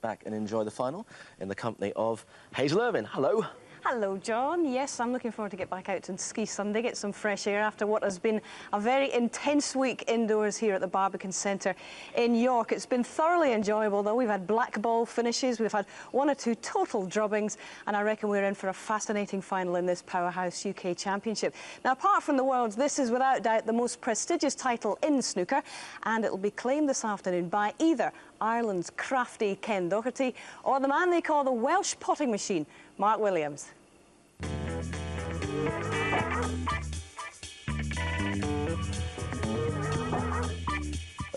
Back and enjoy the final in the company of Hazel Irvine. Hello. Hello, John. Yes, I'm looking forward to get back out on Ski Sunday, get some fresh air after what has been a very intense week indoors here at the Barbican Centre in York. It's been thoroughly enjoyable, though. We've had black ball finishes, we've had one or two total drubbings, and I reckon we're in for a fascinating final in this Powerhouse UK Championship. Now, apart from the Worlds, this is without doubt the most prestigious title in snooker, and it'll be claimed this afternoon by either Ireland's crafty Ken Doherty or the man they call the Welsh potting machine, Mark Williams.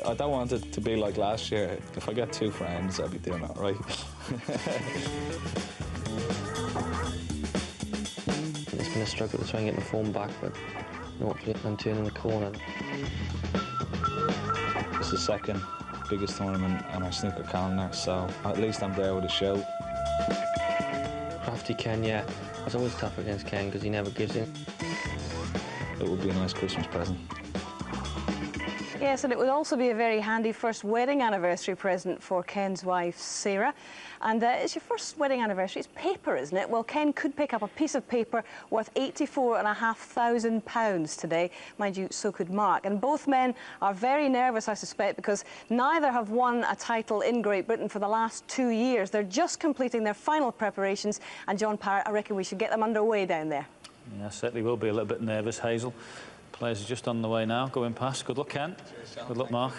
I don't want it to be like last year. If I get 2 frames, I'll be doing all right. It's been a struggle to try and get my form back, but hopefully I'm turning the corner. It's the second biggest tournament on our snooker calendar, so at least I'm there with a show. Crafty Ken, yeah. It's always tough against Ken because he never gives in. It would be a nice Christmas present. Yes, and it would also be a very handy first wedding anniversary present for Ken's wife, Sarah. And it's your first wedding anniversary. It's paper, isn't it? Well, Ken could pick up a piece of paper worth £84,500 today. Mind you, so could Mark. And both men are very nervous, I suspect, because neither have won a title in Great Britain for the last 2 years. They're just completing their final preparations. And John Parrott, I reckon we should get them underway down there. Yeah, certainly will be a little bit nervous, Hazel. Players are just on the way now, going past. Good luck, Ken. Good luck, Mark.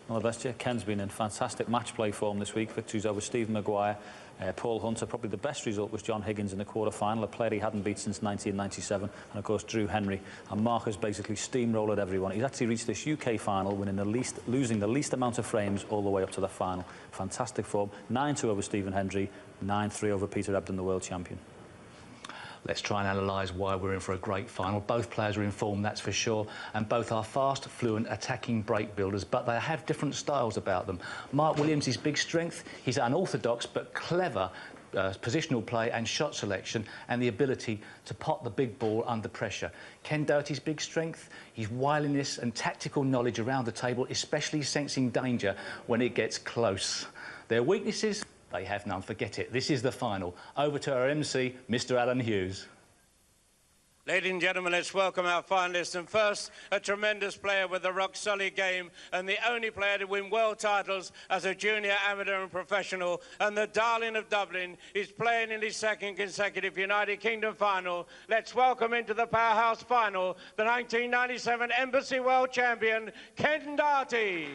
All the best to you. Ken's been in fantastic match play form this week. Victories over Stephen Maguire, Paul Hunter. Probably the best result was John Higgins in the quarter-final, a player he hadn't beat since 1997, and of course Drew Henry. And Mark has basically steamrolled everyone. He's actually reached this UK final, losing the least amount of frames all the way up to the final. Fantastic form. 9-2 over Stephen Hendry, 9-3 over Peter Ebdon, the world champion. Let's try and analyse why we're in for a great final. Both players are in form, that's for sure, and both are fast, fluent, attacking break builders, but they have different styles about them. Mark Williams' his big strength, he's unorthodox but clever positional play and shot selection, and the ability to pot the big ball under pressure. Ken Doherty's big strength, his wiliness and tactical knowledge around the table, especially sensing danger when it gets close. Their weaknesses? They have none, forget it. This is the final. Over to our MC, Mr. Alan Hughes. Ladies and gentlemen, let's welcome our finalists. And first, a tremendous player with a rock-solid game and the only player to win world titles as a junior, amateur and professional. And the darling of Dublin is playing in his second consecutive United Kingdom final. Let's welcome into the Powerhouse final the 1997 Embassy World Champion, Ken Doherty.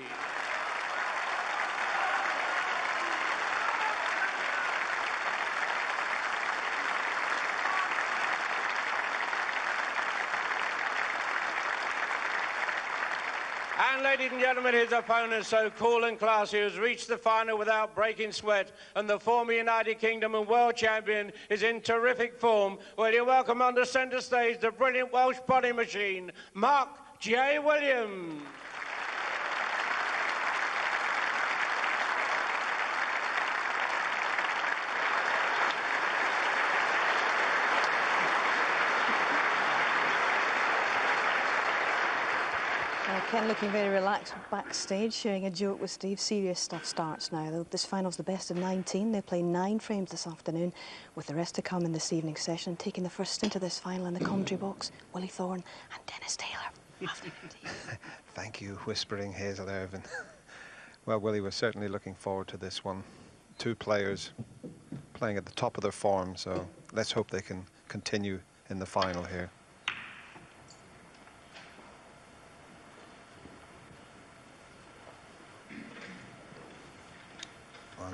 And ladies and gentlemen, his opponent, so cool and classy, who has reached the final without breaking sweat, and the former United Kingdom and world champion is in terrific form. Will you welcome on the centre stage the brilliant Welsh potting machine, Mark J. Williams. Ken looking very relaxed backstage, sharing a joke with Steve. Serious stuff starts now. This final's the best of 19. They play 9 frames this afternoon, with the rest to come in this evening's session. Taking the first stint of this final in the commentary box, Willie Thorne and Dennis Taylor. Thank you, whispering Hazel Irvine. Well, Willie, we're certainly looking forward to this one. 2 players playing at the top of their form, so let's hope they can continue in the final here.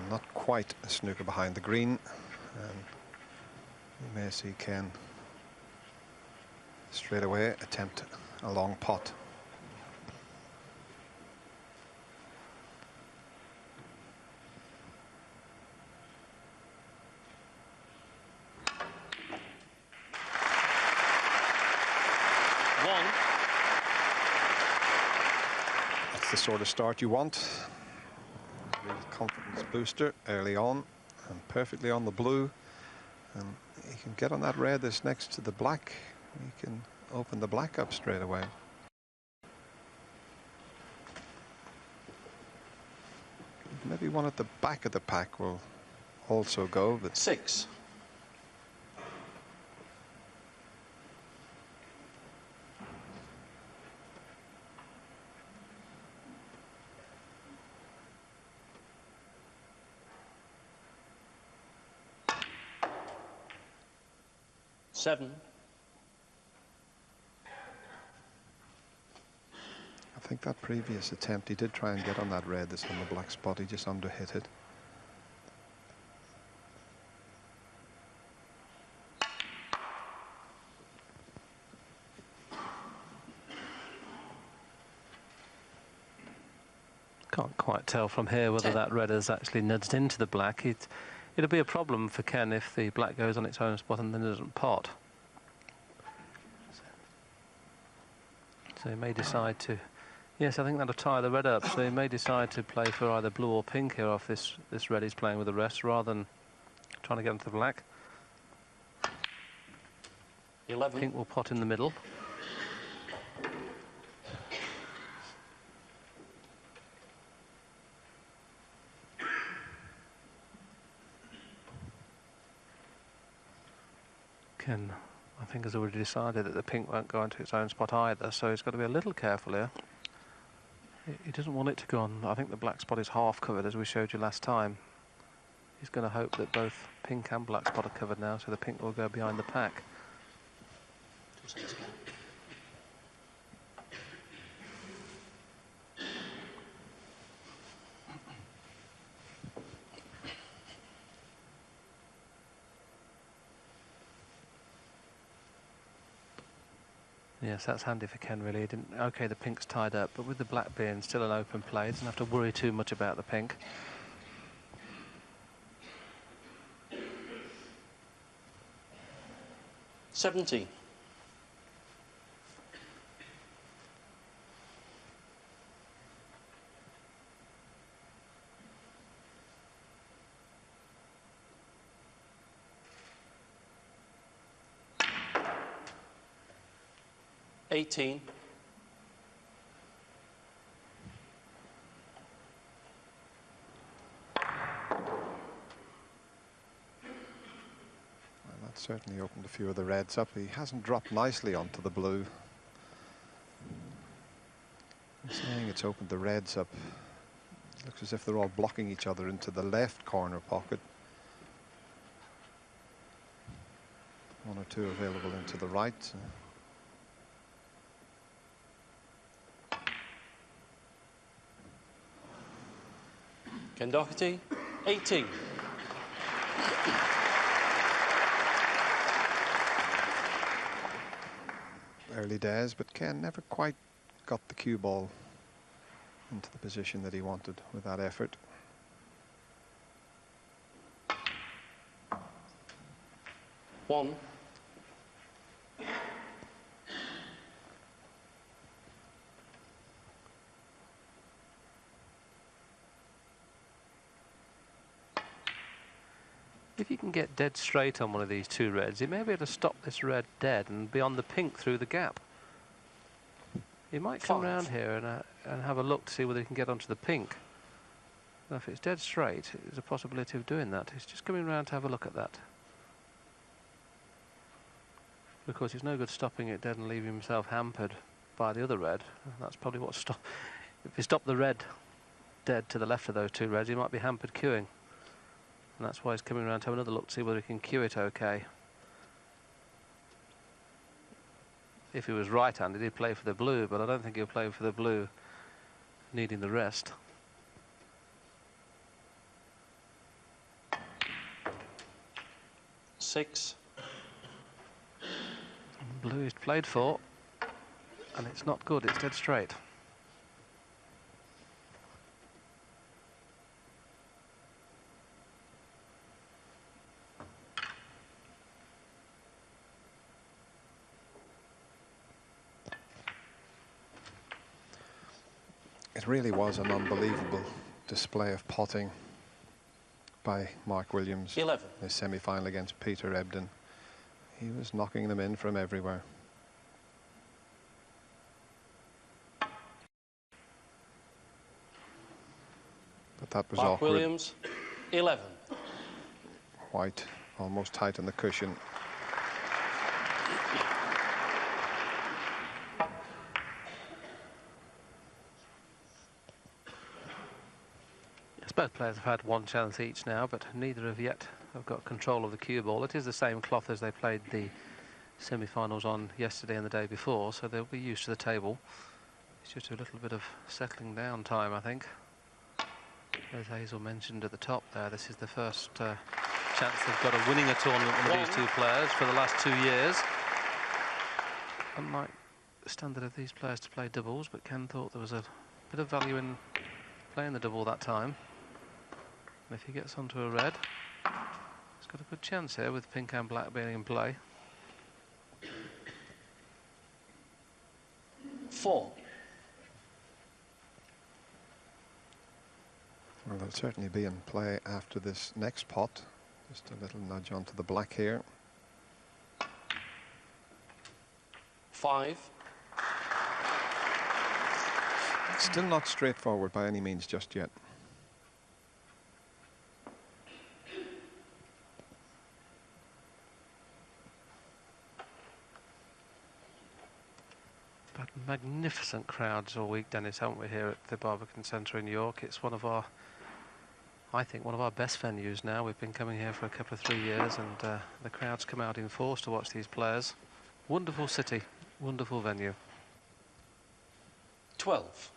Not quite a snooker behind the green, and you may see Ken straight away attempt a long pot. That's the sort of start you want. Real confidence booster early on, and perfectly on the blue, and you can get on that red that's next to the black. You can open the black up straight away. Maybe one at the back of the pack will also go, but 6. Seven. I think that previous attempt, he did try and get on that red that's on the black spot. He just under-hit it. Can't quite tell from here whether that red has actually nudged into the black. It'll be a problem for Ken if the black goes on its own spot and then doesn't pot. So he may decide to... Yes, I think that'll tie the red up, so he may decide to play for either blue or pink here off this red he's playing with the rest, rather than trying to get into the black. 11. Pink will pot in the middle. Ken, I think, has already decided that the pink won't go into its own spot either, so he's got to be a little careful here. He doesn't want it to go on. I think the black spot is half covered, as we showed you last time. He's going to hope that both pink and black spot are covered now, so the pink will go behind the pack. 2 seconds again. Yes, that's handy for Ken, really. He didn't. OK, the pink's tied up, but with the black being still an open play, he doesn't have to worry too much about the pink. $70. $18. That certainly opened a few of the reds up. He hasn't dropped nicely onto the blue. I'm saying it's opened the reds up. It looks as if they're all blocking each other into the left corner pocket. 1 or 2 available into the right. Ken Doherty, 18. Early days, but Ken never quite got the cue ball into the position that he wanted with that effort. One. If you can get dead straight on one of these 2 reds, you may be able to stop this red dead and be on the pink through the gap. You might come 5. round here and have a look to see whether you can get onto the pink. Now, if it's dead straight, there's a possibility of doing that. He's just coming round to have a look at that. Of course, it's no good stopping it dead and leaving himself hampered by the other red. That's probably what stopped. If he stopped the red dead to the left of those 2 reds, he might be hampered queuing. And that's why he's coming around to have another look to see whether he can cue it OK. If he was right-handed, he'd play for the blue, but I don't think he'll play for the blue, needing the rest. $6. Blue is played for, and it's not good, it's dead straight. It really was an unbelievable display of potting by Mark Williams. 11. His semi-final against Peter Ebden. He was knocking them in from everywhere. But but that was Mark awkward. Williams, 11. White almost tight on the cushion. Yes, both players have had one chance each now, but neither have yet have got control of the cue ball. It is the same cloth as they played the semi-finals on yesterday and the day before, so they'll be used to the table. It's just a little bit of settling down time, I think. As Hazel mentioned at the top there, this is the first chance they've got of winning a tournament with these two players for the last 2 years. Unlike the standard of these players to play doubles, but Ken thought there was a bit of value in playing the double that time. And if he gets onto a red, he's got a good chance here with pink and black being in play. 4. Well, they'll certainly be in play after this next pot. Just a little nudge onto the black here. 5. Still not straightforward by any means just yet. But magnificent crowds all week, Dennis, haven't we, here at the Barbican Centre in York? It's one of our, I think, one of our best venues now. We've been coming here for a couple of 3 years, and the crowds come out in force to watch these players. Wonderful city, wonderful venue. 12.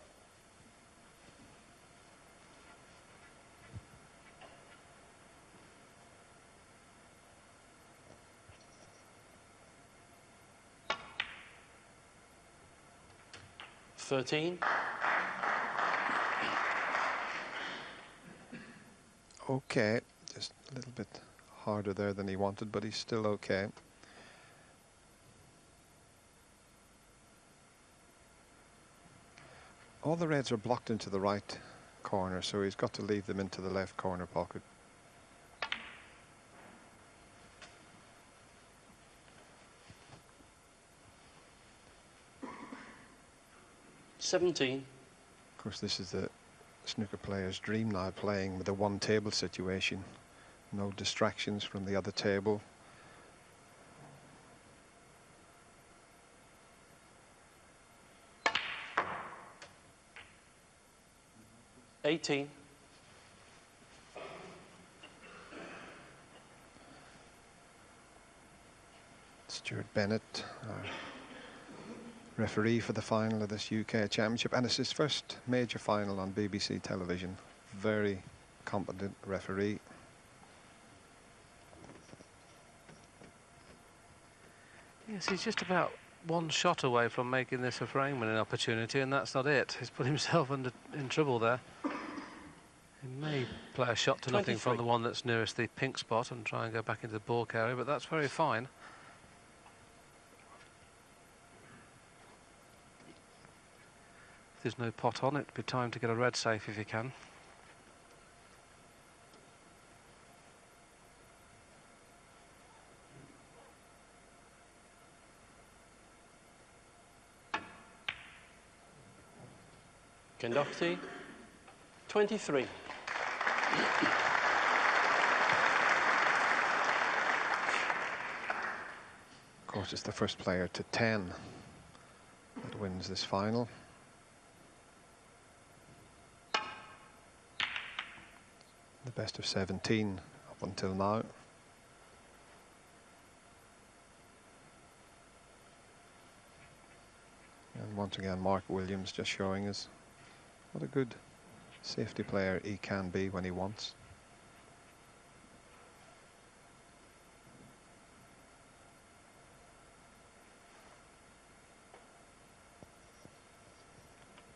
$13. Okay, just a little bit harder there than he wanted, but he's still okay. All the reds are blocked into the right corner, so he's got to leave them into the left corner pocket. $17. Of course, this is the snooker player's dream now, playing with a one table situation. No distractions from the other table. $18. Stuart Bennett, our referee for the final of this UK Championship, and it's his first major final on BBC television. Very competent referee. Yes, he's just about one shot away from making this a frame winning opportunity, and that's not it. He's put himself in trouble there. He may play a shot to nothing from the one that's nearest the pink spot and try and go back into the balk area, but that's very fine. If there's no pot on, it'd be time to get a red safe if you can. Ken Doherty, 23. Of course, it's the first player to 10 that wins this final. The best of 17 up until now. And once again, Mark Williams just showing us what a good safety player he can be when he wants.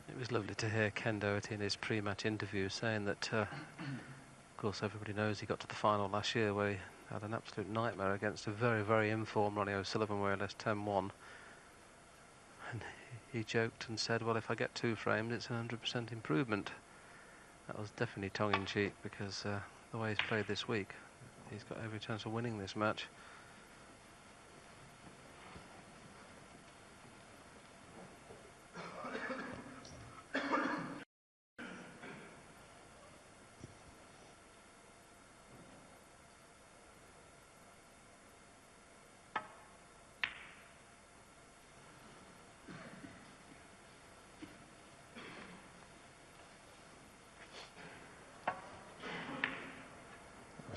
It was lovely to hear Ken Doherty in his pre-match interview saying that, of course, everybody knows he got to the final last year where he had an absolute nightmare against a very, very informed Ronnie O'Sullivan where he lost 10-1. And he joked and said, well, if I get 2 frames, it's 100% improvement. That was definitely tongue-in-cheek because the way he's played this week, he's got every chance of winning this match.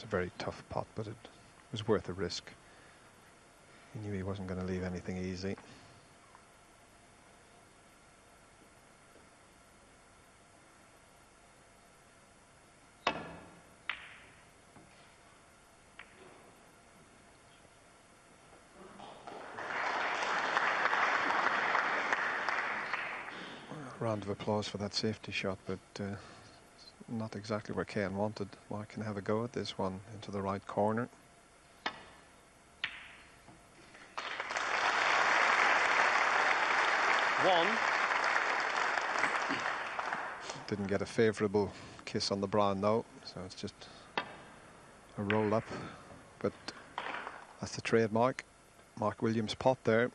a very tough pot, but it was worth a risk. He knew he wasn't going to leave anything easy. Round of applause for that safety shot, but not exactly where Ken wanted. Mark can have a go at this one into the right corner. One. Didn't get a favourable kiss on the brown though, so it's just a roll up, but that's the trademark. Mark Williams' pot there.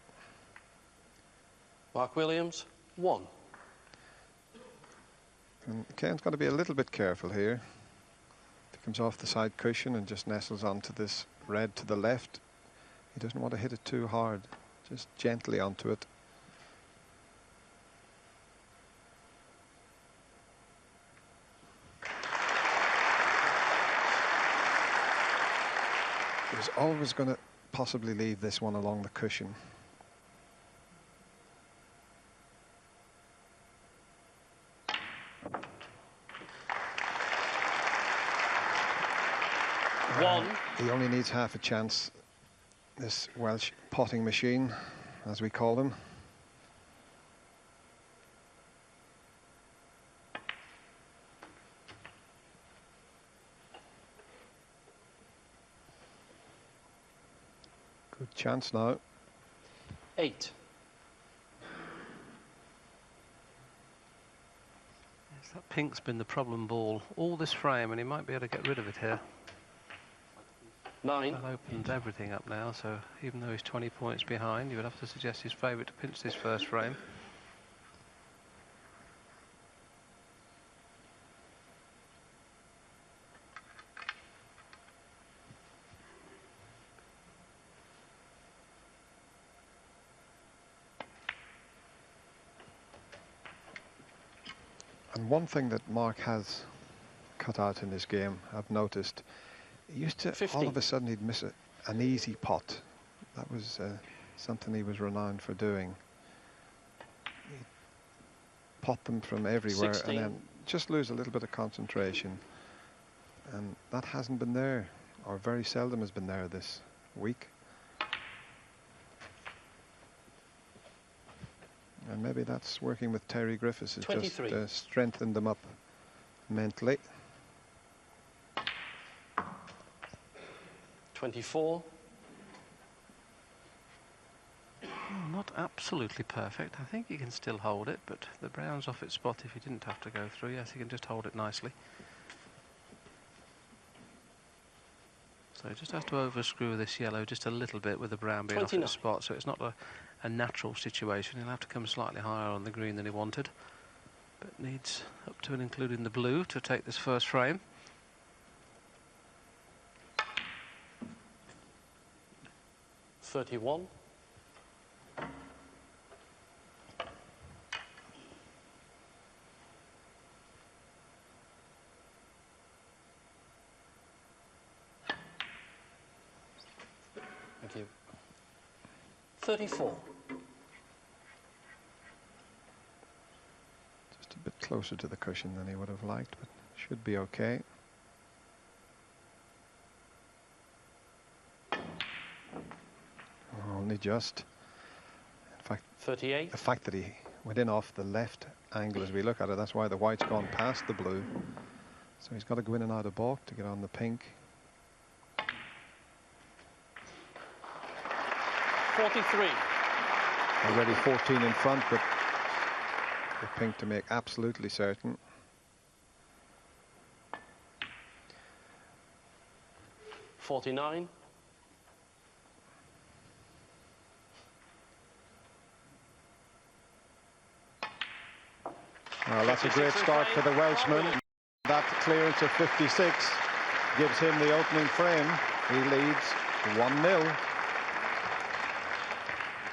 Mark Williams, 1. And Ken's got to be a little bit careful here. If he comes off the side cushion and just nestles onto this red to the left, he doesn't want to hit it too hard, just gently onto it. He was always going to possibly leave this one along the cushion. He only needs half a chance, this Welsh potting machine, as we call them. Good chance now. 8. Yes, that pink's been the problem ball all this frame, and he might be able to get rid of it here. 9. That opened everything up now, so even though he's 20 points behind, you would have to suggest his favourite to pinch this first frame. And one thing that Mark has cut out in this game, I've noticed, he used to, 50. all of a sudden he'd miss an easy pot. That was something he was renowned for doing. He'd pot them from everywhere 16. and then just lose a little bit of concentration. And that hasn't been there, or very seldom has been there this week. And maybe that's working with Terry Griffiths. It's 23. just strengthened them up mentally. 24. Not absolutely perfect. I think he can still hold it, but the brown's off its spot if he didn't have to go through. Yes, he can just hold it nicely. So he just has to overscrew this yellow just a little bit with the brown being 29. off its spot, so it's not a natural situation. He'll have to come slightly higher on the green than he wanted, but needs up to and including the blue to take this first frame. 31. Thank you. 34. Just a bit closer to the cushion than he would have liked, but should be okay. Only just. In fact, 38. the fact that he went in off the left angle as we look at it, that's why the white's gone past the blue. So he's got to go in and out of balk to get on the pink. 43. Already 14 in front, but the pink to make absolutely certain. 49. Well, that's a great start for the Welshman. That clearance of 56 gives him the opening frame. He leads 1-0.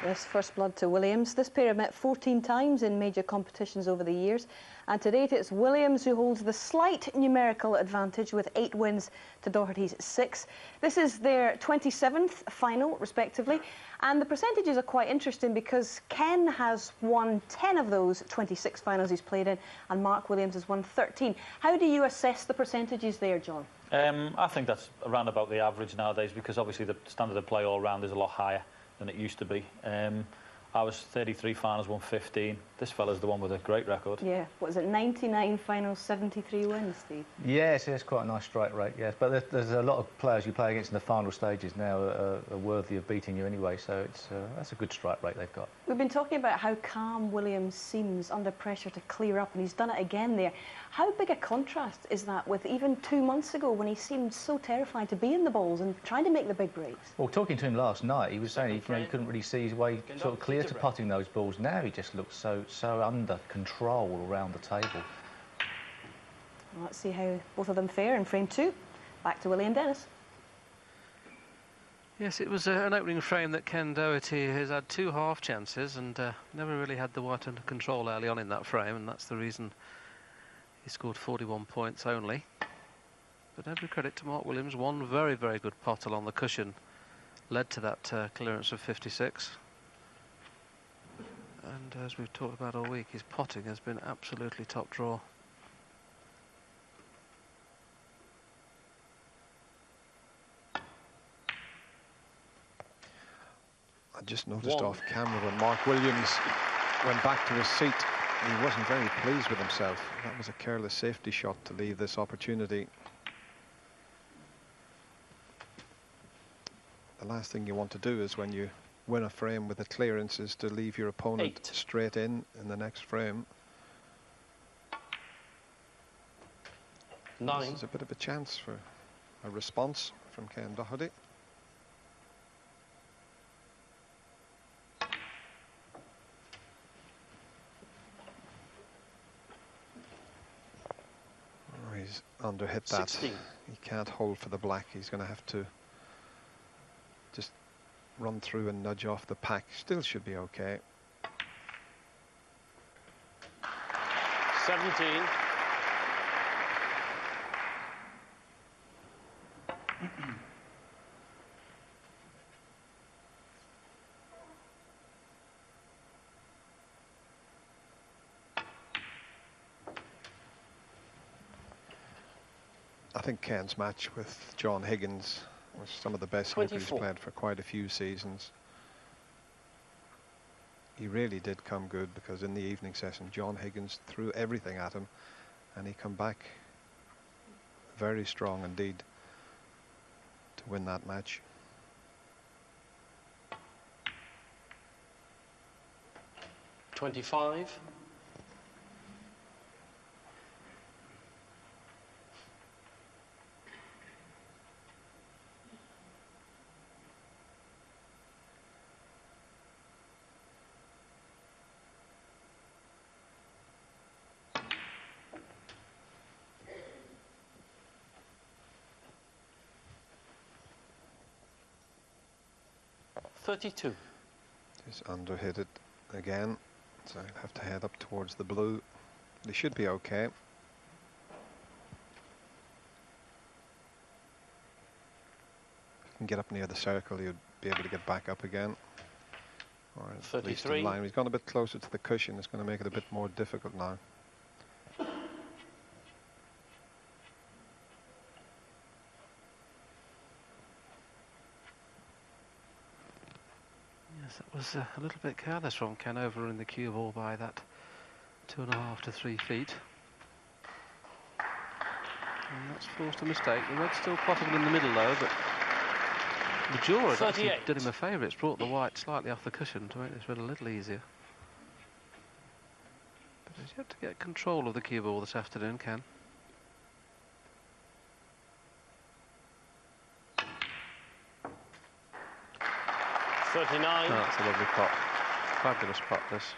Yes, first blood to Williams. This pair have met 14 times in major competitions over the years, and to date it's Williams who holds the slight numerical advantage with 8 wins to Doherty's 6. This is their 27th final, respectively, and the percentages are quite interesting because Ken has won 10 of those 26 finals he's played in, and Mark Williams has won 13. How do you assess the percentages there, John? I think that's around about the average nowadays, because obviously the standard of play all round is a lot higher than it used to be. I was 33 finals, won 15. This fella's the one with a great record. Yeah, what is it, 99 finals, 73 wins, Steve? Yes, it's quite a nice strike rate, yes. But there's a lot of players you play against in the final stages now are worthy of beating you anyway, so that's a good strike rate they've got. We've been talking about how calm Williams seems under pressure to clear up, and he's done it again there. How big a contrast is that with even 2 months ago when he seemed so terrified to be in the balls and trying to make the big breaks? Well, talking to him last night, he was saying he couldn't really see his way sort of clear to putting those balls. Now he just looks so under control around the table. Well, let's see how both of them fare in frame 2. Back to Willie and Dennis. Yes, it was an opening frame that Ken Doherty has had 2 half chances and never really had the white under control early on in that frame, and that's the reason he scored 41 points only. But every credit to Mark Williams. One very, very good pot along the cushion led to that clearance of 56. And as we've talked about all week, his potting has been absolutely top draw. I just noticed off camera when Mark Williams went back to his seat, he wasn't very pleased with himself. That was a careless safety shot to leave this opportunity. The last thing you want to do is when you win a frame with a clearance is to leave your opponent straight in the next frame. 9. This is a bit of a chance for a response from Ken Doherty. Oh, he's underhit that. 16. He can't hold for the black. He's going to have to just run through and nudge off the pack. Still should be okay. 17. I think Ken's match with John Higgins was some of the best snooker he's played for quite a few seasons. He really did come good, because in the evening session John Higgins threw everything at him and he come back very strong indeed to win that match. $25. $32. Just underhit it again, so he'll have to head up towards the blue. They should be okay. If he can get up near the circle, he'll be able to get back up again. Or at least in line. He's gone a bit closer to the cushion. It's going to make it a bit more difficult now. That was a little bit careless from Ken over in the cue ball by that 2.5 to 3 feet. And that's forced a mistake. The red's still possible in the middle though, but the draw has actually did him a favour. It's brought the white slightly off the cushion to make this red a little easier. But he's yet to get control of the cue ball this afternoon, Ken. $39. Oh, that's a lovely pot. Fabulous pot, this.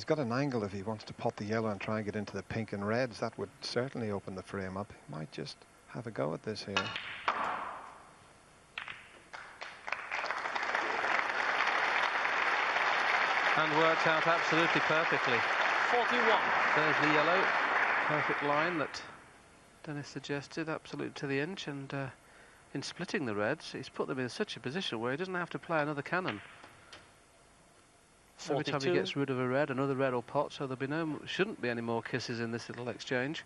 He's got an angle if he wants to pot the yellow and try and get into the pink and reds. That would certainly open the frame up. He might just have a go at this here. And worked out absolutely perfectly. 41. There's the yellow. Perfect line that Dennis suggested, absolute to the inch. And in splitting the reds, he's put them in such a position where he doesn't have to play another cannon. 42. Every time he gets rid of a red, another red will pot, so there'll be shouldn't be any more kisses in this little exchange.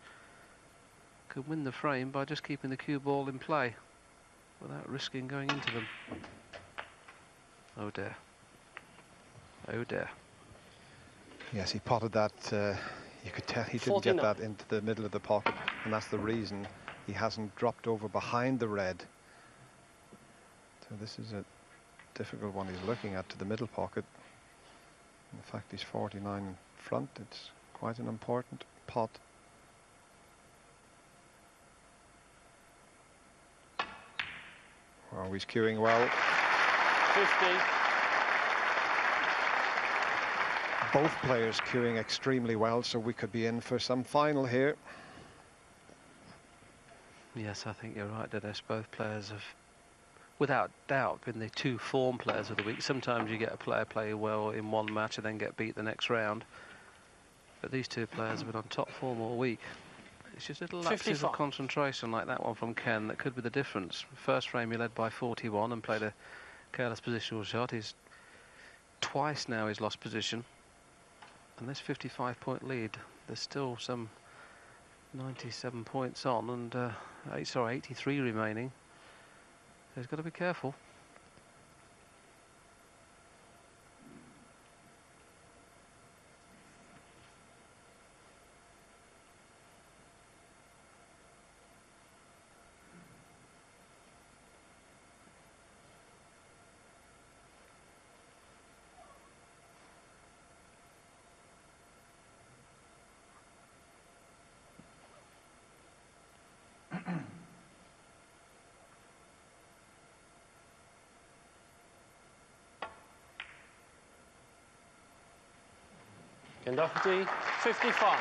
Could win the frame by just keeping the cue ball in play without risking going into them. Oh dear. Oh dear. Yes, he potted that. You could tell he didn't 49. get that into the middle of the pocket, and that's the reason he hasn't dropped over behind the red. So this is a difficult one he's looking at, to the middle pocket. In fact, he's 49 in front. It's quite an important pot. Oh, he's cueing well. 50. Both players cueing extremely well, so we could be in for some final here. Yes, I think you're right, Dennis. Both players have, without doubt, been the two form players of the week. Sometimes you get a player play well in one match and then get beat the next round. But these two players have been on top form all week. It's just little lapses 55. of concentration like that one from Ken that could be the difference. First frame he led by 41 and played a careless positional shot. He's twice now he's lost position. And this 55-point lead, there's still some 97 points on and 83 remaining. So he's got to be careful. Doherty, 55.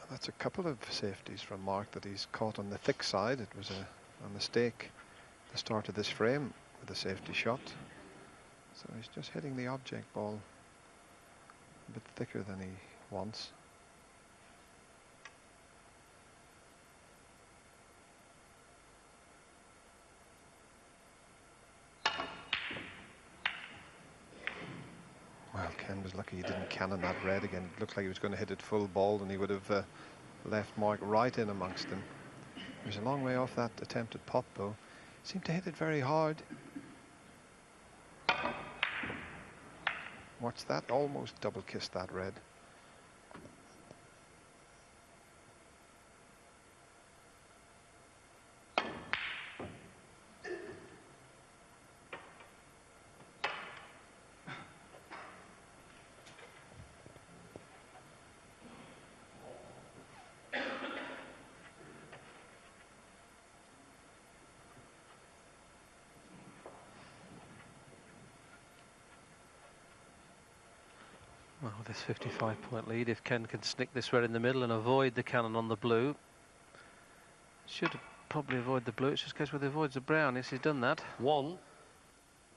That's a couple of safeties from Mark that he's caught on the thick side. It was a mistake at the start of this frame with a safety shot. So he's just hitting the object ball a bit thicker than he wants. Well, Ken was lucky he didn't cannon that red again. It looked like he was going to hit it full ball and he would have left Mark right in amongst them. He was a long way off that attempted pot though. Seemed to hit it very hard. Watch that, almost double kissed that red. Well, this 55-point lead, if Ken can snick this red in the middle and avoid the cannon on the blue. Should probably avoid the blue. It's just a case where he avoids the brown. Yes, he's done that. One.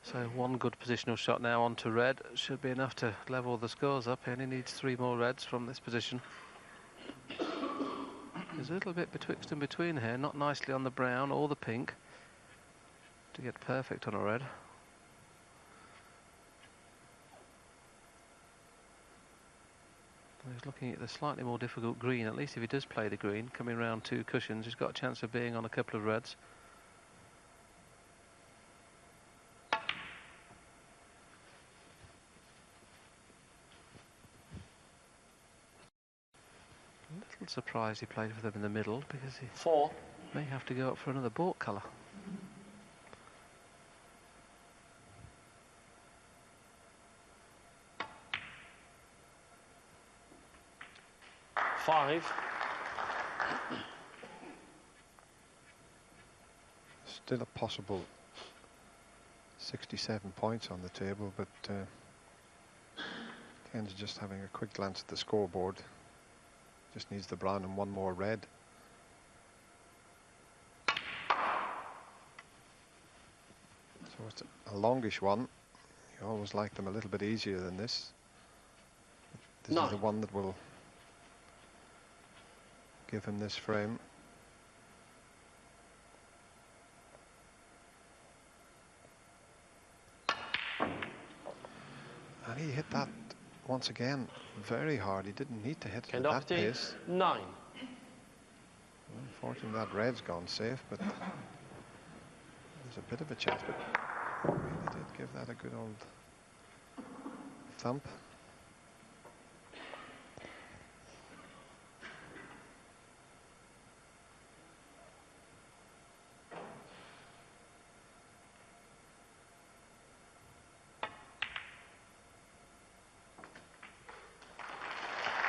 So one good positional shot now onto red. Should be enough to level the scores up. He only needs 3 more reds from this position. There's a little bit betwixt and between here. Not nicely on the brown or the pink to get perfect on a red. He's looking at the slightly more difficult green. At least if he does play the green, coming round 2 cushions, he's got a chance of being on a couple of reds. A little little surprised he played for them in the middle, because he 4. may have to go up for another baulk colour. Five. Still a possible 67 points on the table, but Ken's just having a quick glance at the scoreboard. Just needs the brown and one more red. So it's a longish one. You always like them a little bit easier than this. This is the one that will give him this frame. And he hit that once again very hard. He didn't need to hit it at that pace. 9. Unfortunately, that red's gone safe, but there's a bit of a chance. But really did give that a good old thump.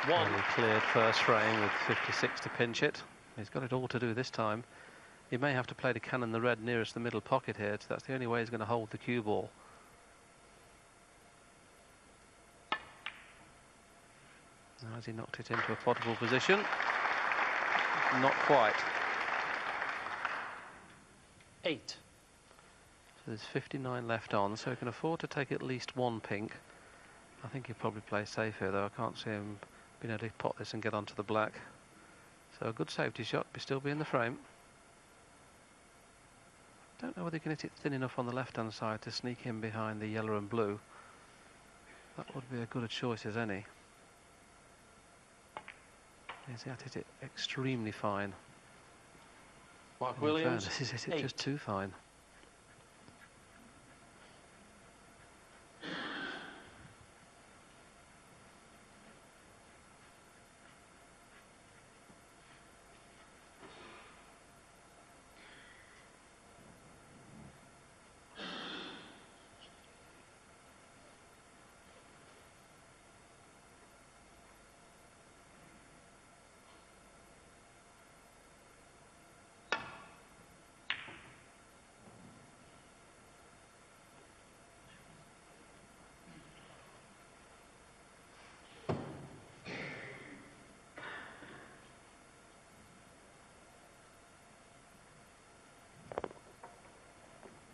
Well, he cleared first frame with 56 to pinch it. He's got it all to do this time. He may have to play to cannon the red nearest the middle pocket here. So that's the only way he's going to hold the cue ball. Now has he knocked it into a potable position? Not quite. 8. So there's 59 left on, so he can afford to take at least one pink. I think he'll probably play safe here, though. I can't see him being able to pot this and get onto the black. So a good safety shot, but still be in the frame. Don't know whether he can hit it thin enough on the left-hand side to sneak in behind the yellow and blue. That would be as good a choice as any. He's hit it extremely fine. Mark Williams, he's hit it just too fine.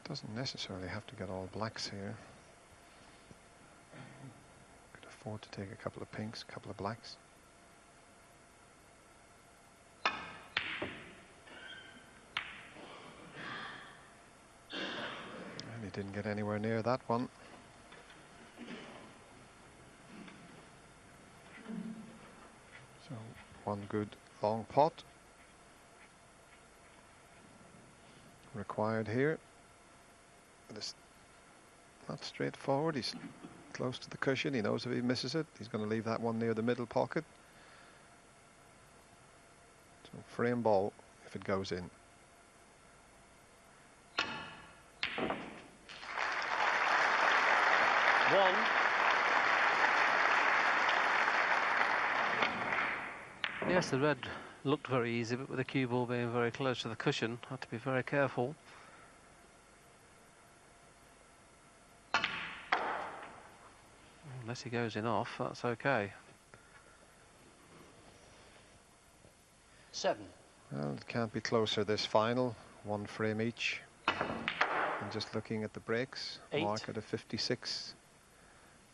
Doesn't necessarily have to get all blacks here. Could afford to take a couple of pinks, a couple of blacks. And he didn't get anywhere near that one. So one good long pot required here. It's not straightforward. He's close to the cushion. He knows if he misses it, he's going to leave that one near the middle pocket. So frame ball if it goes in. One. Yes, the red looked very easy, but with the cue ball being very close to the cushion, had to be very careful. Unless he goes in off, that's okay. 7. Well, it can't be closer this final. One frame each. And just looking at the breaks, 8. Mark had a 56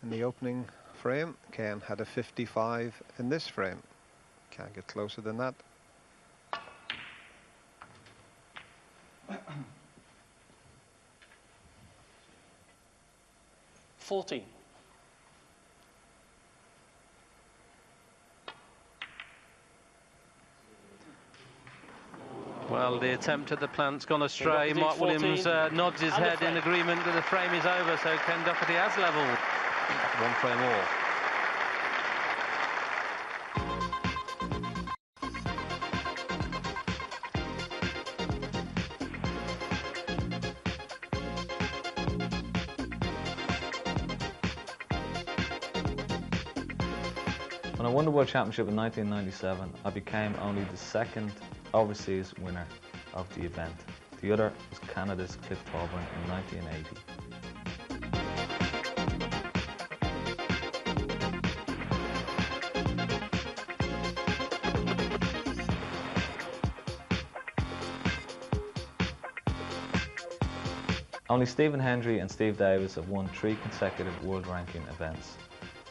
in the opening frame. Ken had a 55 in this frame. Can't get closer than that. 14. Well, the attempt at the plant's gone astray. Doherty, Mark Williams 14, nods his and a head in frame. agreement that the frame is over, so Ken Doherty has levelled. One frame all. When I won the World Championship in 1997, I became only the second overseas winner of the event. The other was Canada's Cliff Tolburn in 1980. Only Stephen Hendry and Steve Davis have won 3 consecutive world ranking events.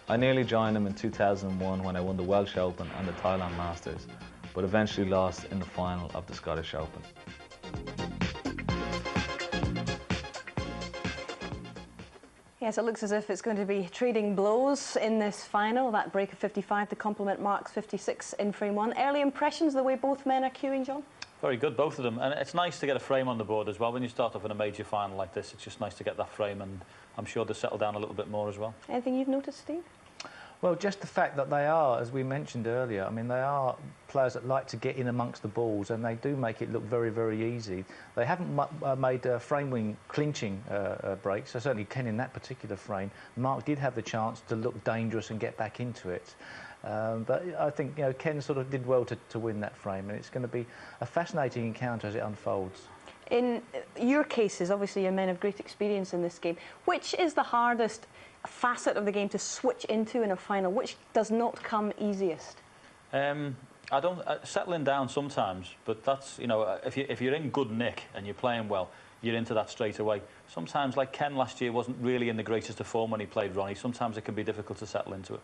I nearly joined them in 2001 when I won the Welsh Open and the Thailand Masters, but eventually lost in the final of the Scottish Open. Yes, it looks as if it's going to be trading blows in this final. That break of 55 to complement Mark's 56 in frame 1. Early impressions the way both men are queuing, John? Very good, both of them. And it's nice to get a frame on the board as well. When you start off in a major final like this, it's just nice to get that frame, and I'm sure they'll settle down a little bit more as well. Anything you've noticed, Steve? Well, just the fact that they are, as we mentioned earlier, I mean, they are players that like to get in amongst the balls, and they do make it look very, very easy. They haven't made frame wing clinching breaks, so certainly Ken in that particular frame. Mark did have the chance to look dangerous and get back into it. But I think, you know, Ken sort of did well to win that frame, and it's going to be a fascinating encounter as it unfolds. In your cases, obviously your men have great experience in this game. Which is the hardest facet of the game to switch into in a final? Which does not come easiest? I don't settling down sometimes, but that's, you know, if you're in good nick and you're playing well, you're into that straight away. Sometimes, like Ken last year, wasn't really in the greatest of form when he played Ronnie. Sometimes it can be difficult to settle into it.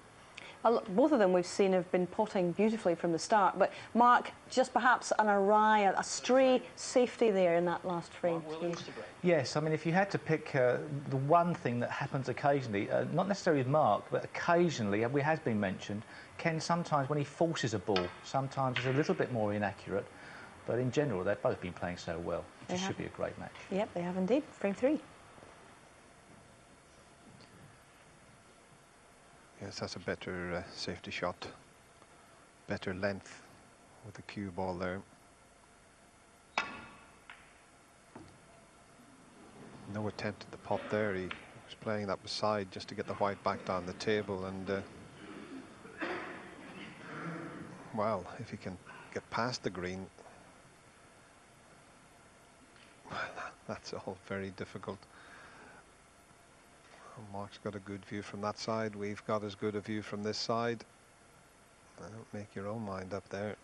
Both of them we've seen have been potting beautifully from the start, but Mark, just perhaps an awry, a stray safety there in that last frame. Yes, I mean, if you had to pick the one thing that happens occasionally, not necessarily with Mark, but occasionally, it has been mentioned, Ken sometimes, when he forces a ball, sometimes is a little bit more inaccurate, but in general, they've both been playing so well. It should be a great match. Yep, they have indeed. Frame 3. Yes, that's a better safety shot. Better length with the cue ball there. No attempt at the pot there. He was playing that beside just to get the white back down the table, and well, if he can get past the green, well, that's all very difficult. Mark's got a good view from that side. We've got as good a view from this side. Don't make your own mind up there.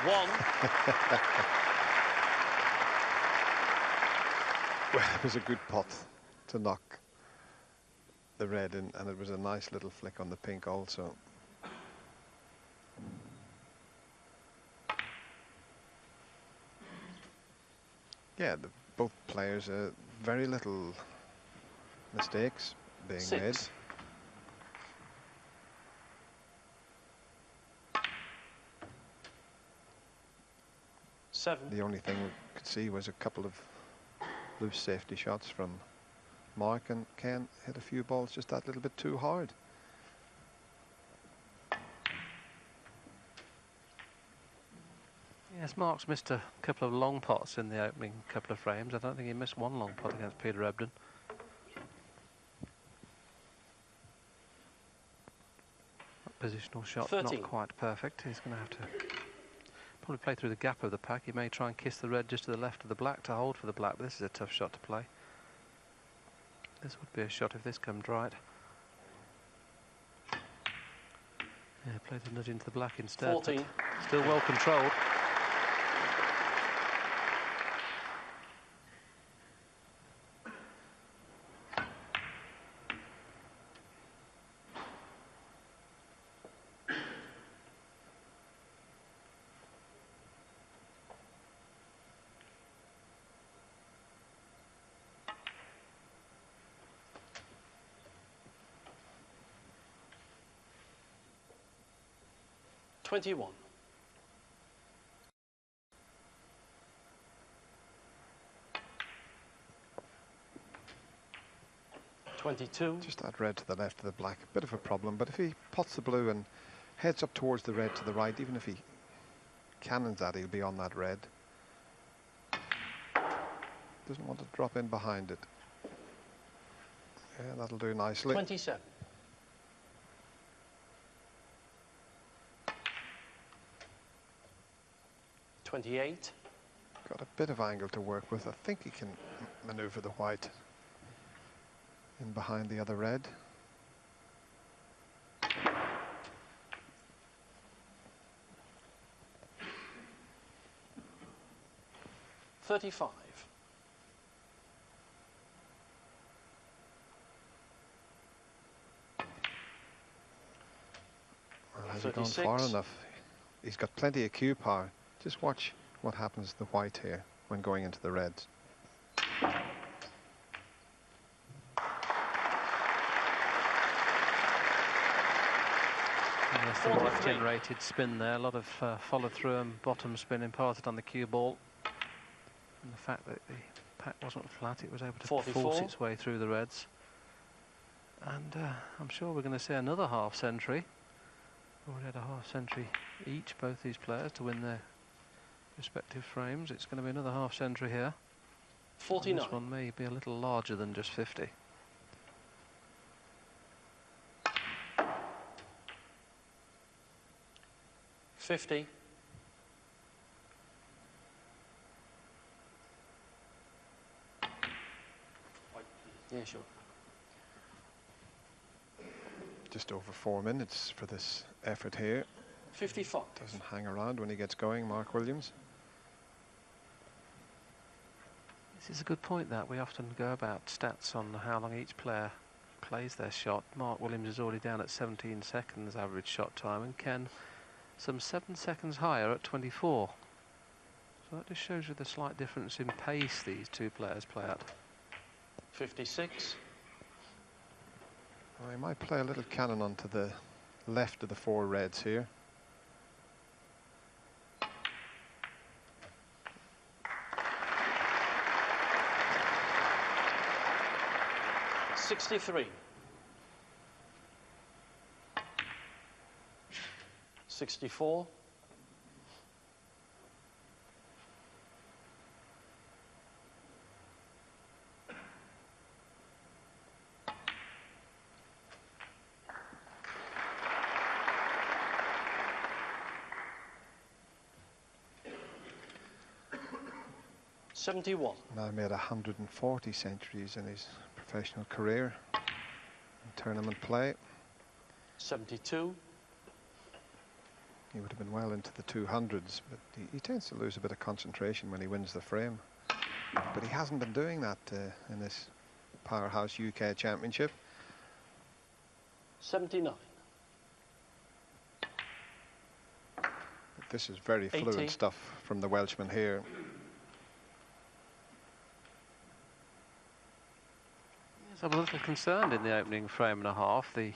One. Well, it was a good pot to knock the red in, and it was a nice little flick on the pink also. Yeah, both players, very little mistakes being made. Seven. The only thing we could see was a couple of loose safety shots from Mark, and Ken hit a few balls just that little bit too hard. Yes, Mark's missed a couple of long pots in the opening couple of frames. I don't think he missed one long pot against Peter Ebdon. Positional shot 13. Not quite perfect. He's going to have to probably play through the gap of the pack. He may try and kiss the red just to the left of the black to hold for the black, but this is a tough shot to play. This would be a shot if this comes right. Yeah, played the nudge into the black instead. 14. Still well controlled. $21. 22. Just that red to the left of the black, a bit of a problem, but if he pots the blue and heads up towards the red to the right. Even if he cannons that, he'll be on that red. Doesn't want to drop in behind it. Yeah, that'll do nicely. 27. 28. Got a bit of angle to work with. I think he can maneuver the white in behind the other red. 35. Well, has he gone far enough? He's got plenty of cue power. Just watch what happens to the white here when going into the reds. Yes, the white generated spin there. A lot of follow through and bottom spin imparted on the cue ball. And the fact that the pack wasn't flat, it was able to 44. force its way through the reds. And I'm sure we're going to see another half century. Already had a half century each, both these players, to win their respective frames. It's going to be another half century here. 49. And this one may be a little larger than just 50. $50. Yeah, sure. Just over 4 minutes for this effort here. 55. Doesn't hang around when he gets going, Mark Williams. This is a good point, that we often go about stats on how long each player plays their shot. Mark Williams is already down at 17 seconds average shot time, and Ken some 7 seconds higher at 24. So that just shows you the slight difference in pace these two players play at. 56. Well, he might play a little cannon onto the left of the 4 reds here. $63. 64. 71. Now made 140 centuries in his professional career in tournament play. 72. He would have been well into the 200s, but he tends to lose a bit of concentration when he wins the frame. But he hasn't been doing that in this Powerhouse UK Championship. 79. But this is very 80. fluent stuff from the Welshman here. Yes, I'm a little concerned in the opening frame and a half, the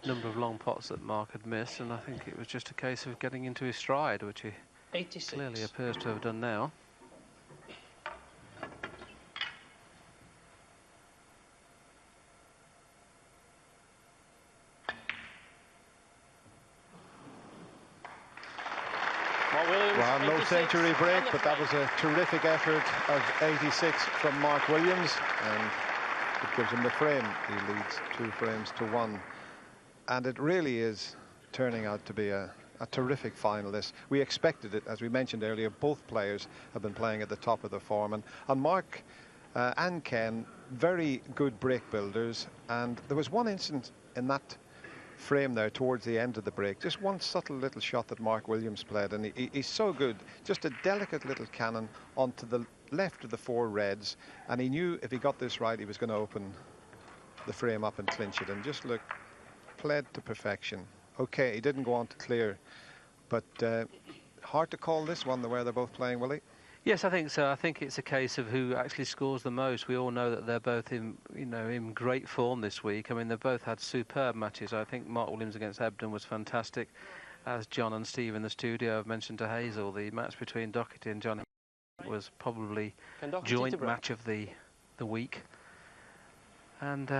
number of long pots that Mark had missed, and I think it was just a case of getting into his stride, which he 86. clearly appears to have done now. Well, no century break, but that was a terrific effort of 86 from Mark Williams, and it gives him the frame. He leads 2 frames to 1. And it really is turning out to be a terrific final. We expected it, as we mentioned earlier. Both players have been playing at the top of the form, and Mark and Ken, very good break builders. And there was one instance in that frame there towards the end of the break, just one subtle little shot that Mark Williams played, and he's so good. Just a delicate little cannon onto the left of the 4 reds, and he knew if he got this right, he was going to open the frame up and clinch it. And just look, played to perfection. Okay, he didn't go on to clear, but hard to call this one the way they're both playing, Willie. Yes, I think so. I think it's a case of who actually scores the most. We all know that they're both in great form this week. I mean, they've both had superb matches. I think Mark Williams against Ebden was fantastic. As John and Steve in the studio have mentioned to Hazel, the match between Doherty and Johnny was probably joint match of the week. And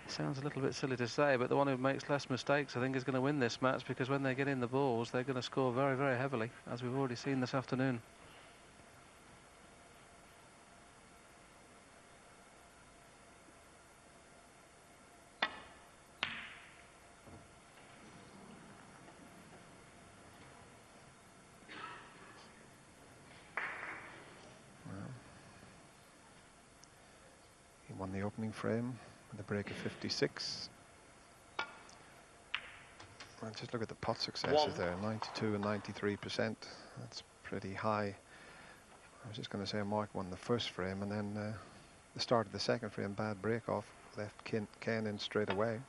It sounds a little bit silly to say, but the one who makes less mistakes, I think, is going to win this match, because when they get in the balls, they're going to score very, very heavily, as we've already seen this afternoon. He won the opening frame with a break of 56. And just look at the pot successes there, 92 and 93%. That's pretty high. I was just going to say Mark won the first frame, and then the start of the second frame, bad break off, left Ken in straight away.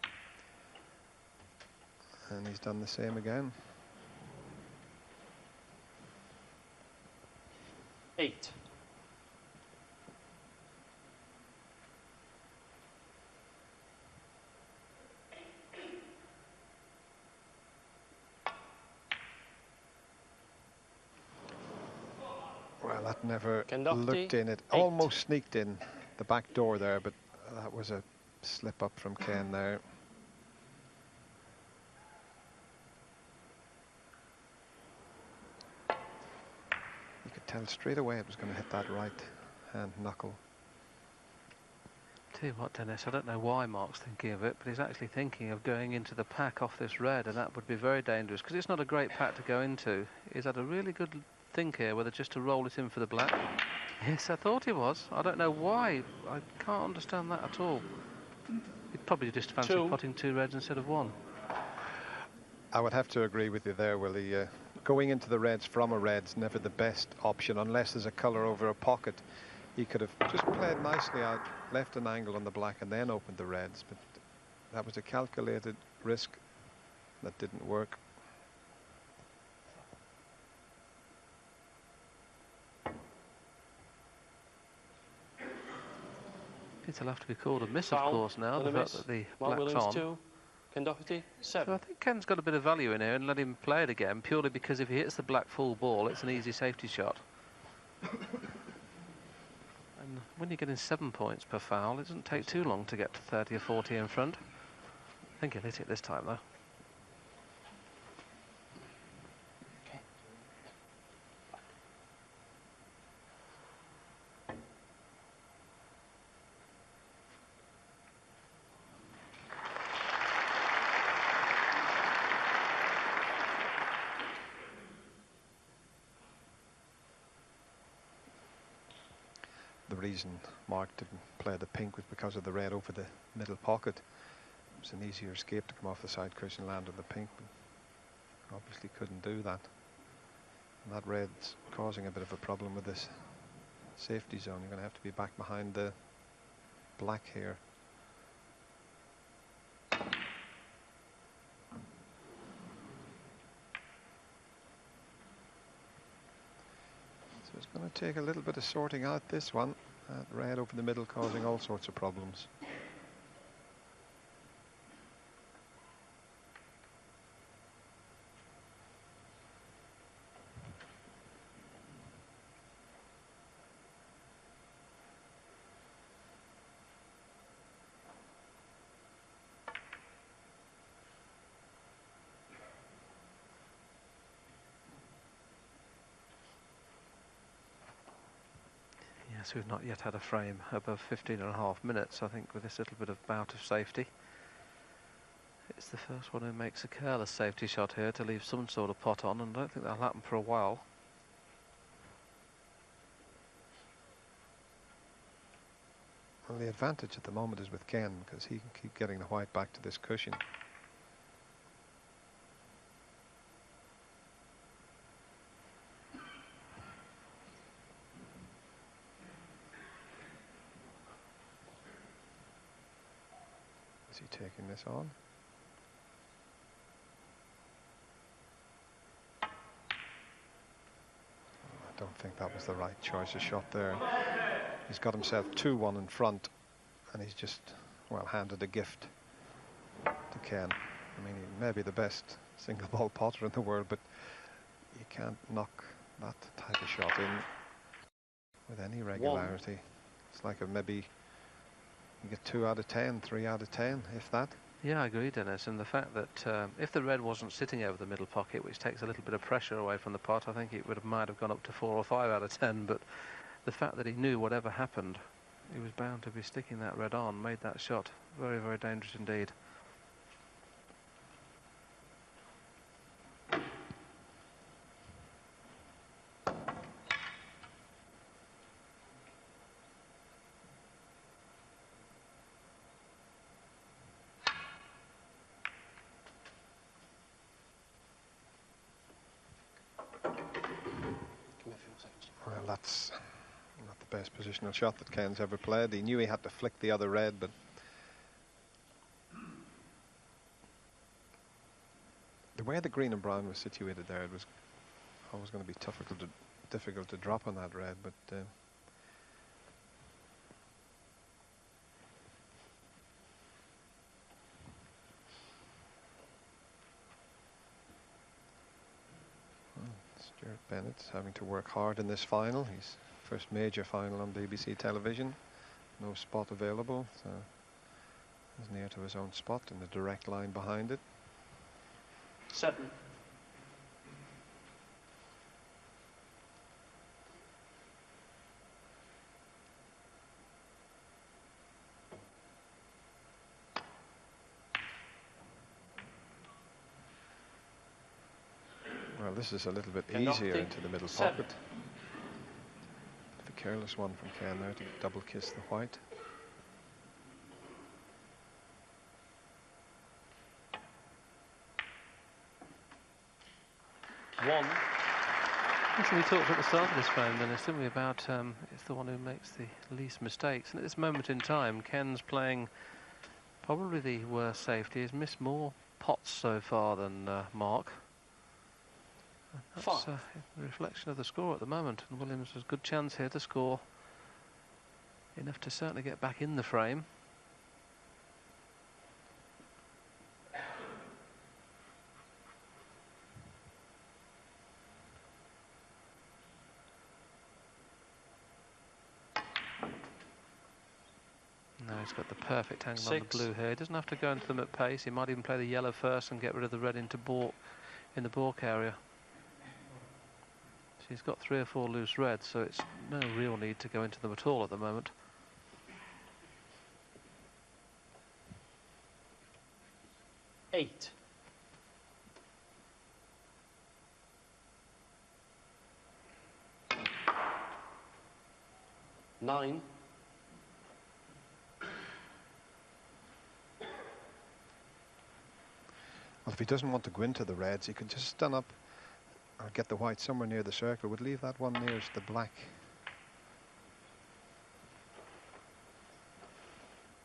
And he's done the same again. 8. Well, that never Doherty, looked in. It 8. almost sneaked in the back door there, but that was a slip up from Ken there. You could tell straight away it was going to hit that right hand knuckle. Tell you what, Dennis, I don't know why Mark's thinking of it, but he's actually thinking of going into the pack off this red, and that would be very dangerous, because it's not a great pack to go into. He's had a really good think here, whether just to roll it in for the black. Yes, I thought he was. I don't know why. I can't understand that at all. He'd probably just fancy potting 2 reds instead of 1. I would have to agree with you there, Willie. Going into the reds from a red's never the best option, unless there's a colour over a pocket. He could have just played nicely out, left an angle on the black and then opened the reds, but that was a calculated risk that didn't work. It'll have to be called a miss, of course, now, the fact that the Mark black's Williams on. 2, Ken Doherty 7. So I think Ken's got a bit of value in here, and let him play it again, purely because if he hits the black full ball, it's an easy safety shot. And when you're getting 7 points per foul, it doesn't take too long to get to 30 or 40 in front. I think he'll hit it this time, though. The reason Mark didn't play the pink was because of the red over the middle pocket. It was an easier escape to come off the side cushion, land on the pink, but obviously couldn't do that. And that red's causing a bit of a problem with this safety zone. You're going to have to be back behind the black here. So it's going to take a little bit of sorting out this one. That red over the middle causing all sorts of problems. Yes, we've not yet had a frame above 15.5 minutes, I think, with this little bit of bout of safety. It's the first one who makes a careless safety shot here to leave some sort of pot on, and I don't think that'll happen for a while. Well, the advantage at the moment is with Ken, because he can keep getting the white back to this cushion. Is he taking this on? I don't think that was the right choice of shot there. He's got himself 2-1 in front, and he's just, well, handed a gift to Ken. I mean, he may be the best single ball potter in the world, but you can't knock that type of shot in with any regularity. It's like a maybe You get 2 out of 10, 3 out of 10, if that. Yeah, I agree, Dennis. And the fact that if the red wasn't sitting over the middle pocket, which takes a little bit of pressure away from the pot, I think it might have gone up to 4 or 5 out of 10. But the fact that he knew whatever happened, he was bound to be sticking that red on, made that shot very, very dangerous indeed. Well, that's not the best positional shot that Ken's ever played. He knew he had to flick the other red, but the way the green and brown was situated there, it was always going to be difficult to drop on that red, but Stuart Bennett's having to work hard in this final. His first major final on BBC television. No spot available, so he's near to his own spot in the direct line behind it. 7. Well, this is a little bit Ken easier Doherty, into the middle 7. pocket. A careless one from Ken there to double kiss the white. One. That's what we talked at the start of this frame, Dennis, didn't we, about it's the one who makes the least mistakes. And at this moment in time, Ken's playing probably the worst safety. He's missed more pots so far than Mark. That's a reflection of the score at the moment, and Williams has a good chance here to score enough to certainly get back in the frame. No, he's got the perfect angle on the blue here. He doesn't have to go into them at pace. He might even play the yellow first and get rid of the red into balk in the balk area. He's got 3 or 4 loose reds, so it's no real need to go into them at all at the moment. Eight. Nine. Well, if he doesn't want to go into the reds, he could just stand up or get the white somewhere near the circle. Would leave that one nearest the black.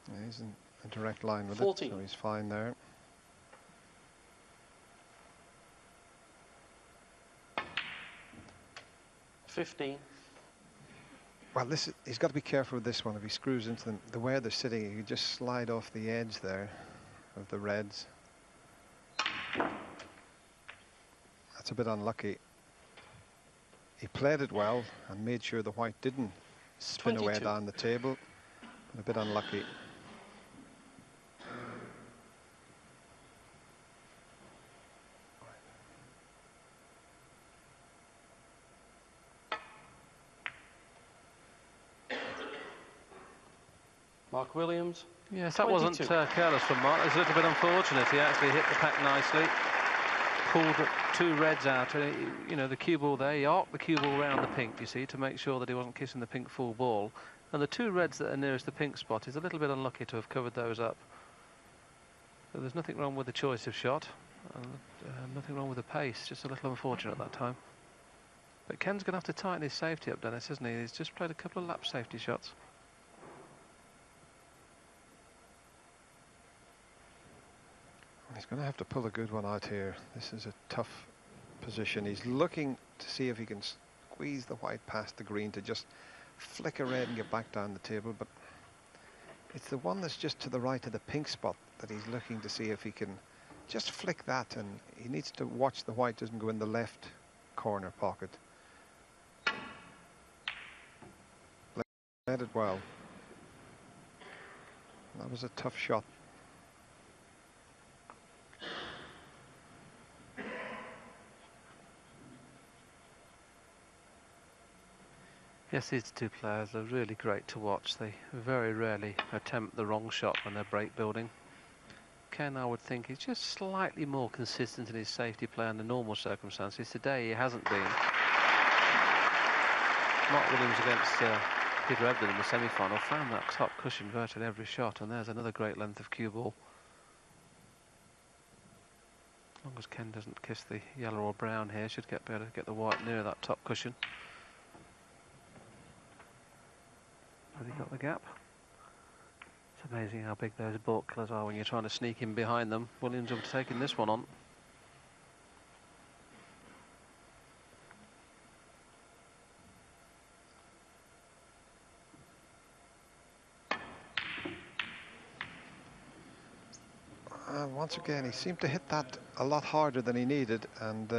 Yeah, he's in a direct line with 14. it, so he's fine there. Well, he's got to be careful with this one. If he screws into them, the way they're sitting, he could just slide off the edge there of the reds. That's a bit unlucky. He played it well and made sure the white didn't spin 22. away down the table, but a bit unlucky. Mark Williams. Yes, that 22. wasn't careless from Mark. It was a little bit unfortunate. He actually hit the pack nicely, pulled 2 reds out. You know, the cue ball there, he arced the cue ball round the pink, you see, to make sure that he wasn't kissing the pink full ball. And the 2 reds that are nearest the pink spot is a little bit unlucky to have covered those up. So there's nothing wrong with the choice of shot, and nothing wrong with the pace, just a little unfortunate at that time. But Ken's going to have to tighten his safety up, Dennis, isn't he? He's just played a couple of lap safety shots. He's going to have to pull a good one out here. This is a tough position. He's looking to see if he can squeeze the white past the green to just flick a red and get back down the table, but it's the one that's just to the right of the pink spot that he's looking to see if he can just flick that, and he needs to watch the white doesn't go in the left corner pocket. Played it well. That was a tough shot. Yes, these two players are really great to watch. They very rarely attempt the wrong shot when they're break building. Ken, I would think, is just slightly more consistent in his safety play under normal circumstances. Today he hasn't been. Mark Williams against Peter Ebden in the semi-final found that top cushion virtually every shot, and there's another great length of cue ball. As long as Ken doesn't kiss the yellow or brown here, should be able to get the white near that top cushion. Has he got the gap? It's amazing how big those baulk killers are when you're trying to sneak in behind them. Williams will be taking this one on. Once again, he seemed to hit that a lot harder than he needed, and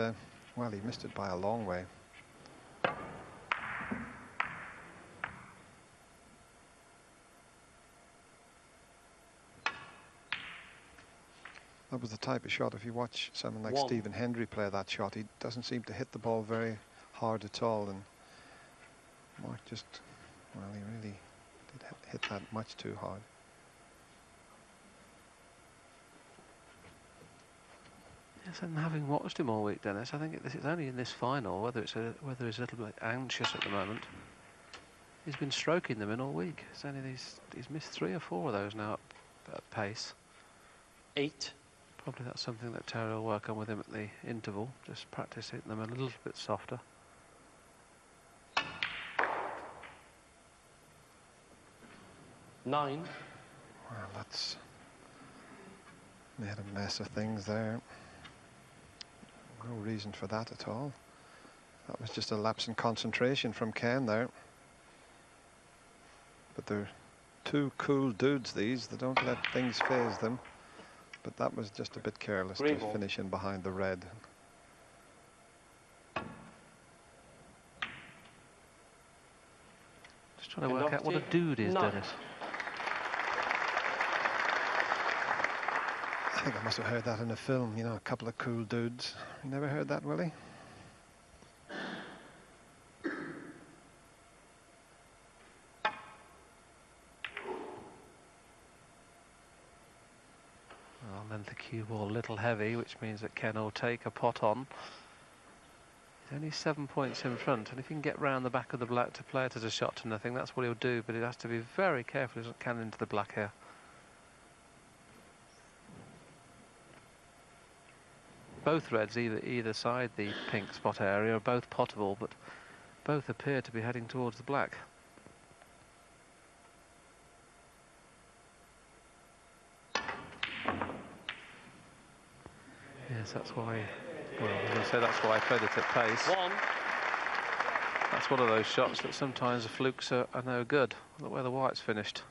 well, he missed it by a long way. That was the type of shot, if you watch someone like Stephen Hendry play that shot, he doesn't seem to hit the ball very hard at all, and Mark just, well, he really did hit that much too hard. Yes, and having watched him all week, Dennis, I think it's only in this final, whether he's a little bit anxious at the moment. He's been stroking them in all week. It's only he's missed 3 or 4 of those now at pace. 8. Probably that's something that Terry will work on with him at the interval. Just practice hitting them a little bit softer. 9. Well, that's made a mess of things there. No reason for that at all. That was just a lapse in concentration from Ken there. But they're two cool dudes, these. They don't let things faze them. But that was just a bit careless to finish in behind the red. Just trying to work out what a dude is, Dennis. I think I must have heard that in a film, you know, a couple of cool dudes. You never heard that, Willie? The cue ball a little heavy, which means that Ken will take a pot on. He's only 7 points in front, and if he can get round the back of the black to play it as a shot to nothing, that's what he'll do, but he has to be very careful he doesn't can into the black here. Both reds either side the pink spot area are both potable, but both appear to be heading towards the black. Yes, that's why, well, I was going to say that's why I played it at pace. 1. That's one of those shots that sometimes the flukes are no good. Look where the white's finished.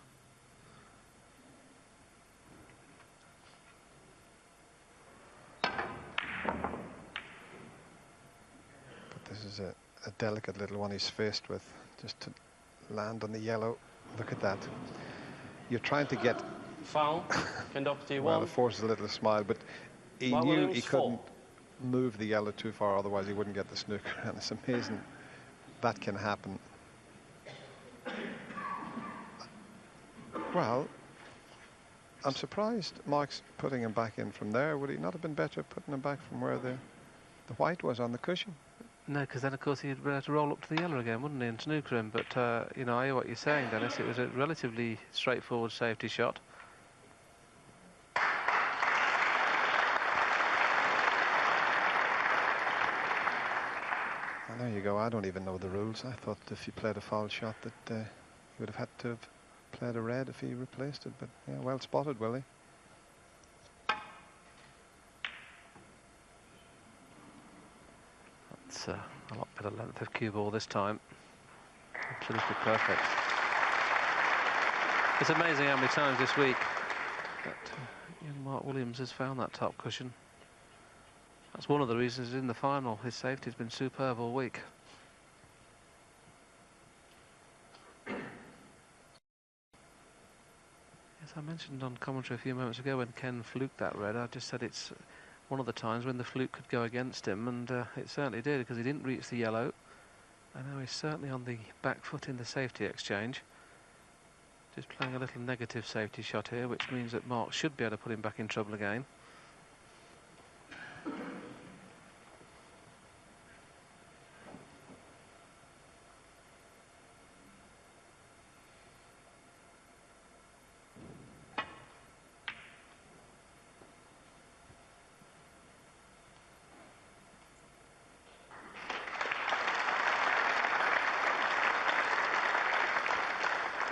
But this is a delicate little one he's faced with, just to land on the yellow. Look at that. You're trying to get... Foul. Doherty 1. Well, it forces a little smile, but he knew Williams he couldn't move the yellow too far, otherwise he wouldn't get the snooker, and it's amazing that can happen. Well, I'm surprised Mark's putting him back in from there. Would he not have been better putting him back from where the white was on the cushion? No, because then, of course, he'd have to roll up to the yellow again, wouldn't he, and snooker him. But, you know, I hear what you're saying, Dennis. It was a relatively straightforward safety shot. There you go. I don't even know the rules. I thought if he played a foul shot that he would have had to have played a red if he replaced it. But yeah, well spotted, Willie. That's a lot better length of cue ball this time. Absolutely perfect. It's amazing how many times this week that young Mark Williams has found that top cushion. That's one of the reasons in the final his safety's been superb all week. Yes, I mentioned on commentary a few moments ago when Ken fluked that red, I just said it's one of the times when the fluke could go against him, and it certainly did, because he didn't reach the yellow. And now he's certainly on the back foot in the safety exchange. Just playing a little negative safety shot here, which means that Mark should be able to put him back in trouble again.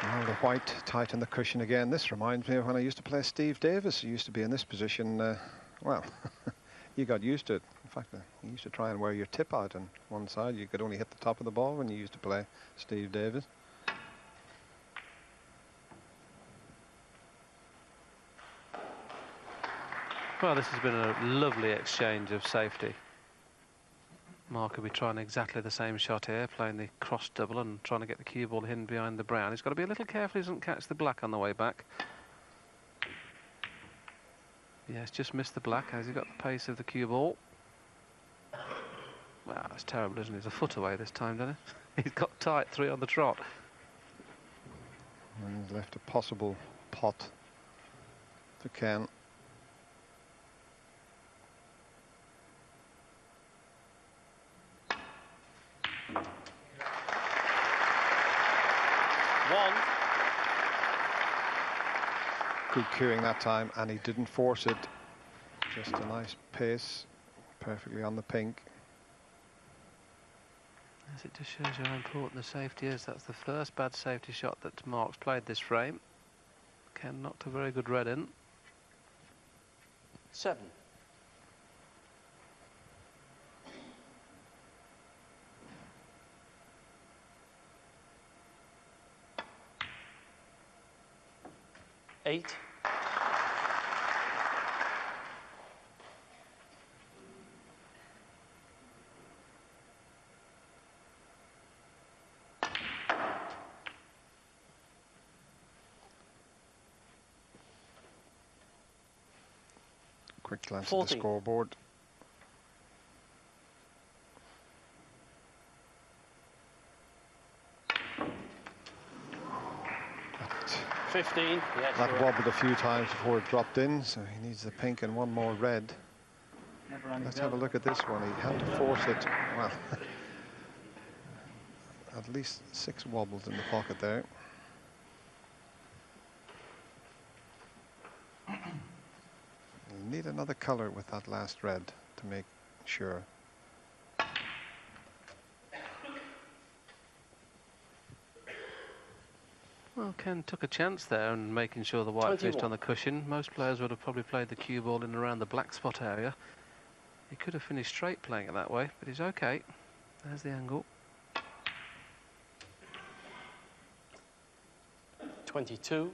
Well, the white tight in the cushion again. This reminds me of when I used to play Steve Davis. He used to be in this position. Well, you got used to it. In fact, you used to try and wear your tip out on one side. You could only hit the top of the ball when you used to play Steve Davis. Well, this has been a lovely exchange of safety. Mark will be trying exactly the same shot here, playing the cross double and trying to get the cue ball hidden behind the brown. He's got to be a little careful he doesn't catch the black on the way back. Yes, just missed the black. Has he got the pace of the cue ball? Wow, that's terrible, isn't it? He's a foot away this time, doesn't he? He's got tight 3 on the trot. And he's left a possible pot to Ken. Good cueing that time, and he didn't force it. Just a nice pace, perfectly on the pink. Yes, it just shows you how important the safety is. That's the first bad safety shot that Mark's played this frame. Ken knocked a very good red in. 7. Eight. Quick glance 40. at the scoreboard. That 15. Yes, that wobbled a few times before it dropped in, so he needs the pink and one more red. Let's have a look at this one. He had to force it. Well, at least 6 wobbles in the pocket there. You need another colour with that last red to make sure. Well, Ken took a chance there and making sure the white finished on the cushion. Most players would have probably played the cue ball in and around the black spot area. He could have finished straight playing it that way, but he's okay. There's the angle. 22.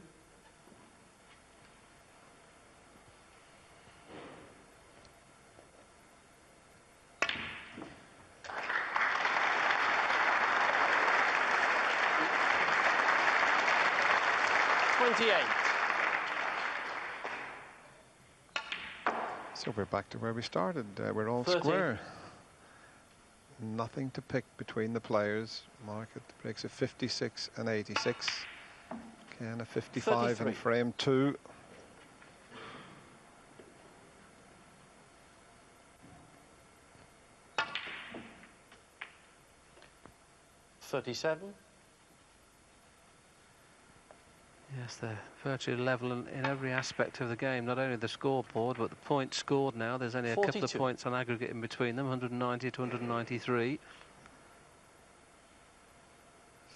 28. So we're back to where we started. We're all 30. square. Nothing to pick between the players. Market breaks a 56 and 86. Ken a 55 33. in frame 2. $37. Yes, they're virtually level in every aspect of the game, not only the scoreboard, but the points scored now. There's only a 42. couple of points on aggregate in between them, 190 to 193.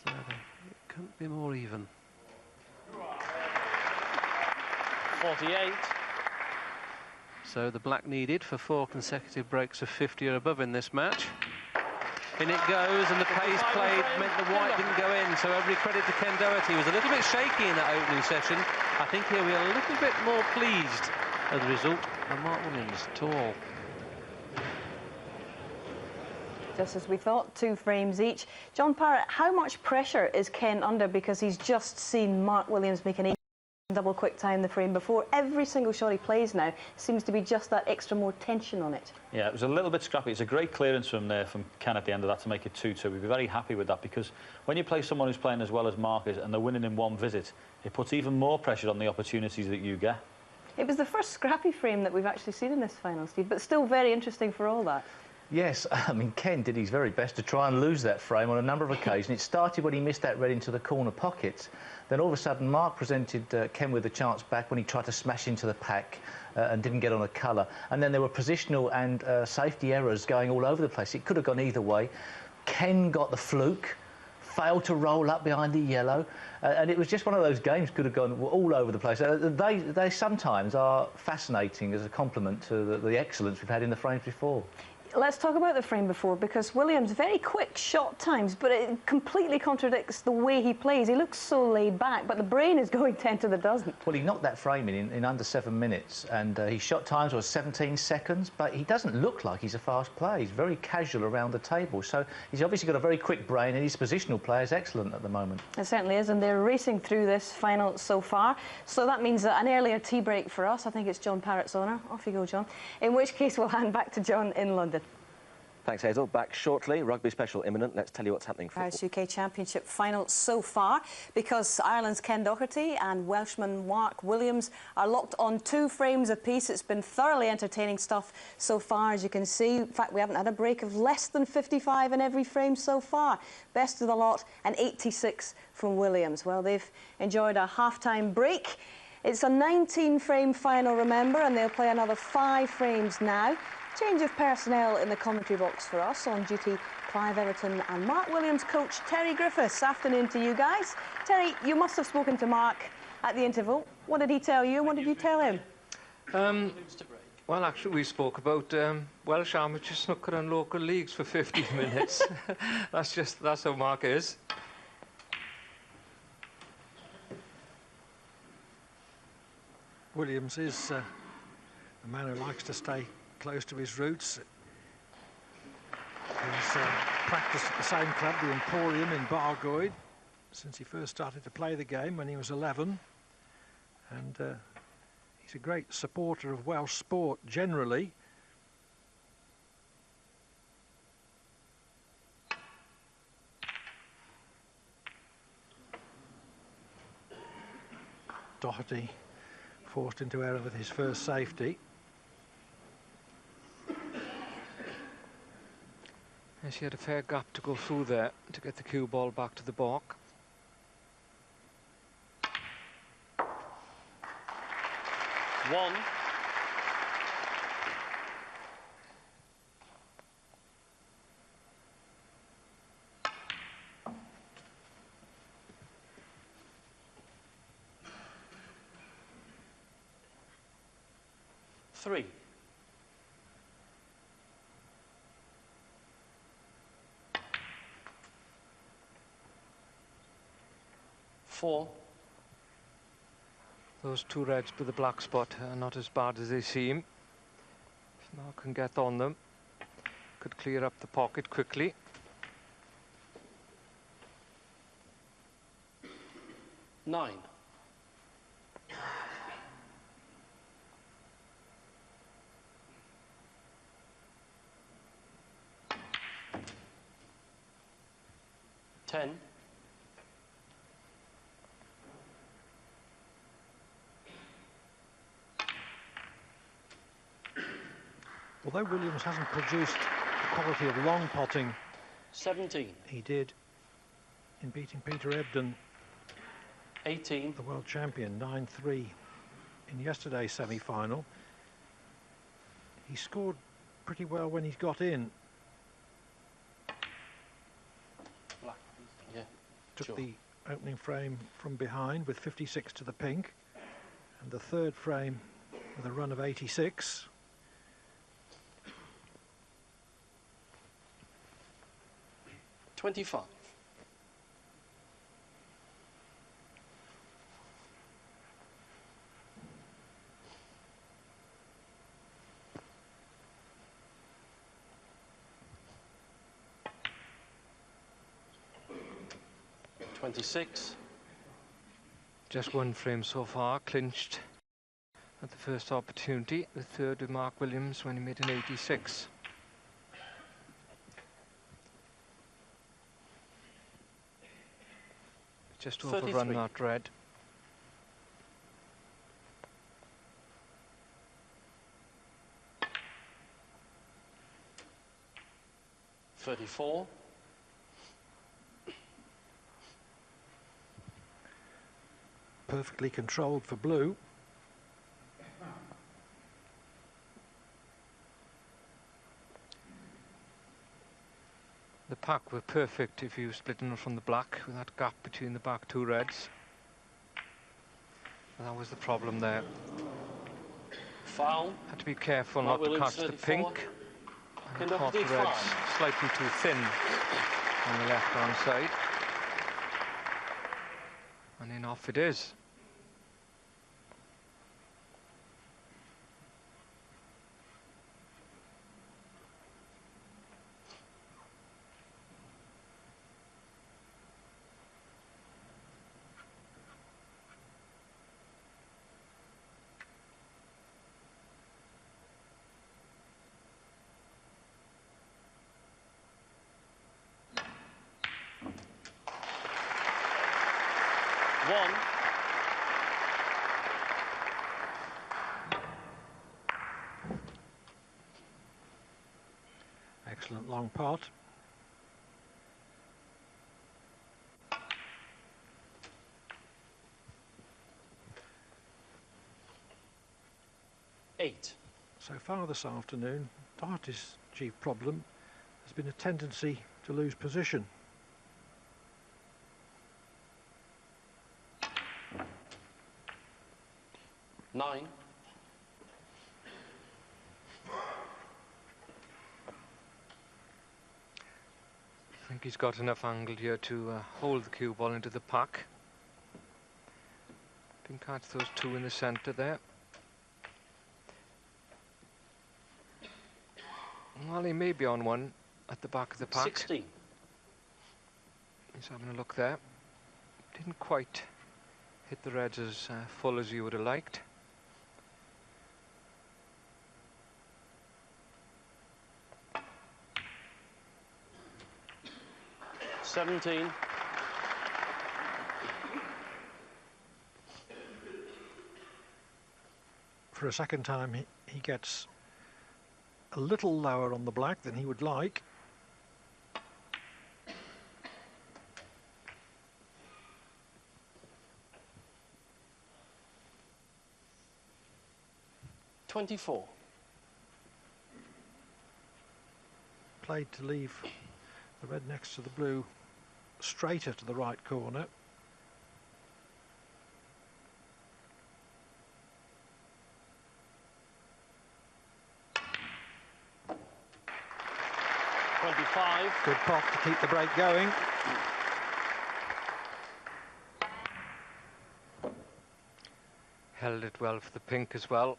So it couldn't be more even. 48. So the black needed for 4 consecutive breaks of 50 or above in this match. In it goes, and the pace played meant the white didn't go in, so every credit to Ken Doherty. He was a little bit shaky in that opening session. I think he'll be a little bit more pleased as a result than Mark Williams at all. Just as we thought, 2 frames each. John Parrott, how much pressure is Ken under, because he's just seen Mark Williams make an Double quick time the frame before. Every single shot he plays now seems to be just that extra more tension on it. Yeah, it was a little bit scrappy. It's a great clearance from Ken at the end of that to make it 2-2. We'd be very happy with that, because when you play someone who's playing as well as Mark is and they're winning in one visit, it puts even more pressure on the opportunities that you get. It was the first scrappy frame that we've actually seen in this final, Steve, but still very interesting for all that. Yes, I mean, Ken did his very best to try and lose that frame on a number of occasions. It started when he missed that red into the corner pockets. Then all of a sudden, Mark presented Ken with a chance back when he tried to smash into the pack and didn't get on a colour. And then there were positional and safety errors going all over the place. It could have gone either way. Ken got the fluke, failed to roll up behind the yellow, and it was just one of those games could have gone all over the place. They sometimes are fascinating as a compliment to the excellence we've had in the frames before. Let's talk about the frame before, because Williams, very quick shot times, but it completely contradicts the way he plays. He looks so laid back, but the brain is going 10 to the dozen. Well, he knocked that frame in under 7 minutes, and his shot times were 17 seconds, but he doesn't look like he's a fast player. He's very casual around the table, so he's obviously got a very quick brain, and his positional play is excellent at the moment. It certainly is, and they're racing through this final so far. So that means that an earlier tea break for us. I think it's John Parrott's honour. Off you go, John. In which case, we'll hand back to John in London. Thanks, Hazel. Back shortly. Rugby special imminent. Let's tell you what's happening. Irish UK Championship final so far, because Ireland's Ken Doherty and Welshman Mark Williams are locked on 2 frames apiece. It's been thoroughly entertaining stuff so far, as you can see. In fact, we haven't had a break of less than 55 in every frame so far. Best of the lot, and 86 from Williams. Well, they've enjoyed a half-time break. It's a 19-frame final, remember, and they'll play another 5 frames now. Change of personnel in the commentary box for us. On duty, Clive Everton and Mark Williams coach Terry Griffiths. Afternoon to you guys. Terry, you must have spoken to Mark at the interval. What did he tell you? What did you tell him? Well, actually, we spoke about Welsh amateur snooker and local leagues for 15 minutes. That's how Mark is. Williams is a man who likes to stay close to his roots. He's practiced at the same club, the Emporium in Bargoed, since he first started to play the game when he was 11. And he's a great supporter of Welsh sport generally. Doherty forced into error with his first safety. And she had a fair gap to go through there to get the cue ball back to the balk. One. Three. 4. Those 2 reds with the black spot are not as bad as they seem. If Mark can get on them, could clear up the pocket quickly. 9. 10. Although Williams hasn't produced the quality of long potting 17. he did in beating Peter Ebden, 18. the world champion, 9-3 in yesterday's semi-final, he scored pretty well when he got in. Black. Yeah. Took sure. the opening frame from behind with 56 to the pink, and the third frame with a run of 86. $25. $26. Just one frame so far, clinched at the first opportunity. The third with Mark Williams when he made an 86. Just to overrun 33. that red. $34. Perfectly controlled for blue. The pack were perfect if you split them from the black with that gap between the back two reds. And that was the problem there. Foul. Had to be careful Mark not to Williams, catch the 34. pink. And Can caught the Doherty reds foul? slightly too thin on the left-hand side. And then off it is. One. Excellent long pot. Eight. So far this afternoon, Doherty's chief problem has been a tendency to lose position. Nine. I think he's got enough angle here to hold the cue ball into the pack. Can catch those two in the centre there. Well, he may be on one at the back of the pack. 16. He's having a look there. Didn't quite hit the reds as full as you would have liked. $17. For a second time, he gets a little lower on the black than he would like. $24. Played to leave the red next to the blue straighter to the right corner. $25. Good pot to keep the break going. Held it well for the pink as well.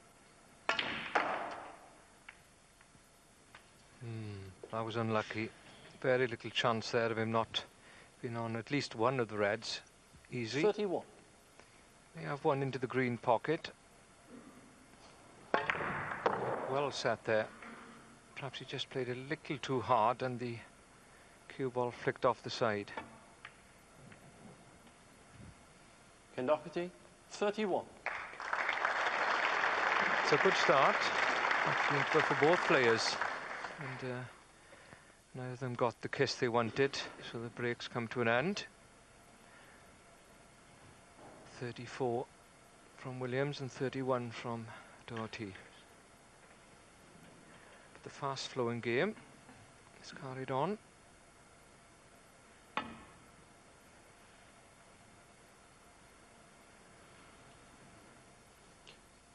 That was unlucky. Very little chance there of him not being on at least one of the reds. Easy. 31. They have one into the green pocket. Well set there. Perhaps he just played a little too hard and the cue ball flicked off the side. Ken Doherty, 31. It's a good start. Actually, good for both players. And neither of them got the kiss they wanted, so the breaks come to an end. 34 from Williams and 31 from Doherty. The fast-flowing game is carried on.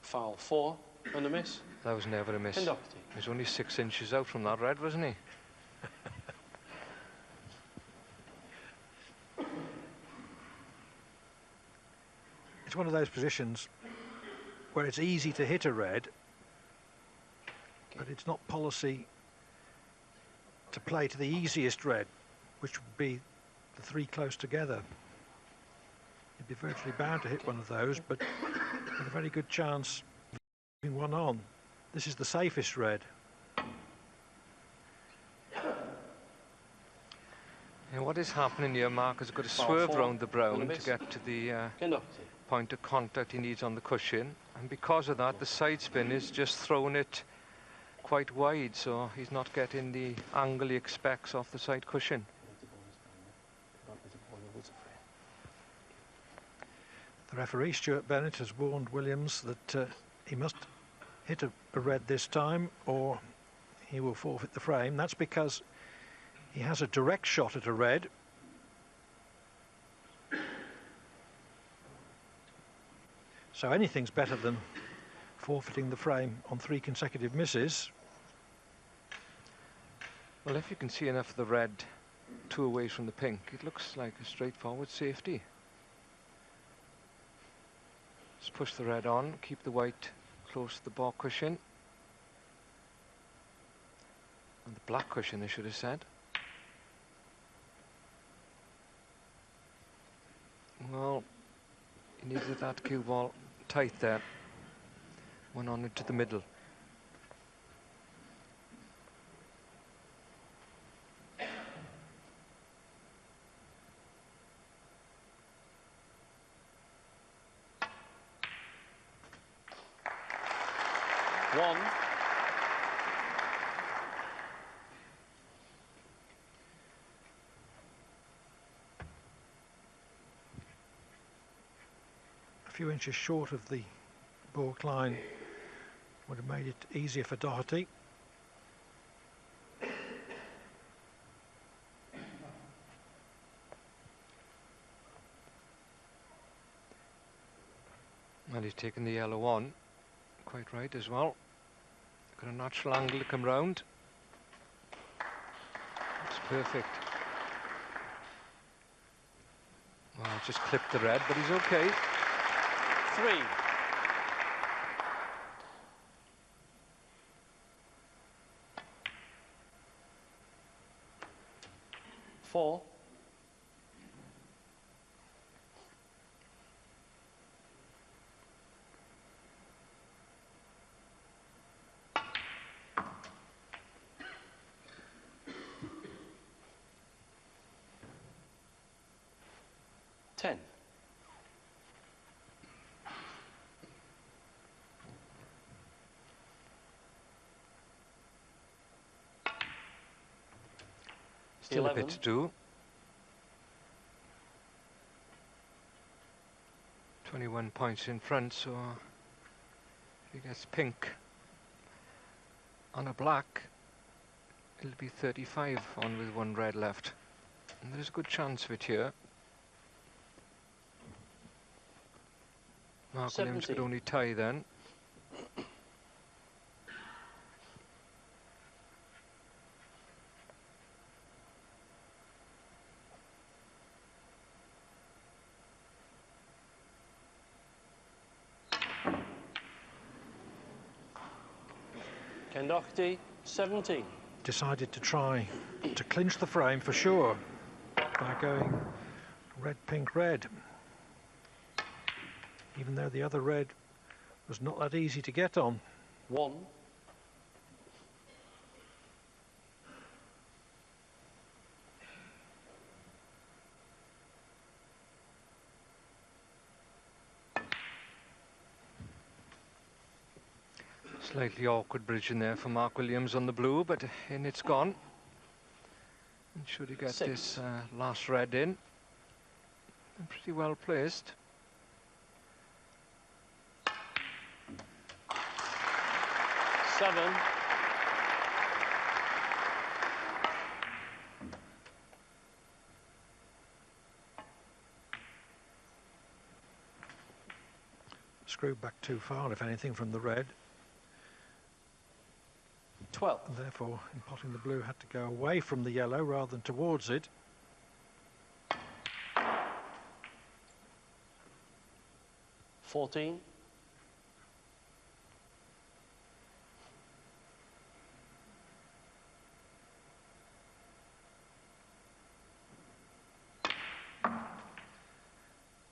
Foul 4 and a miss. That was never a miss. Ken Doherty. He was only 6 inches out from that red, wasn't he? It's one of those positions where it's easy to hit a red, but it's not policy to play to the easiest red, which would be the three close together. He'd be virtually bound to hit one of those, but with a very good chance of leaving one on. This is the safest red. And what is happening here, Mark has got to swerve round the brown to get to the point of contact he needs on the cushion, and because of that the side spin is just throwing it quite wide, so he's not getting the angle he expects off the side cushion. The referee, Stuart Bennett, has warned Williams that he must hit a red this time or he will forfeit the frame. That's because he has a direct shot at a red. So anything's better than forfeiting the frame on 3 consecutive misses. Well, if you can see enough of the red 2 away from the pink, it looks like a straightforward safety. Just push the red on, keep the white close to the bar cushion. And the black cushion, I should have said. Well, he needed that cue ball tight there. Went on into the middle. One. A few inches short of the baulk line would have made it easier for Doherty. And he's taken the yellow on. Quite right as well. Got a natural angle to come round. It's perfect. Well, just clipped the red, but he's okay. 3. Four. Ten. Still 11. A bit to do. 21 points in front, so if he gets pink on a black, it'll be 35 on with 1 red left. And there's a good chance of it here. Mark Williams could only tie then. Doherty, 17. Decided to try to clinch the frame for sure by going red, pink, red. Even though the other red was not that easy to get on. 1. Slightly awkward bridge in there for Mark Williams on the blue, but in it's gone. And should he get 6. This last red in? And pretty well placed. 7. Screwed back too far, if anything, from the red. 12. And therefore, in potting the blue, had to go away from the yellow rather than towards it. 14.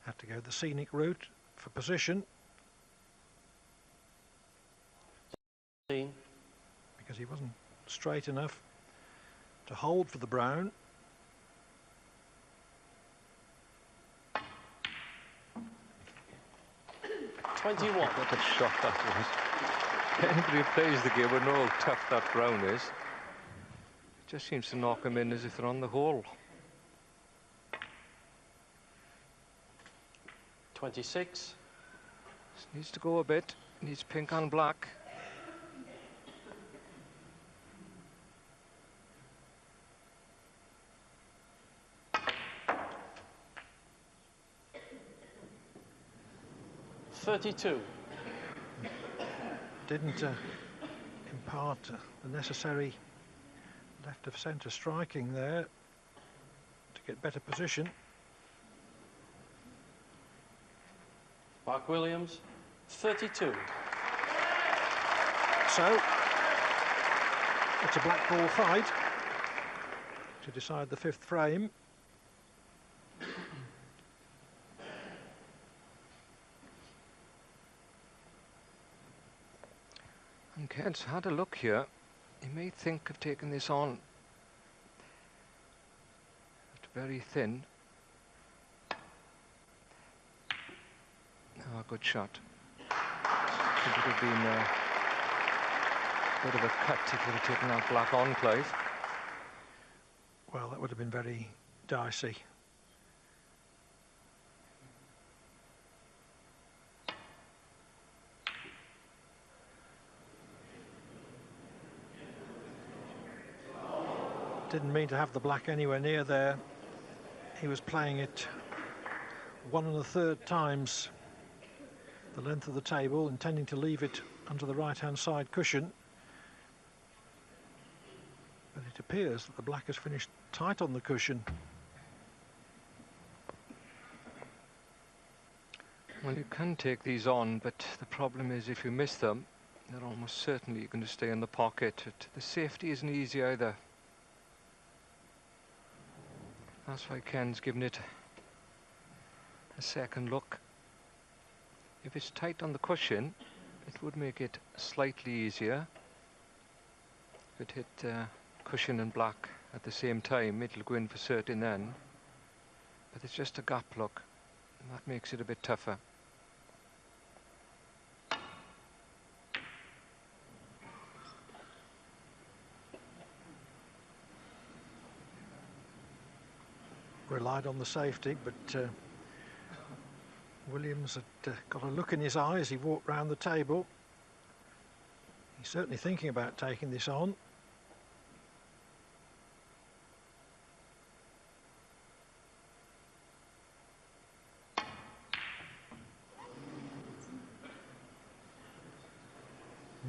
Had to go the scenic route for position. Because he wasn't straight enough to hold for the brown. What a shot that was. Anybody who plays the game will know how tough that brown is. It just seems to knock them in as if they're on the hole. 26. Just needs to go a bit. Needs pink and black. Didn't impart the necessary left of centre striking there to get better position. Mark Williams, 32. So it's a black ball fight to decide the 5th frame. And Kent's had a look here. He may think of taking this on. It's very thin. Oh, good shot. I think it would have been a bit of a cut if he had taken that black enclave. Well, that would have been very dicey. Didn't mean to have the black anywhere near there. He was playing it 1 1/3 times the length of the table, intending to leave it under the right-hand side cushion. But it appears that the black has finished tight on the cushion. Well, you can take these on, but the problem is if you miss them, they're almost certainly going to stay in the pocket. The safety isn't easy either. That's why Ken's given it a second look. If it's tight on the cushion, it would make it slightly easier. If it hit cushion and black at the same time, it'll go in for certain then. But it's just a gap look, and that makes it a bit tougher. Relied on the safety, but Williams had got a look in his eye as he walked round the table. He's certainly thinking about taking this on.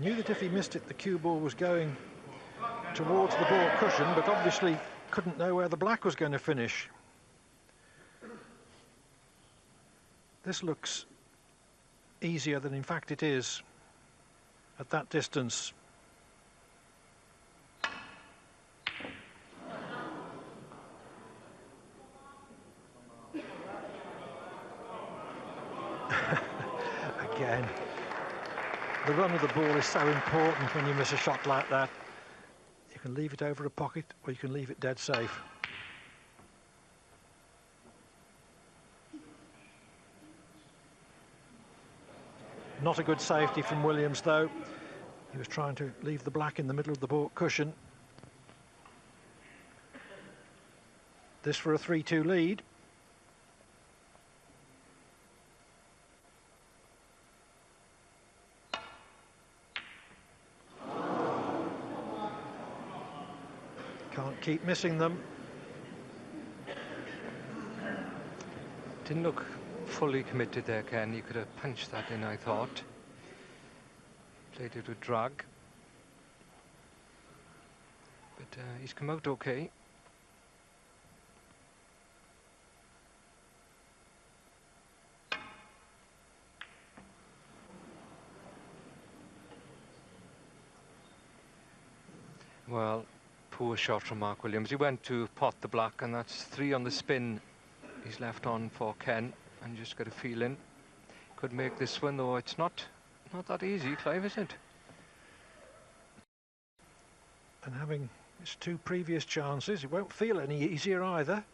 Knew that if he missed it, the cue ball was going towards the ball cushion, but obviously couldn't know where the black was going to finish. This looks easier than in fact it is at that distance. Again, the run of the ball is so important when you miss a shot like that. You can leave it over a pocket or you can leave it dead safe. Not a good safety from Williams, though. He was trying to leave the black in the middle of the baulk cushion. This for a 3-2 lead. Can't keep missing them. Didn't look fully committed there, Ken. You could have punched that in, I thought. Played it with drag. But he's come out okay. Well, poor shot from Mark Williams. He went to pot the black, and that's 3 on the spin he's left on for Ken. and just got a feeling could make this one, though it's not that easy, Clive, is it? And having his 2 previous chances, it won't feel any easier either.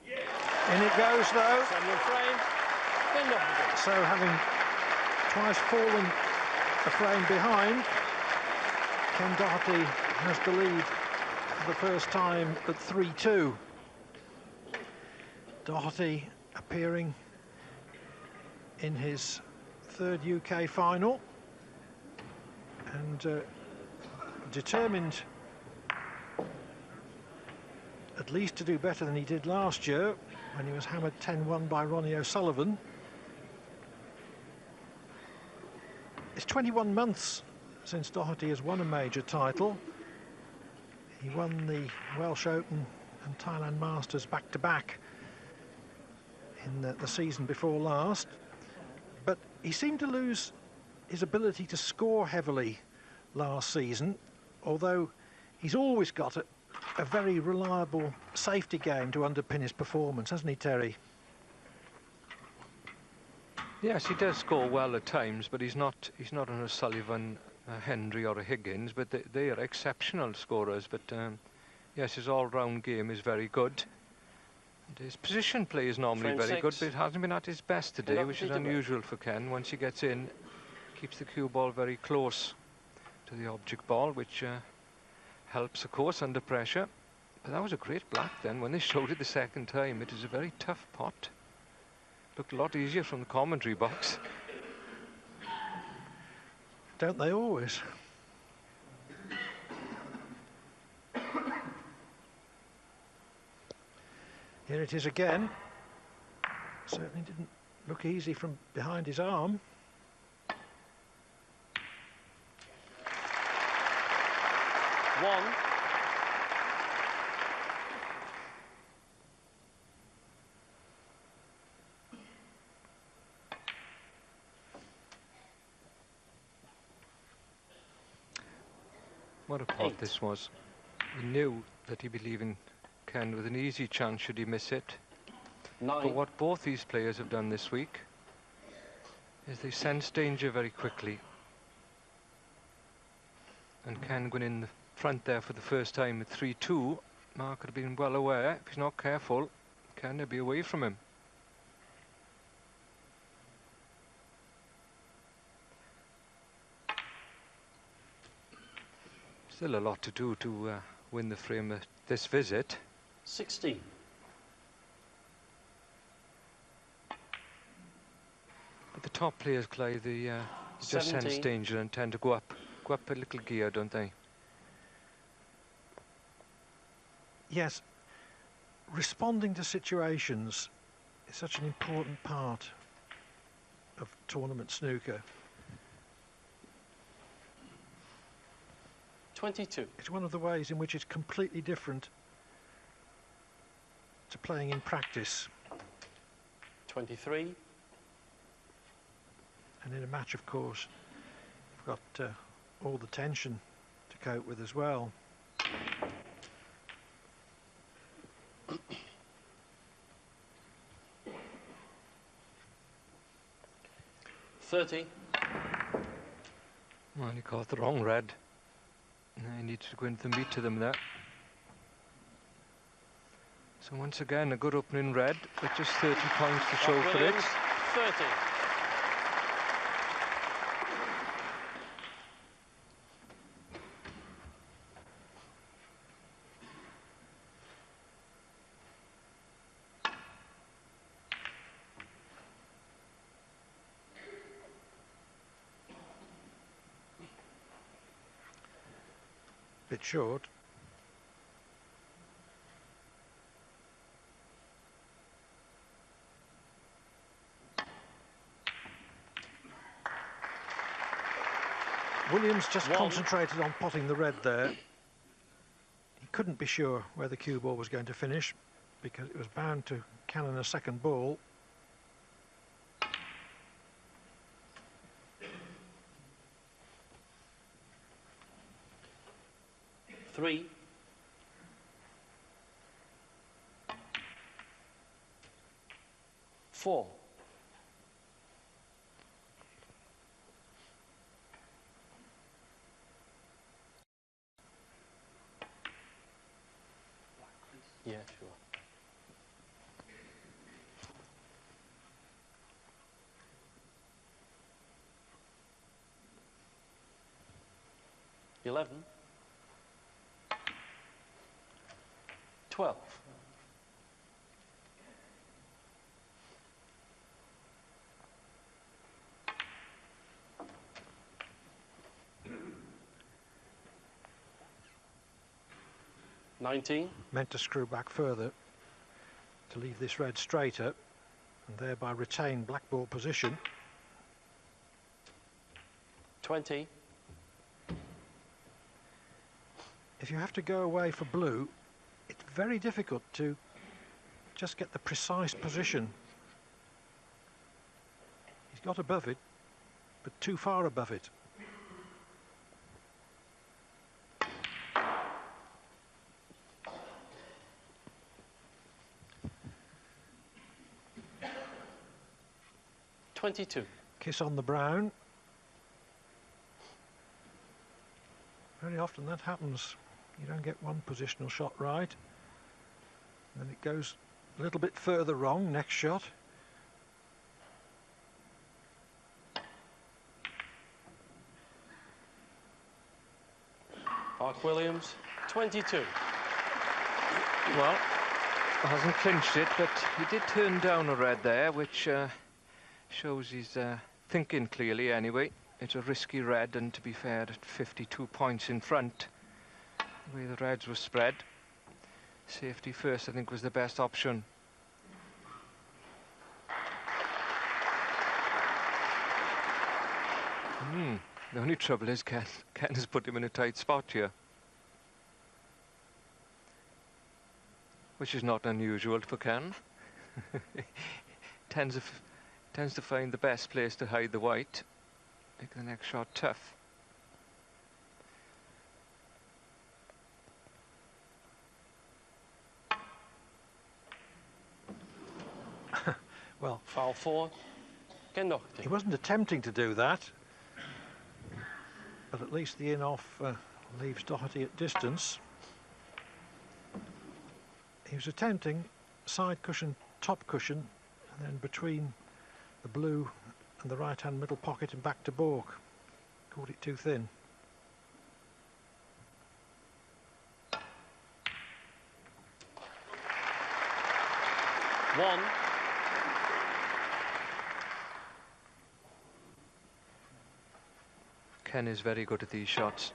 In it goes, though. So having twice fallen a frame behind, Ken Doherty has the lead for the first time at 3-2. Doherty appearing in his 3rd UK final and determined at least to do better than he did last year when he was hammered 10-1 by Ronnie O'Sullivan. It's 21 months since Doherty has won a major title. He won the Welsh Open and Thailand Masters back-to-back in the season before last, but he seemed to lose his ability to score heavily last season, although he's always got a very reliable safety game to underpin his performance, hasn't he, Terry? Yes, he does score well at times, but he's not an O'Sullivan, a Hendry or a Higgins, but they are exceptional scorers. But yes, his all-round game is very good. And his position play is normally very good, but it hasn't been at his best today, which is unusual for Ken. Once he gets in, keeps the cue ball very close to the object ball, which helps, of course, under pressure. But that was a great black then. When they showed it the second time, it is a very tough pot. Looked a lot easier from the commentary box. Don't they always? Here it is again. Certainly didn't look easy from behind his arm. One. What a pot this was. He knew that he'd be leaving Ken with an easy chance should he miss it. But what both these players have done this week is they sense danger very quickly. And Ken going in the front there for the first time at 3-2. Mark would have been well aware, if he's not careful, Ken will be away from him. Still a lot to do to win the frame at this visit. 16. But the top players, Clive, they just sense danger and tend to go up a little gear, don't they? Yes, responding to situations is such an important part of tournament snooker. 22. It's one of the ways in which it's completely different to playing in practice. 23. And in a match, of course, you've got all the tension to cope with as well. 30. Well, he caught the wrong red. He needs to go into the meat to them there. So once again, a good opening red, with just 30 points to show for it. 30. Bit short. Williams just concentrated on potting the red there. He couldn't be sure where the cue ball was going to finish because it was bound to cannon a second ball. Three. 4. Yeah, sure. $11, 12. $19. Meant to screw back further to leave this red straighter and thereby retain black ball position. 20. If you have to go away for blue, it's very difficult to just get the precise position. He's got above it, but too far above it. $22. Kiss on the brown. Very often that happens. You don't get one positional shot right, then it goes a little bit further wrong next shot. Mark Williams, 22. Well, hasn't clinched it, but he did turn down a red there, which shows he's thinking clearly anyway. It's a risky red, and to be fair, at 52 points in front, the way the reds were spread, safety first I think was the best option. The only trouble is Ken has put him in a tight spot here, which is not unusual for Ken. tends to find the best place to hide the white, make the next shot tough. Well, Foul 4. Ken Doherty. he wasn't attempting to do that, but at least the in-off leaves Doherty at distance. He was attempting side cushion, top cushion, and then between the blue and the right-hand middle pocket and back to balk. Caught it too thin. One. Ken is very good at these shots.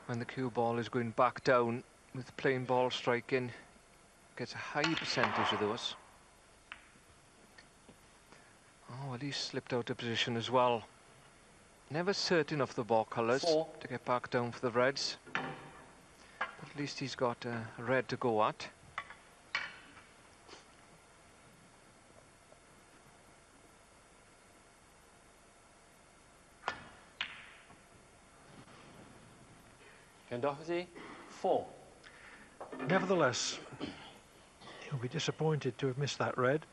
When the cue ball is going back down with plain ball striking, gets a high percentage of those. Oh, well, he's slipped out of position as well. Never certain of the ball colours to get back down for the reds. But at least he's got a red to go at. Ken Doherty, 4. Nevertheless, he'll be disappointed to have missed that red.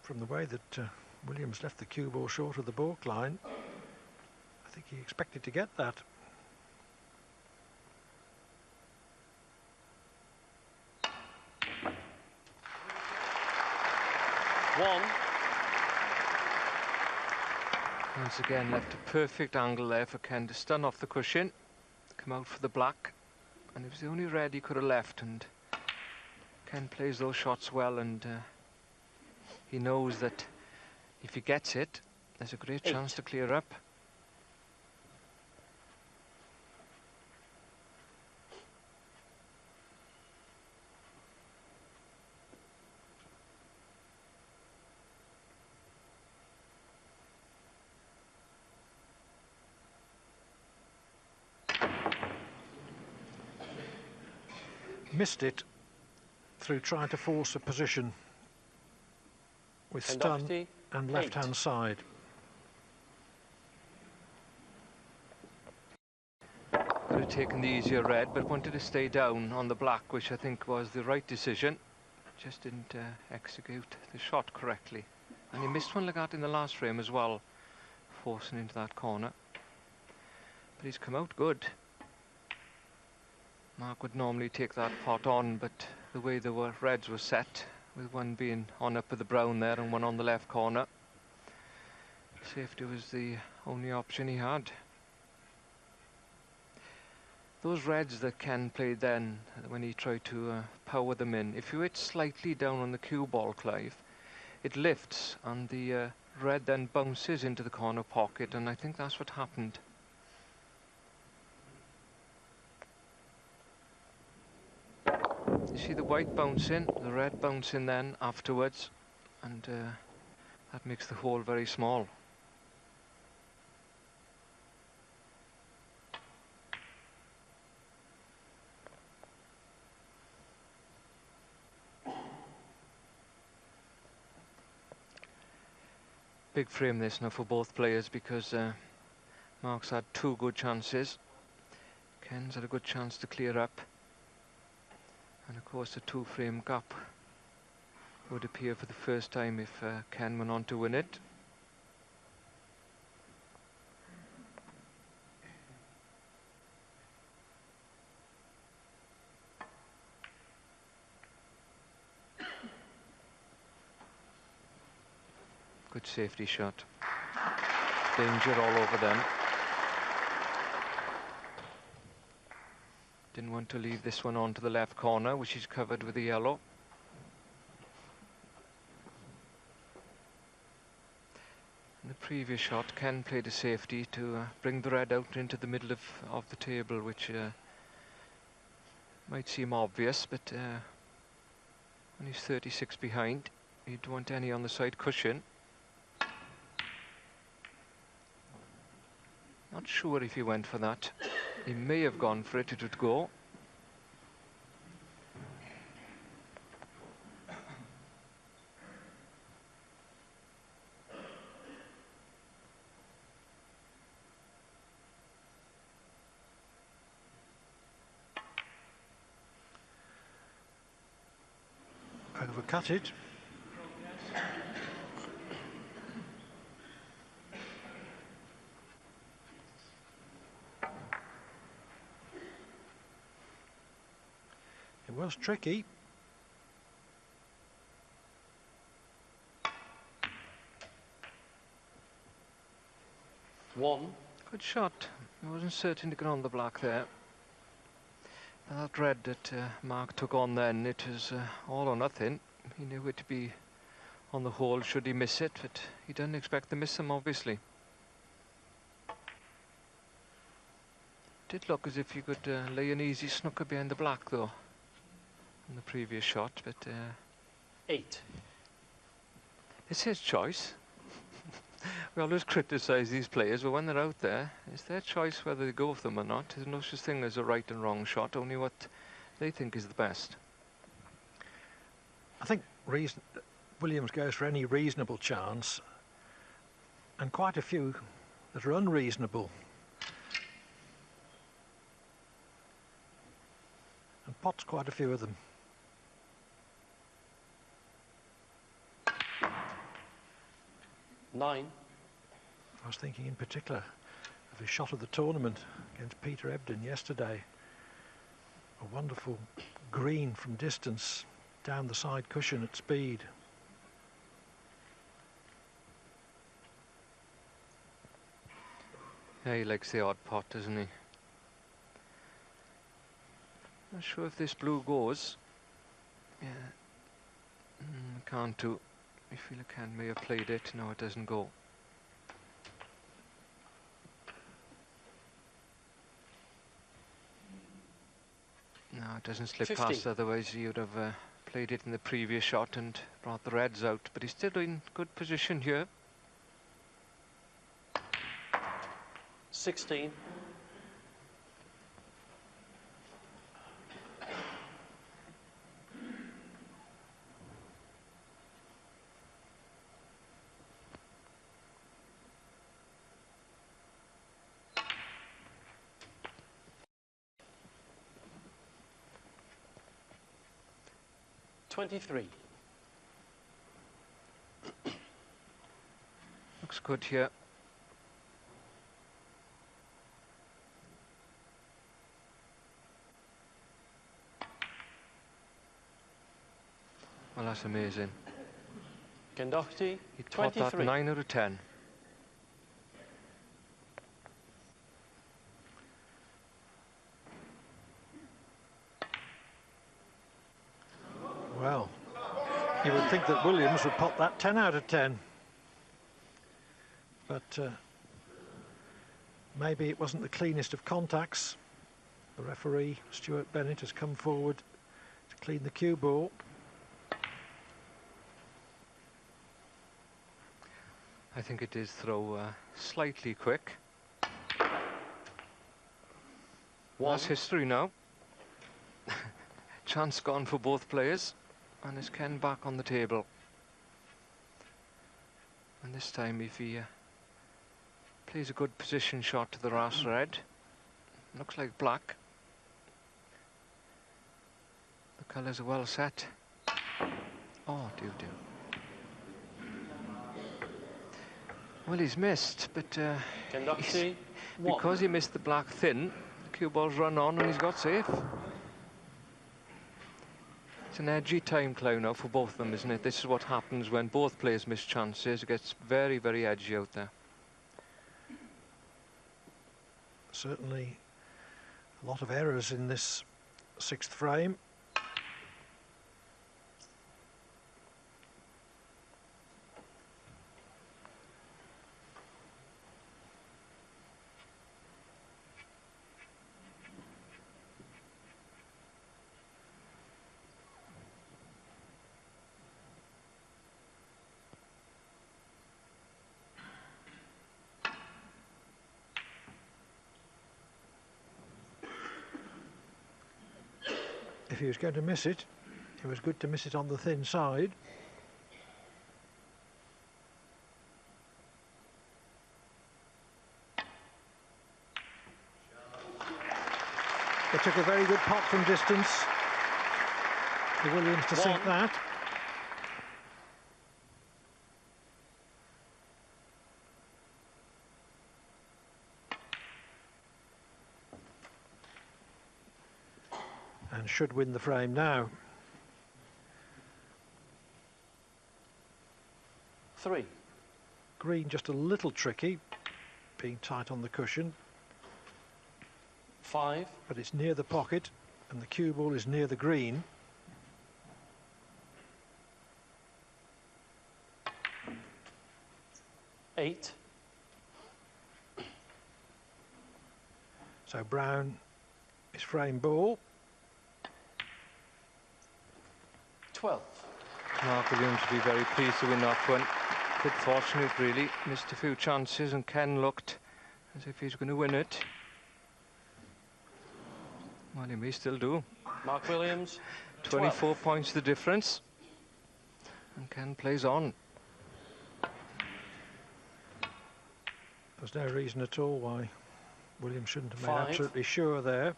From the way that Williams left the cue ball short of the balk line, I think he expected to get that. One. Once again, left a perfect angle there for Ken to stun off the cushion, come out for the black, and it was the only red he could have left, and Ken plays those shots well, and he knows that if he gets it, there's a great chance to clear up. Missed it through trying to force a position with Ken stun Doherty, and 8. left-hand side. Could have taken the easier red, but wanted to stay down on the black, which I think was the right decision. Just didn't execute the shot correctly. And he missed one like that in the last frame as well, forcing into that corner. But he's come out good. Mark would normally take that pot on, but the way the reds were set, with one being on up with the brown there and one on the left corner, safety was the only option he had. Those reds that Ken played then, when he tried to power them in, if you hit slightly down on the cue ball, Clive, it lifts and the red then bounces into the corner pocket, and I think that's what happened. You see the white bouncing, the red bouncing then afterwards, and that makes the hole very small. Big frame this now for both players, because Mark's had 2 good chances. Ken's had a good chance to clear up. And of course the 2-frame gap would appear for the first time if Ken went on to win it. Good safety shot. Danger all over them. Didn't want to leave this one on to the left corner, which is covered with the yellow. In the previous shot, Ken played a safety to bring the red out into the middle of the table, which might seem obvious, but when he's 36 behind, he'd want any on the side cushion. Not sure if he went for that. He may have gone for it, it would go. Overcut it. It was tricky. One. Good shot. I wasn't certain to get on the black there. That red that Mark took on then, it was all or nothing. He knew it to be on the hole should he miss it, but he didn't expect to miss him, obviously. Did look as if you could lay an easy snooker behind the black, though, in the previous shot, but 8. it's his choice. We always criticise these players, but when they're out there, it's their choice whether they go with them or not. There's no such thing as a right and wrong shot, only what they think is the best. I think Williams goes for any reasonable chance, and quite a few that are unreasonable. And pots quite a few of them. 9. I was thinking in particular of his shot of the tournament against Peter Ebden yesterday. A wonderful green from distance down the side cushion at speed. Yeah, he likes the odd pot, doesn't he? Not sure if this blue goes. Yeah. Can't do. I feel like Ken may have played it. No, it doesn't go. No, it doesn't slip 50. past, otherwise he would have played it in the previous shot and brought the reds out. But he's still in good position here. 16. 23. Looks good here. Well, that's amazing. Ken Doherty, He taught that 23. 9 out of 10. Well, you would think that Williams would pot that 10 out of 10. But maybe it wasn't the cleanest of contacts. The referee, Stuart Bennett, has come forward to clean the cue ball. I think it is throw slightly quick. That's history now. Chance gone for both players. And is Ken back on the table? And this time, if he plays a good position shot to the Ras red, looks like black. The colours are well set. Oh, dear. Well, he's missed, but Ken Doherty, because he missed the black thin, the cue ball's run on and he's got safe. It's an edgy time clown now for both of them, isn't it? This is what happens when both players miss chances. It gets very, very edgy out there. Certainly a lot of errors in this 6th frame. If he was going to miss it, it was good to miss it on the thin side. They took a very good pot from distance. The Williams to sink that. And should win the frame now. 3. Green just a little tricky, being tight on the cushion. 5. But it's near the pocket, and the cue ball is near the green. 8. So Brown is frame ball. 12. Mark Williams would be very pleased to win that one. Bit fortunate, really. Missed a few chances, and Ken looked as if he's going to win it. Well, he may still do. Mark Williams, 24 points the difference. And Ken plays on. There's no reason at all why Williams shouldn't have made 5. absolutely sure there.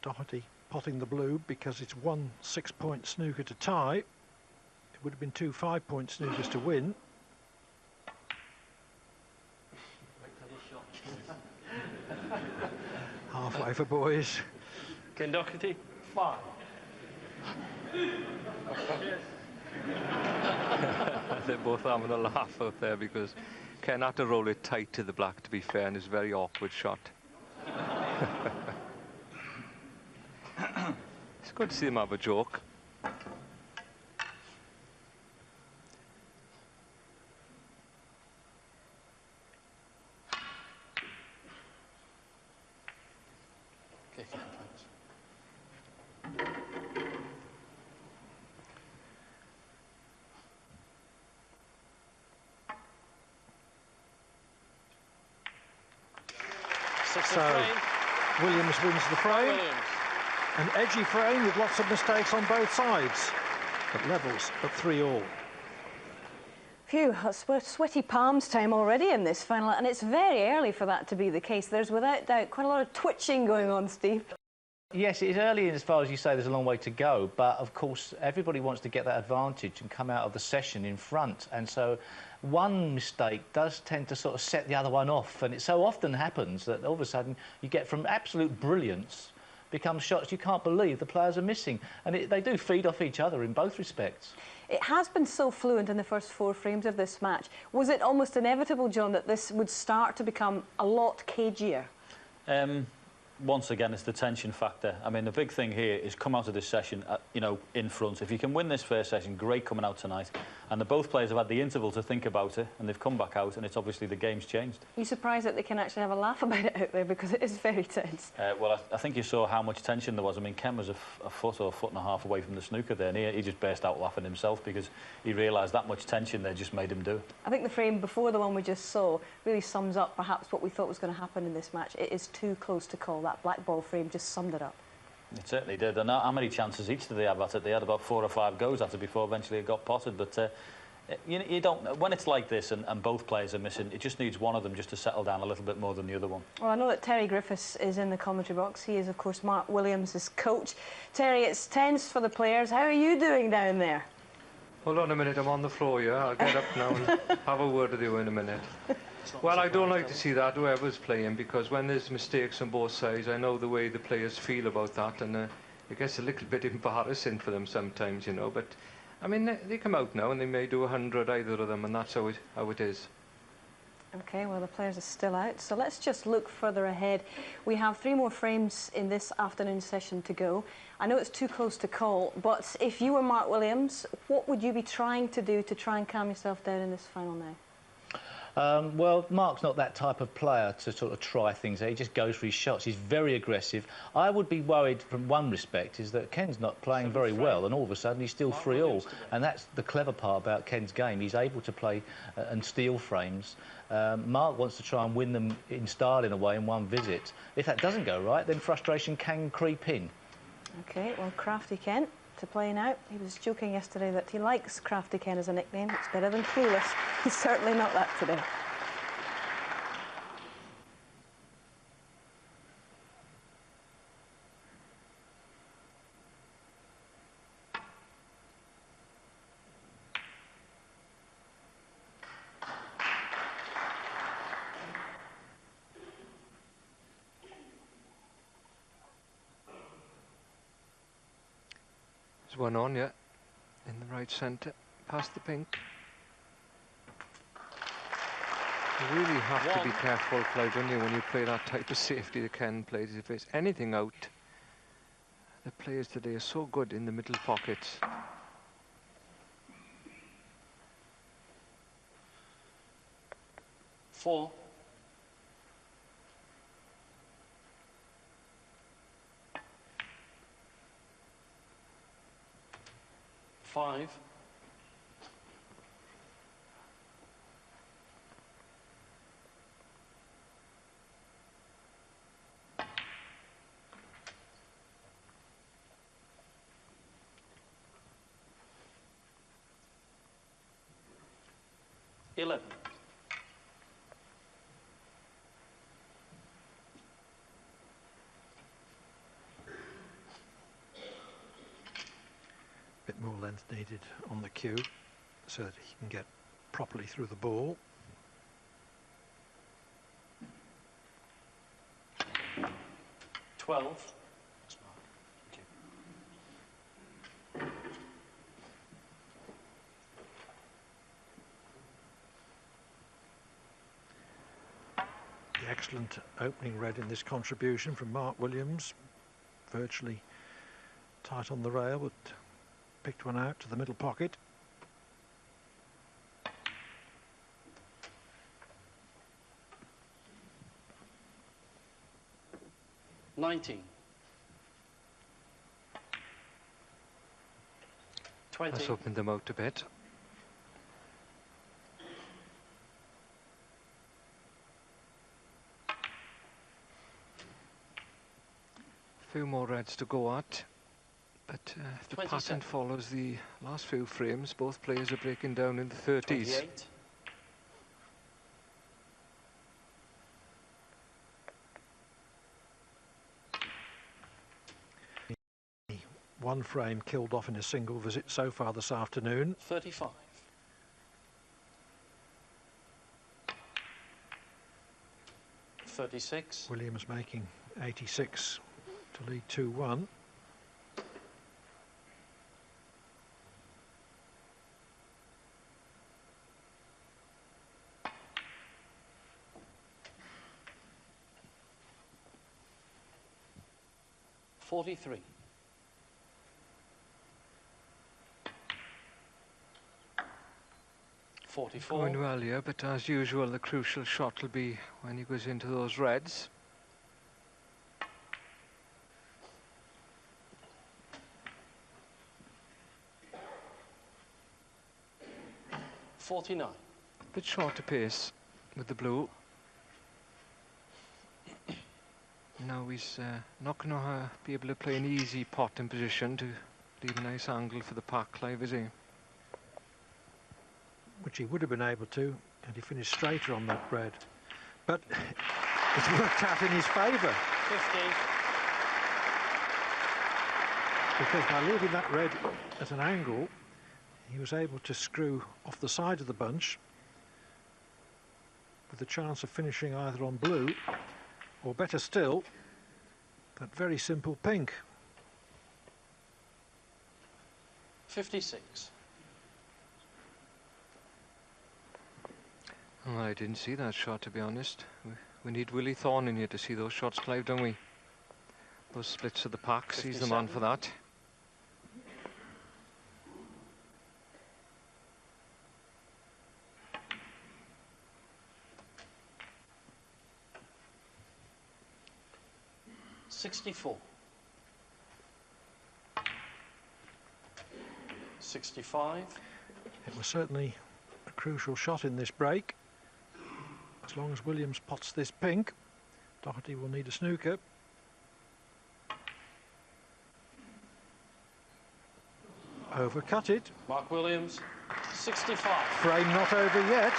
Doherty potting the blue because it's 1 6-point snooker to tie. It would have been 2 5-point snookers to win. Halfway for boys. Ken Doherty, 5. They're both having a laugh out there because Ken had to roll it tight to the black, to be fair, and it's a very awkward shot. It's good to see them have a joke. Okay, thanks. So Williams wins the frame. Williams. An edgy frame with lots of mistakes on both sides, but levels at 3-all. Phew, it's sweaty palms time already in this final, and it's very early for that to be the case. There's without doubt quite a lot of twitching going on, Steve. Yes, it is early as far as you say there's a long way to go, but of course everybody wants to get that advantage and come out of the session in front, and so one mistake does tend to sort of set the other one off, and it so often happens that all of a sudden you get from absolute brilliance become shots you can't believe the players are missing, and they do feed off each other in both respects. It has been so fluent in the first 4 frames of this match. Was it almost inevitable, John, that this would start to become a lot cagier? Once again, it's the tension factor. I mean, the big thing here is come out of this session, you know, in front. If you can win this first session, great coming out tonight. And both players have had the interval to think about it, and they've come back out, and it's obviously the game's changed. Are you surprised that they can actually have a laugh about it out there, because it is very tense? Well, I think you saw how much tension there was. I mean, Ken was a foot or a foot and a half away from the snooker there, and he just burst out laughing himself because he realised that much tension there just made him do it. I think the frame before the one we just saw really sums up perhaps what we thought was going to happen in this match. It is too close to call. That black ball frame just summed it up. It certainly did. And how many chances each did they have at it? They had about 4 or 5 goes at it before eventually it got potted. But you don't, when it's like this and both players are missing, it just needs one of them just to settle down a little bit more than the other one. Well, I know that Terry Griffiths is in the commentary box. He is, of course, Mark Williams' coach. Terry, it's tense for the players. How are you doing down there? Hold on a minute, I'm on the floor, yeah? I'll get up now and have a word with you in a minute. Well, I don't like to see that, whoever's playing, because when there's mistakes on both sides, I know the way the players feel about that, and it gets a little bit embarrassing for them sometimes, you know, but, I mean, they come out now and they may do 100, either of them, and that's how it is. OK, well, the players are still out, so let's just look further ahead. We have 3 more frames in this afternoon session to go. I know it's too close to call, but if you were Mark Williams, what would you be trying to do to try and calm yourself down in this final now? Well, Mark's not that type of player to sort of try things. He just goes for his shots. He's very aggressive. I would be worried from one respect is that Ken's not playing very well, and all of a sudden he's still 3-all. And that's the clever part about Ken's game. He's able to play and steal frames. Mark wants to try and win them in style in a way in one visit. If that doesn't go right, then frustration can creep in. OK, well, Crafty Ken to play now. He was joking yesterday that he likes Crafty Ken as a nickname. It's better than Clueless. He's certainly not that today. There's one on, yeah, in the right centre, past the pink. You really have to be careful, Clive, don't you, when you play that type of safety that Ken plays. If there's anything out, the players today are so good in the middle pockets. Four. Five. $11. Bit more length needed on the cue so that he can get properly through the ball. $12. The excellent opening red in this contribution from Mark Williams, virtually tight on the rail, but picked one out to the middle pocket. $19. 20. Let's open them out a bit. A few more reds to go at, but if the 27. pattern follows the last few frames, both players are breaking down in the 30s. 28. one frame killed off in a single visit so far this afternoon. 35. $36. Williams making 86 to lead 2-1. $43. $44. Going well here, but as usual, the crucial shot will be when he goes into those reds. $49. Bit shorter pace with the blue. Now he's not going to be able to play an easy pot in position to leave a nice angle for the pack live, is he? Which he would have been able to had he finished straighter on that red. But it's worked out in his favour. 50. Because by leaving that red at an angle, he was able to screw off the side of the bunch with the chance of finishing either on blue or, better still, that very simple pink. 56. Well, I didn't see that shot, to be honest. We need Willie Thorne in here to see those shots, Clive, don't we? Those splits of the pack, he's the man for that. $64. 65. It was certainly a crucial shot in this break. As long as Williams pots this pink, Doherty will need a snooker. Overcut it. Mark Williams, 65. Frame not over yet.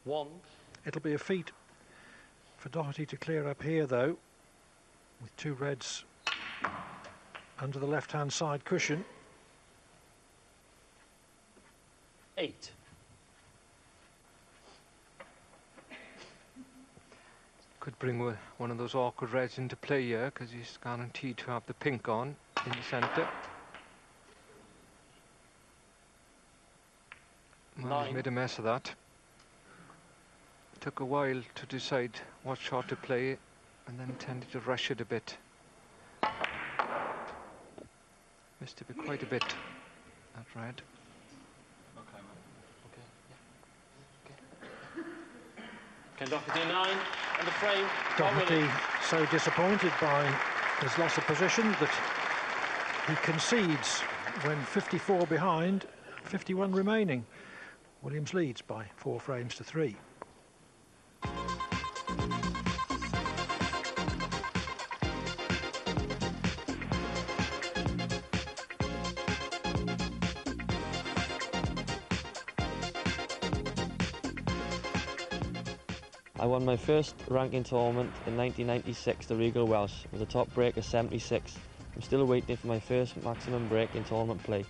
One. It'll be a feat for Doherty to clear up here, though, with two reds under the left-hand side cushion. 8. Could bring one of those awkward reds into play here because he's guaranteed to have the pink on in the centre. Well, he's made a mess of that. Took a while to decide what shot to play and then tended to rush it a bit. Missed it by quite a bit, that red. Ken Doherty 9 and the frame. Doherty so disappointed by his loss of position that he concedes when 54 behind, 51 remaining. Williams leads by 4 frames to 3. I won my first ranking tournament in 1996, the Regal Welsh, with a top break of 76. I'm still waiting for my first maximum break in tournament play.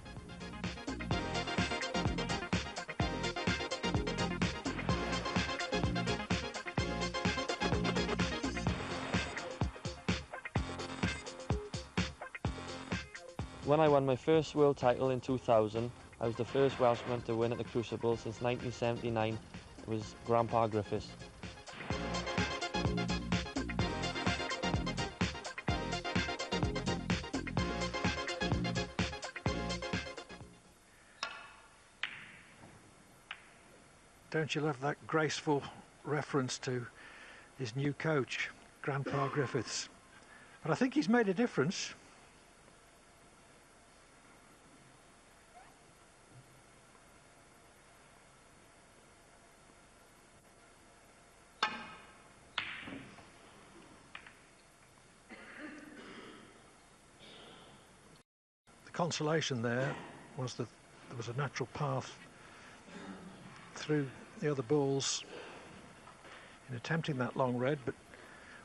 When I won my first world title in 2000, I was the first Welshman to win at the Crucible since 1979. It was Grandpa Griffiths. Don't you love that graceful reference to his new coach, Grandpa Griffiths? But I think he's made a difference. consolation there was that there was a natural path through the other balls in attempting that long red, but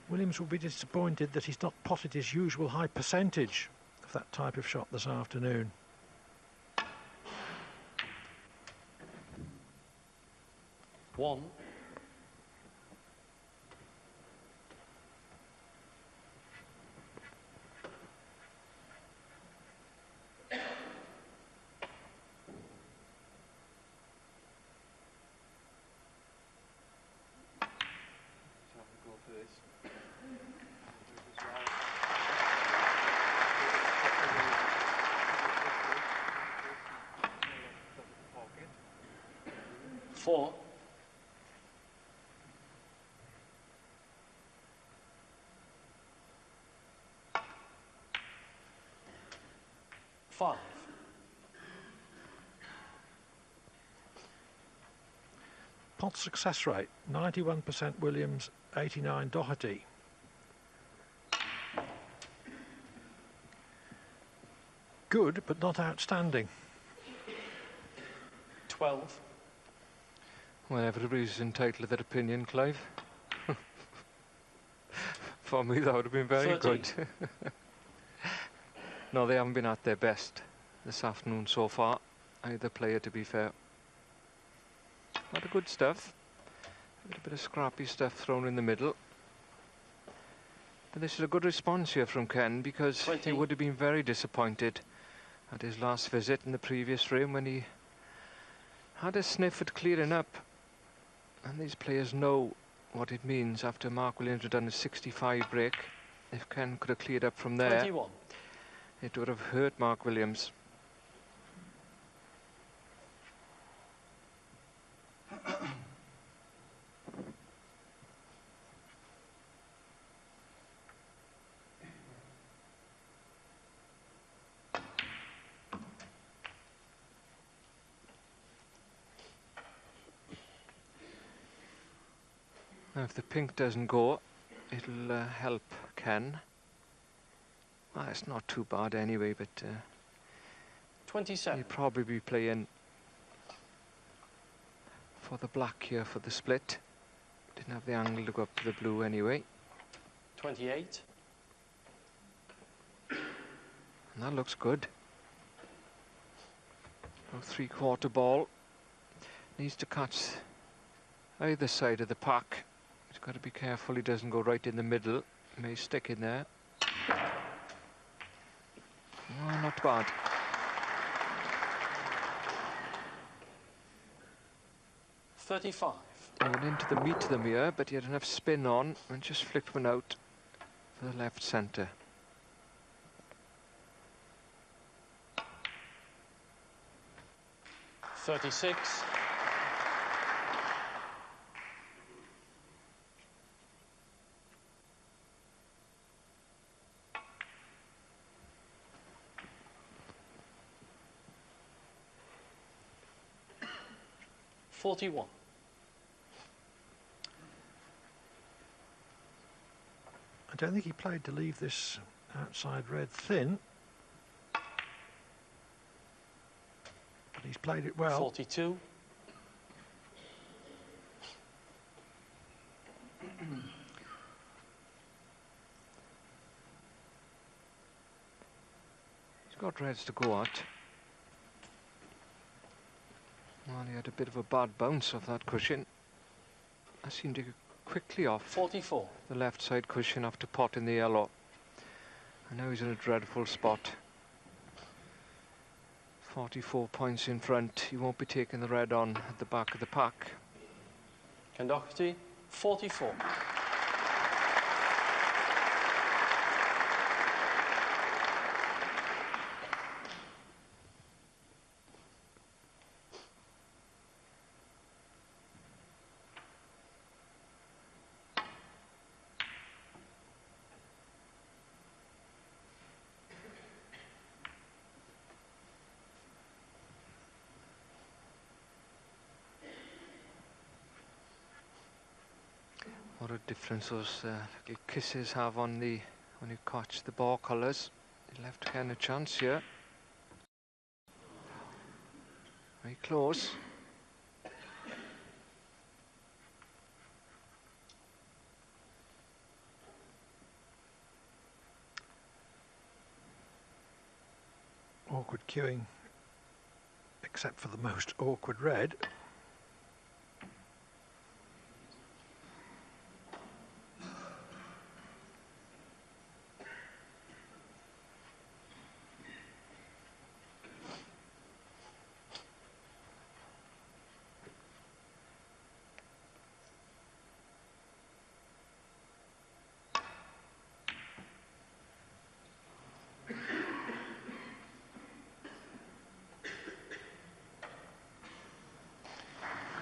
Williams will be disappointed that he's not potted his usual high percentage of that type of shot this afternoon. One. Four. Five. Pot success rate, 91% Williams, 89 Doherty. Good, but not outstanding. 12. Well, everybody's entitled to their opinion, Clive. For me, that would have been very 13. good. No, they haven't been at their best this afternoon so far, either player, to be fair. A lot of good stuff. A little bit of scrappy stuff thrown in the middle. But this is a good response here from Ken, because 20. he would have been very disappointed at his last visit in the previous frame when he had a sniff at clearing up. And these players know what it means after Mark Williams had done a 65 break. If Ken could have cleared up from there, 21. it would have hurt Mark Williams. Now, if the pink doesn't go, it'll help Ken. Well, it's not too bad anyway, but 27. he'll probably be playing for the black here for the split. Didn't have the angle to go up to the blue anyway. 28. And that looks good. A three-quarter ball. Needs to catch either side of the pack. He's got to be careful he doesn't go right in the middle. He may stick in there. Oh, not bad. $35. He went into the meat of them here, but he had enough spin on and just flicked one out for the left centre. $36. $41. I don't think he played to leave this outside red thin. But he's played it well. 42. He's got reds to go at. Well, he had a bit of a bad bounce off that cushion. I seemed to go quickly off 44. the left side cushion after pot in the yellow. And now he's in a dreadful spot. 44 points in front. He won't be taking the red on at the back of the pack. Ken Doherty, 44. What a difference those little kisses have on the when you catch the ball colours. He left Ken a chance here. Very close. Awkward queuing, except for the most awkward red.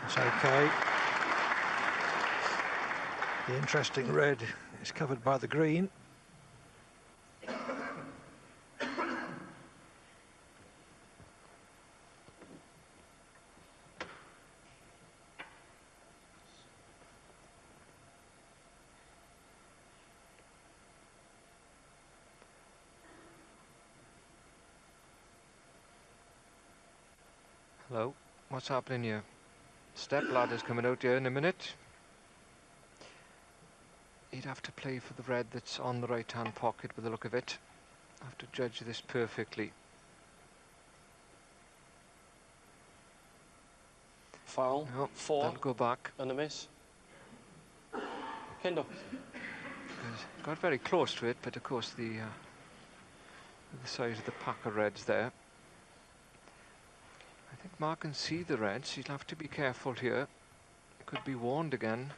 It's okay. The interesting red is covered by the green. Hello, what's happening here? Step ladder's coming out here in a minute. He'd have to play for the red that's on the right-hand pocket with the look of it. I have to judge this perfectly. Foul. No, 4. that'll go back. And a miss. Kendo. Got very close to it, but of course the size of the pack of reds there. I think Mark can see the reds. He'll have to be careful here. Could be warned again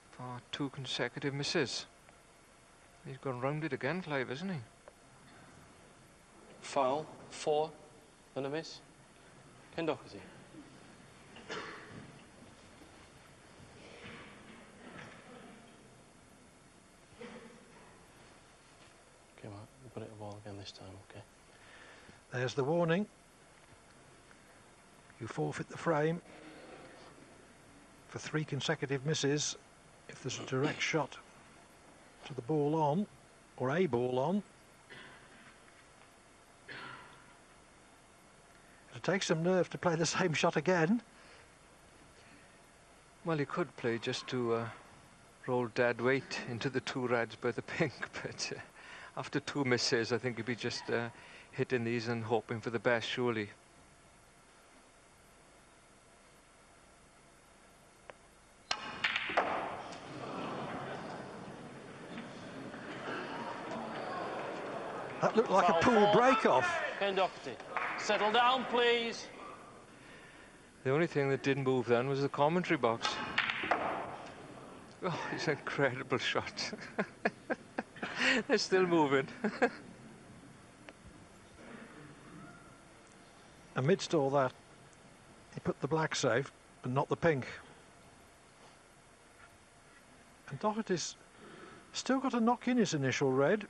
for 2 consecutive misses. He's gone round it again, Clive, isn't he? Foul. 4. And a miss. Ken Doherty. Okay, Mark, we'll put it a ball again this time, okay? There's the warning. You forfeit the frame for 3 consecutive misses if there's a direct shot to the ball on, or a ball on. It takes some nerve to play the same shot again. Well, he could play just to roll dead weight into the 2 reds by the pink, but after 2 misses, I think he'd be just hitting these and hoping for the best, surely. That looked like a pool break-off. Ken Doherty. Settle down, please. The only thing that didn't move then was the commentary box. Oh, it's an incredible shot. They're still moving. Amidst all that, he put the black safe, but not the pink. And Doherty's still got a knock in his initial red.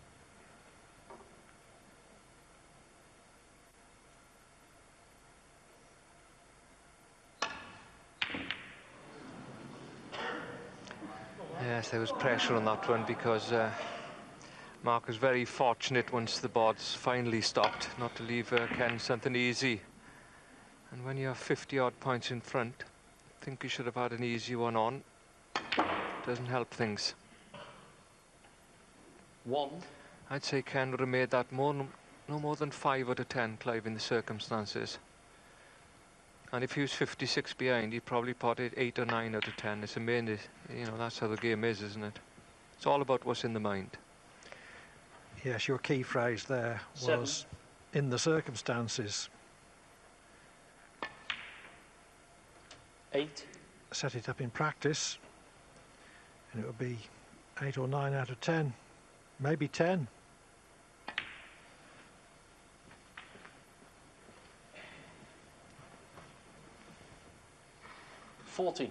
Yes, there was pressure on that one because Mark was very fortunate once the boards finally stopped not to leave Ken something easy. And when you have 50-odd points in front, I think you should have had an easy one on. Doesn't help things. 1. I'd say Ken would have made that no more than 5 out of 10, Clive, in the circumstances. And if he was 56 behind, he'd probably put it 8 or 9 out of 10. It's amazing, you know, that's how the game is, isn't it? It's all about what's in the mind. Yes, your key phrase there was 7. In the circumstances. 8. Set it up in practice, and it would be 8 or 9 out of 10, maybe 10. $14.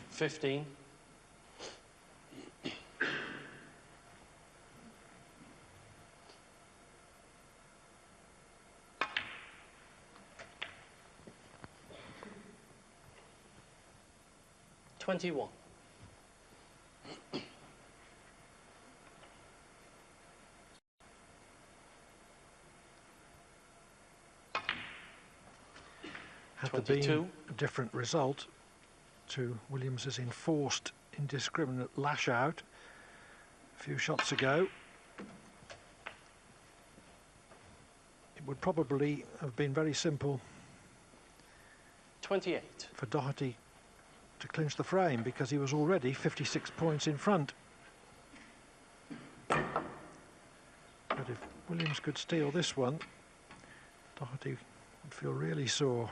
15. 21. had there been a different result to Williams's enforced indiscriminate lash out a few shots ago, it would probably have been very simple 28 for Doherty to clinch the frame, because he was already 56 points in front. But if Williams could steal this one, Doherty would feel really sore.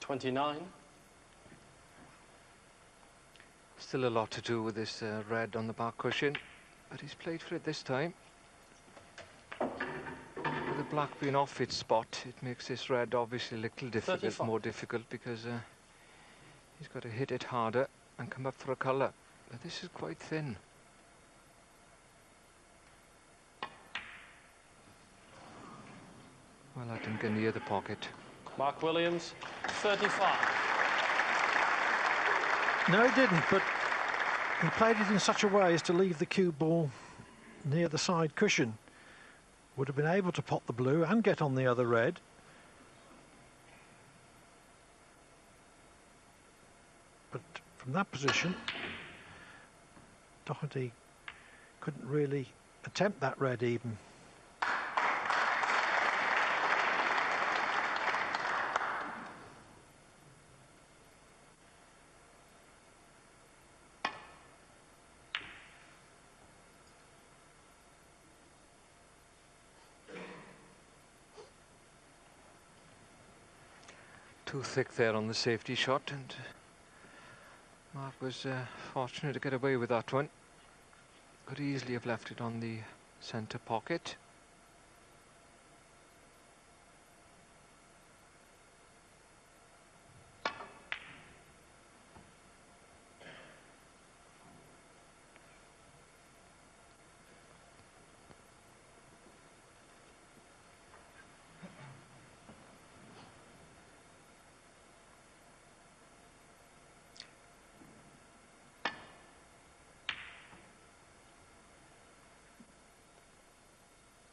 $29. Still a lot to do with this red on the back cushion, but he's played for it this time. With the black being off its spot, it makes this red obviously a little difficult, 35. more difficult, because he's got to hit it harder and come up for a colour. But this is quite thin. Well, I didn't get near the pocket. Mark Williams, 35. No, he didn't, but he played it in such a way as to leave the cue ball near the side cushion. Would have been able to pot the blue and get on the other red. But from that position, Doherty couldn't really attempt that red even. Too thick there on the safety shot, and Mark was fortunate to get away with that one. Could easily have left it on the centre pocket.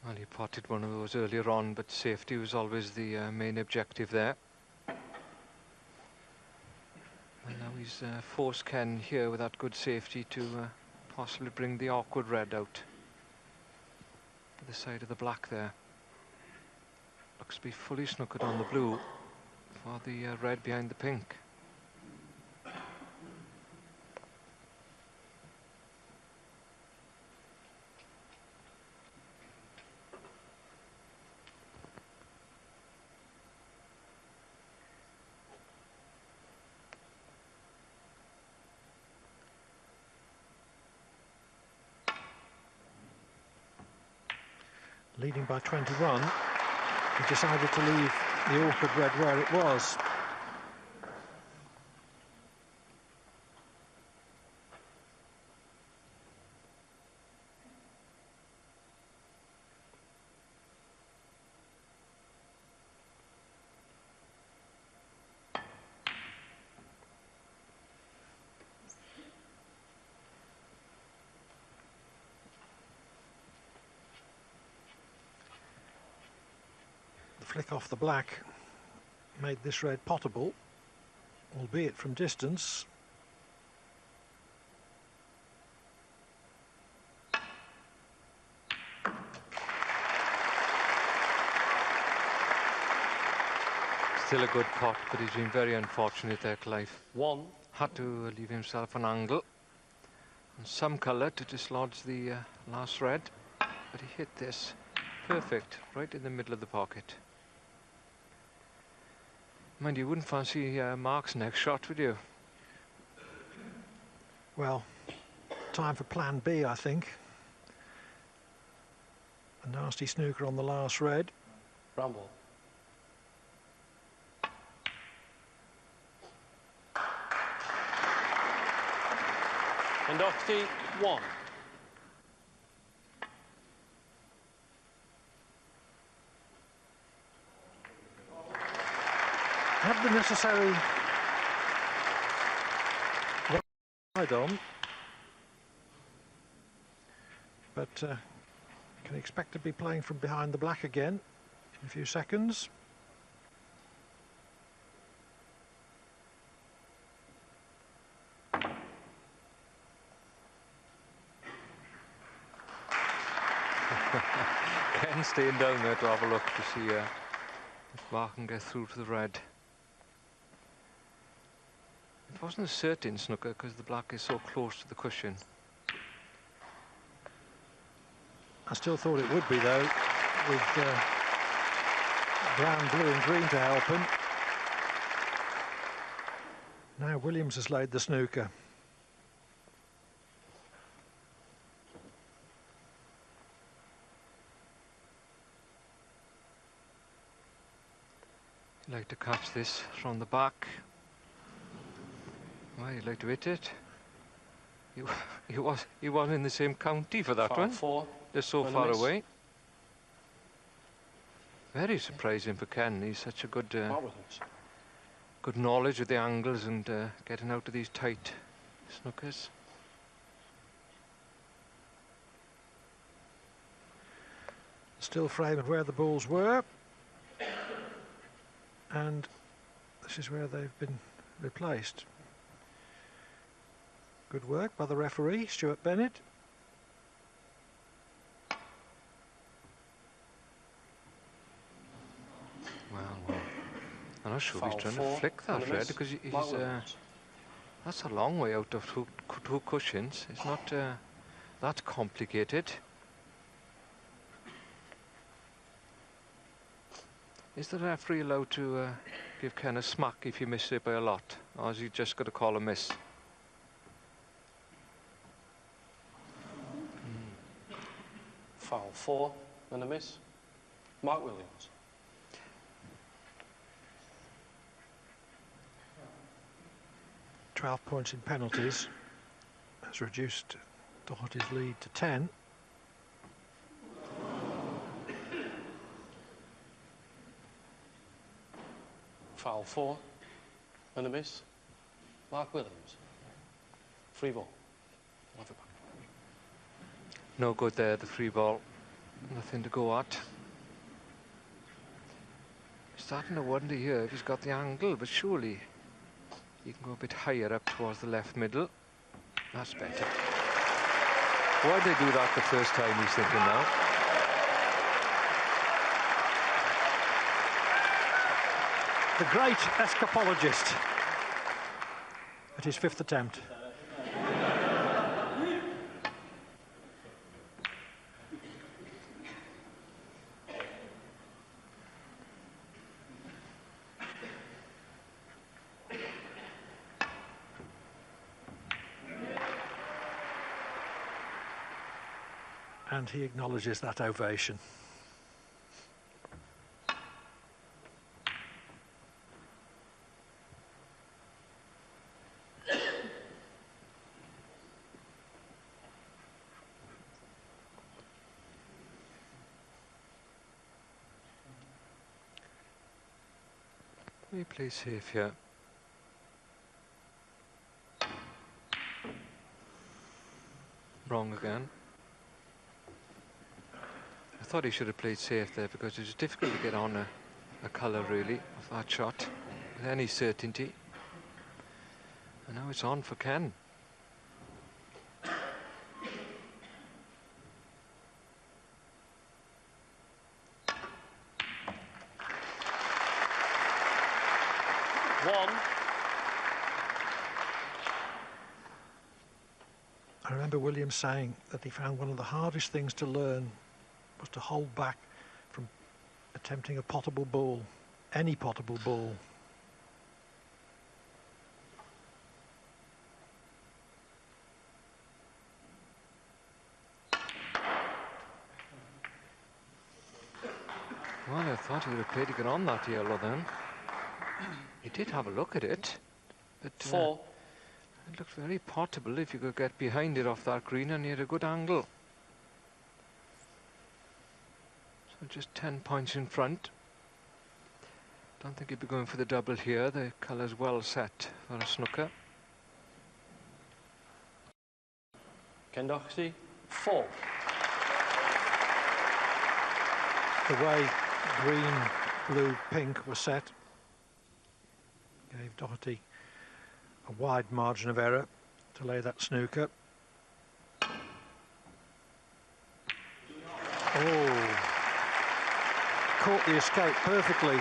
Well, he potted one of those earlier on, but safety was always the main objective there. And now he's forced Ken here with that good safety to possibly bring the awkward red out to the side of the black there. Looks to be fully snookered on the blue for the red behind the pink. Leading by 21, he decided to leave the awkward red where it was. Flick off the black made this red potable, albeit from distance. Still a good pot, but he's been very unfortunate there, Clive. One. Had to leave himself an angle and some colour to dislodge the last red, but he hit this perfect right in the middle of the pocket. Mind, you wouldn't fancy Mark's next shot, would you? Well, time for plan B, I think. A nasty snooker on the last red. Rumble. And Doherty, 1. Had the necessary ride on, but can expect to be playing from behind the black again in a few seconds. Ken staying down there to have a look to see if Mark can get through to the red. It wasn't a certain snooker because the black is so close to the cushion. I still thought it would be, though, with brown, blue and green to help him. Now Williams has laid the snooker. You'd like to catch this from the back. Well, you'd like to hit it. He was in the same county for that one. 4. They're so far away. Very surprising for Ken. He's such a good good knowledge of the angles and getting out of these tight snookers. Still frame of where the balls were. And this is where they've been replaced. Good work by the referee, Stuart Bennett. Well, I'm not sure he's trying to flick that red because he's that's a long way out of two cushions. It's not that complicated. Is the referee allowed to give Ken a smack if he misses it by a lot, or is he just got to call a miss? Foul 4 and a miss. Mark Williams. "12 points in penalties has reduced Doherty's lead to 10. Foul 4 and a miss. Mark Williams. Free ball. No good there, the free ball. Nothing to go at. Starting to wonder here if he's got the angle, but surely he can go a bit higher up towards the left middle. That's better. Why'd they do that the first time, he's thinking now? The great escapologist at his 5th attempt. And he acknowledges that ovation. We play safe here. Wrong again. I thought he should have played safe there because it was difficult to get on a colour really of that shot with any certainty. And now it's on for Ken. I remember Williams saying that he found one of the hardest things to learn was to hold back from attempting a potable ball, any potable ball. Well, I thought he would have played to get on that yellow then. He did have a look at it, but 4. It looked very potable if you could get behind it off that green and he had a good angle. So just 10 points in front. Don't think he'd be going for the double here. The colour's well set for a snooker. Ken Doherty, 4. the way green, blue, pink were set gave Doherty a wide margin of error to lay that snooker. Oh, caught the escape perfectly.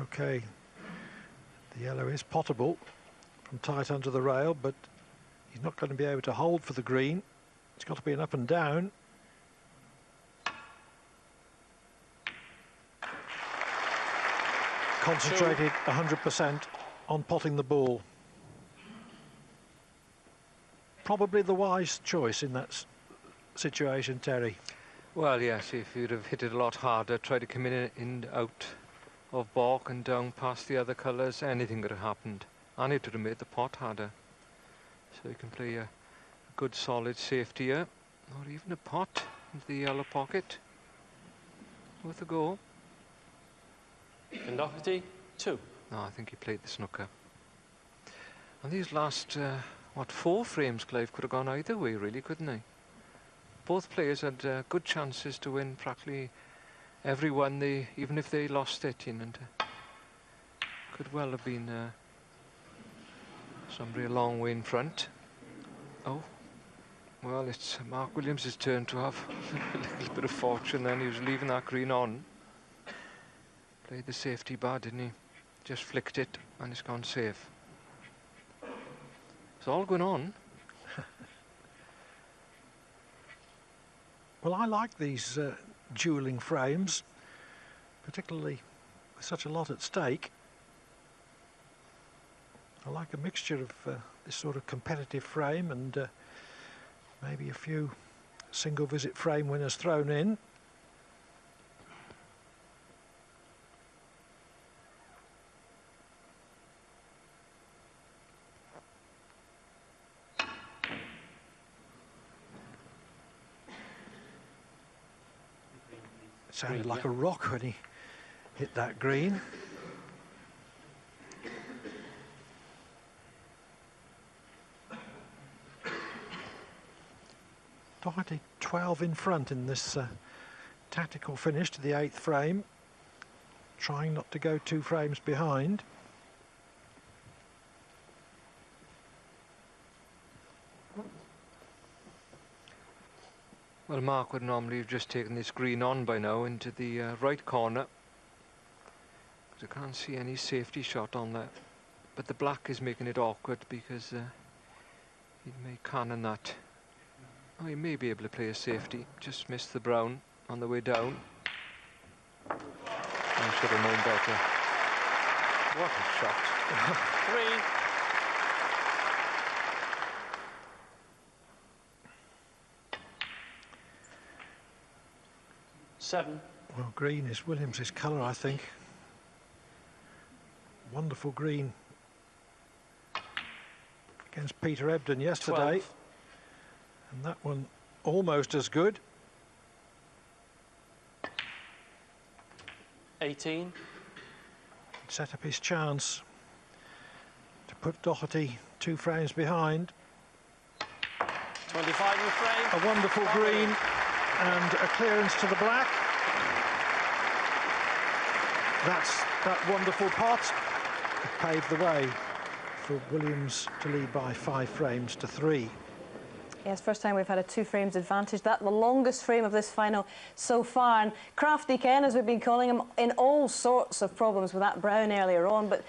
Okay, the yellow is potable from tight under the rail, but he's not going to be able to hold for the green. It's got to be an up and down. Concentrated 100% on potting the ball. Probably the wise choice in that situation, Terry. Well, yes, if you'd have hit it a lot harder, tried to come in and out of balk and down past the other colours, anything could have happened. And it would have made the pot harder. So you can play a good solid safety here, or even a pot into the yellow pocket. Worth a go. And Doherty, 2. No, I think he played the snooker. And these last, what, 4 frames, Clive, could have gone either way, really, couldn't they? Both players had good chances to win practically every one, even if they lost it, and could well have been somebody a long way in front. Oh, well, it's Mark Williams' turn to have a little bit of fortune then. He was leaving that green on. Played the safety bar, didn't he? Just flicked it and it's gone safe. It's all going on. Well, I like these dueling frames, particularly with such a lot at stake. I like a mixture of this sort of competitive frame and maybe a few single visit frame winners thrown in. It sounded like a rock when he hit that green. Doherty 12 in front in this tactical finish to the 8th frame, trying not to go 2 frames behind. Well, Mark would normally have just taken this green on by now into the right corner, because I can't see any safety shot on that. But the black is making it awkward because he may cannon that. Oh, he may be able to play a safety. Just missed the brown on the way down. I should have known better. What a shot. 3. Seven. Well, green is Williams' colour, I think. Wonderful green against Peter Ebdon yesterday. 12. And that one almost as good. 18. Set up his chance to put Doherty 2 frames behind. 25 in the frame. A wonderful green and a clearance to the black. That's that wonderful pot. It paved the way for Williams to lead by 5 frames to 3. Yes, first time we've had a 2 frames advantage. That's the longest frame of this final so far. And Crafty Ken, as we've been calling him, in all sorts of problems with that brown earlier on. But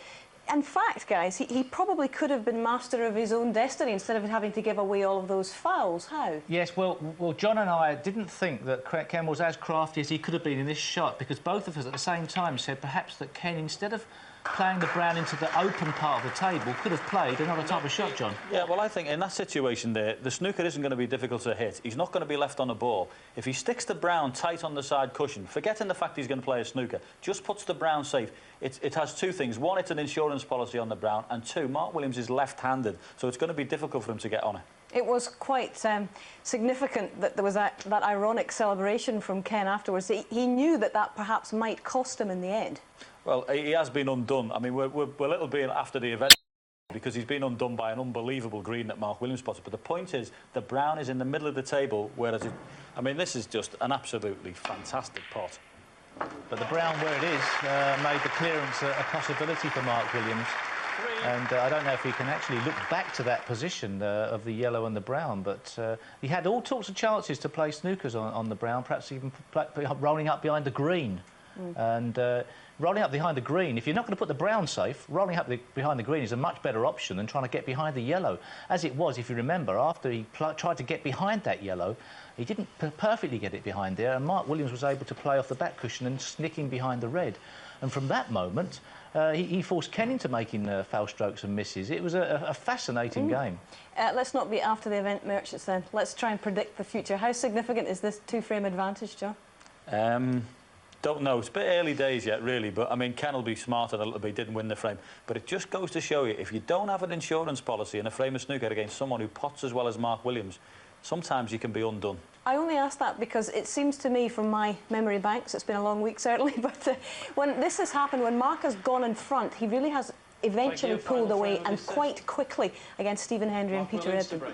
in fact, guys, he probably could have been master of his own destiny instead of having to give away all of those fouls. How? Yes, well, John and I didn't think that Ken was as crafty as he could have been in this shot, because both of us at the same time said perhaps that Ken, instead of playing the brown into the open part of the table, could have played another type of shot, John. Yeah, well, I think in that situation there, the snooker isn't going to be difficult to hit. He's not going to be left on the ball. If he sticks the brown tight on the side cushion, forgetting the fact he's going to play a snooker, just puts the brown safe. It has 2 things. 1, it's an insurance policy on the brown, and 2, Mark Williams is left-handed, so it's going to be difficult for him to get on it. It was quite significant that there was that ironic celebration from Ken afterwards. He knew that perhaps might cost him in the end. Well, he has been undone. I mean, we're a little bit after the event. because he's been undone by an unbelievable green that Mark Williams spotted. But the point is, the brown is in the middle of the table, whereas I mean, this is just an absolutely fantastic pot. But the brown, where it is, made the clearance a possibility for Mark Williams. And I don't know if he can actually look back to that position of the yellow and the brown, but he had all sorts of chances to play snookers on the brown, perhaps even rolling up behind the green. And rolling up behind the green, if you're not going to put the brown safe, rolling up behind the green is a much better option than trying to get behind the yellow. As it was, if you remember, after he tried to get behind that yellow, he didn't perfectly get it behind there, and Mark Williams was able to play off the back cushion and snicking behind the red. And from that moment, he forced Ken into making foul strokes and misses. It was a fascinating game. Let's not be after the event merchants then. Let's try and predict the future. How significant is this two-frame advantage, John? Don't know. It's a bit early days yet, really, but, I mean, Ken will be smarter a little bit. He didn't win the frame. But it just goes to show you, if you don't have an insurance policy and a frame of snooker against someone who pots as well as Mark Williams, sometimes you can be undone. I only ask that because it seems to me, from my memory banks, it's been a long week, certainly, but when this has happened, when Mark has gone in front, he really has eventually pulled away, and quite quickly, against Stephen Hendry and Peter Edmund.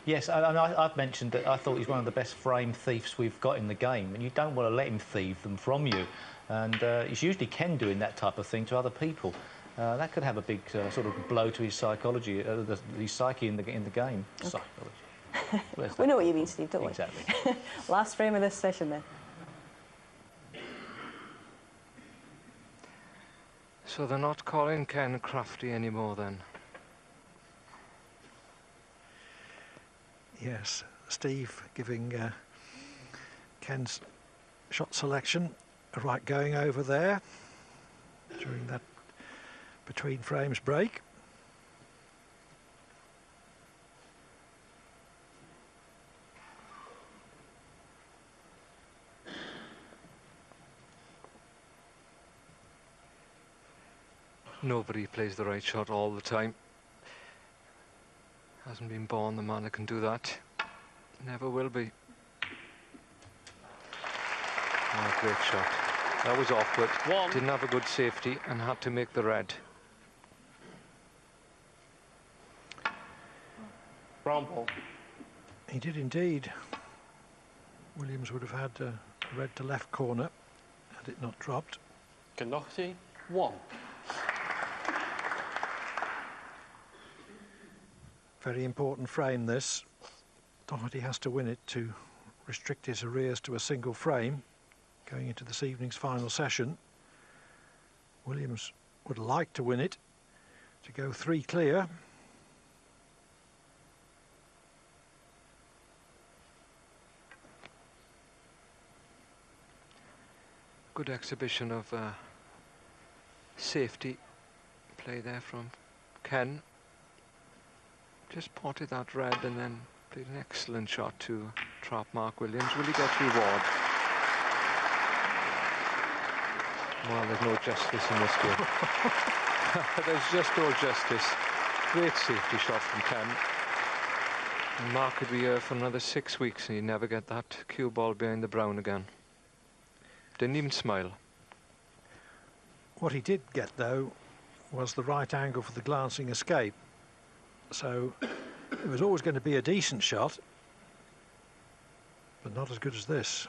Yes, I've mentioned that I thought he's one of the best frame thieves we've got in the game, and you don't want to let him thieve them from you. And it's usually Ken doing that type of thing to other people. That could have a big sort of blow to his psychology, his psyche in the game. Okay. Psychology. We know what you mean, Steve, don't we? Exactly. Last frame of this session, then. So they're not calling Ken crafty anymore, then? Yes, Steve giving Ken's shot selection a right going over there during that between frames break. Nobody plays the right shot all the time. Hasn't been born the man that can do that. Never will be. Oh, great shot. That was awkward. Didn't have a good safety and had to make the red. Brown ball. He did indeed. Williams would have had a red to left corner had it not dropped. Doherty, 1. Very important frame, this. Doherty has to win it to restrict his arrears to a single frame going into this evening's final session. Williams would like to win it to go 3 clear. Good exhibition of safety play there from Ken. Just potted that red and then played an excellent shot to trap Mark Williams. Will he get reward? Well, there's no justice in this game. There's just no justice. Great safety shot from Ken. And Mark could be here for another 6 weeks and he'd never get that cue ball behind the brown again. Didn't even smile. What he did get, though, was the right angle for the glancing escape. So it was always going to be a decent shot, but not as good as this.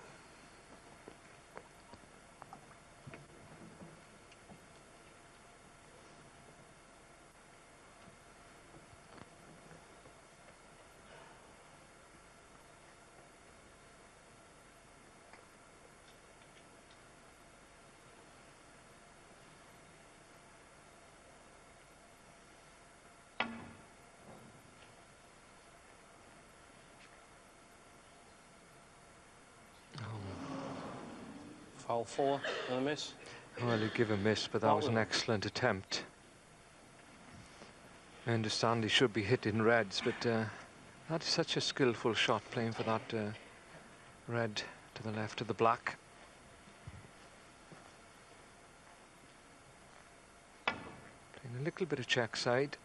Foul 4 and a miss. Well, he'd give a miss, but that was an excellent attempt. I understand he should be hitting reds, but that is such a skillful shot, playing for that red to the left of the black. Playing a little bit of check side.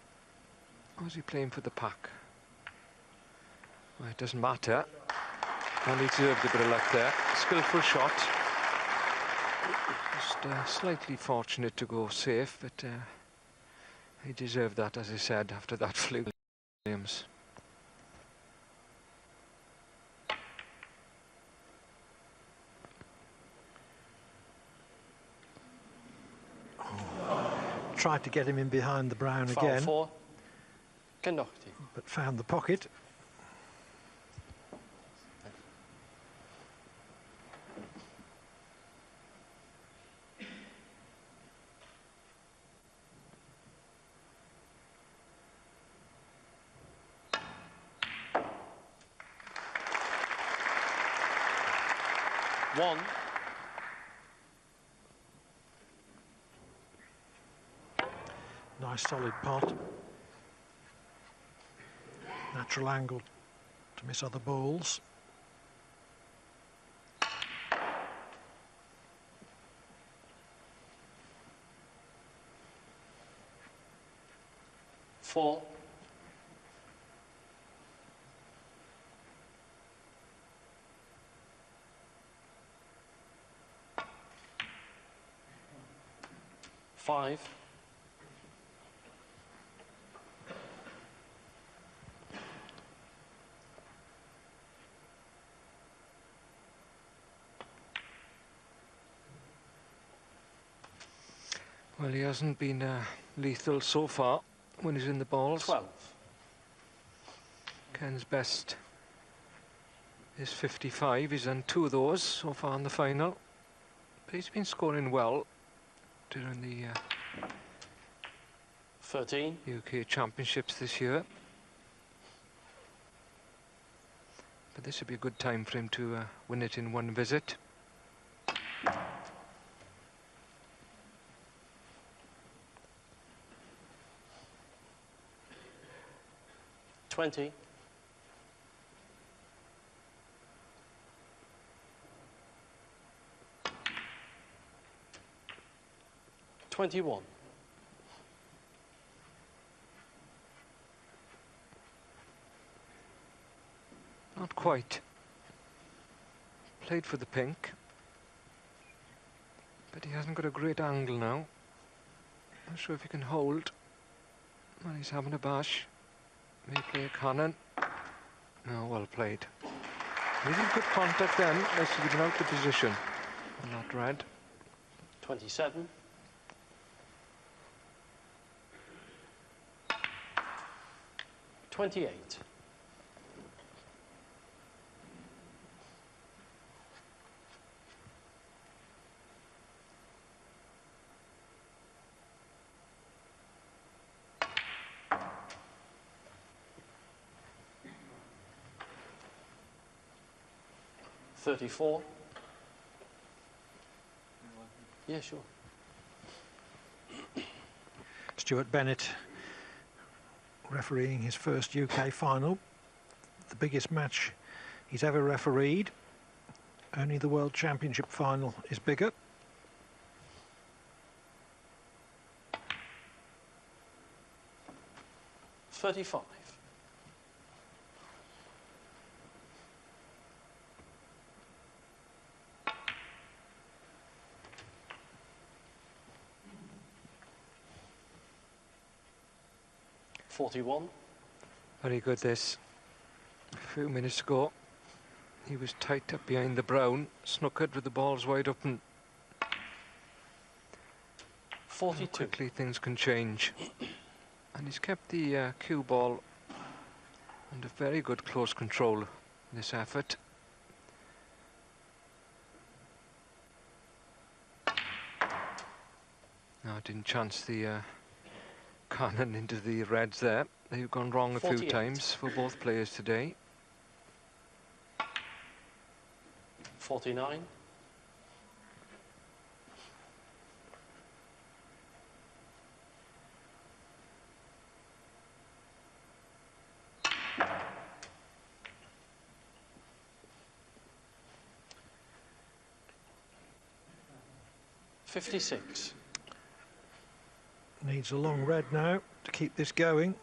Or is he playing for the pack? Well, it doesn't matter. And he deserved a bit of luck there. Skillful shot. Just slightly fortunate to go safe, but He deserved that, as I said, after that fluke. Williams. Tried to get him in behind the brown Foul again, for Ken Doherty. but found the pocket. One. Nice solid pot. Natural angle to miss other balls. Four. Five. Well, he hasn't been lethal so far when he's in the balls. 12. Ken's best is 55. He's done 2 of those so far in the final. But he's been scoring well during the 13. UK Championships this year. But this would be a good time for him to win it in one visit. 20. 21. Not quite. Played for the pink. But he hasn't got a great angle now. Not sure if he can hold. Well, he's having a bash. May play a cannon. No, well played. Really good contact then. Let's see, been out of position on that red. 27. 28. 34. Yeah, sure. Stuart Bennett refereeing his first UK final, the biggest match he's ever refereed. Only the World Championship final is bigger. $35. 41. Very good this. A few minutes ago, he was tight up behind the brown, snookered with the balls wide open. 42. Quickly things can change. And he's kept the cue ball under very good close control in this effort. Now, didn't chance the cannon into the reds there. They've gone wrong a 48. few times for both players today. 49. 56. Needs a long red now to keep this going.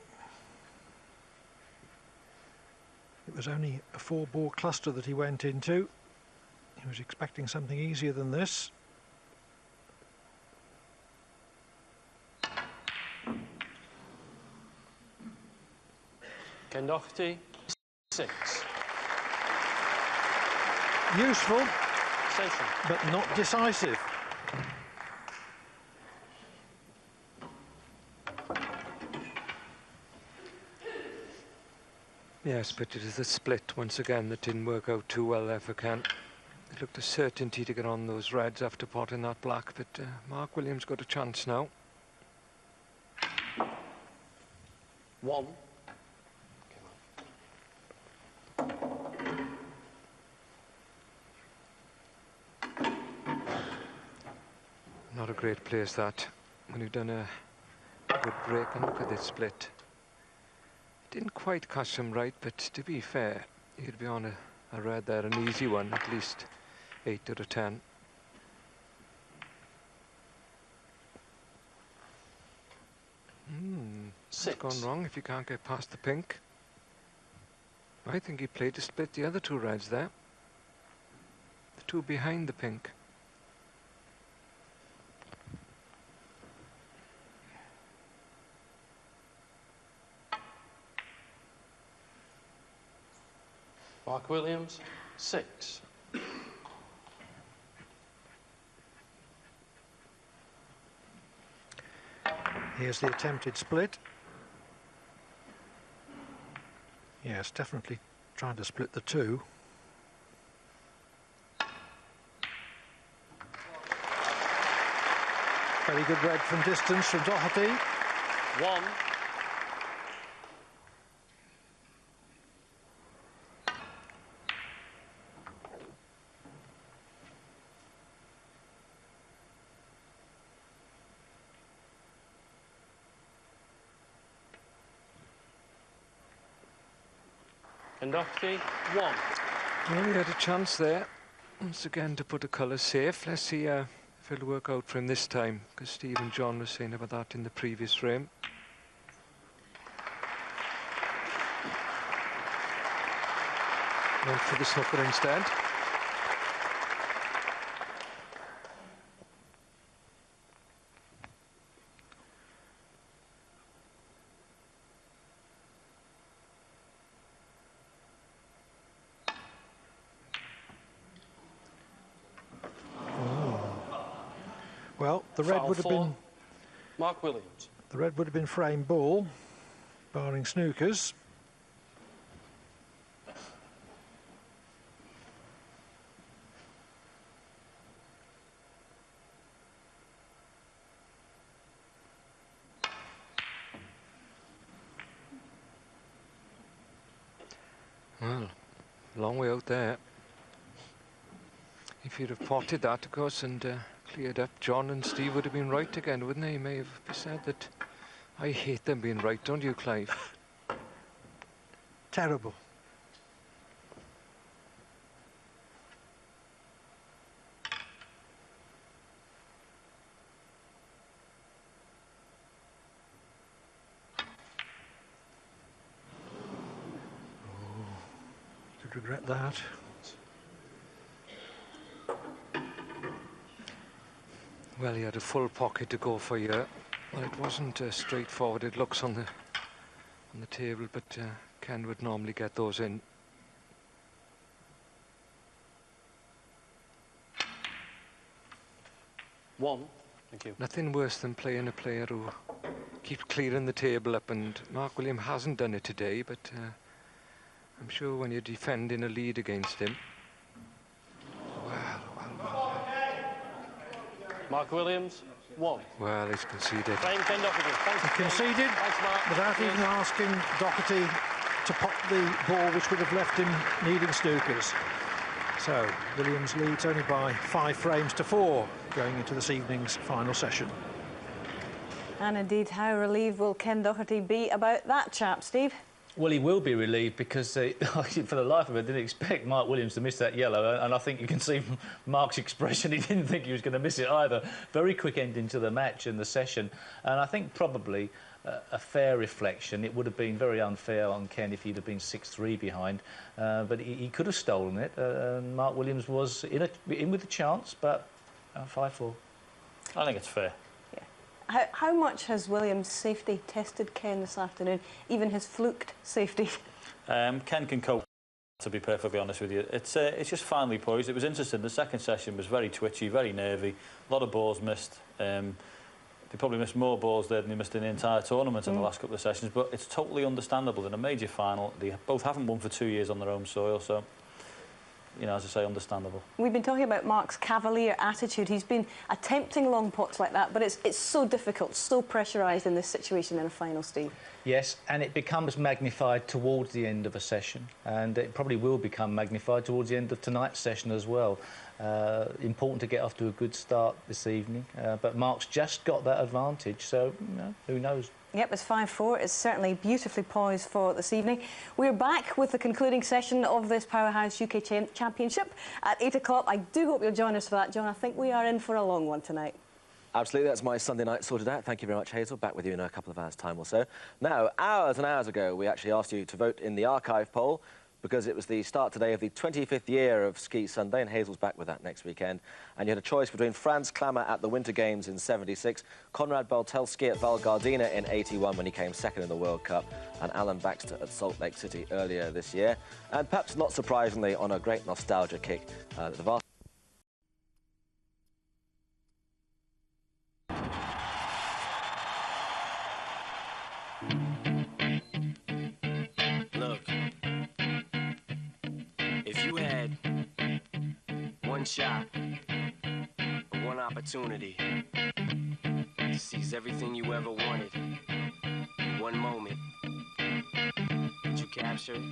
It was only a 4-ball cluster that he went into. He was expecting something easier than this. Ken Doherty, 6. Useful, Station. but not decisive. Yes, but it is the split once again that didn't work out too well there for Ken. It looked a certainty to get on those reds after potting that black, but Mark Williams got a chance now. 1. Not a great place that, when you've done a good break. And look at this split. Didn't quite catch him right, but to be fair, you'd be on a red there, an easy one, at least 8 out of 10. It's gone wrong if you can't get past the pink. I think he played to split the other two reds there. The two behind the pink. Mark Williams, 6. Here's the attempted split. Yes, definitely trying to split the two. Very good red from distance from Doherty. 1. And Doherty, 1. Well, he had a chance there, once again, to put the colours safe. Let's see if it'll work out for him this time, because Steve and John were saying about that in the previous frame. Went for the snooker instead. Well, the red would have been Mark Williams. The red would have been frame ball, barring snookers. Well, long way out there. If you'd have potted that, of course, and cleared up, John and Steve would have been right again, wouldn't they? He may have said that. I hate them being right, don't you, Clive? Terrible. Could regret that. Well, he had a full pocket to go for here. Well, it wasn't straightforward. It looks on the table, but Ken would normally get those in. One. Thank you. Nothing worse than playing a player who keeps clearing the table up, and Mark William hasn't done it today, but I'm sure when you're defending a lead against him. Well. Mark Williams, 1. Well, he's conceded. Frame Ken Doherty. Thanks. He conceded. Thanks, Mark. Without even asking Doherty to pop the ball, which would have left him needing snookers. So Williams leads only by 5 frames to 4 going into this evening's final session. And indeed, how relieved will Ken Doherty be about that chap, Steve? Well, he will be relieved because, for the life of it, I didn't expect Mark Williams to miss that yellow, and I think you can see from Mark's expression he didn't think he was going to miss it either. Very quick ending to the match and the session, and I think probably a fair reflection. It would have been very unfair on Ken if he'd have been 6-3 behind, but he could have stolen it, and Mark Williams was in with a chance, but 5-4. I think it's fair. How much has Williams' safety tested Ken this afternoon, even his fluked safety? Ken can cope, to be perfectly honest with you. It's just finely poised. It was interesting. The second session was very twitchy, very nervy. A lot of balls missed. They probably missed more balls there than they missed in the entire tournament in the last couple of sessions, but it's totally understandable in a major final. They both haven't won for 2 years on their own soil, so, you know, as I say, understandable. We've been talking about Mark's cavalier attitude. He's been attempting long pots like that, but it's so difficult, so pressurised in this situation in a final, Steve. Yes, and it becomes magnified towards the end of a session, and it probably will become magnified towards the end of tonight's session as well. Important to get off to a good start this evening, but Mark's just got that advantage, so you know, who knows. Yep, it's 5-4. It's certainly beautifully poised for this evening. We're back with the concluding session of this Powerhouse UK Championship at 8 o'clock. I do hope you'll join us for that, John. I think we are in for a long one tonight. Absolutely, that's my Sunday night sorted out. Thank you very much, Hazel. Back with you in a couple of hours' time or so. Now, hours and hours ago, we actually asked you to vote in the archive poll because it was the start today of the 25th year of Ski Sunday, and Hazel's back with that next weekend. And you had a choice between Franz Klammer at the Winter Games in '76, Konrad Bartelski at Val Gardena in '81 when he came second in the World Cup, and Alan Baxter at Salt Lake City earlier this year. And perhaps not surprisingly, on a great nostalgia kick, the vast... Look, if you had one shot, one opportunity to seize everything you ever wanted, one moment that you captured,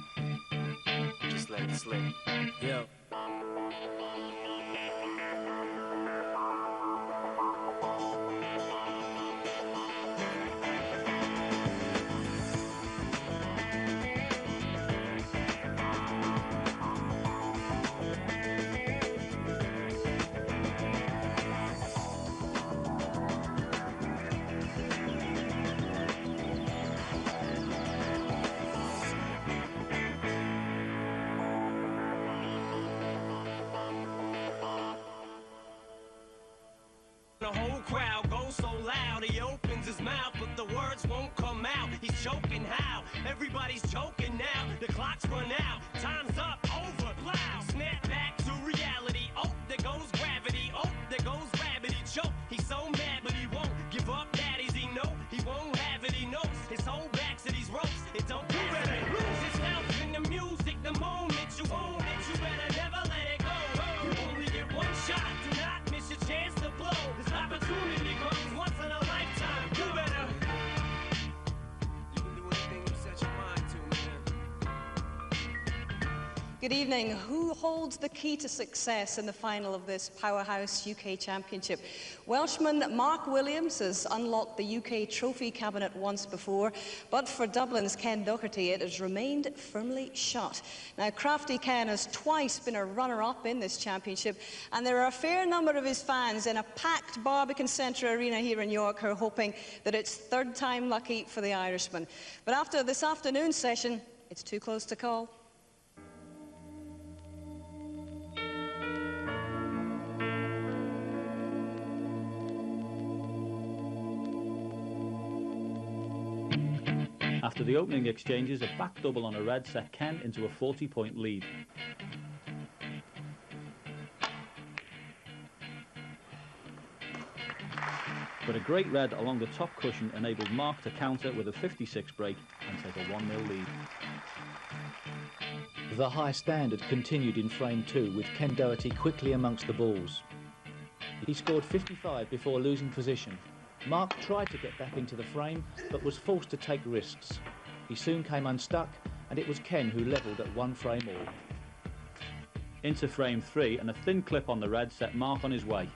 just let it slip. Yo. The whole crowd goes so loud, he opens his mouth, but the words won't come out. He's choking how? Everybody's choking now. The clock's run out. Time's up. Over. Loud. Snap back to reality. Oh, there goes gravity. Oh, there goes rabbit. He choke. He's so mad, but he won't give up. Daddies, he know he won't have it. He knows his whole back to these ropes. It don't do it. Lose his health in the music. The moment you own it, you better never let it go. You only get one shot. Do not miss your chance to blow. This opportunity comes once in a lifetime. You better. You can do anything you set your mind to, man. Good evening. Who holds the key to success in the final of this Powerhouse UK Championship? Welshman Mark Williams has unlocked the UK trophy cabinet once before, but for Dublin's Ken Doherty, it has remained firmly shut. Now, crafty Ken has twice been a runner-up in this championship, and there are a fair number of his fans in a packed Barbican Centre arena here in York who are hoping that it's third time lucky for the Irishman. But after this afternoon's session, it's too close to call. After the opening exchanges, a back double on a red set Ken into a 40-point lead. But a great red along the top cushion enabled Mark to counter with a 56 break and take a 1-0 lead. The high standard continued in frame 2 with Ken Doherty quickly amongst the balls. He scored 55 before losing position. Mark tried to get back into the frame, but was forced to take risks. He soon came unstuck, and it was Ken who levelled at one frame all. Into frame 3, and a thin clip on the red set Mark on his way.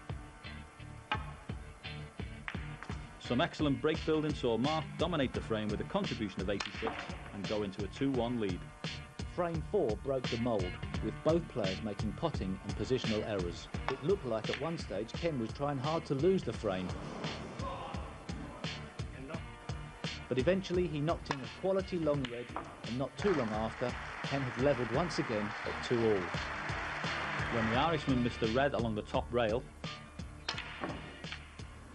Some excellent break building saw Mark dominate the frame with a contribution of 86 and go into a 2-1 lead. Frame 4 broke the mould, with both players making potting and positional errors. It looked like at one stage Ken was trying hard to lose the frame. But eventually he knocked in a quality long red, and not too long after, Ken had levelled once again at 2-all. When the Irishman missed the red along the top rail,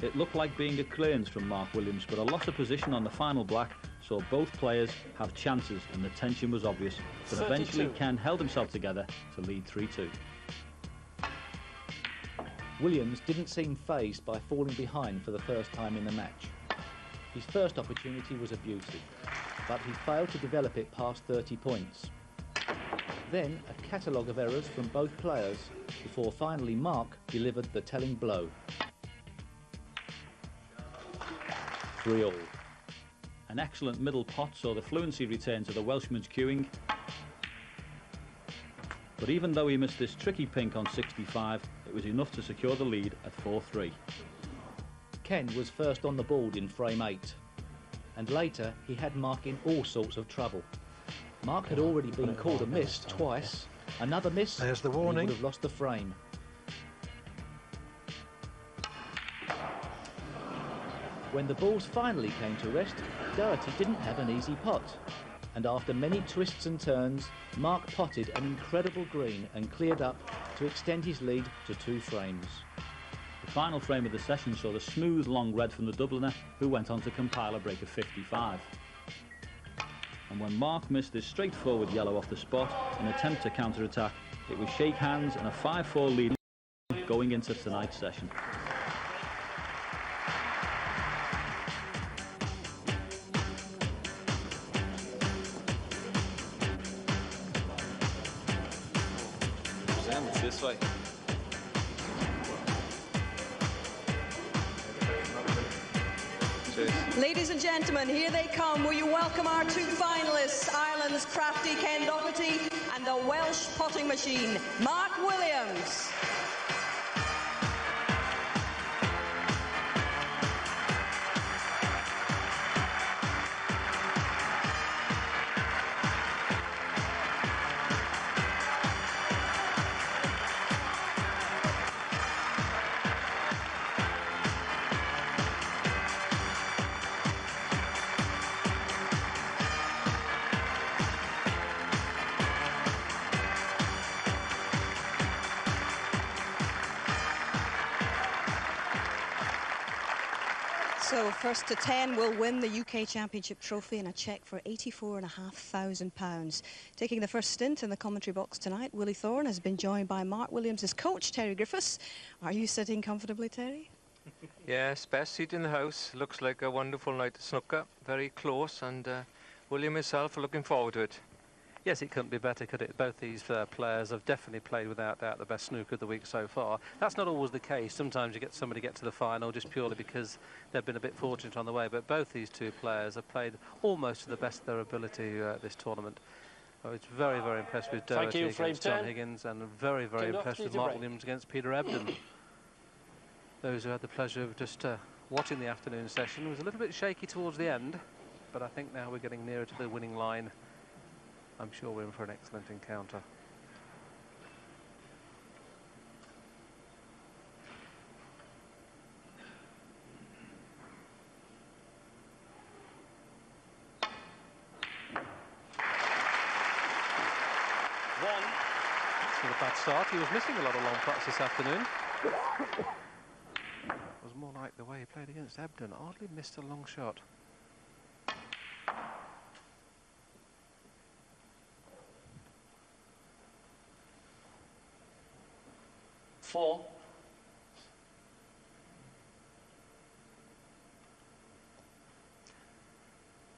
It looked like being a clearance from Mark Williams, but a loss of position on the final black saw both players have chances and the tension was obvious. But eventually Ken held himself together to lead 3-2. Williams didn't seem fazed by falling behind for the first time in the match. His first opportunity was a beauty, but he failed to develop it past 30 points. Then a catalogue of errors from both players before finally Mark delivered the telling blow. 3-all. An excellent middle pot saw the fluency return to the Welshman's cueing. But even though he missed this tricky pink on 65, it was enough to secure the lead at 4-3. Ken was first on the board in frame 8, and later he had Mark in all sorts of trouble. Mark had already been called a miss twice. Another miss, there's the warning. And he would have lost the frame. When the balls finally came to rest, Doherty didn't have an easy pot. And after many twists and turns, Mark potted an incredible green and cleared up to extend his lead to 2 frames. The final frame of the session saw the smooth long red from the Dubliner, who went on to compile a break of 55. And when Mark missed this straightforward yellow off the spot in an attempt to counter-attack, it was shake hands and a 5-4 lead going into tonight's session. This way. Ladies and gentlemen, here they come. Will you welcome our 2 finalists, Ireland's crafty Ken Doherty and the Welsh potting machine, Mark Williams. So first to 10 will win the UK Championship trophy and a cheque for £84,500. Taking the first stint in the commentary box tonight, Willie Thorne has been joined by Mark Williams' coach, Terry Griffiths. Are you sitting comfortably, Terry? Yes, best seat in the house. Looks like a wonderful night at snooker. Very close, and William himself are looking forward to it. Yes, it couldn't be better, could it? Both these players have definitely played without doubt the best snooker of the week so far. That's not always the case. Sometimes you get somebody get to the final just purely because they've been a bit fortunate on the way. But both these 2 players have played almost to the best of their ability this tournament. I was very, very impressed with Doherty against John Higgins, and very, very impressed with Mark Williams against Peter Ebdon. Those who had the pleasure of just watching the afternoon session was a little bit shaky towards the end, but I think now we're getting nearer to the winning line. I'm sure we're in for an excellent encounter. That's a bad start. He was missing a lot of long putts this afternoon. It was more like the way he played against Ebdon. Hardly missed a long shot.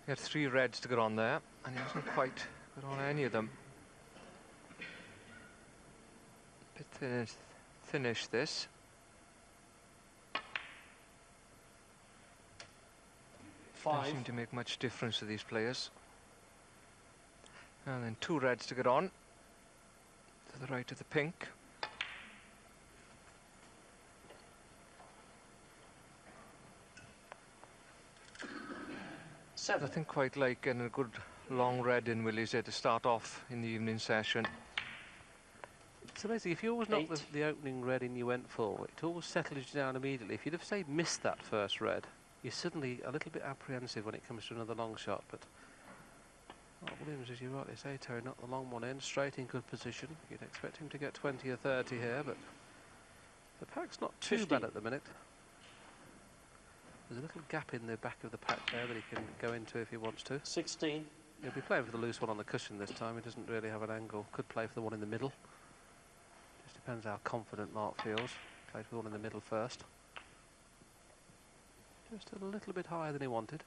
He had 3 reds to get on there, and he hasn't quite got on any of them. Let's finish this. Doesn't seem to make much difference to these players. And then 2 reds to get on to the right of the pink. Nothing quite like getting a good long red in Willie's there to start off in the evening session. It's amazing, if you always knock the opening red in you went for, it always settles you down immediately. If you'd have, say, missed that first red, you're suddenly a little bit apprehensive when it comes to another long shot. But Williams, as you rightly say, Terry, knocked the long one in, straight in good position. You'd expect him to get 20 or 30 here, but the pack's not too bad at the minute. There's a little gap in the back of the pack there that he can go into if he wants to. 16. He'll be playing for the loose one on the cushion this time. He doesn't really have an angle. Could play for the one in the middle. Just depends how confident Mark feels. Played for the one in the middle first. Just a little bit higher than he wanted.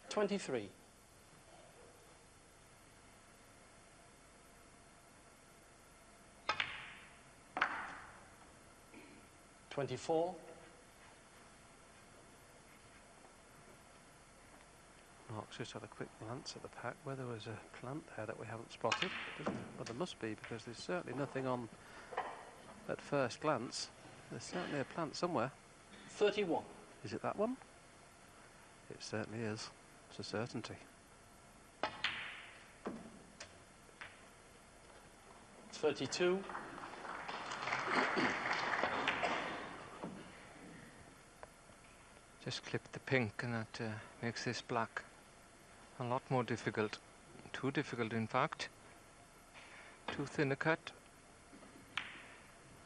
23. $24. Mark's just had a quick glance at the pack, whether there was a plant there that we haven't spotted. Well, there must be, because there's certainly nothing on at first glance. There's certainly a plant somewhere. 31. Is it that one? It certainly is. It's a certainty. 32. Just clipped the pink, and that makes this black a lot more difficult. Too difficult, in fact. Too thin a cut.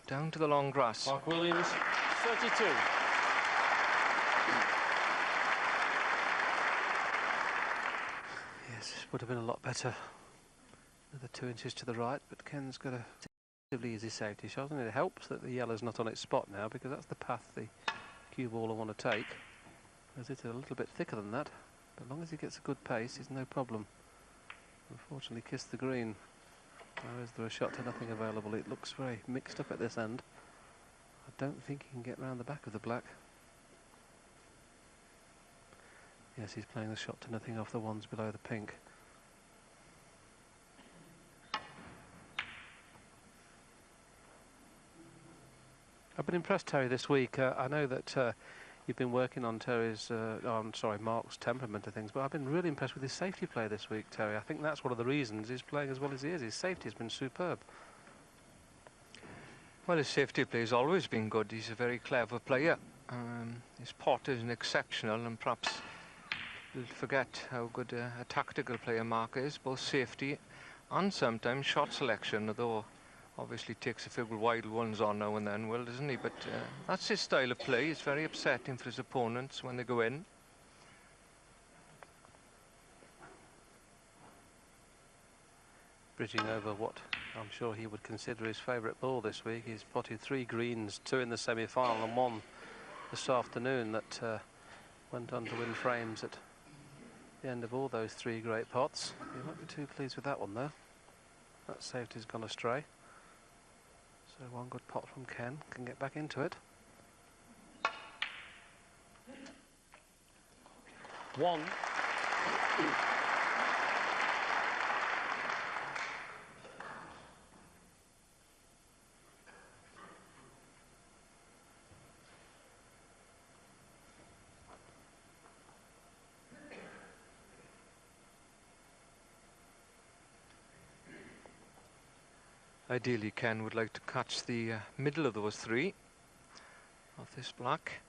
Down to the long grass. Mark Williams, 32. Yes, would have been a lot better. Another 2 inches to the right, but Ken's got a relatively easy safety shot, and it helps that the yellow's not on its spot now, because that's the path the cue ball will want to take. As it's a little bit thicker than that, but as long as he gets a good pace, he's no problem. Unfortunately, kissed the green. Now, is there a shot to nothing available? It looks very mixed up at this end. I don't think he can get round the back of the black. Yes, he's playing the shot to nothing off the ones below the pink. I've been impressed, Terry, this week. I know that you've been working on Mark's temperament and things, but I've been really impressed with his safety play this week, Terry. I think that's one of the reasons he's playing as well as he is. His safety has been superb. Well, his safety play has always been good. He's a very clever player. His pot is exceptional, and perhaps you'll forget how good a tactical player Mark is, both safety and sometimes shot selection, although obviously takes a few wild ones on now and then, Will, doesn't he? But that's his style of play. It's very upsetting for his opponents when they go in. Bridging over what I'm sure he would consider his favourite ball this week. He's potted 3 greens, 2 in the semi-final and 1 this afternoon that went on to win frames at the end of all those 3 great pots. He won't be too pleased with that one, though. That safety's gone astray. So 1 good pot from Ken, can get back into it. 1. Ideally, Ken would like to catch the middle of those 3 of this black.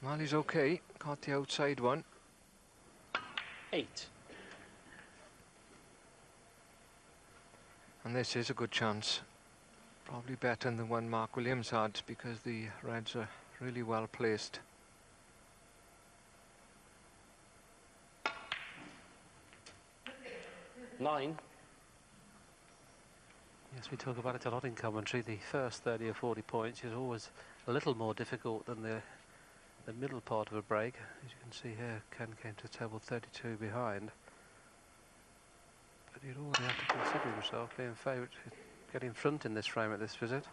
Well, he's okay. Caught the outside one. 8. And this is a good chance. Probably better than the one Mark Williams had, because the reds are really well placed. 9. Yes, we talk about it a lot in commentary. The first 30 or 40 points is always a little more difficult than the middle part of a break. As you can see here, Ken came to table 32 behind. But you'd already have to consider himself being favourite to get in front in this frame at this visit.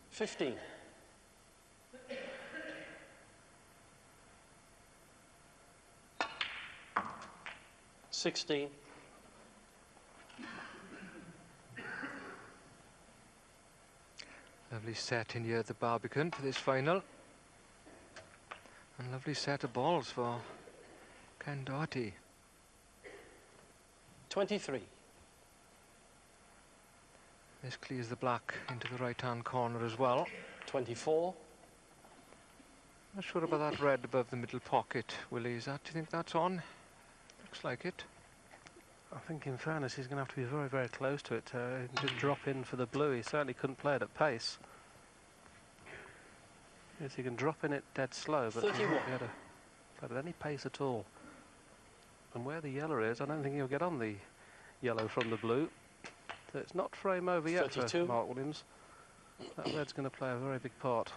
15. 16. Lovely set in here at the Barbican for this final. And lovely set of balls for Ken Doherty. 23. This clears the black into the right-hand corner as well. 24. Not sure about that red above the middle pocket, Willie. Do you think that's on? Looks like it. I think, in fairness, he's going to have to be very, very close to it to just drop in for the blue. He certainly couldn't play it at pace. Yes, he can drop in it dead slow, but he won't be able to play it at any pace at all. And where the yellow is, I don't think he'll get on the yellow from the blue. So it's not frame over yet 32. for Mark Williams. That red's going to play a very big part.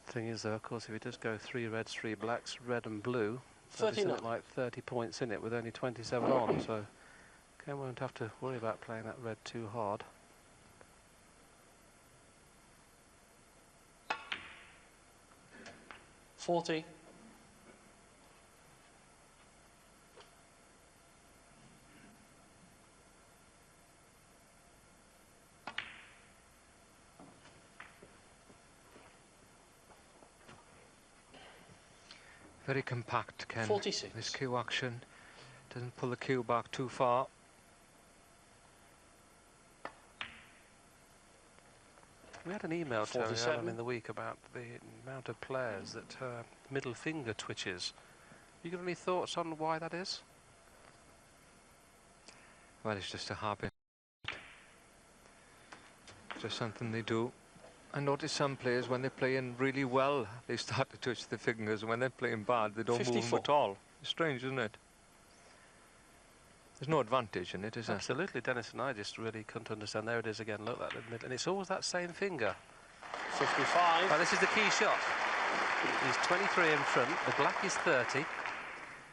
Thing is, though, of course, if he does go 3 reds, 3 blacks, red and blue, that's like 30 points in it with only 27 on. So Ken won't have to worry about playing that red too hard. $40. Very compact, Ken. 46. This cue action doesn't pull the cue back too far. We had an email to Alan in the week about the amount of players that middle finger twitches. You got any thoughts on why that is? Well, it's just a habit. Just something they do. I notice some players, when they're playing really well, they start to twitch their fingers, and when they're playing bad, they don't 54. move them at all. It's strange, isn't it? There's no advantage in it, is there? Absolutely. Dennis and I just really couldn't understand. There it is again. Look, that and it's always that same finger. 55. Now, this is the key shot. He's 23 in front. The black is 30.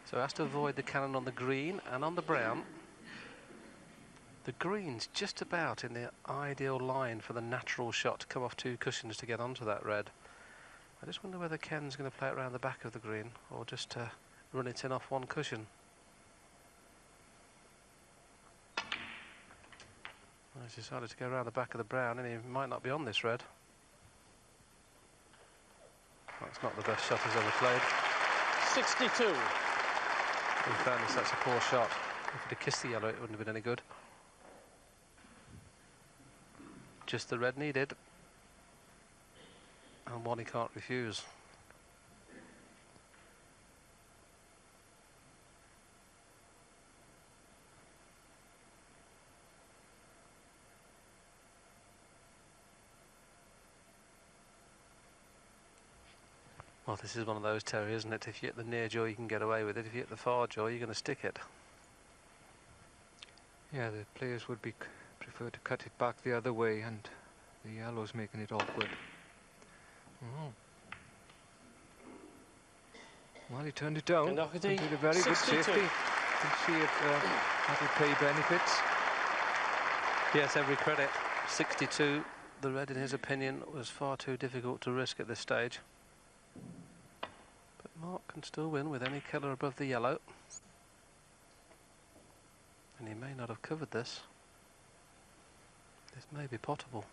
So he has to avoid the cannon on the green and on the brown. The green's just about in the ideal line for the natural shot to come off 2 cushions to get onto that red. I just wonder whether Ken's going to play it around the back of the green or just run it in off 1 cushion. Well, he's decided to go around the back of the brown, and he might not be on this red. That's not the best shot he's ever played. 62. In fairness, that's a poor shot. If he'd have kissed the yellow, it wouldn't have been any good. Just the red needed. And one he can't refuse. Well, this is one of those, Terry, isn't it? If you hit the near jaw, you can get away with it. If you hit the far jaw, you're going to stick it. Yeah, the players would prefer to cut it back the other way, and the yellow's making it awkward. Oh. Well, he turned it down and did a very 62. good safety. You can see it that'll pay benefits. Yes, every credit. 62. The red, in his opinion, was far too difficult to risk at this stage. But Mark can still win with any colour above the yellow. And he may not have covered this. This may be potable.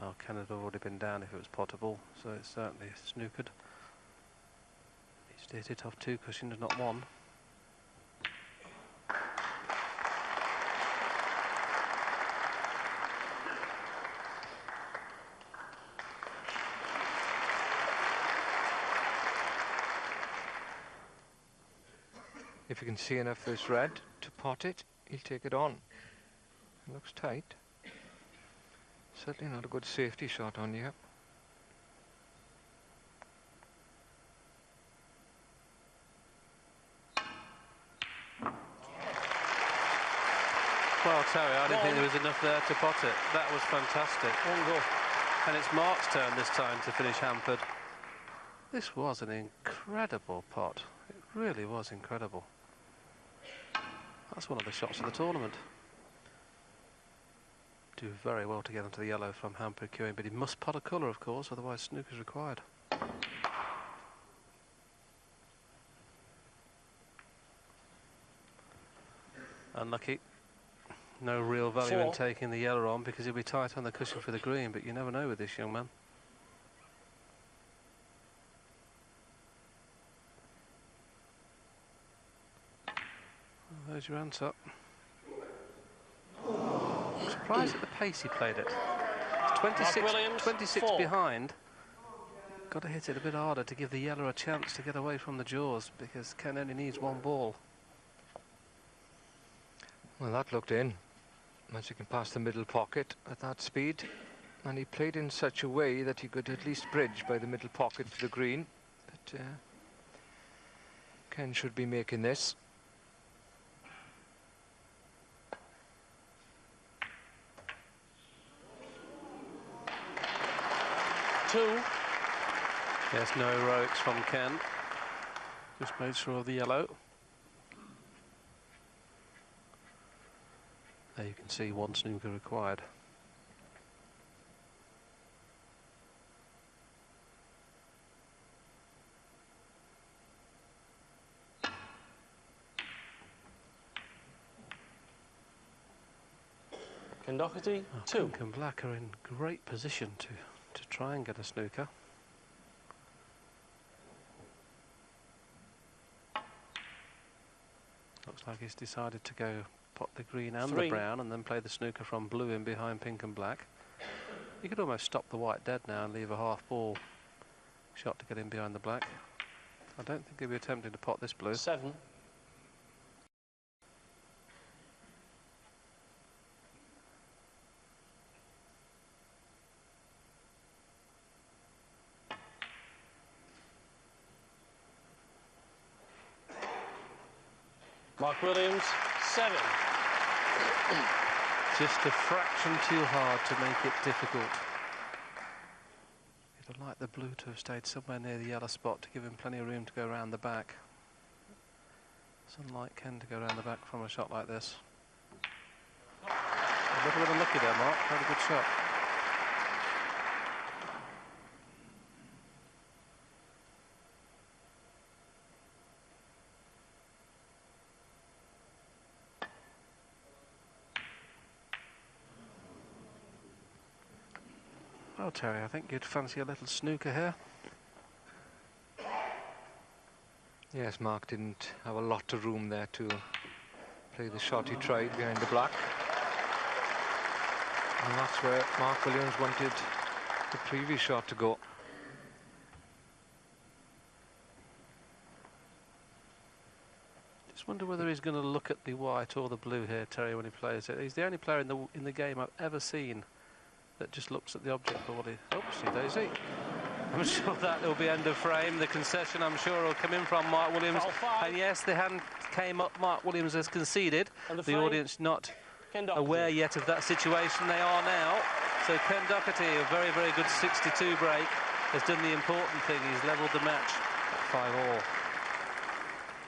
Oh, Ken had already been down if it was potable, so it's certainly snookered. He's hit it off 2 cushions, not 1. If you can see enough of this red to pot it, he'll take it on. It looks tight. Certainly not a good safety shot on you. Well, Terry, I didn't think there was enough there to pot it. That was fantastic. And it's Mark's turn this time to finish hampered. This was an incredible pot. It really was incredible. That's one of the shots of the tournament. Do very well to get onto the yellow from hampered queuing, but he must pot a colour, of course, otherwise snooker is required. Unlucky. No real value in taking the yellow on because he'll be tight on the cushion for the green, but you never know with this young man. There's your answer. I'm surprised at the pace he played it. 26 behind. Got to hit it a bit harder to give the yellow a chance to get away from the jaws, because Ken only needs one ball. Well, that looked in. As you can pass the middle pocket at that speed. And he played in such a way that he could at least bridge by the middle pocket to the green. But Ken should be making this. Two. Yes, no heroics from Ken. Just made sure of the yellow. There you can see one snooker required. Ken Doherty, 2. Pink and black are in great position to try and get a snooker. Looks like he's decided to go pot the green and 3. the brown and then play the snooker from blue in behind pink and black. You could almost stop the white dead now and leave a half ball shot to get in behind the black. I don't think he'll be attempting to pot this blue. 7. Mark Williams, 7. Just a fraction too hard to make it difficult. You'd have liked the blue to have stayed somewhere near the yellow spot to give him plenty of room to go around the back. It's unlike Ken to go around the back from a shot like this. A little bit unlucky there, Mark. Had a good shot. Well, Terry, I think you'd fancy a little snooker here. Yes, Mark didn't have a lot of room there to play the shot he tried behind the black. And that's where Mark Williams wanted the previous shot to go. Just wonder whether he's going to look at the white or the blue here, Terry, when he plays it. He's the only player in the game I've ever seen that just looks at the object board. Oopsie daisy. I'm sure that will be end of frame. The concession, I'm sure, will come in from Mark Williams. And yes, the hand came up. Mark Williams has conceded. The audience not aware yet of that situation. They are now. So Ken Doherty, a very, very good 62 break, has done the important thing. He's levelled the match at 5-all.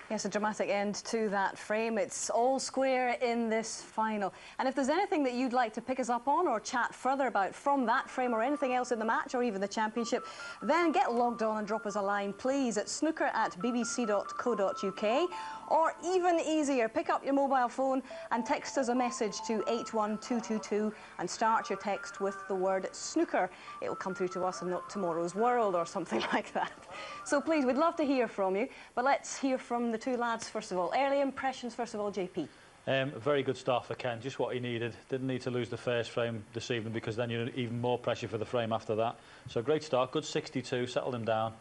Yes, a dramatic end to that frame. It's all square in this final. And if there's anything that you'd like to pick us up on or chat further about from that frame or anything else in the match or even the championship, then get logged on and drop us a line, please, at snooker@bbc.co.uk. Or even easier, pick up your mobile phone and text us a message to 81222 and start your text with the word snooker. It will come through to us and not Tomorrow's World or something like that. So please, we'd love to hear from you, but let's hear from the two lads first of all. Early impressions first of all, JP. A very good start for Ken, just what he needed. Didn't need to lose the first frame this evening because then you're even more pressure for the frame after that. So great start, good 62, settled him down.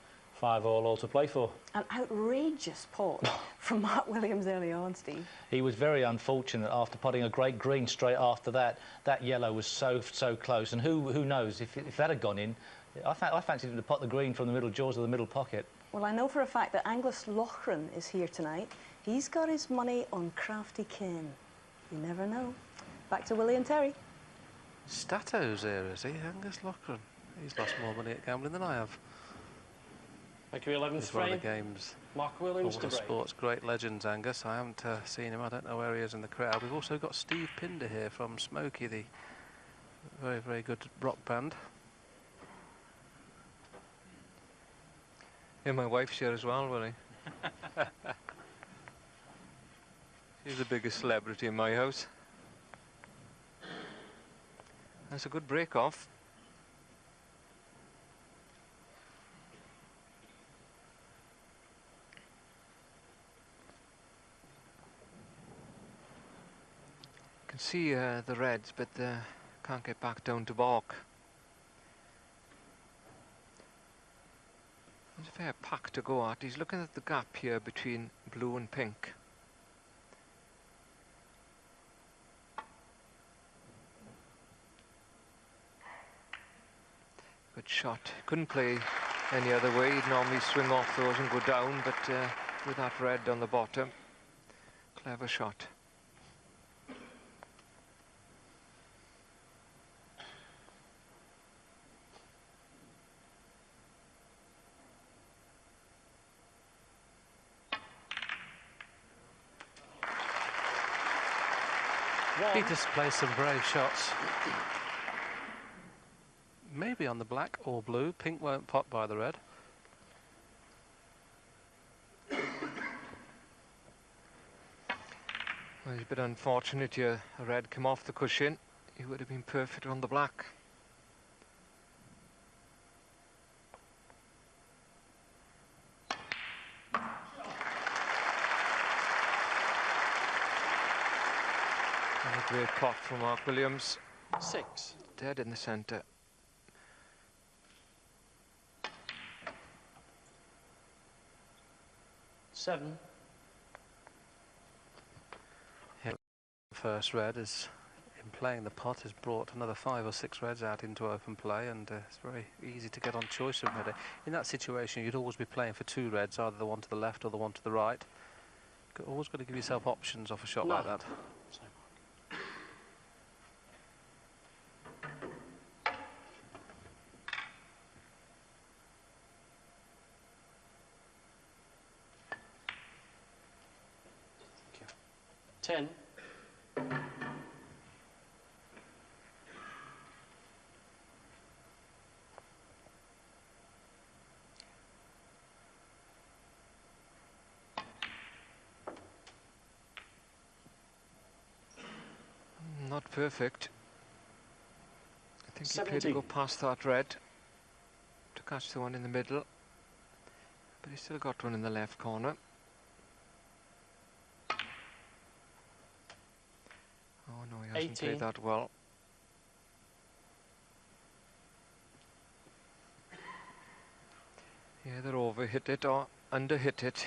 5-all, all to play for. An outrageous pot from Mark Williams early on, Steve. He was very unfortunate after putting a great green straight after that. That yellow was so close, and who knows if that had gone in. I fancied him to pot the green from the middle jaws of the middle pocket. Well, I know for a fact that Angus Loughran is here tonight. He's got his money on Crafty Ken. You never know. Back to Willie and Terry. Stato's here, is he? Angus Loughran. He's lost more money at gambling than I have. Thank you, 11th frame. One of the game's Mark Williams to break. Sports great legends, Angus. I haven't seen him. I don't know where he is in the crowd. We've also got Steve Pinder here from Smokey, the very, very good rock band. Yeah, my wife's here as well, Willie. She's the biggest celebrity in my house. That's a good break off. can see the reds, but can't get back down to bark. There's a fair pack to go at. He's looking at the gap here between blue and pink. Good shot. Couldn't play any other way. He'd normally swing off those and go down, but with that red on the bottom, clever shot. He displays some brave shots. Maybe on the black or blue. Pink won't pot by the red. Well, he's a bit unfortunate here. A red came off the cushion. He would have been perfect on the black. And a great pot from Mark Williams. 6. Dead in the centre. Seven. First red is, in playing the pot, has brought another 5 or 6 reds out into open play, and it's very easy to get on choice of red. In that situation, you'd always be playing for 2 reds, either the one to the left or the one to the right. You've always got to give yourself options off a shot like that. Ten. Not perfect. I think 70. he played to go past that red to catch the one in the middle, but he still got one in the left corner. Oh no, he hasn't 18. played that well. Yeah, either over hit it or under hit it.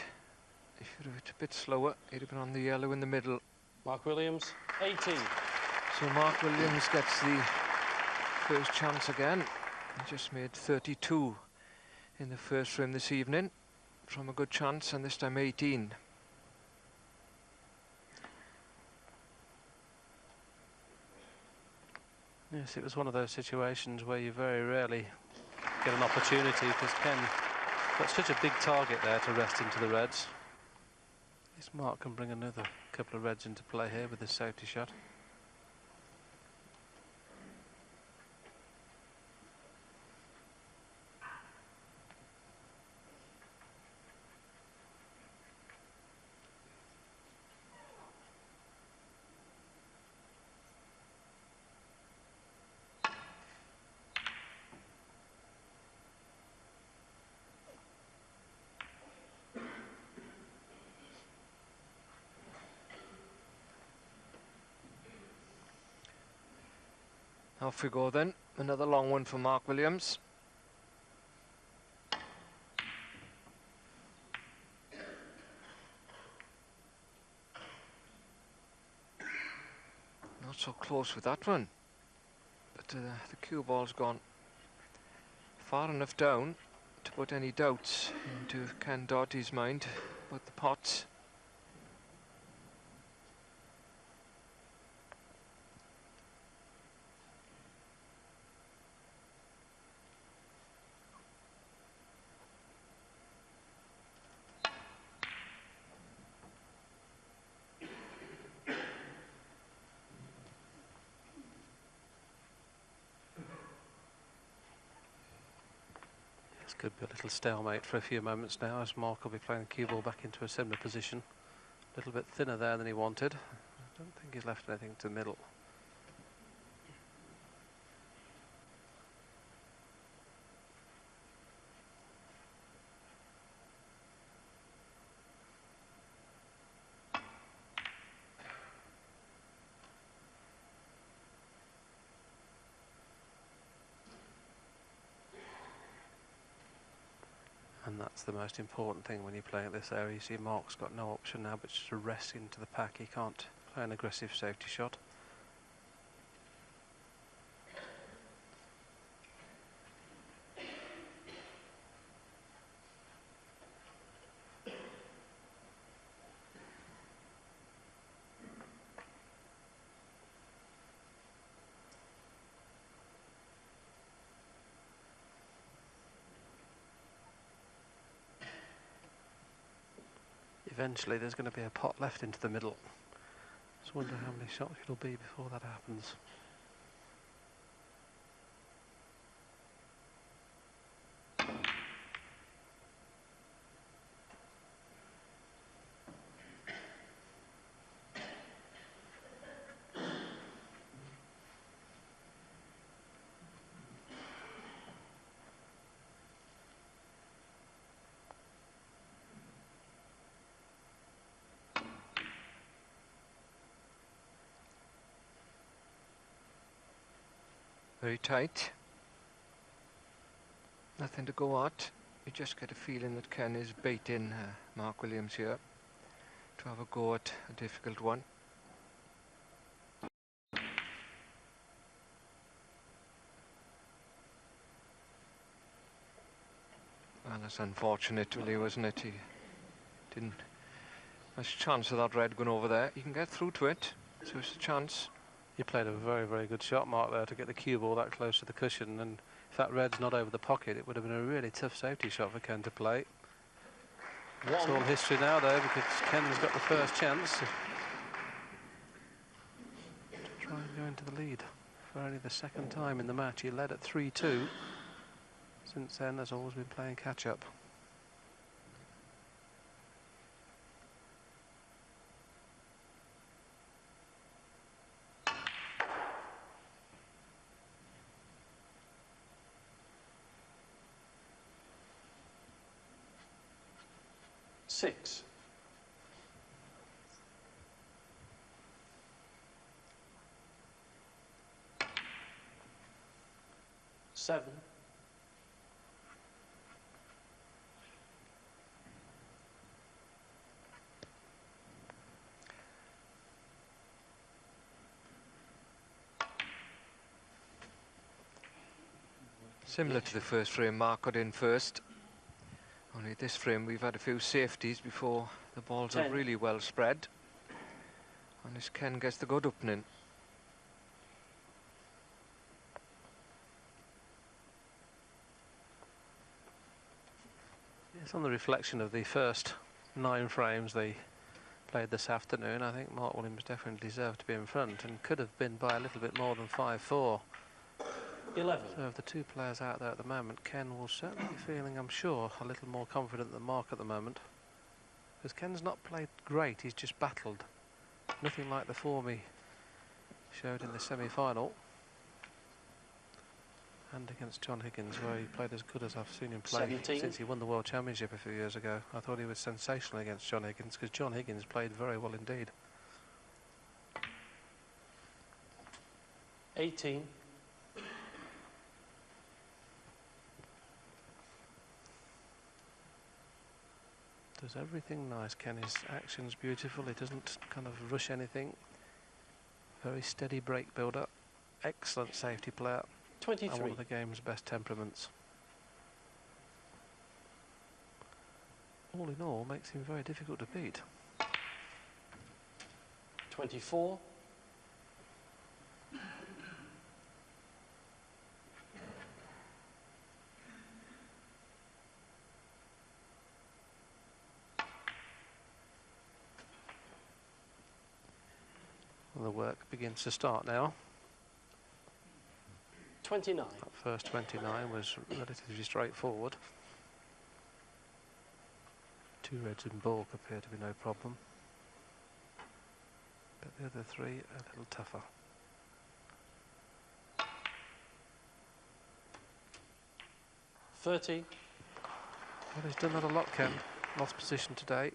He should have hit a bit slower. He'd have been on the yellow in the middle. Mark Williams, 18. So Mark Williams gets the first chance again. He just made 32 in the first frame this evening from a good chance, and this time 18. Yes, it was one of those situations where you very rarely get an opportunity, because Ken got such a big target there to rest into the reds. This Mark can bring another couple of reds into play here with this safety shot. Off we go then. Another long one for Mark Williams. Not so close with that one. But the cue ball's gone far enough down to put any doubts into Ken Doherty's mind about the pots. This could be a little stalemate for a few moments now, as Mark will be playing the cue ball back into a similar position. A little bit thinner there than he wanted. I don't think he's left anything to the middle. That's the most important thing when you're playing at this area. You see Mark's got no option now but just to rest into the pack. He can't play an aggressive safety shot. Eventually there's going to be a pot left into the middle. Just wonder how many shots it'll be before that happens. Very tight. Nothing to go at. You just get a feeling that Ken is baiting Mark Williams here to have a go at a difficult one. Well, that's unfortunate, really, wasn't it? He didn't much chance of that red going over there. You can get through to it, so it's a chance. You played a very, very good shot, Mark, there to get the cue ball that close to the cushion, and if that red's not over the pocket, it would have been a really tough safety shot for Ken to play. It's all history now, though, because Ken's got the first chance to try and go into the lead for only the second time in the match. He led at 3-2. Since then, there's always been playing catch-up. Six. Seven. Similar to the first frame, Mark got in first. Only this frame we've had a few safeties before the balls are really well spread. And this Ken gets the good opening. It's on the reflection of the first 9 frames they played this afternoon. I think Mark Williams definitely deserved to be in front and could have been by a little bit more than 5-4. 11. So of the 2 players out there at the moment, Ken will certainly be feeling, I'm sure, a little more confident than Mark at the moment. Because Ken's not played great, he's just battled. Nothing like the form he showed in the semi-final. And against John Higgins, where he played as good as I've seen him play 17. Since he won the World Championship a few years ago. I thought he was sensational against John Higgins, because John Higgins played very well indeed. 18. Does everything nice. Ken, his action's beautiful. He doesn't kind of rush anything. Very steady break builder. Excellent safety player. 23. And one of the game's best temperaments. All in all, makes him very difficult to beat. 24. And the work begins to start now. 29. That first 29 was relatively straightforward. 2 reds in baulk appear to be no problem. But the other 3 a little tougher. $30. Well, he's done that a lot, Ken. Lost position today.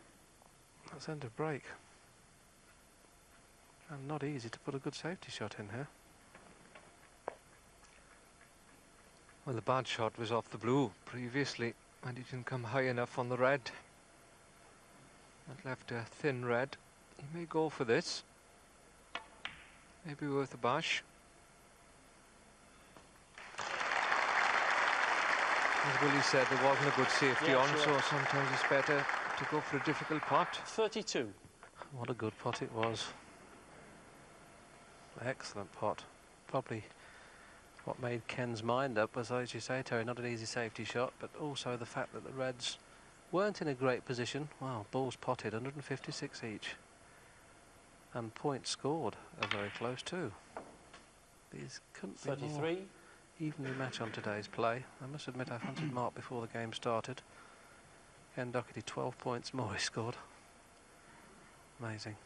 That's end of break. And not easy to put a good safety shot in here. Well, the bad shot was off the blue previously. and he didn't come high enough on the red. That left a thin red. He may go for this. Maybe worth a bash. As Willie said, there wasn't a good safety on, so sometimes it's better to go for a difficult pot. 32. What a good pot it was. Excellent pot. Probably what made Ken's mind up was, as you say, Terry, not an easy safety shot, but also the fact that the Reds weren't in a great position. Wow, balls potted, 156 each. And points scored are very close too. These couldn't be 33. more evenly matched on today's play. I must admit I fancied Mark before the game started. Ken Doherty 12 points more he scored. Amazing.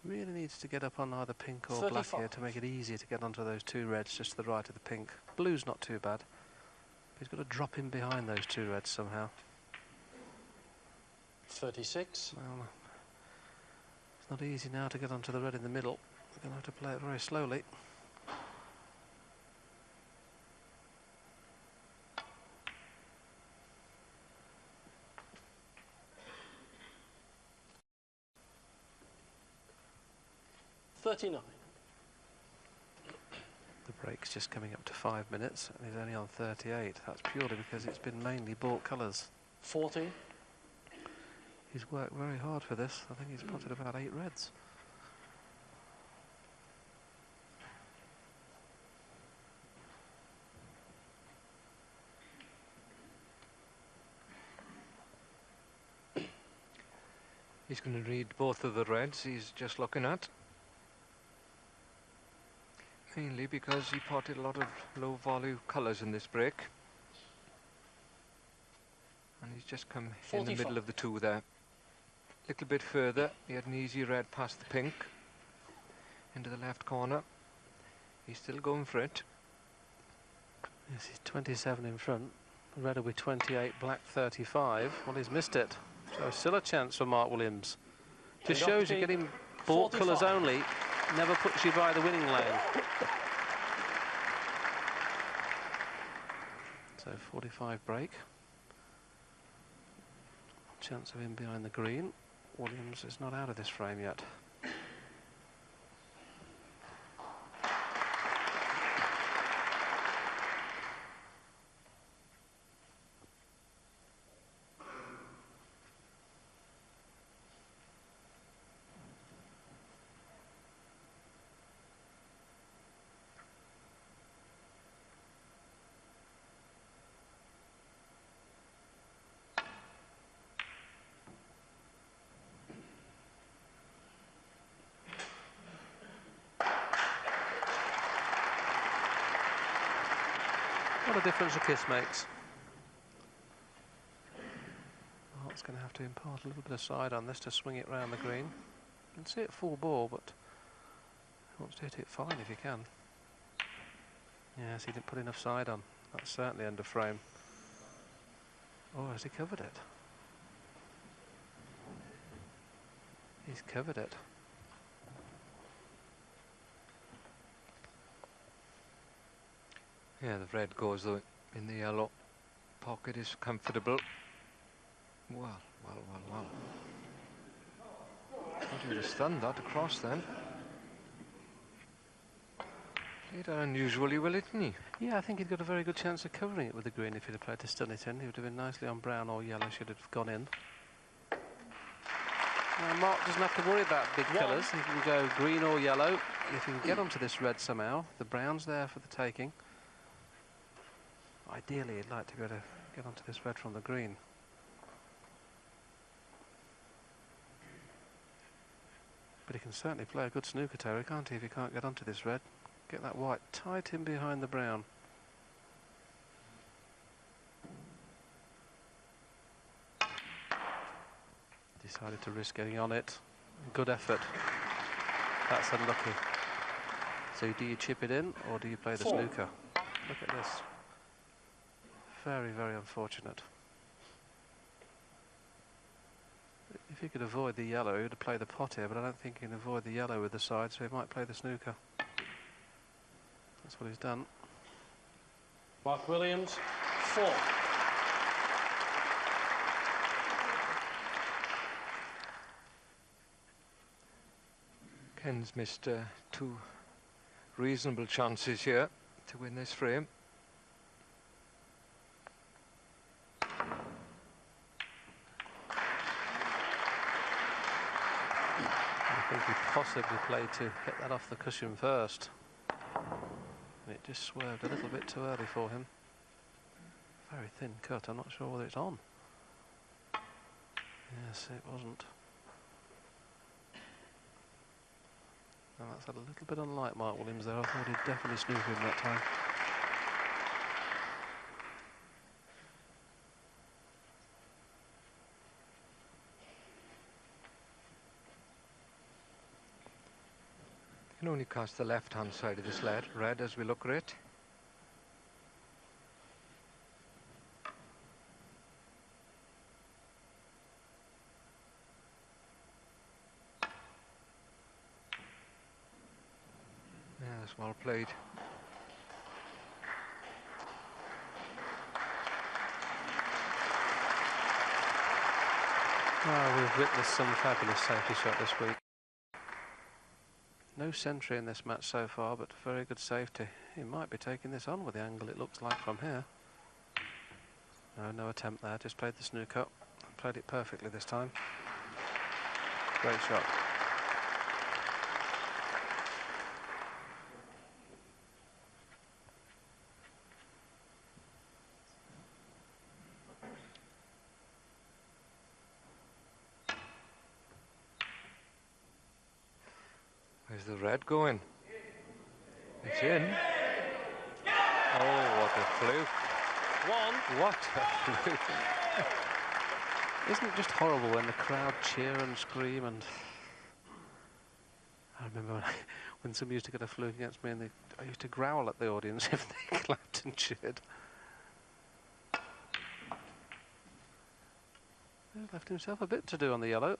Really needs to get up on either pink or 35. black here to make it easier to get onto those two reds just to the right of the pink. Blue's not too bad, but he's got to drop in behind those two reds somehow. 36. Well, it's not easy now to get onto the red in the middle. We're going to have to play it very slowly. $39. The break's just coming up to 5 minutes and he's only on 38. That's purely because it's been mainly bought colours. 40. He's worked very hard for this. I think he's potted about 8 reds. He's going to read both of the reds he's just looking at. Mainly because he potted a lot of low value colours in this break. And he's just come 45. in the middle of the two there. A little bit further, he had an easy red past the pink. Into the left corner. He's still going for it. Yes, he's 27 in front. Red will be 28, black 35. Well, he's missed it. So still a chance for Mark Williams. Just shows you getting bought colours only never puts you by the winning lane. So 45 break. Chance of him behind the green. Williams is not out of this frame yet. What a difference a kiss makes. Mark's going to have to impart a little bit of side on this to swing it round the green. You can see it full ball, but he wants to hit it fine if he can. Yes, he didn't put enough side on. That's certainly under frame. Oh, has he covered it? He's covered it. Yeah, the red goes though in the yellow. Pocket is comfortable. Well. Thought he would have stunned that across then. Played that unusually well, didn't he? Yeah, I think he'd got a very good chance of covering it with the green if he'd have played to stun it in. He would have been nicely on brown or yellow, should have gone in. Mark doesn't have to worry about big colours. He can go green or yellow. If he can get onto this red somehow, the brown's there for the taking. Ideally, he'd like to be able to get onto this red from the green. But he can certainly play a good snooker, Terry, can't he, if he can't get onto this red? Get that white tight in behind the brown. Decided to risk getting on it. Good effort. That's unlucky. So do you chip it in, or do you play the snooker? Look at this. Very, very unfortunate. If he could avoid the yellow, he would play the pot here, but I don't think he can avoid the yellow with the side, so he might play the snooker. That's what he's done. Mark Williams, 4. Ken's missed 2 reasonable chances here to win this frame. I think he possibly played to hit that off the cushion first. And it just swerved a little bit too early for him. Very thin cut, I'm not sure whether it's on. Yes, it wasn't. And that's a little bit unlike Mark Williams there. I thought he'd definitely snoop him that time. You can only cast the left-hand side of this red as we look at it. Yes, well played. Oh, we've witnessed some fabulous safety shot this week. No century in this match so far, but very good safety. He might be taking this on with the angle it looks like from here. No attempt there, just played the snooker. Played it perfectly this time. Great shot. Where's the red going? It's in. Oh, what a fluke. 1. What a fluke. Isn't it just horrible when the crowd cheer and scream? And I remember when somebody used to get a fluke against me, and I used to growl at the audience if they clapped and cheered. He's left himself a bit to do on the yellow.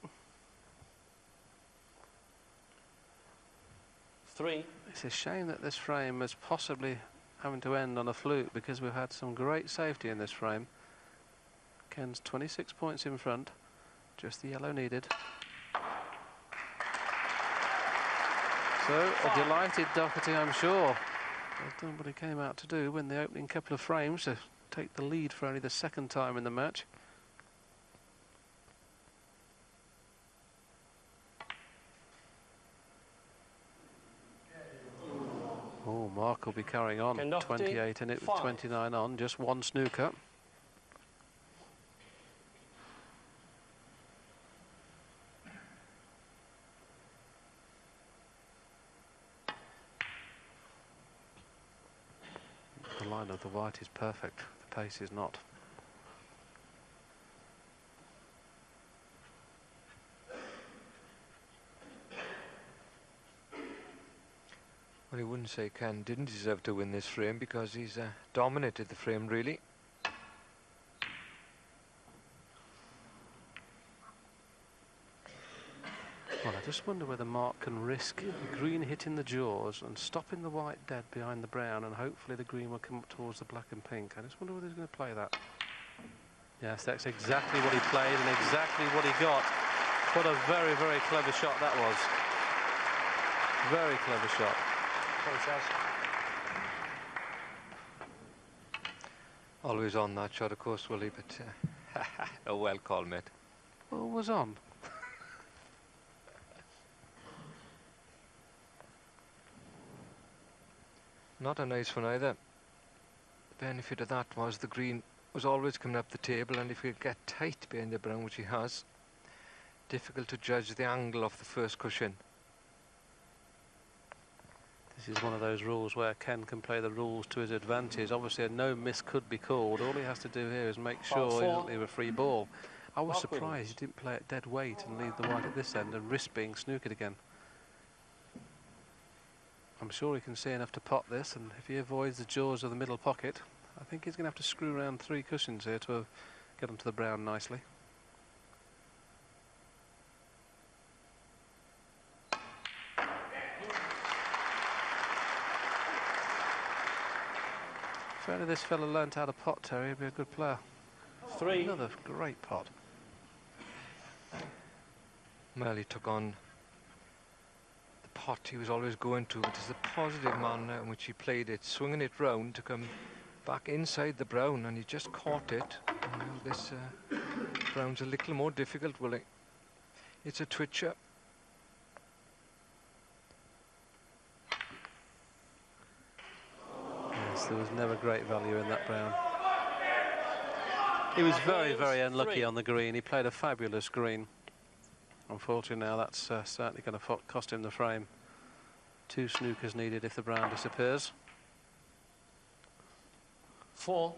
3. It's a shame that this frame is possibly having to end on a fluke, because we've had some great safety in this frame. Ken's 26 points in front, just the yellow needed. So, a delighted Doherty, I'm sure. He's done what he came out to do, win the opening couple of frames to take the lead for only the second time in the match. Oh, Mark will be carrying on. 28 in it with 29 on, just one snooker. The line of the white is perfect, the pace is not. Well, he wouldn't say Ken didn't deserve to win this frame, because he's dominated the frame, really. Well, I just wonder whether Mark can risk the green hitting the jaws and stopping the white dead behind the brown, and hopefully the green will come up towards the black and pink. I just wonder whether he's going to play that. Yes, that's exactly what he played and exactly what he got. What a very, very clever shot that was. Very clever shot. Always on that shot, of course, Willie, but a well called, mate. Always on. Not a nice one either. The benefit of that was the green was always coming up the table, and if he could get tight behind the brown, which he has, difficult to judge the angle of the first cushion. This is one of those rules where Ken can play the rules to his advantage. Obviously, a no miss could be called. All he has to do here is make sure he doesn't leave a free ball. I was surprised he didn't play at dead weight and leave the white at this end and risk being snookered again. I'm sure he can see enough to pot this, and if he avoids the jaws of the middle pocket, I think he's going to have to screw around 3 cushions here to get onto the brown nicely. only this fella learnt how to pot, Terry, he'd be a good player. 3. Another great pot. Well, he took on the pot he was always going to, but it's the positive manner in which he played it, swinging it round to come back inside the brown, and he just caught it. And now this brown's a little more difficult, Willie. It's a twitcher. Yes, there was never great value in that brown. He was very, very unlucky on the green. He played a fabulous green. Unfortunately now that's certainly going to cost him the frame. 2 snookers needed if the brown disappears. 4.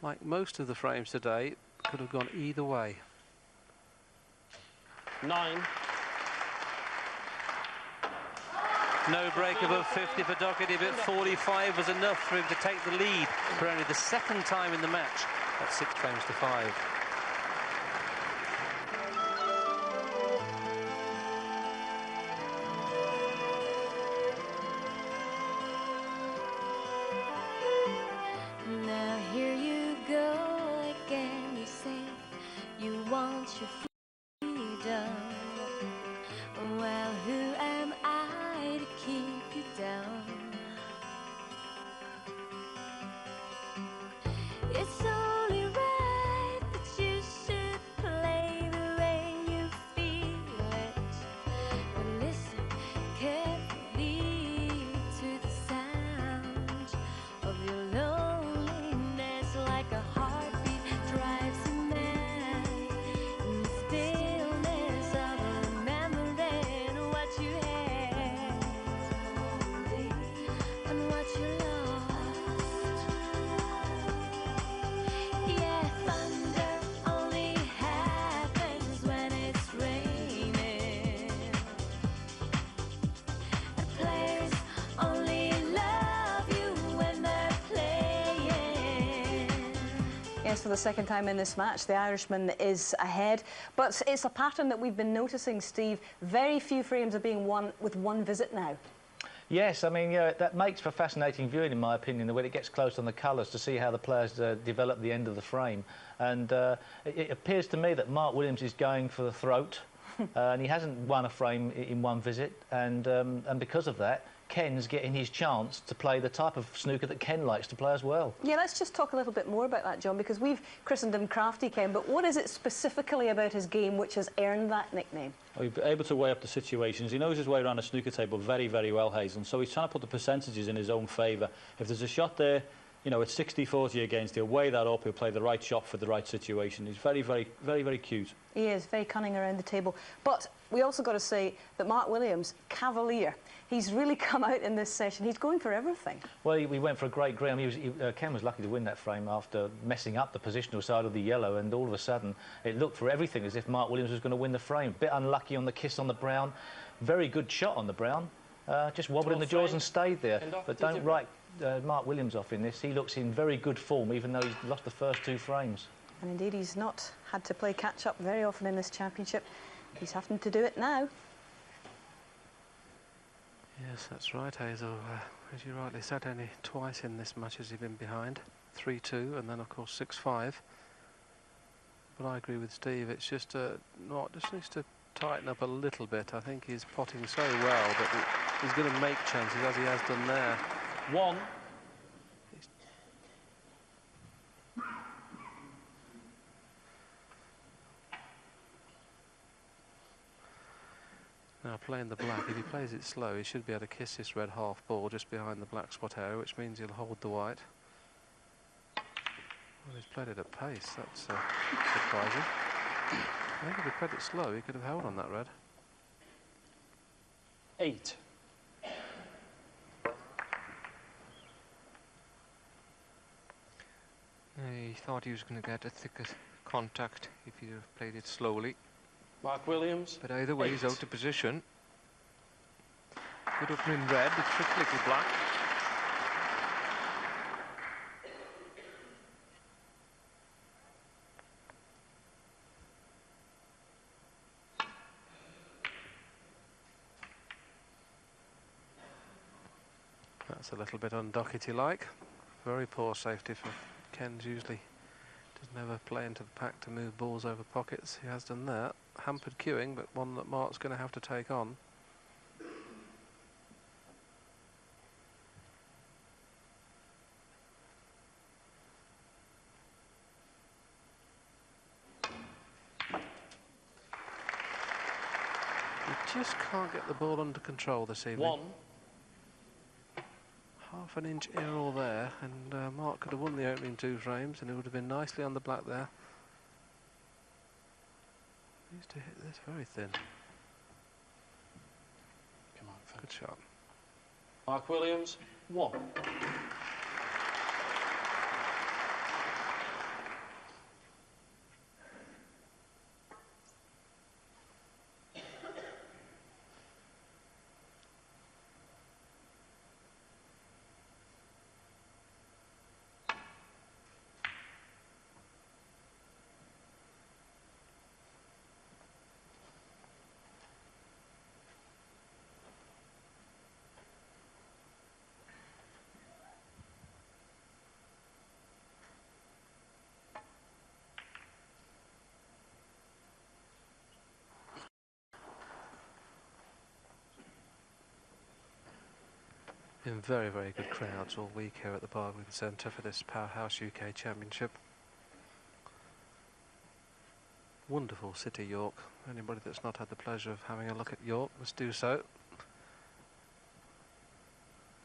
Like most of the frames today, could have gone either way. 9. No break above 50 for Doherty, but 45 was enough for him to take the lead for only the 2nd time in the match at 6 frames to 5. Now here you go again, you say you want your freedom. Well, who am I to keep you down? It's only right that you should play the way you feel it. But listen carefully to the sound of your loneliness, like a heartbeat drives you mad. In the stillness of remembering what you had and what you lost. Yeah, thunder only happens when it's raining, and players only love you when they're playing. Yes, for the 2nd time in this match, the Irishman is ahead. But it's a pattern that we've been noticing, Steve. Very few frames are being won with 1 visit now. Yes, I mean, yeah, that makes for fascinating viewing, in my opinion, when it gets close on the colours, to see how the players develop the end of the frame. And it appears to me that Mark Williams is going for the throat, and he hasn't won a frame in 1 visit. And because of that, Ken's getting his chance to play the type of snooker that Ken likes to play as well. Yeah, let's just talk a little bit more about that, John, because we've christened him Crafty Ken, but what is it specifically about his game which has earned that nickname? Well, he's able to weigh up the situations. He knows his way around a snooker table very, very well, Hazel. So he's trying to put the percentages in his own favour. If there's a shot there, you know, it's 60-40 against, he'll weigh that up, he'll play the right shot for the right situation. He's very, very, very, very cute. He is very cunning around the table. But we also got to say that Mark Williams, cavalier. He's really come out in this session. He's going for everything. Well, he went for a great green. Ken was lucky to win that frame after messing up the positional side of the yellow, and all of a sudden it looked for everything as if Mark Williams was going to win the frame. Bit unlucky on the kiss on the brown. Very good shot on the brown. Just wobbled in the jaws and stayed there. But don't write Mark Williams off in this. He looks in very good form, even though he's lost the first 2 frames. And indeed, he's not had to play catch-up very often in this championship. He's having to do it now. Yes, that's right, Hazel. As you rightly said, only twice in this match has he been behind. 3-2 and then, of course, 6-5. But I agree with Steve. It's just just needs to tighten up a little bit. I think he's potting so well that he's going to make chances, as he has done there. 1. Now, playing the black, if he plays it slow, he should be able to kiss this red half ball just behind the black spot area, which means he'll hold the white. Well, he's played it at pace. That's surprising. I think if he played it slow, he could have held on that red. 8. He thought he was going to get a thicker contact if he'd have played it slowly. Mark Williams. But either way, he's out of position. Good opening red, the trick little black. That's a little bit un-Doherty-like. Very poor safety for Ken's. Usually doesn't ever play into the pack to move balls over pockets. He has done that. Hampered queuing, but one that Mark's going to have to take on. You just can't get the ball under control this evening. 1. Half an inch here or there, and Mark could have won the opening 2 frames, and it would have been nicely on the black there. He used to hit this very thin. Come on, good shot. Mark Williams, 1. Been very, very good crowds all week here at the Barbican Centre for this Powerhouse UK Championship. Wonderful city, York. Anybody that's not had the pleasure of having a look at York must do so.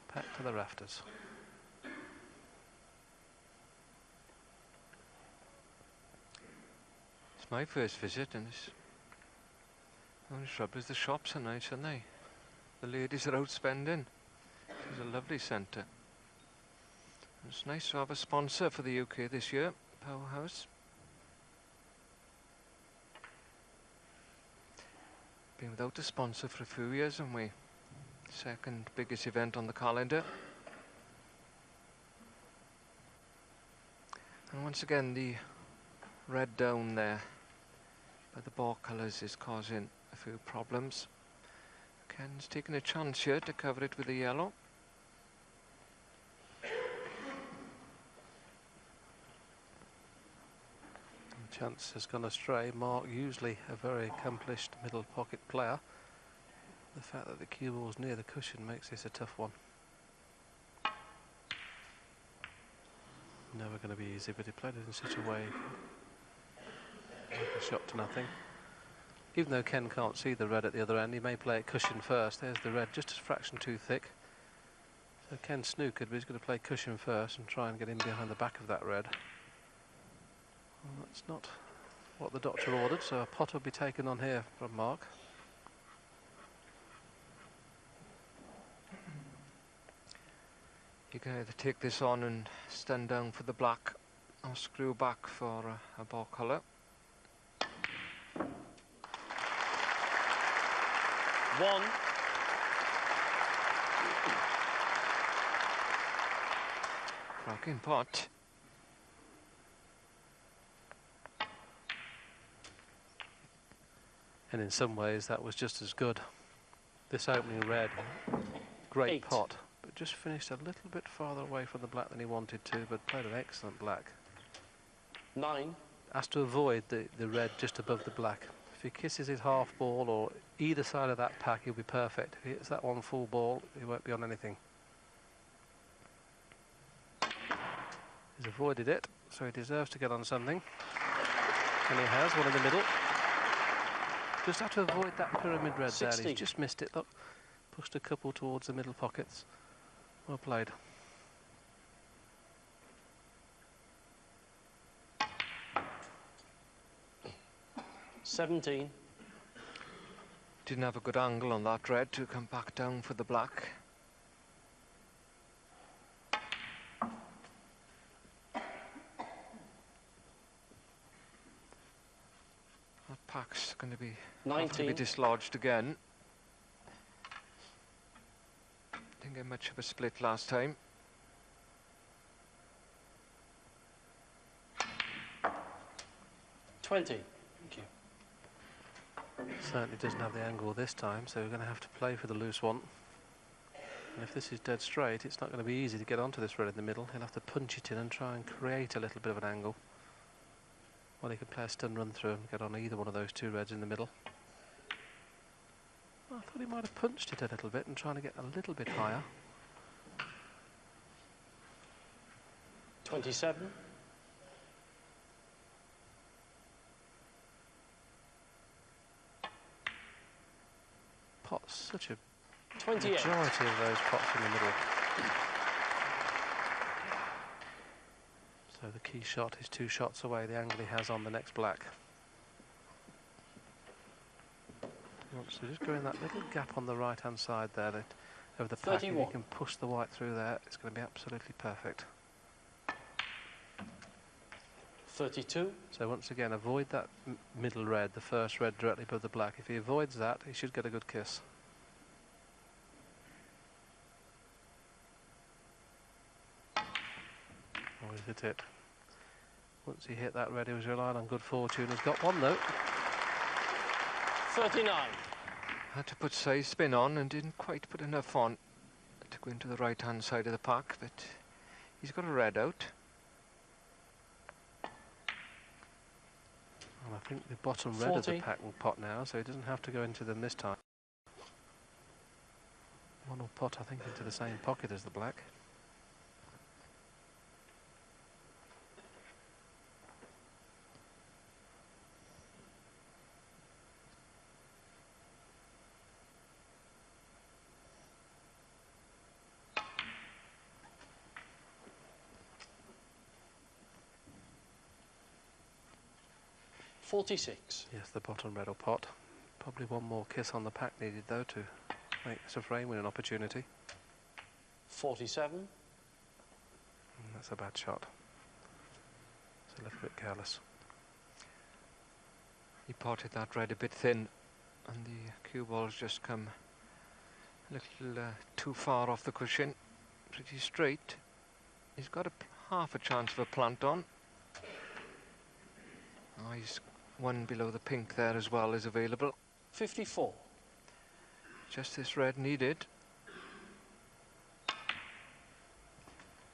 Packed to the rafters. It's my first visit, and it's the only trouble is the shops are nice, aren't they? The ladies are out spending. It's a lovely centre. It's nice to have a sponsor for the UK this year, Powerhouse. Been without a sponsor for a few years, haven't we? Second biggest event on the calendar. And once again, the red down there by the ball colours is causing a few problems. Ken's taking a chance here to cover it with the yellow. Chance has gone astray. Mark, usually a very accomplished middle pocket player. The fact that the cue ball's near the cushion makes this a tough one. Never going to be easy, but he played it in such a way. Like a shot to nothing. Even though Ken can't see the red at the other end, he may play it cushion first. There's the red, just a fraction too thick. So Ken snookered, but he's going to play cushion first and try and get in behind the back of that red. Well, that's not what the doctor ordered, so a pot will be taken on here from Mark. You can either take this on and stand down for the black or screw back for a ball colour. 1. Cracking pot. And in some ways that was just as good. This opening red, great 8. pot, but just finished a little bit farther away from the black than he wanted to, but played an excellent black. 9. Has to avoid the red just above the black. If he kisses his half ball or either side of that pack, he'll be perfect. If he hits that one full ball, he won't be on anything. He's avoided it, so he deserves to get on something. And he has, one in the middle. Just have to avoid that pyramid red 60. there. He's just missed it, look. Pushed a couple towards the middle pockets. Well played. $17. Didn't have a good angle on that red to come back down for the black. That pack's going to be 19. dislodged again. Didn't get much of a split last time. $20. Thank you. Certainly doesn't have the angle this time, so we're going to have to play for the loose one. And if this is dead straight, it's not going to be easy to get onto this red in the middle. He'll have to punch it in and try and create a little bit of an angle. Well, he could play a stun run through and get on either one of those two reds in the middle. I thought he might have punched it a little bit and trying to get a little bit higher. 27. Pots, such a 28. majority of those pots in the middle. So the key shot is 2 shots away, the angle he has on the next black. He wants to just go in that little gap on the right hand side there, that of the pack. If he can push the white through there, it's going to be absolutely perfect. 32. So once again, avoid that middle red, the first red directly above the black. If he avoids that, he should get a good kiss. Oh, he hit it. Once he hit that red, he was relying on good fortune. He's got one though. 39. Had to put side spin on and didn't quite put enough on to go into the right hand side of the pack, but he's got a red out. And I think the bottom red of the pack will pot now, so he doesn't have to go into them this time. One will pot, I think, into the same pocket as the black. $46. Yes, the bottom red will pot. Probably one more kiss on the pack needed though to make this a frame win an opportunity. 47. That's a bad shot. It's a little bit careless. He potted that red a bit thin, and the cue ball's just come a little too far off the cushion. Pretty straight. He's got half a chance of a plant on. Oh, he's one below the pink there as well is available. 54. Just this red needed.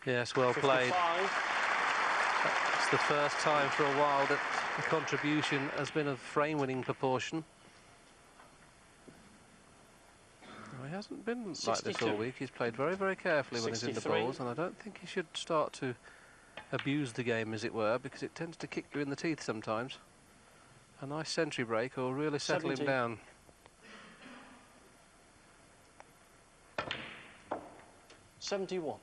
Yes, well 55. played. It's the first time for a while that the contribution has been of frame-winning proportion. Well, he hasn't been like 62. this all week. He's played very, very carefully when he's in the 63. balls, and I don't think he should start to abuse the game, as it were, because it tends to kick you in the teeth sometimes. A nice century break will really settle 70. him down. $71.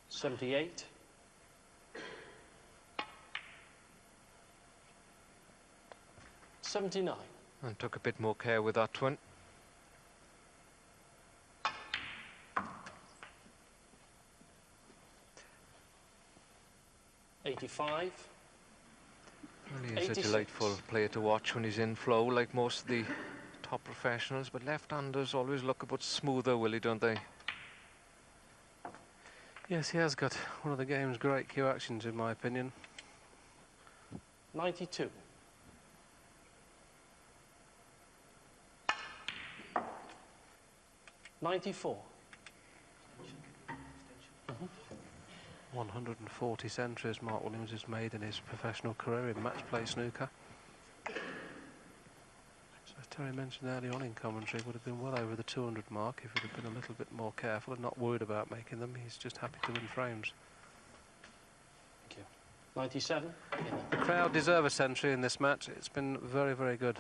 $78. $79. And took a bit more care with that one. 85. Well, he is 86. a delightful player to watch when he's in flow, like most of the top professionals, but left-handers always look a bit smoother, Willie, don't they? Yes, he has got one of the game's great cue actions, in my opinion. 92. $94. 140 centuries Mark Williams has made in his professional career in match play snooker. So as Terry mentioned earlier on in commentary, would have been well over the 200 mark if he'd have been a little bit more careful and not worried about making them. He's just happy to win frames. Thank you. 97. The crowd deserve a century in this match. It's been very, very good.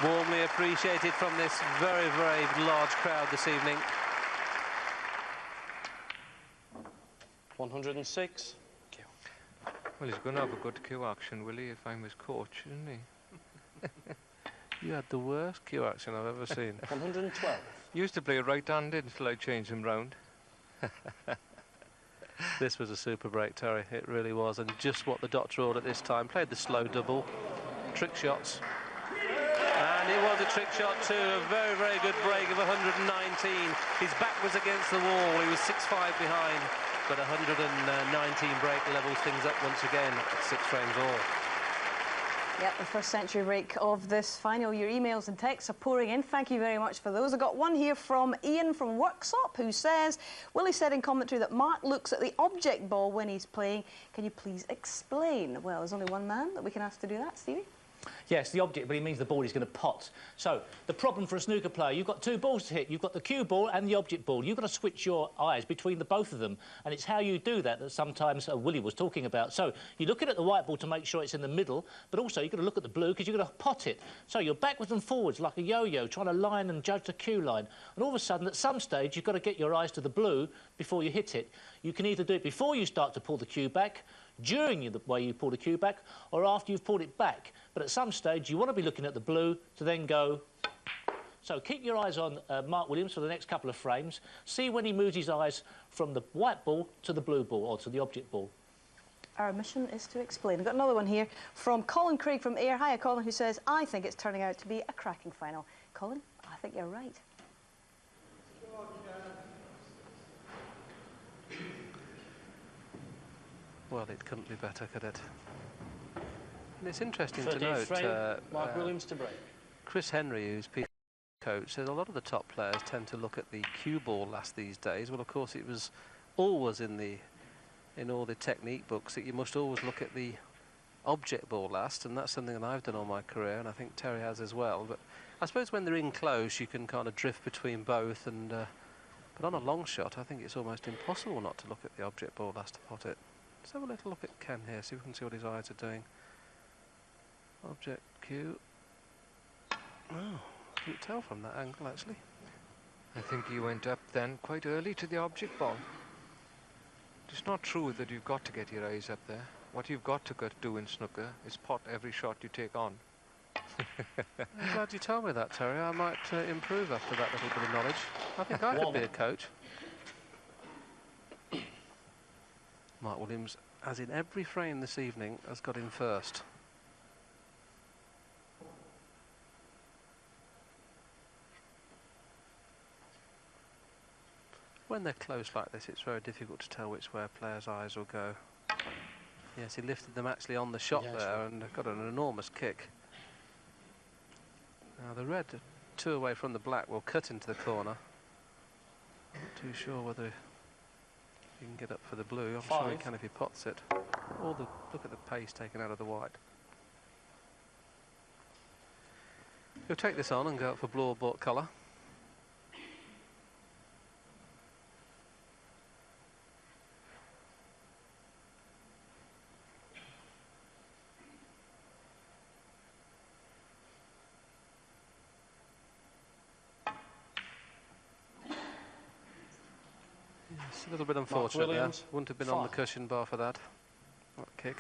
Warmly appreciated from this very, very large crowd this evening. 106. Well, he's going to have a good cue action, Willie, if I'm his coach, isn't he? You had the worst cue action I've ever seen. 112. Used to play right-handed until I changed him round. This was a super break, Terry. It really was, and just what the doctor ordered this time. Played the slow double, trick shots. And it was a trick shot too, a very, very good break of 109 His back was against the wall. He was 6-5 behind, but 119 break levels things up once again at 6 frames all. Yep, the first century break of this final. Your emails and texts are pouring in. Thank you very much for those. I got one here from Ian from Worksop who says, Willie said in commentary that Mark looks at the object ball when he's playing. Can you please explain? Well, there's only one man that we can ask to do that, Stevie. Yes, the object, but it means the ball is going to pot. So, the problem for a snooker player, you've got two balls to hit. You've got the cue ball and the object ball. You've got to switch your eyes between the both of them. And it's how you do that that sometimes Willie was talking about. So, you're looking at the white ball to make sure it's in the middle, but also you've got to look at the blue because you've got to pot it. So, you're backwards and forwards like a yo-yo, trying to line and judge the cue line. And all of a sudden, at some stage, you've got to get your eyes to the blue before you hit it. You can either do it before you start to pull the cue back, during the way you pull the cue back, or after you've pulled it back. But at some stage, you want to be looking at the blue to then go. So keep your eyes on Mark Williams for the next couple of frames. See when he moves his eyes from the white ball to the blue ball, or to the object ball. Our mission is to explain. We've got another one here from Colin Craig from Ayr. Hiya, Colin, who says, I think it's turning out to be a cracking final. Colin, I think you're right. Well, it couldn't be better, could it? And it's interesting to 38th note, frame, Mark Williams to break. Chris Henry, who's Peter's coach, says a lot of the top players tend to look at the cue ball last these days. Well, of course, it was always in all the technique books that you must always look at the object ball last, and that's something that I've done all my career, and I think Terry has as well. But I suppose when they're in close, you can kind of drift between both, and but on a long shot, I think it's almost impossible not to look at the object ball last to pot it. Let's have a little look at Ken here, see if we can see what his eyes are doing. Object cue. Oh, couldn't tell from that angle, actually. I think you went up then quite early to the object ball. It's not true that you've got to get your eyes up there. What you've got to do in snooker is pot every shot you take on. I'm glad you told me that, Terry. I might improve after that little bit of knowledge. I think I could be a coach. Mark Williams, as in every frame this evening, has got in first. When they're close like this, it's very difficult to tell which way a player's eyes will go. Yes, he lifted them actually on the shot there and got an enormous kick. Now the red, 2 away from the black, will cut into the corner. Not too sure whether he can get up for the blue. I'm sure he can if he pots it. Look at the pace taken out of the white. He'll take this on and go up for blue or bought colour. It's a little bit unfortunate there. Wouldn't have been on the cushion bar for that kick.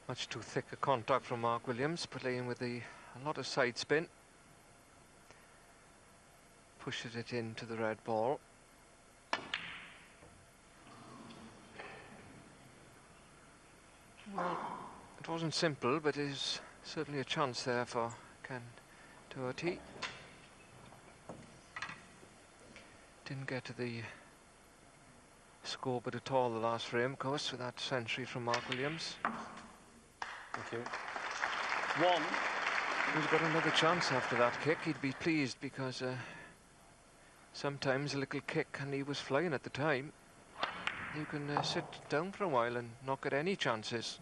Much too thick a contact from Mark Williams, playing with a lot of side spin. Pushes it into the red ball. Well, it wasn't simple, but there's certainly a chance there for Ken Doherty. Didn't get to the scoreboard at all the last frame, of course, with that century from Mark Williams. Thank you. 1. He's got another chance after that kick. He'd be pleased because sometimes a little kick, and he was flying at the time. You can sit down for a while and not get any chances.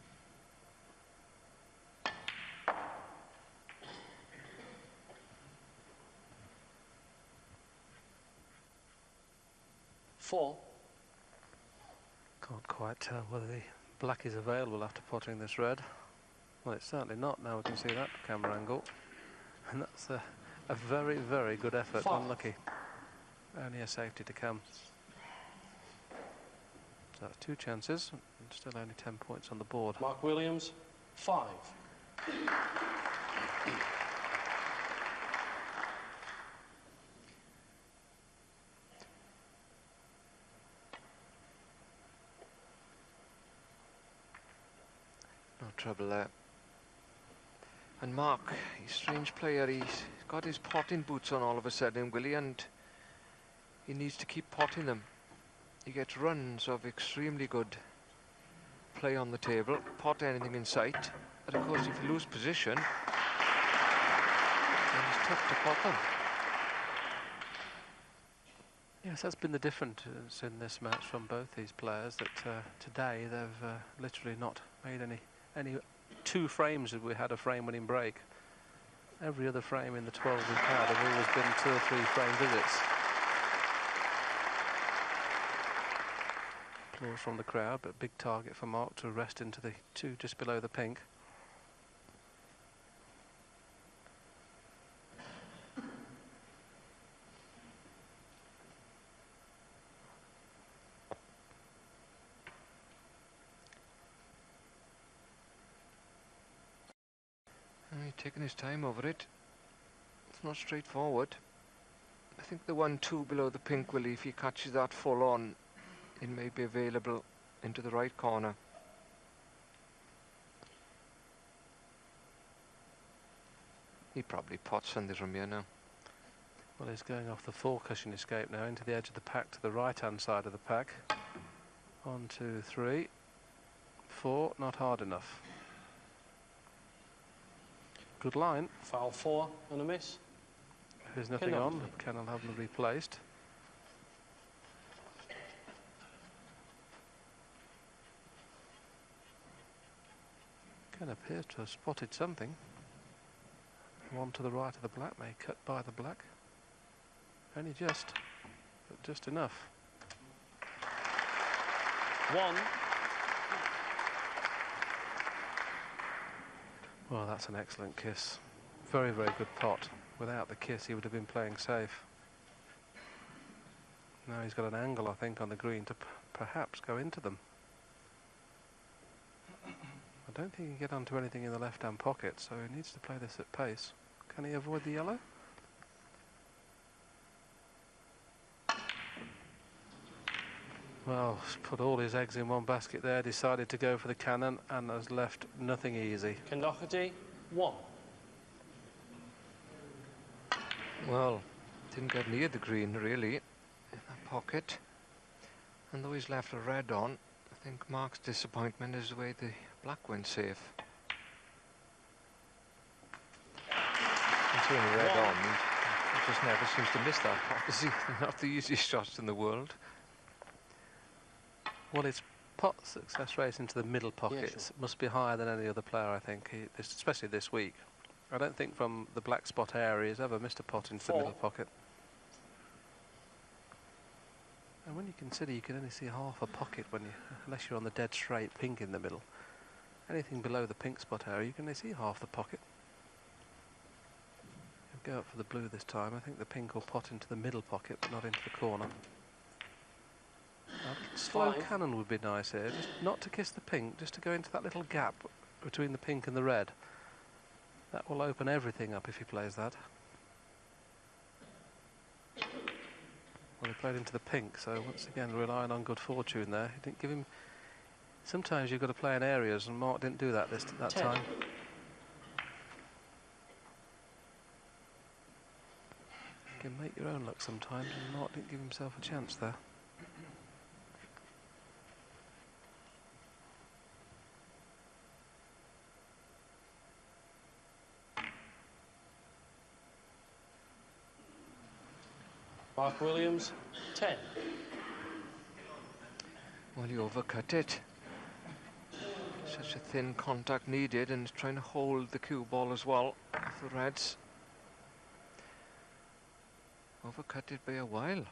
Four. Can't quite tell whether the black is available after potting this red. Well, it's certainly not. Now we can see that camera angle. And that's a very, very good effort. Unlucky. Only a safety to come. So that's 2 chances, and still only 10 points on the board. Mark Williams, 5. No trouble there. And Mark, he's a strange player. He's got his potting boots on all of a sudden, will he? And he needs to keep potting them. He gets runs of extremely good play on the table, pot anything in sight. But of course, if you lose position, then it's tough to pot them. Yes, that's been the difference in this match from both these players, that today they've literally not made any 2 frames that we had a frame-winning break. Every other frame in the 12 we've had have always been 2 or 3 frame visits. Applause from the crowd, but big target for Mark to rest into the 2 just below the pink. He's taking his time over it. It's not straightforward. I think the 1-2 below the pink will, if he catches that full on, it may be available into the right corner. He probably pots something from here now. Well, he's going off the 4 cushion escape now into the edge of the pack to the right-hand side of the pack. 1, 2, 3, 4, not hard enough. Good line. Foul 4 and a miss. There's nothing on. Can have them replaced. Ken appears to have spotted something. 1 to the right of the black, may cut by the black. Only just, but just enough. 1. Well, that's an excellent kiss. Very, very good pot. Without the kiss, he would have been playing safe. Now he's got an angle, I think, on the green to perhaps go into them. I don't think he can get onto anything in the left-hand pocket, so he needs to play this at pace. Can he avoid the yellow? Well, he's put all his eggs in one basket there, decided to go for the cannon, and has left nothing easy. Ken Doherty, 1. Well, didn't get near the green, really, in that pocket. And though he's left a red on, I think Mark's disappointment is the way the black went safe. Considering red on, he just never seems to miss that pot, is he? Not the easiest shots in the world. Well, his pot success rate into the middle pockets must be higher than any other player, I think, especially this week. I don't think from the black spot area he's ever missed a pot into the middle pocket. And when you consider you can only see half a pocket unless you're on the dead straight pink in the middle. Anything below the pink spot area, you can only see half the pocket. He'll go up for the blue this time. I think the pink will pot into the middle pocket, but not into the corner. A slow cannon would be nice here, just not to kiss the pink, just to go into that little gap between the pink and the red. That will open everything up if he plays that. Well, he played into the pink, so once again relying on good fortune there. He didn't give him... Sometimes you've got to play in areas, and Mark didn't do that that time. You can make your own luck sometimes, and Mark didn't give himself a chance there. Mark Williams, 10. Well, he overcut it. Such a thin contact needed, and trying to hold the cue ball as well of the Reds. Overcut it by a while.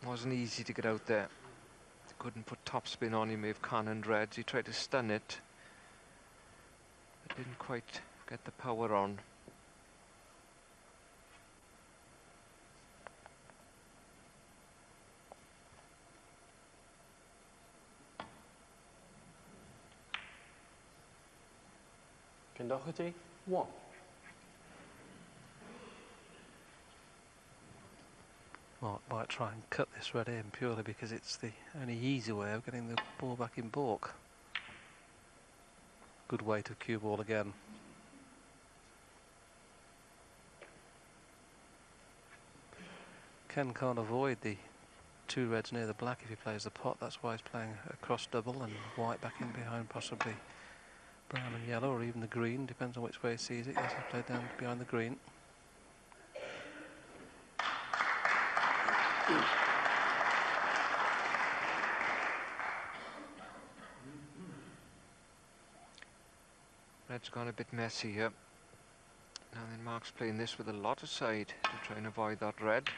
Wasn't easy to get out there. He couldn't put topspin on him with cannoned reds. He tried to stun it, but didn't quite get the power on. Doherty, 1. Mark might try and cut this red in purely because it's the only easy way of getting the ball back in baulk. Good weight of cue ball again. Ken can't avoid the 2 reds near the black if he plays the pot. That's why he's playing a cross double and white back in behind, possibly brown and yellow, or even the green, depends on which way he sees it. Yes, he played down behind the green. Red's gone a bit messy here. Now then, Mark's playing this with a lot of side to try and avoid that red.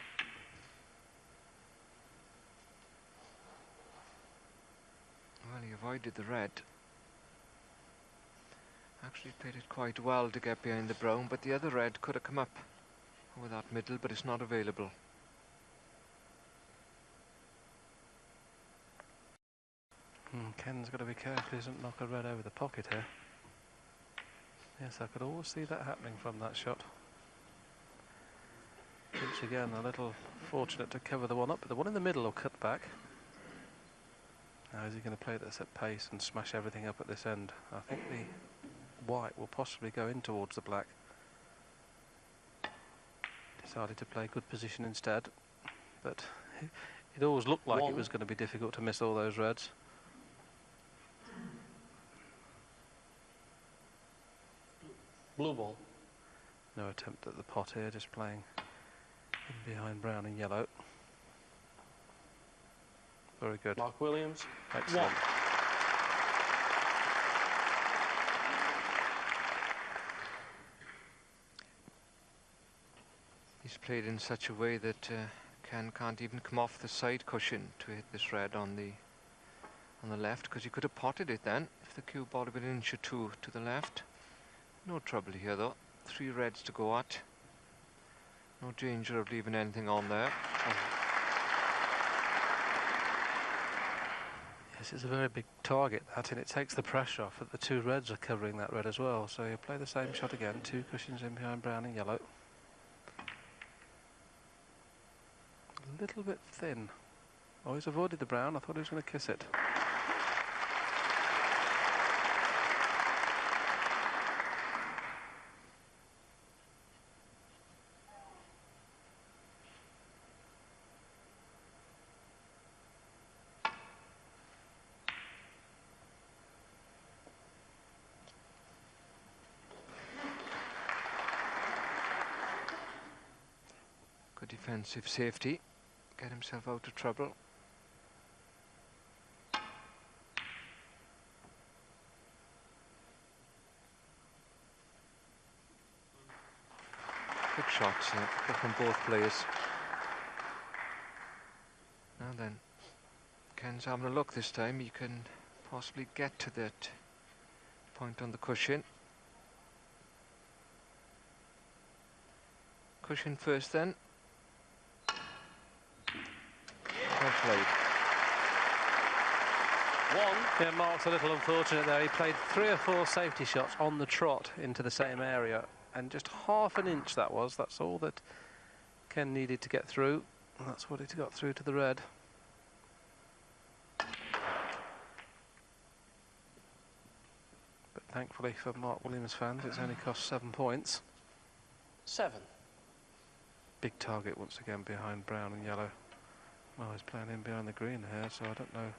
Well, he avoided the red. Actually played it quite well to get behind the brown, but the other red could have come up over that middle, but it's not available. Ken's got to be careful he doesn't knock a red over the pocket here. Yes, I could always see that happening from that shot. Finch again a little fortunate to cover the one up, but the one in the middle will cut back. Now is he going to play this at pace and smash everything up at this end? I think the white will possibly go in towards the black. Decided to play good position instead, but it always looked like it was going to be difficult to miss all those reds. Blue ball. No attempt at the pot here, just playing in behind brown and yellow. Very good. Mark Williams, excellent. 1. He's played in such a way that Ken can't even come off the side cushion to hit this red on the left, because he could have potted it then if the cue ball had been an inch or 2 to the left. No trouble here though. 3 reds to go at. No danger of leaving anything on there. Yes, it's a very big target that, and it takes the pressure off that the 2 reds are covering that red as well. So he'll play the same shot again, 2 cushions in behind brown and yellow. A little bit thin. Oh, he's avoided the brown. I thought he was going to kiss it. Good defensive safety. Get himself out of trouble. Good shots from both players. Now then, Ken's having a look this time. He can possibly get to that point on the cushion. Cushion first then. Well played. 1. Yeah, Mark's a little unfortunate there. He played 3 or 4 safety shots on the trot into the same area, and just half an inch that was. That's all that Ken needed to get through, and that's what he got through to the red. But thankfully for Mark Williams fans, it's only cost 7 points. 7. Big target once again behind brown and yellow. Well, he's playing in behind the green here, so I don't know.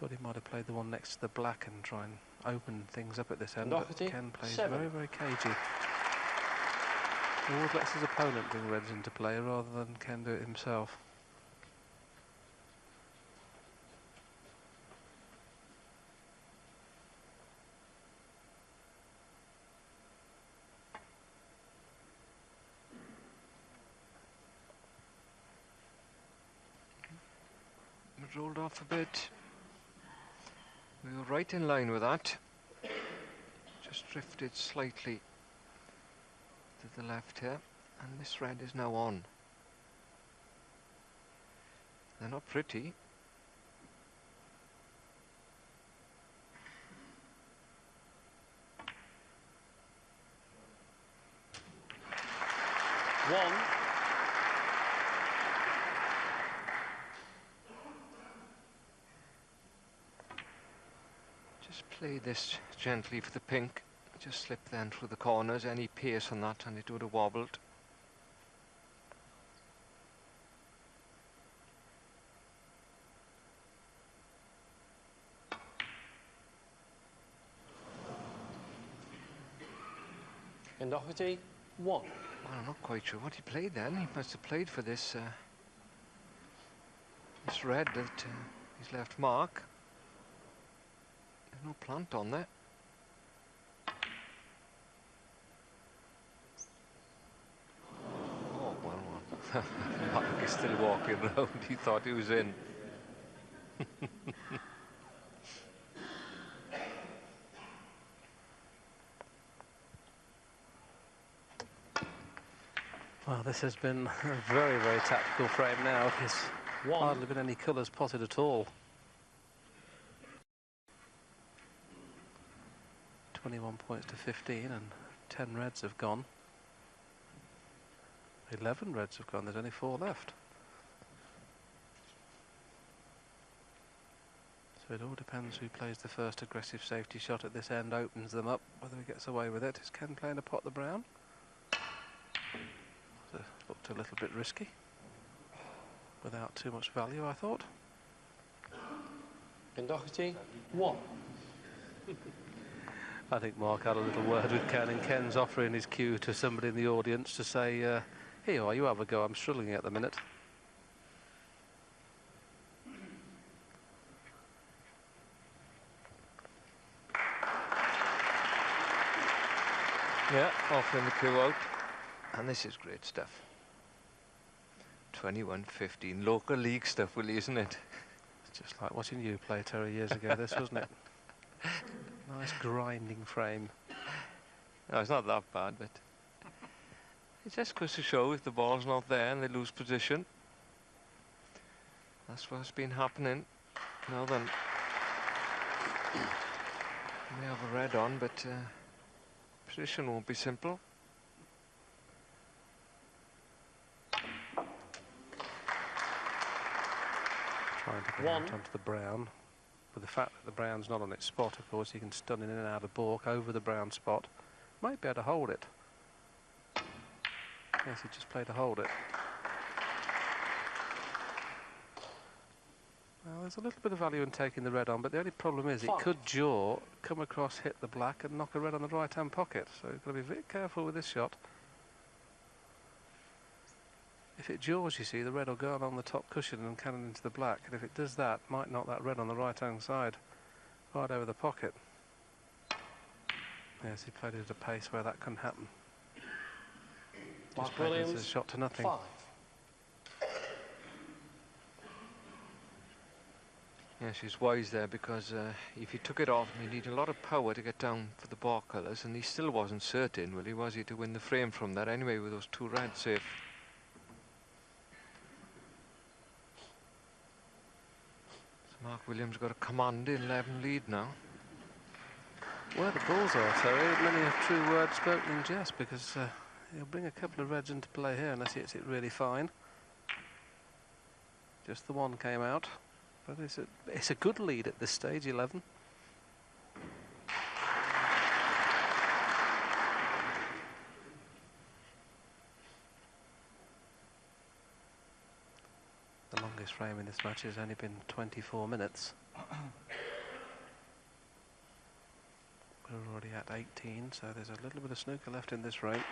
Thought he might have played the one next to the black and try and open things up at this end, Doherty, but Ken plays 7. very, very cagey. He always lets his opponent bring reds into play rather than Ken do it himself. It rolled off a bit. We were right in line with that. Just drifted slightly to the left here, and this red is now on. They're not pretty. One. Just play this gently for the pink. Just slip then through the corners. Any pace on that and it would have wobbled. And Doherty, 1. Well, I'm not quite sure what he played then. He must have played for this this red that he's left mark. There's no plant on there. Oh, well. Mark is still walking around. He thought he was in. Well, this has been a very, very tactical frame now. There's hardly been any colours potted at all. 21 points to 15 and 10 reds have gone. 11 reds have gone, there's only 4 left. So it all depends who plays the first aggressive safety shot at this end, opens them up, whether he gets away with it. Is Ken playing to pot the brown? So looked a little bit risky, without too much value, I thought. And Doherty, 1. I think Mark had a little word with Ken, and Ken's offering his cue to somebody in the audience to say, here you are, you have a go, I'm struggling at the minute. Yeah, offering the cue out. And this is great stuff. 21-15, local league stuff, Willie, isn't it? It's just like watching you play Terry years ago, this, wasn't it? Nice grinding frame. No, it's not that bad, but it just goes to show if the ball's not there and they lose position. That's what's been happening. Now then, we have a red on, but position won't be simple. Trying to get out onto the brown. With the fact that the brown's not on its spot, of course, he can stun in and out of balk over the brown spot. Might be able to hold it. Yes, he just played to hold it. Well, there's a little bit of value in taking the red on, but the only problem is it could jaw, come across, hit the black, and knock a red on the right-hand pocket. So you've got to be very careful with this shot. If it jaws, you see, the red will go on the top cushion and cannon into the black. And if it does that, might knock that red on the right-hand side, right over the pocket. Yes, he played it at a pace where that couldn't happen. Just played it as a shot to nothing. 5. Yeah, she's wise there, because if he took it off, he needed a lot of power to get down for the bar colours, and he still wasn't certain, really, was he, to win the frame from that anyway with those 2 reds safe. Mark Williams got a commanding 11 lead now. Where the balls are, Terry, many a true word spoken in jest, because he'll bring a couple of reds into play here unless he hits it really fine. Just the one came out, but it's a good lead at this stage, 11. The longest frame in this match has only been 24 minutes. We're already at 18, so there's a little bit of snooker left in this frame.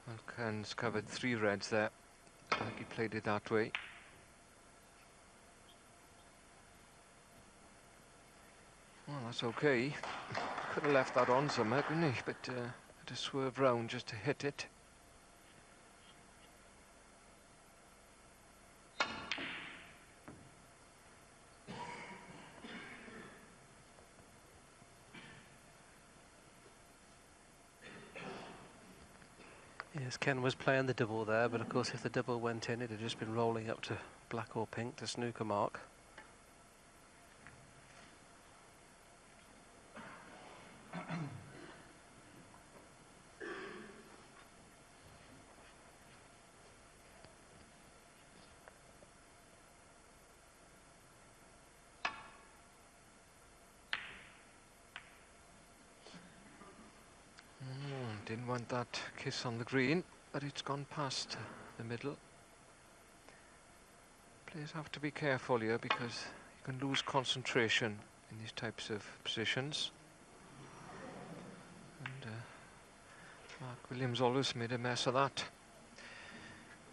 Well, Ken's covered 3 reds there. I think he played it that way. Well, that's okay. Could have left that on somewhere, couldn't he? But had to swerve round just to hit it. Yes, Ken was playing the double there, but of course if the double went in, it had just been rolling up to black or pink to snooker mark. Didn't want that kiss on the green, but it's gone past the middle. Players have to be careful here because you can lose concentration in these types of positions. And Mark Williams always made a mess of that.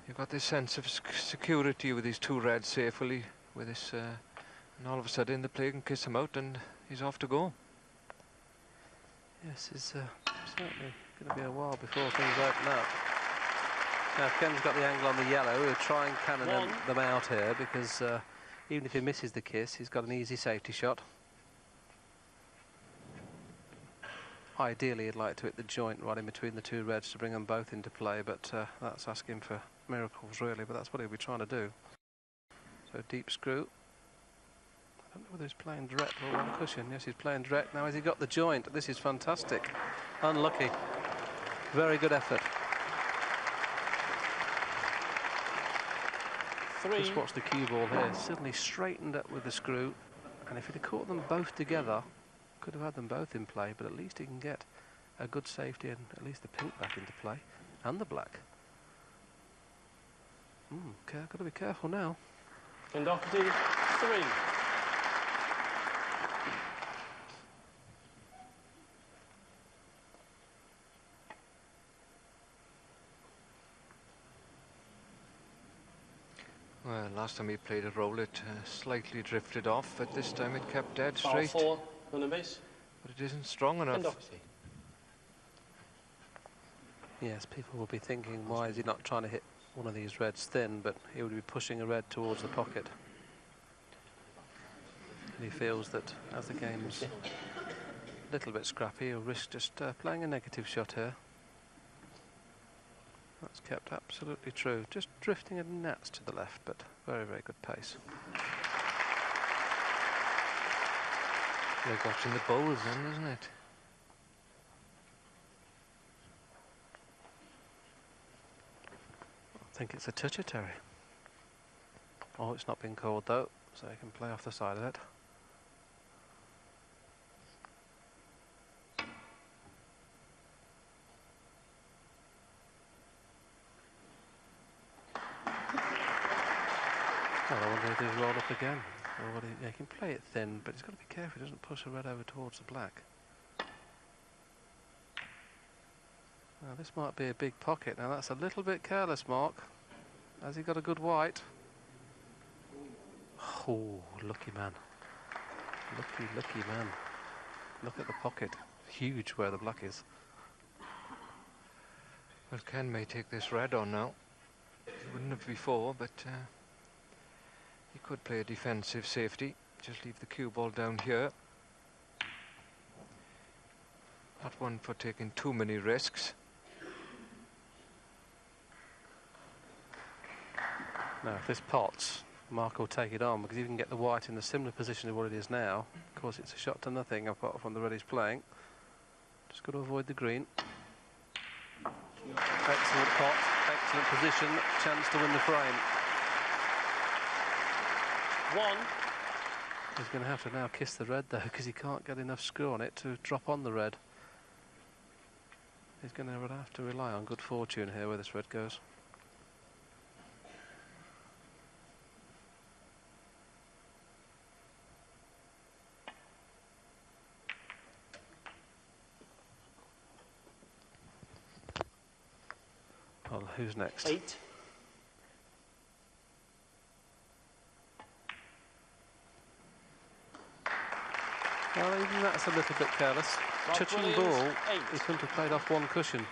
You've got this sense of security with these two reds safely, with this, and all of a sudden the player can kiss him out and he's off to go. Yes, it's certainly going to be a while before things open up. Now, Ken's got the angle on the yellow. He'll try and cannon them out here because even if he misses the kiss, he's got an easy safety shot. Ideally, he'd like to hit the joint right in between the two reds to bring them both into play, but that's asking for miracles, really, but that's what he'll be trying to do. So, deep screw. I don't know whether he's playing direct or on cushion. Yes, he's playing direct. Now, has he got the joint? This is fantastic. Unlucky. Very good effort. Just watch the cue ball here. Suddenly straightened up with the screw. And if he'd have caught them both together, could have had them both in play, but at least he can get a good safety and at least the pink back into play. And the black. Got to be careful now. And Doherty, 3. Well, last time he played it roll, it slightly drifted off, but this time it kept dead straight. 4, run a base. But it isn't strong enough. Yes, people will be thinking, why is he not trying to hit one of these reds thin, but he would be pushing a red towards the pocket. And he feels that as the game's a little bit scrappy, he'll risk just playing a negative shot here. That's kept absolutely true. Just drifting a gnats to the left, but very, very good pace. Like watching the bowls then, isn't it? I think it's a toucher, Terry. Oh, it's not been called though, so he can play off the side of it. Well, I wonder if he'll roll up again. Or what he can play it thin, but he's got to be careful he doesn't push the red over towards the black. Now, this might be a big pocket. Now, that's a little bit careless, Mark. Has he got a good white? Oh, lucky man. Lucky, lucky man. Look at the pocket. Huge where the black is. Well, Ken may take this red on now. He wouldn't have before, but he could play a defensive safety. Just leave the cue ball down here. Not one for taking too many risks. Now, if this pots, Mark will take it on because he can get the white in a similar position to what it is now. Of course, it's a shot to nothing apart from the red he's playing. Just got to avoid the green. Excellent pot, excellent position, chance to win the frame. 1. He's going to have to now kiss the red though because he can't get enough screw on it to drop on the red. He's going to have to rely on good fortune here where this red goes. Well, who's next? 8. Well, even that's a little bit careless. Rob Touching Williams, ball, 8. he couldn't have played off one cushion.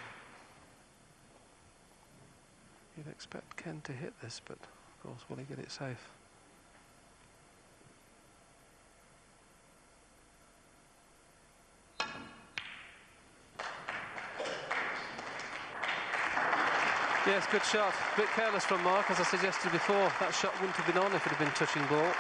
You'd expect Ken to hit this, but of course, will he get it safe? Yes, good shot. A bit careless from Mark, as I suggested before. That shot wouldn't have been on if it had been touching ball.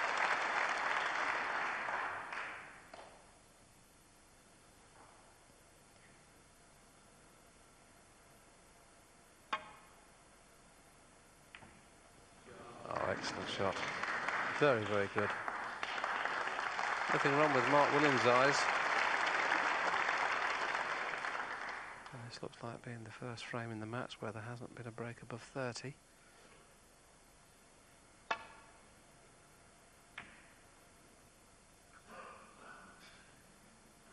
Oh, excellent shot. Very, very good. Nothing wrong with Mark Williams' eyes. And this looks like being the first frame in the match where there hasn't been a break above 30.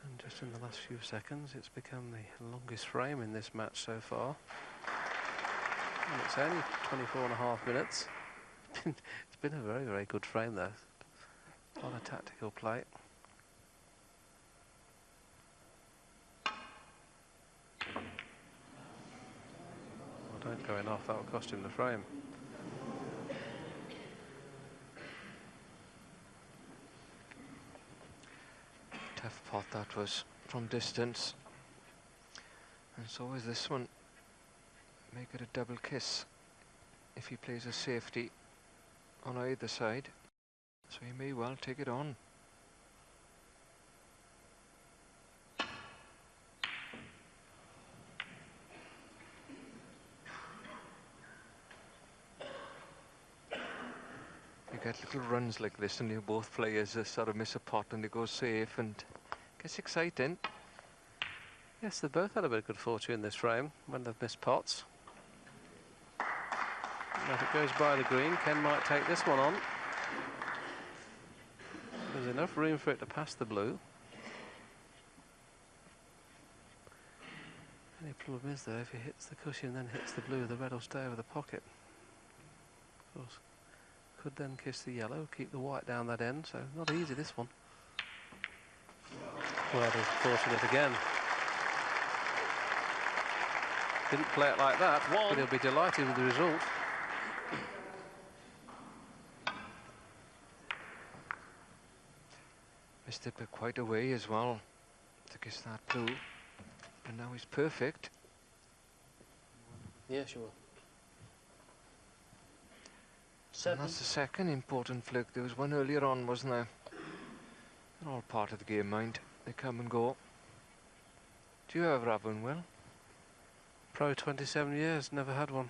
And just in the last few seconds, it's become the longest frame in this match so far. And it's only 24.5 minutes. It's been a very, very good frame there. A lot of tactical play. Well, don't go in off, that will cost him the frame. Tough pot that was from distance. And so is this one. Make it a double kiss if he plays a safety on either side. So he may well take it on. You get little runs like this and both players sort of miss a pot and they go safe and it gets exciting. Yes, they both had a bit of good fortune in this frame when they've missed pots. And if it goes by the green, Ken might take this one on. There's enough room for it to pass the blue. Only problem is though, if he hits the cushion then hits the blue, the red will stay over the pocket. Of course, could then kiss the yellow, keep the white down that end, so not easy this one. Well, he's fortunate again. Didn't play it like that, but he'll be delighted with the result. Missed it by quite a way as well to kiss that blue, and now he's perfect. Yeah, sure. And that's the second important flick. There was one earlier on, wasn't there? They're all part of the game, mind. They come and go. Do you ever have one, Will? Pro 27 years, never had one.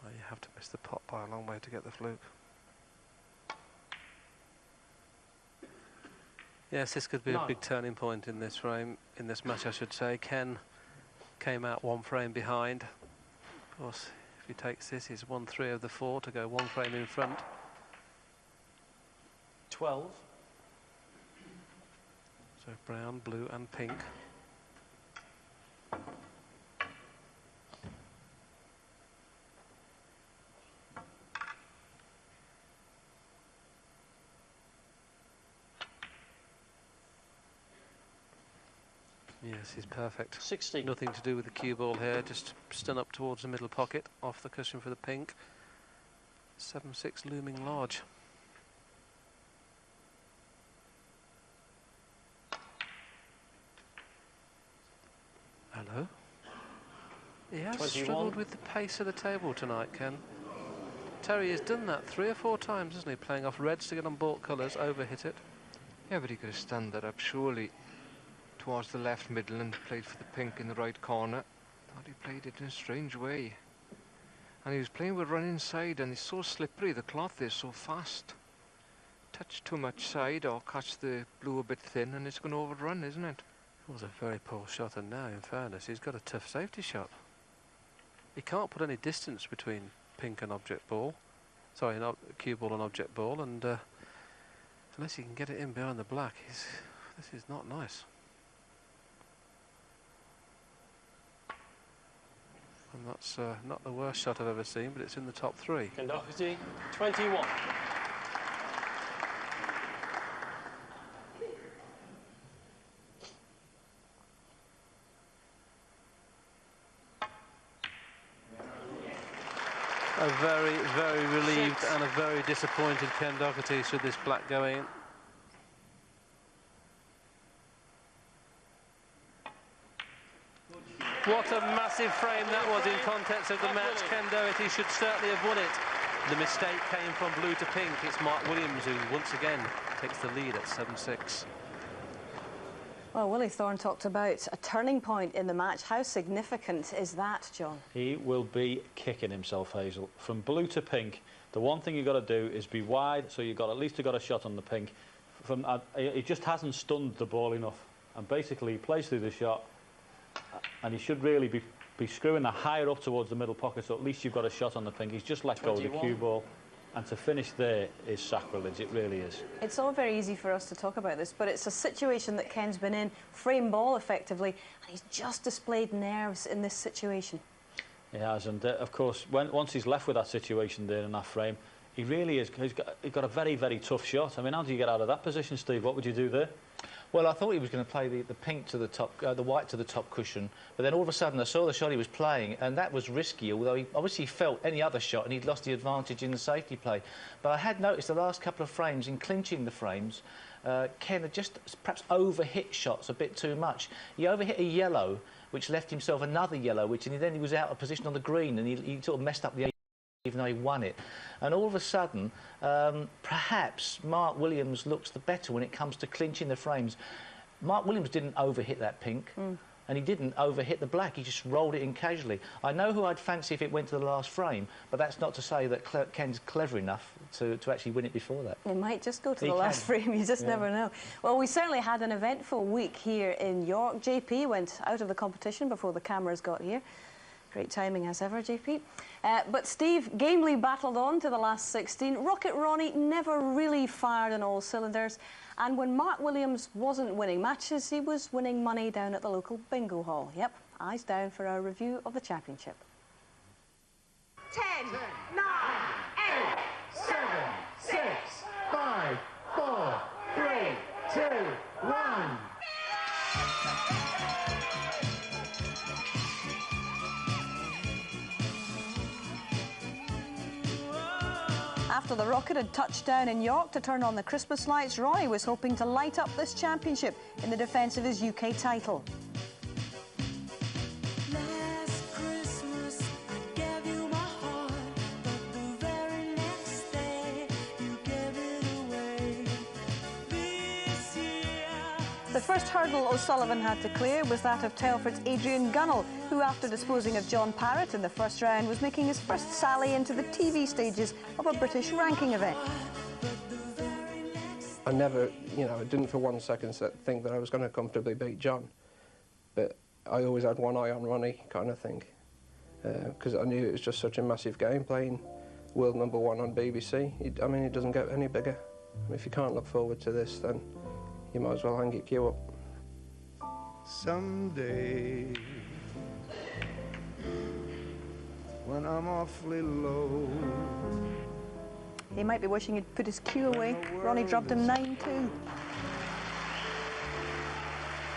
Well, you have to miss the pot by a long way to get the fluke. Yes, this could be a big turning point in this frame, in this match, I should say. Ken came out one frame behind. Of course, if he takes this, he's won 3 of the 4 to go one frame in front. 12. So brown, blue and pink. Yes, he's perfect. 60. Nothing to do with the cue ball here, just stun up towards the middle pocket, off the cushion for the pink. 7-6 looming large. Hello? He has 21. struggled with the pace of the table tonight, Ken. Terry has done that 3 or 4 times, hasn't he? Playing off reds to get on baulk colours, overhit it. Yeah, but he could have stand that up surely towards the left middle and played for the pink in the right corner. Thought he played it in a strange way. And he was playing with run inside, and it's so slippery, the cloth is so fast. Touch too much side or catch the blue a bit thin and it's going to overrun, isn't it? It was a very poor shot, and now, in fairness, he's got a tough safety shot. He can't put any distance between pink and object ball. Sorry, not cue ball and object ball, and unless he can get it in behind the black, this is not nice. And that's not the worst shot I've ever seen, but it's in the top 3. Doherty, 21. A very, very relieved and a very disappointed Ken Doherty should this black go in. What a massive frame that was in context of the match. Ken Doherty should certainly have won it. The mistake came from blue to pink. It's Mark Williams who once again takes the lead at 7-6. Well, Willie Thorne talked about a turning point in the match. How significant is that, John? He will be kicking himself, Hazel. From blue to pink, the one thing you've got to do is be wide, so you've got at least got a shot on the pink. He just hasn't stunned the ball enough, and basically he plays through the shot, and he should really be screwing the higher up towards the middle pocket, so at least you've got a shot on the pink. He's just let go of the cue ball, and to finish there is sacrilege. It really is. It's all very easy for us to talk about this, but it's a situation that Ken's been in, frame ball effectively, and he's just displayed nerves in this situation. He has, and of course, once he's left with that situation there in that frame, he really is. He's got a very, very tough shot. I mean, how do you get out of that position, Steve? What would you do there? Well, I thought he was going to play the pink to the top, the white to the top cushion, but then all of a sudden I saw the shot he was playing, and that was risky, although he obviously felt any other shot and he'd lost the advantage in the safety play. But I had noticed the last couple of frames, in clinching the frames, Ken had just perhaps overhit shots a bit too much. He overhit a yellow, which left himself another yellow, and then he was out of position on the green, and he sort of messed up the even though he won it. And all of a sudden, perhaps Mark Williams looks the better when it comes to clinching the frames. Mark Williams didn't overhit that pink, and he didn't overhit the black. He just rolled it in casually. I know who I'd fancy if it went to the last frame, but that's not to say that Ken's clever enough to actually win it before that. It might just go to the last frame, you just never know. Well, we certainly had an eventful week here in York. JP went out of the competition before the cameras got here. Great timing as ever, JP. But Steve gamely battled on to the last 16. Rocket Ronnie never really fired on all cylinders. And when Mark Williams wasn't winning matches, he was winning money down at the local bingo hall. Yep, eyes down for our review of the championship. 10, 9, 8, 7, 6, 5, 4, 3, 2, 1. After the Rocket had touched down in York to turn on the Christmas lights, Ronnie was hoping to light up this championship in the defence of his UK title. Last Christmas, I gave you my heart, but the very next day, you gave it away. This year... The first hurdle O'Sullivan had to clear was that of Telford's Adrian Gunnell, who, after disposing of John Parrott in the first round, was making his first sally into the TV stages of a British ranking event. I never, didn't for 1 second think that I was going to comfortably beat John. But I always had one eye on Ronnie, kind of thing. Because I knew it was just such a massive game, playing world #1 on BBC. I mean, it doesn't get any bigger. I mean, if you can't look forward to this, then you might as well hang your cue up. Someday, when I'm awfully low, He might be wishing he'd put his cue away. Ronnie drubbed him 9-2.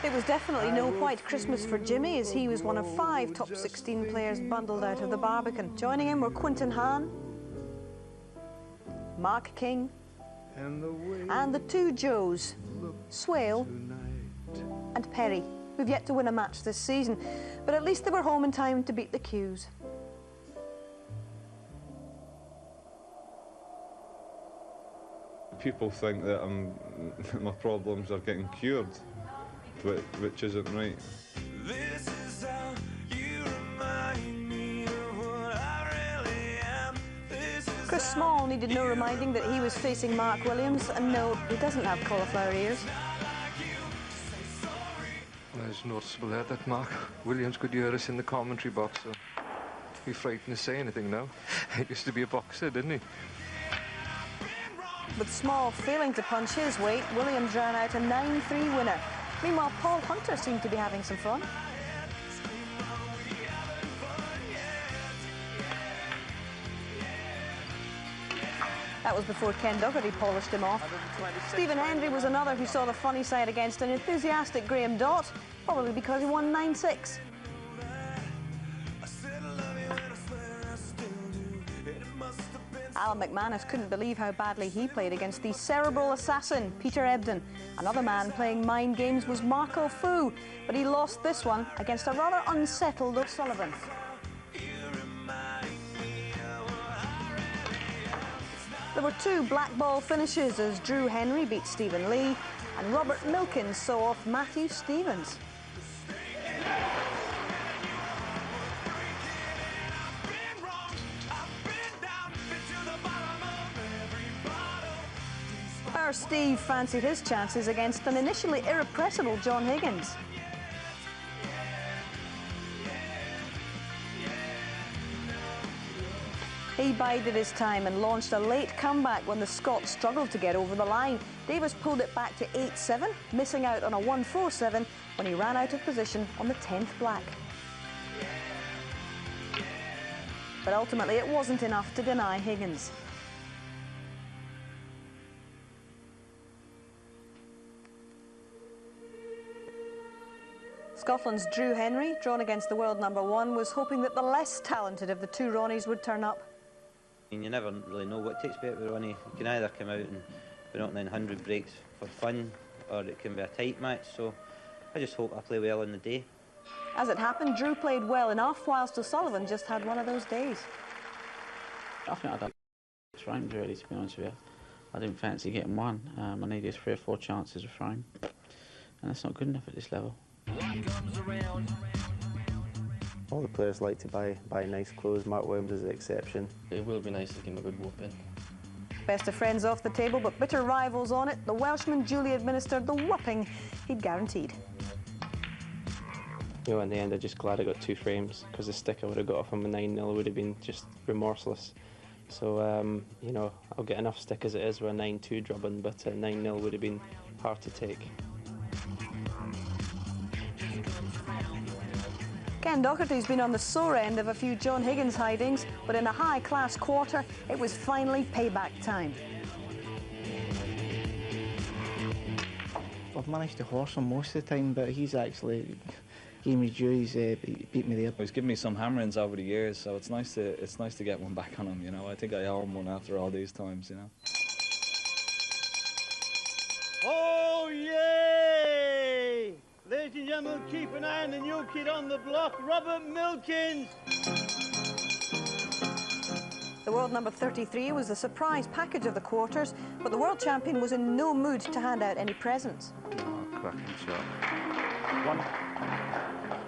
It was definitely no white Christmas for Jimmy, as he was one of 5 top 16 players bundled out of the Barbican. Joining him were Quinton Hahn, Mark King, and the 2 Joes, Swale and Perry, who've yet to win a match this season. But at least they were home in time to beat the Qs. People think that my problems are getting cured, which isn't right. This is how you remind me of what I really am. Chris Small needed no reminding that he was facing Mark Williams, and no, he doesn't have cauliflower ears. Well, it's noticeable there that Mark Williams could hear us in the commentary box, so he'd be frightened to say anything now. He used to be a boxer, didn't he? With Small failing to punch his weight, Williams ran out a 9-3 winner. Meanwhile, Paul Hunter seemed to be having some fun. That was before Ken Doherty polished him off. Stephen Hendry was another who saw the funny side against an enthusiastic Graham Dott, probably because he won 9-6. Alan McManus couldn't believe how badly he played against the cerebral assassin, Peter Ebdon. Another man playing mind games was Marco Fu, but he lost this one against a rather unsettled O'Sullivan. There were two black ball finishes as Drew Henry beat Stephen Lee and Robert Milkins saw off Matthew Stevens. Our Steve fancied his chances against an initially irrepressible John Higgins. He bided his time and launched a late comeback when the Scots struggled to get over the line. Davis pulled it back to 8-7, missing out on a 1-4-7 when he ran out of position on the 10th black. But ultimately it wasn't enough to deny Higgins. Scotland's Drew Henry, drawn against the world #1, was hoping that the less talented of the two Ronnies would turn up. You never really know what takes place with Ronnie. You can either come out and be knocking in 100 breaks for fun, or it can be a tight match, so I just hope I play well on the day. As it happened, Drew played well enough, whilst O'Sullivan just had one of those days. I think I done frames really, to be honest with you. I didn't fancy getting one. I needed 3 or 4 chances of frame, and that's not good enough at this level. All the players like to buy nice clothes. Mark Williams is the exception. It will be nice to give him a good whooping. Best of friends off the table, but bitter rivals on it. The Welshman duly administered the whooping he'd guaranteed. You know, in the end, I'm just glad I got 2 frames, because the stick I would have got off him a 9-0 would have been just remorseless. So, you know, I'll get enough stick as it is with a 9-2 drubbing, but a 9-0 would have been hard to take. Ken Doherty's been on the sore end of a few John Higgins hidings, but in a high-class quarter, it was finally payback time. I've managed to horse him most of the time, but he's actually gave me due. He's beat me there. He's given me some hammerings over the years, so it's nice to get one back on him. You know, I think I owe him one after all these times. You know. Oh, yay! Ladies and gentlemen, keep an eye on the new kid on the block, Robert Milkins. The world #33 was the surprise package of the quarters, but the world champion was in no mood to hand out any presents. Oh, cracking shot.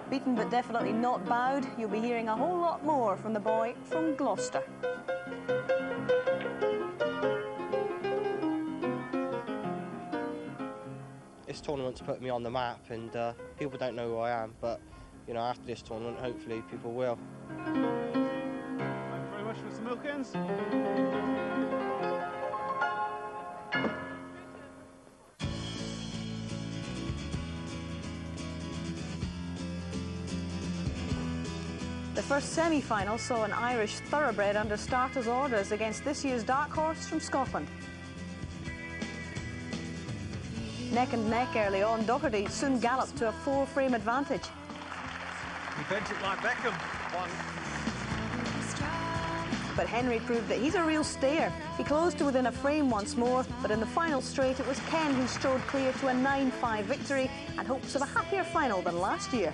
Beaten but definitely not bowed, you'll be hearing a whole lot more from the boy from Gloucester. This tournament's put me on the map, and people don't know who I am, but you know, after this tournament, hopefully people will. Thank you very much, Mr. Milkins. The first semi-final saw an Irish thoroughbred under starters' orders against this year's dark horse from Scotland. Neck and neck early on, Doherty soon galloped to a 4-frame advantage. He bent it like Beckham. But Henry proved that he's a real stayer. He closed to within a frame once more, but in the final straight it was Ken who strode clear to a 9-5 victory and hopes of a happier final than last year.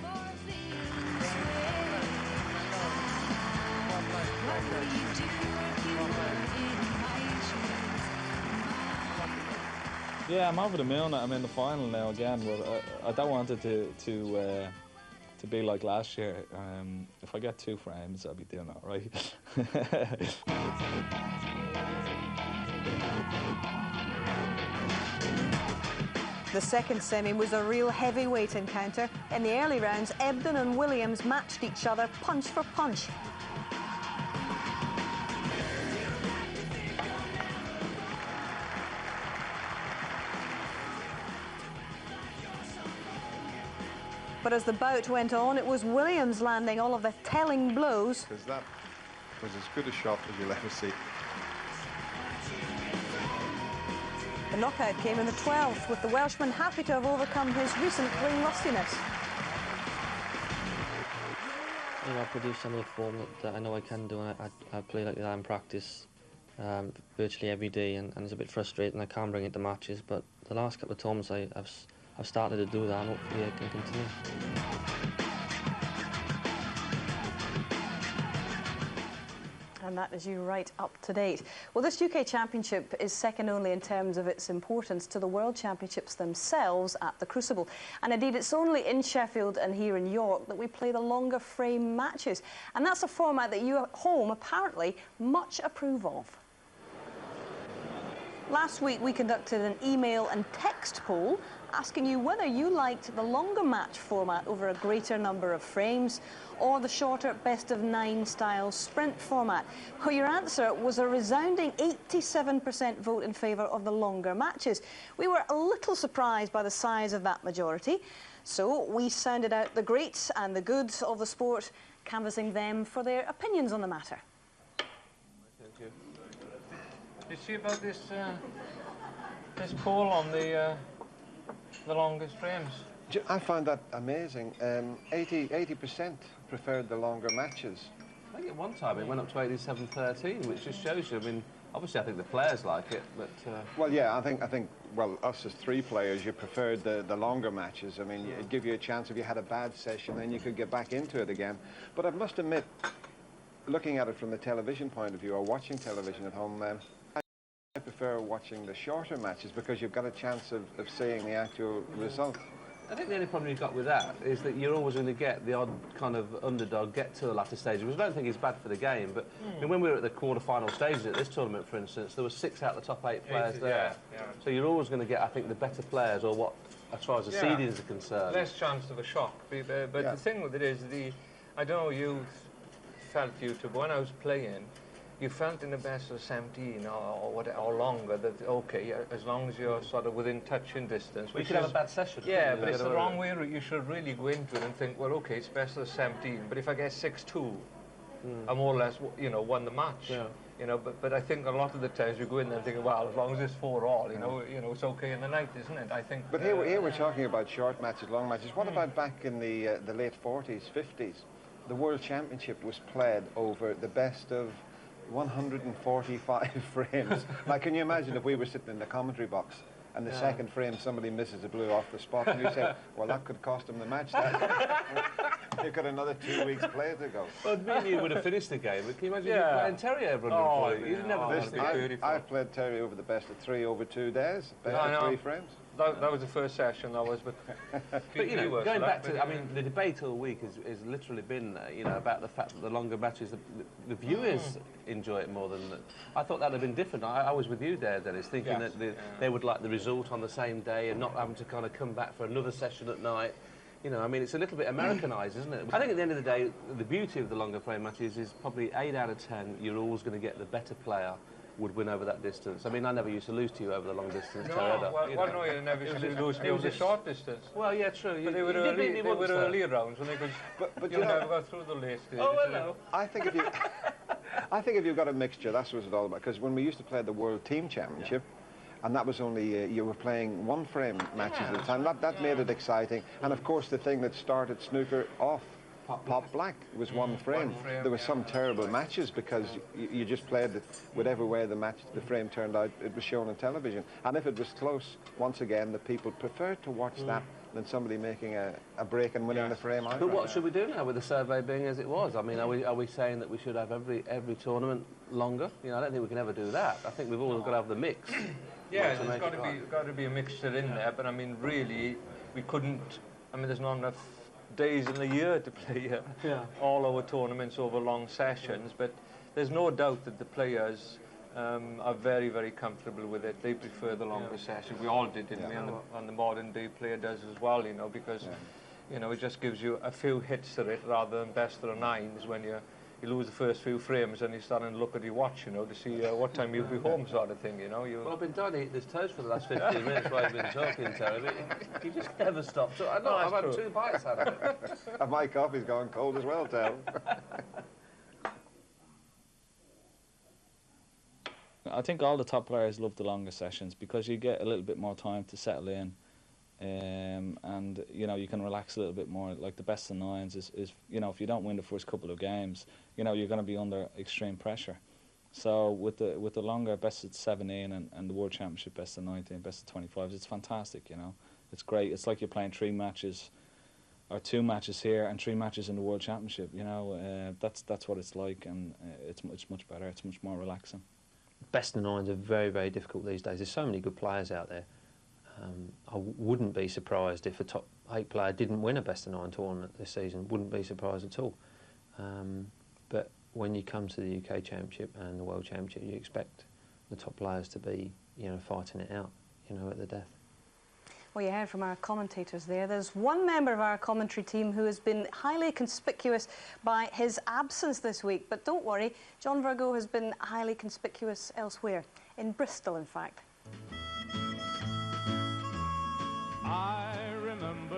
Yeah, I'm over the moon that I'm in the final now again, but I don't want it to be like last year. If I get 2 frames, I'll be doing all right. The second semi was a real heavyweight encounter. In the early rounds, Ebdon and Williams matched each other punch for punch. But as the bout went on, it was Williams landing all of the telling blows. Because that was as good a shot as you'll ever see. The knockout came in the 12th, with the Welshman happy to have overcome his recent playing rustiness. You know, I produce some of the form that I know I can do, and I play like that in practice virtually every day, and it's a bit frustrating. I can't bring it to matches, but the last couple of tournaments I've started to do that, and hopefully I can continue. And that is you right up to date. Well, this UK Championship is second only in terms of its importance to the World Championships themselves at the Crucible. And indeed, it's only in Sheffield and here in York that we play the longer frame matches. And that's a format that you at home apparently much approve of. Last week, we conducted an email and text poll asking you whether you liked the longer match format over a greater number of frames or the shorter best-of-9 style sprint format. Well, your answer was a resounding 87% vote in favour of the longer matches. We were a little surprised by the size of that majority, so we sounded out the greats and the goods of the sport, canvassing them for their opinions on the matter. Thank you. You see about this this poll on the longest frames? I find that amazing. 80% preferred the longer matches. I think at one time it went up to 87-13, which just shows you. I mean, obviously I think the players like it, but well, yeah, I think well, us as three players, you preferred the longer matches. I mean, it'd give you a chance if you had a bad session, then you could get back into it again. But I must admit, looking at it from the television point of view, or watching television at home, I prefer watching the shorter matches because you've got a chance of seeing the actual result. I think the only problem you've got with that is that you're always going to get the odd kind of underdog get to the latter stages, which I don't think is bad for the game. But I mean, when we were at the quarter-final stages at this tournament, for instance, there were 6 out of the top 8 players there. Yeah. So you're always going to get, I think, the better players, or what, as far as the seedings are concerned. Less chance of a shock. But the thing with it is, I don't know, you felt but when I was playing, you felt in the best of 17 or longer that, okay, as long as you're sort of within touching distance. We could have a bad session. Yeah, but it's the wrong way. You should really go into it and think, well, okay, it's best of 17, but if I get 6-2, I more or less, you know, won the match. Yeah. You know, but I think a lot of the times you go in there and think, well, as long as it's 4-all, you know, it's okay in the night, isn't it? I think. But here we're talking about short matches, long matches. What about back in the late 40s, 50s? The World Championship was played over the best of 145 frames. Now, can you imagine if we were sitting in the commentary box and the second frame somebody misses a blue off the spot and you say, well, that could cost them the match. You've got another 2 weeks play to go. Well, me and you would have finished the game, but can you imagine you playing Terry over 140? You'd never I've played Terry over the best of 3 over 2 days, best of 3 frames. That was the first session, that was, but you know, going back to, I mean, the debate all week has literally been, you know, about the fact that the longer matches, the viewers enjoy it more than I thought that would have been different. I was with you there, Dennis, thinking that they would like the result on the same day and not having to kind of come back for another session at night. You know, I mean, it's a little bit Americanised, isn't it? I think at the end of the day, the beauty of the longer frame matches is probably 8 out of 10, you're always going to get the better player would win over that distance. I mean, I never used to lose to you over the long distance. No, well, you never used to lose me over the short distance. Well, yeah, true. But they were early rounds when they could. But you never got through the late stages. Oh, hello. I think if you've got a mixture, that's what it's all about. Because when we used to play the World Team Championship, and that was only, you were playing 1 frame matches at a time. That made it exciting. And of course, the thing that started snooker off, Pop Black, was 1 frame. There were some terrible matches because you just played it whatever way the frame turned out, it was shown on television. And if it was close, once again, the people preferred to watch that than somebody making a break and winning the frame out. But what should we do now with the survey being as it was? I mean, are we saying that we should have every tournament longer? You know, I don't think we can ever do that. I think we've always got to have the mix. Yeah, there's got to be a mixture in there, but I mean, really, we couldn't. I mean, there's not enough days in the year to play all our tournaments over long sessions, but there's no doubt that the players are very, very comfortable with it. They prefer the longer session. We all did, didn't we? And the modern day player does as well, you know, because you know, it just gives you a few hits to it rather than best of the 9s when you lose the first few frames and you're starting to look at your watch, you know, to see what time you'll be home, sort of thing, you know. Well, I've been dying to eat this toast for the last 15 minutes while I've been talking, Terry, but you just never stop. So, I've had 2 bites out of it. And my coffee's gone cold as well, Terry. I think all the top players love the longer sessions because you get a little bit more time to settle in. And you know, you can relax a little bit more. Like the best of 9s is you know, if you don't win the first couple of games, you know, you're going to be under extreme pressure, So with the longer best of 17 and the World Championship best of 19, best of 25s, it's fantastic, you know. It's great. It's like you're playing 3 matches, or 2 matches here and 3 matches in the World Championship, you know. That's what it's like, and it's much better. It's much more relaxing. Best of 9s are very, very difficult these days. There's so many good players out there. I wouldn't be surprised if a top 8 player didn't win a best of 9 tournament this season. Wouldn't be surprised at all. But when you come to the UK Championship and the World Championship, you expect the top players to be, you know, fighting it out, you know, at the death. Well, you heard from our commentators there. There's one member of our commentary team who has been highly conspicuous by his absence this week. But don't worry, John Virgo has been highly conspicuous elsewhere, in Bristol, in fact.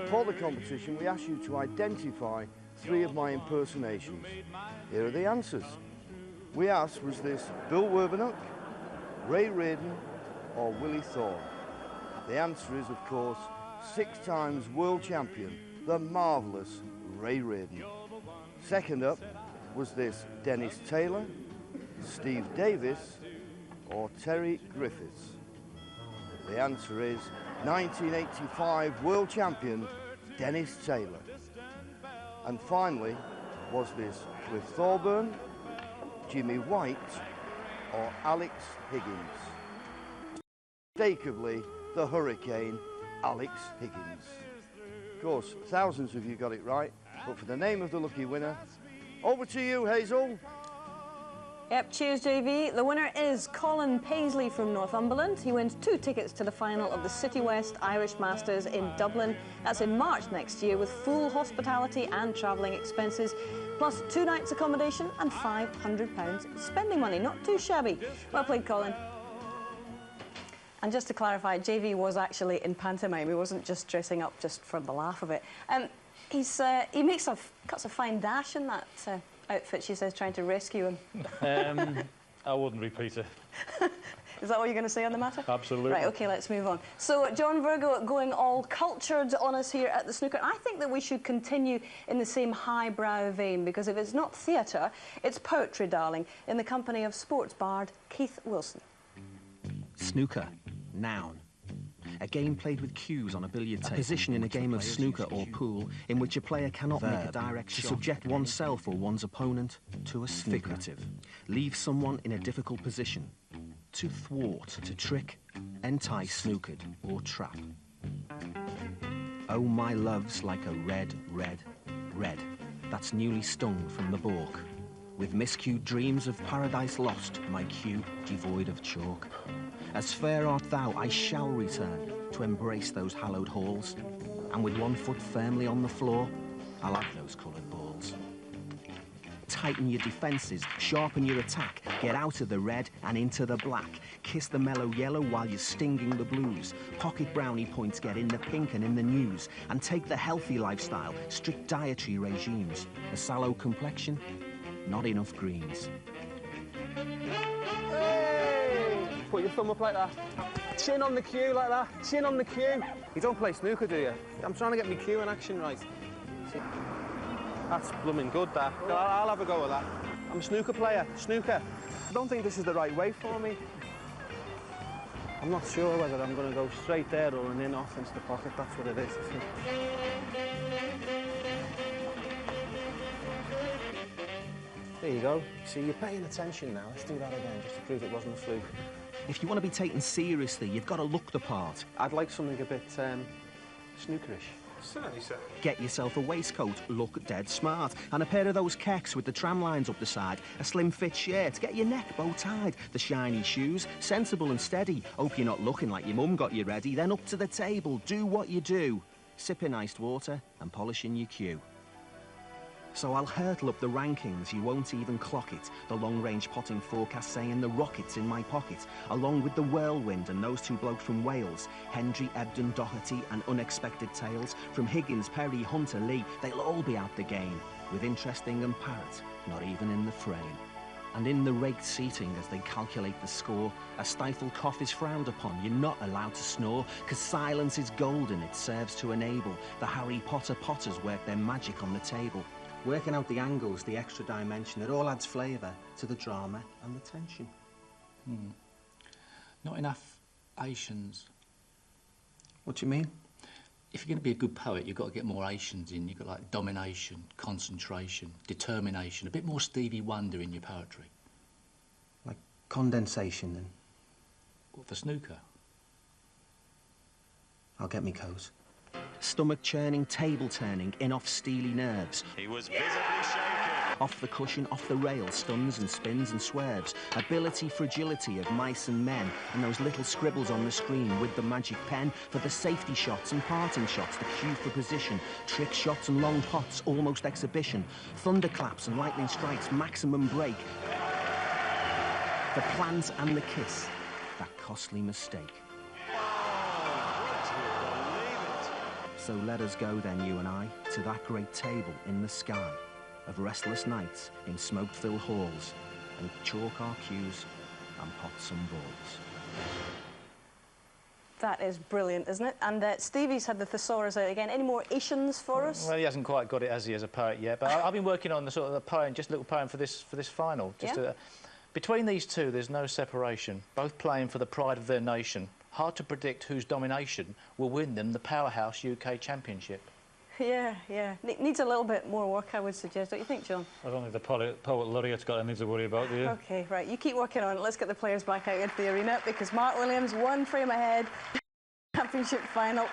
For the competition, we asked you to identify 3 of my impersonations. Here are the answers. We asked, was this Bill Werbenuk, Ray Reardon, or Willie Thorne? The answer is, of course, 6 times world champion, the marvellous Ray Reardon. Second up, was this Dennis Taylor, Steve Davis, or Terry Griffiths? The answer is 1985 world champion, Dennis Taylor. And finally, was this Cliff Thorburn, Jimmy White, or Alex Higgins? Mistakenly, the Hurricane, Alex Higgins. Of course, thousands of you got it right, but for the name of the lucky winner, over to you, Hazel. Yep, cheers, JV. The winner is Colin Paisley from Northumberland. He wins 2 tickets to the final of the City West Irish Masters in Dublin. That's in March next year, with full hospitality and travelling expenses, plus 2 nights accommodation and £500 spending money. Not too shabby. Well played, Colin. And just to clarify, JV was actually in pantomime. He wasn't just dressing up just for the laugh of it. He makes cuts a fine dash in that outfit, she says, trying to rescue him. I wouldn't repeat it. Is that all you're going to say on the matter? Absolutely. Right, OK, let's move on. So, John Virgo going all cultured on us here at the snooker. I think that we should continue in the same highbrow vein, because if it's not theatre, it's poetry, darling, in the company of sports bard Keith Wilson. Snooker, noun. A game played with cues on a billiard table. A position in a game of snooker or pool in which a player cannot make a direct shot. To subject oneself or one's opponent to a snooker. Figurative. Leave someone in a difficult position. To thwart, to trick, entice, snookered or trap. Oh, my love's like a red, red, red that's newly stung from the balk. With miscued dreams of paradise lost, my cue devoid of chalk. As fair art thou, I shall return to embrace those hallowed halls, and with 1 foot firmly on the floor, I'll have those coloured balls. Tighten your defences, sharpen your attack, get out of the red and into the black. Kiss the mellow yellow while you're stinging the blues. Pocket brownie points get in the pink and in the news. And take the healthy lifestyle, strict dietary regimes. A sallow complexion, not enough greens. Put your thumb up like that. Chin on the cue like that. Chin on the cue. You don't play snooker, do you? I'm trying to get my cue in action right. See? That's blooming good, that. I'll have a go at that. I'm a snooker player. Snooker. I don't think this is the right way for me. I'm not sure whether I'm going to go straight there or an in off into the pocket. That's what it is, I think. There you go. See, you're paying attention now. Let's do that again, just to prove it wasn't a fluke. If you want to be taken seriously, you've got to look the part. I'd like something a bit snookerish. Certainly, sir. Get yourself a waistcoat, look dead smart, and a pair of those kecks with the tram lines up the side, a slim fit shirt, get your neck bow tied, the shiny shoes, sensible and steady. Hope you're not looking like your mum got you ready. Then up to the table, do what you do. Sipping iced water and polishing your cue. So I'll hurtle up the rankings, you won't even clock it. The long-range potting forecast saying the rocket's in my pocket, along with the whirlwind and those 2 blokes from Wales, Hendry, Ebden, Doherty and unexpected tales from Higgins, Perry, Hunter, Lee. They'll all be out the game, with Interesting and Parrott not even in the frame. And in the raked seating as they calculate the score, a stifled cough is frowned upon. You're not allowed to snore, 'cause silence is golden. It serves to enable the Harry Potter Potters work their magic on the table. Working out the angles, the extra dimension, it all adds flavour to the drama and the tension. Not enough Asians. What do you mean? If you're going to be a good poet, you've got to get more Asians in. You've got like domination, concentration, determination, a bit more Stevie Wonder in your poetry. Like condensation, then? What, for snooker? I'll get me coat. Stomach churning, table turning, in off steely nerves. He was visibly shaken. Off the cushion, off the rail, stuns and spins and swerves. Ability, fragility of mice and men, and those little scribbles on the screen with the magic pen for the safety shots and parting shots, the cue for position, trick shots and long pots, almost exhibition, thunderclaps and lightning strikes, maximum break. The plans and the kiss, that costly mistake. So let us go then, you and I, to that great table in the sky of restless nights in smoke-filled halls, and chalk our cues and pot some balls. That is brilliant, isn't it? And Stevie's had the thesaurus out again. Any more Asians for us? Well, he hasn't quite got it, has he, as a poet yet? But I've been working on the sort of the poem, just a little poem for this final. Just between these two, there's no separation. Both playing for the pride of their nation. Hard to predict whose domination will win them the Powerhouse UK Championship. Yeah. Needs a little bit more work, I would suggest. Don't you think, John? I don't think the poet laureate's got anything to worry about, do you? OK, right. You keep working on it. Let's get the players back out into the arena, because Mark Williams, 1 frame ahead. Championship final.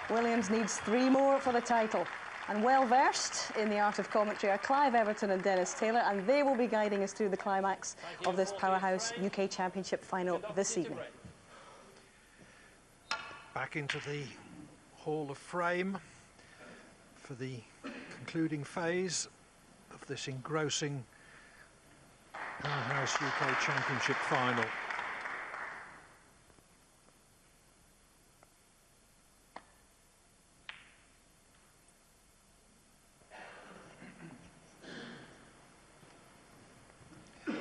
Williams needs 3 more for the title. And well-versed in the art of commentary are Clive Everton and Dennis Taylor, and they will be guiding us through the climax of this Powerhouse UK Championship final this evening. Back into the Hall of Fame for the concluding phase of this engrossing Powerhouse UK Championship final.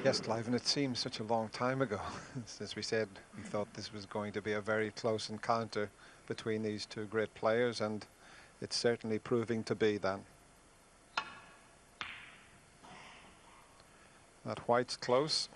Yes, Clive, and it seems such a long time ago. As we said, we thought this was going to be a very close encounter between these two great players, and it's certainly proving to be that. That white's close.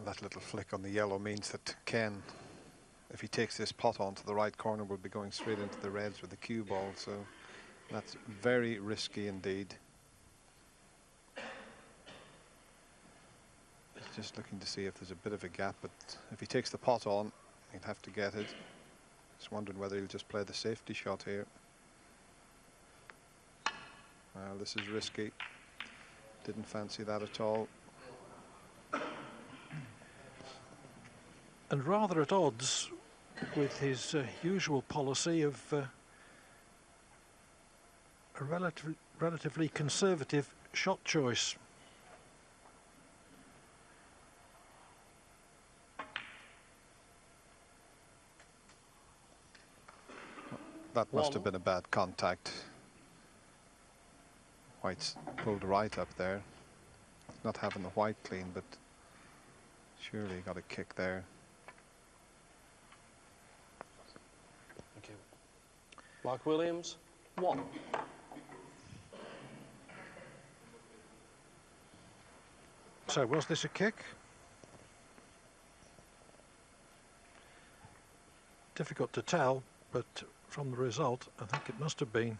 That little flick on the yellow means that Ken, if he takes this pot onto the right corner, will be going straight into the reds with the cue ball, so that's very risky indeed. Just looking to see if there's a bit of a gap, but if he takes the pot on, he'll have to get it. Just wondering whether he'll just play the safety shot here. Well, this is risky. Didn't fancy that at all. And rather at odds with his usual policy of a relatively conservative shot choice. That must have been a bad contact. White's pulled right up there. Not having the white clean, but surely got a kick there. Thank you. Mark Williams, 1. So was this a kick? Difficult to tell, but from the result, I think it must have been.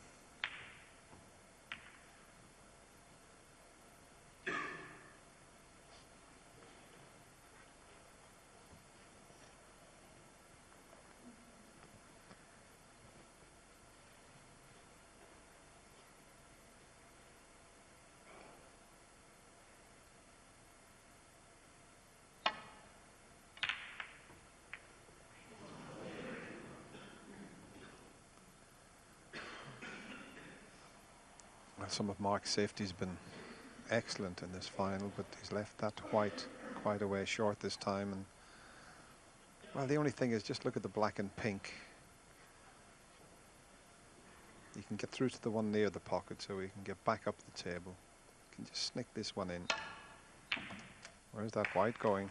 Well, some of Mark's safety's been excellent in this final, but he's left that white quite a way short this time. And well, the only thing is, just look at the black and pink. You can get through to the one near the pocket, so we can get back up the table. You can just snick this one in. Where's that white going?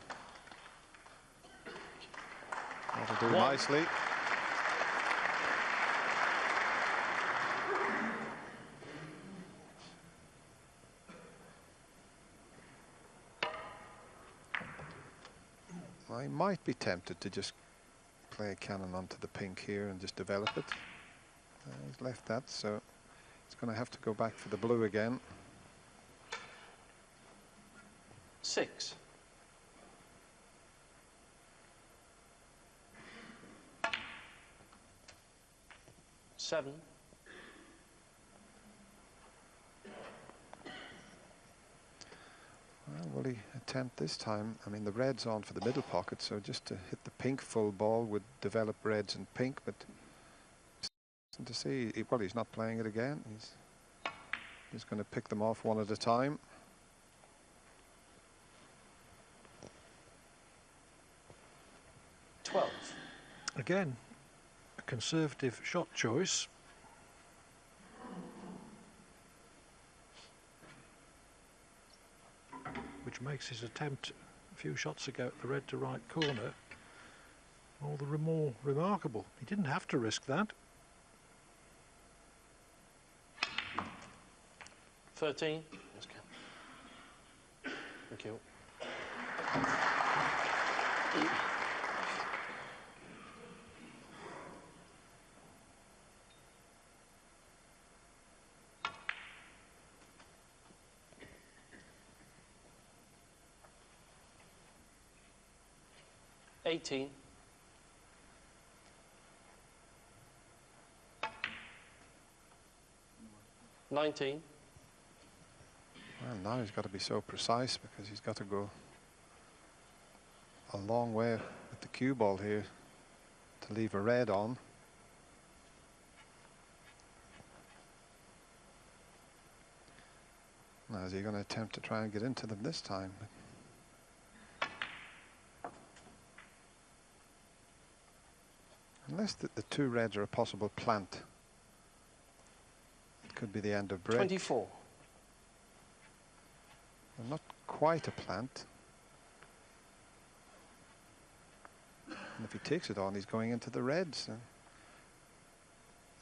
That'll do nicely. I might be tempted to just play a cannon onto the pink here and just develop it. He's left that, so it's going to have to go back for the blue again. 6. Seven. Well, will he attempt this time? I mean, the red's on for the middle pocket, so just to hit the pink full ball would develop reds and pink, but to see, well, he's not playing it again. He's going to pick them off one at a time. Again, a conservative shot choice. Which makes his attempt a few shots ago at the red to right corner all the more remarkable. He didn't have to risk that. 13. Thank you. $18. 19. Well, now he's got to be so precise because he's got to go a long way with the cue ball here to leave a red on. Now, is he going to attempt to try and get into them this time? Unless the two reds are a possible plant. It could be the end of break. 24. Well, not quite a plant. And if he takes it on, he's going into the reds.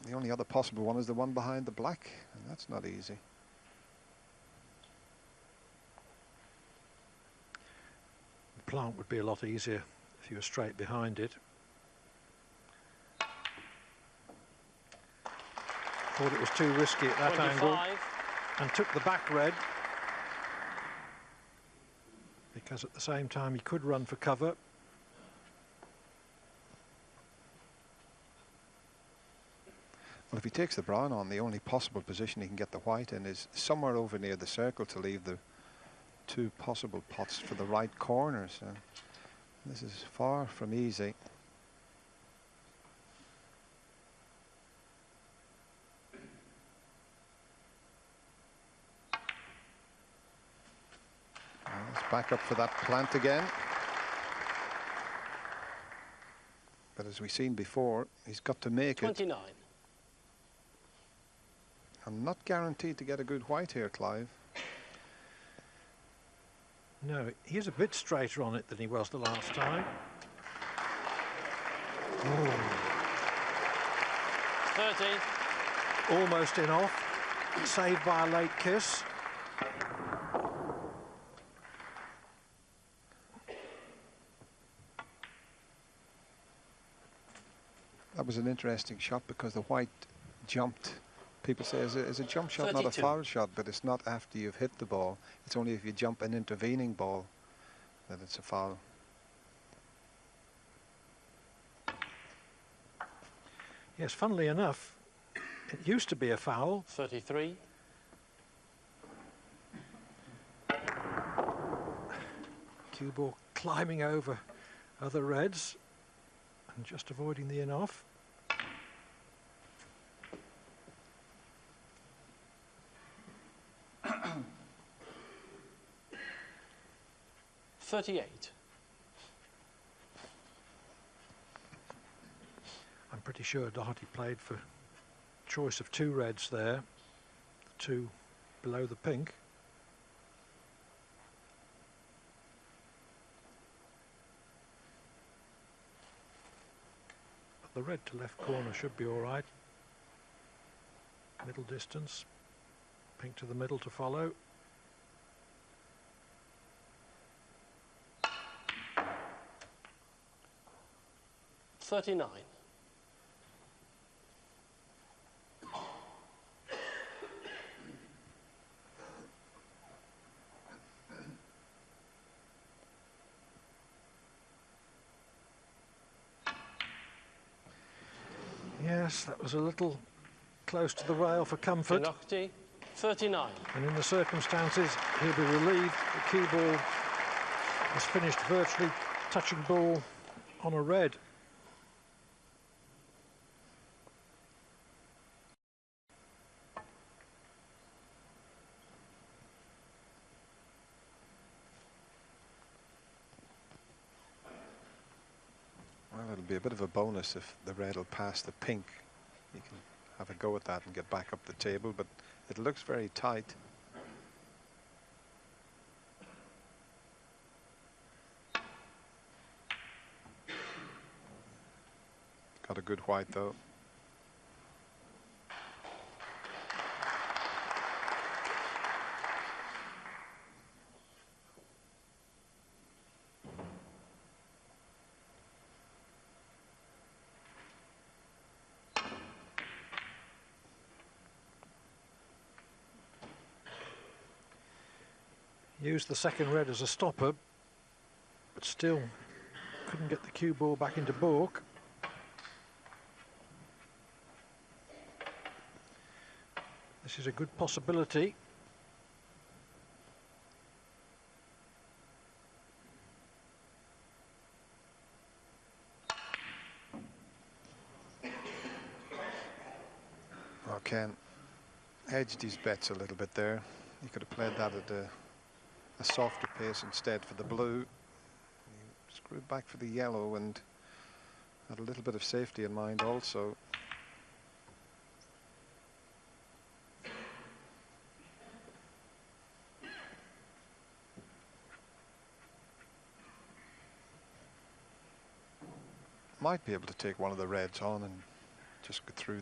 The only other possible one is the one behind the black, and that's not easy. The plant would be a lot easier if you were straight behind it. Thought it was too risky at that 25. angle and took the back red because at the same time he could run for cover. Well, if he takes the brown on, the only possible position he can get the white in is somewhere over near the circle to leave the two possible pots for the right corner. So this is far from easy. Let's back up for that plant again. But as we've seen before, he's got to make 29. it. I'm not guaranteed to get a good white here, Clive. No, he's a bit straighter on it than he was the last time. Oh. 30. Almost in off. Saved by a late kiss. That was an interesting shot because the white jumped. People say it's a jump shot, 32. not a foul shot, but it's not after you've hit the ball. It's only if you jump an intervening ball that it's a foul. Yes, funnily enough, it used to be a foul. 33. Cue ball climbing over other reds and just avoiding the in-off. 38. I'm pretty sure Doherty played for choice of 2 reds there, the 2 below the pink. But the red to left corner should be all right. Middle distance, pink to the middle to follow. $39. Yes, that was a little close to the rail for comfort. Doherty, 39. And in the circumstances, he'll be relieved. The cue ball has finished virtually touching ball on a red. Well, it'll be a bit of a bonus if the red will pass the pink. You can have a go at that and get back up the table, but it looks very tight. Got a good white though. Used the second red as a stopper, but still couldn't get the cue ball back into baulk. This is a good possibility. Well, Ken edged his bets a little bit there. He could have played that at a softer pace instead for the blue. He screwed back for the yellow and had a little bit of safety in mind also. Might be able to take one of the reds on and just go through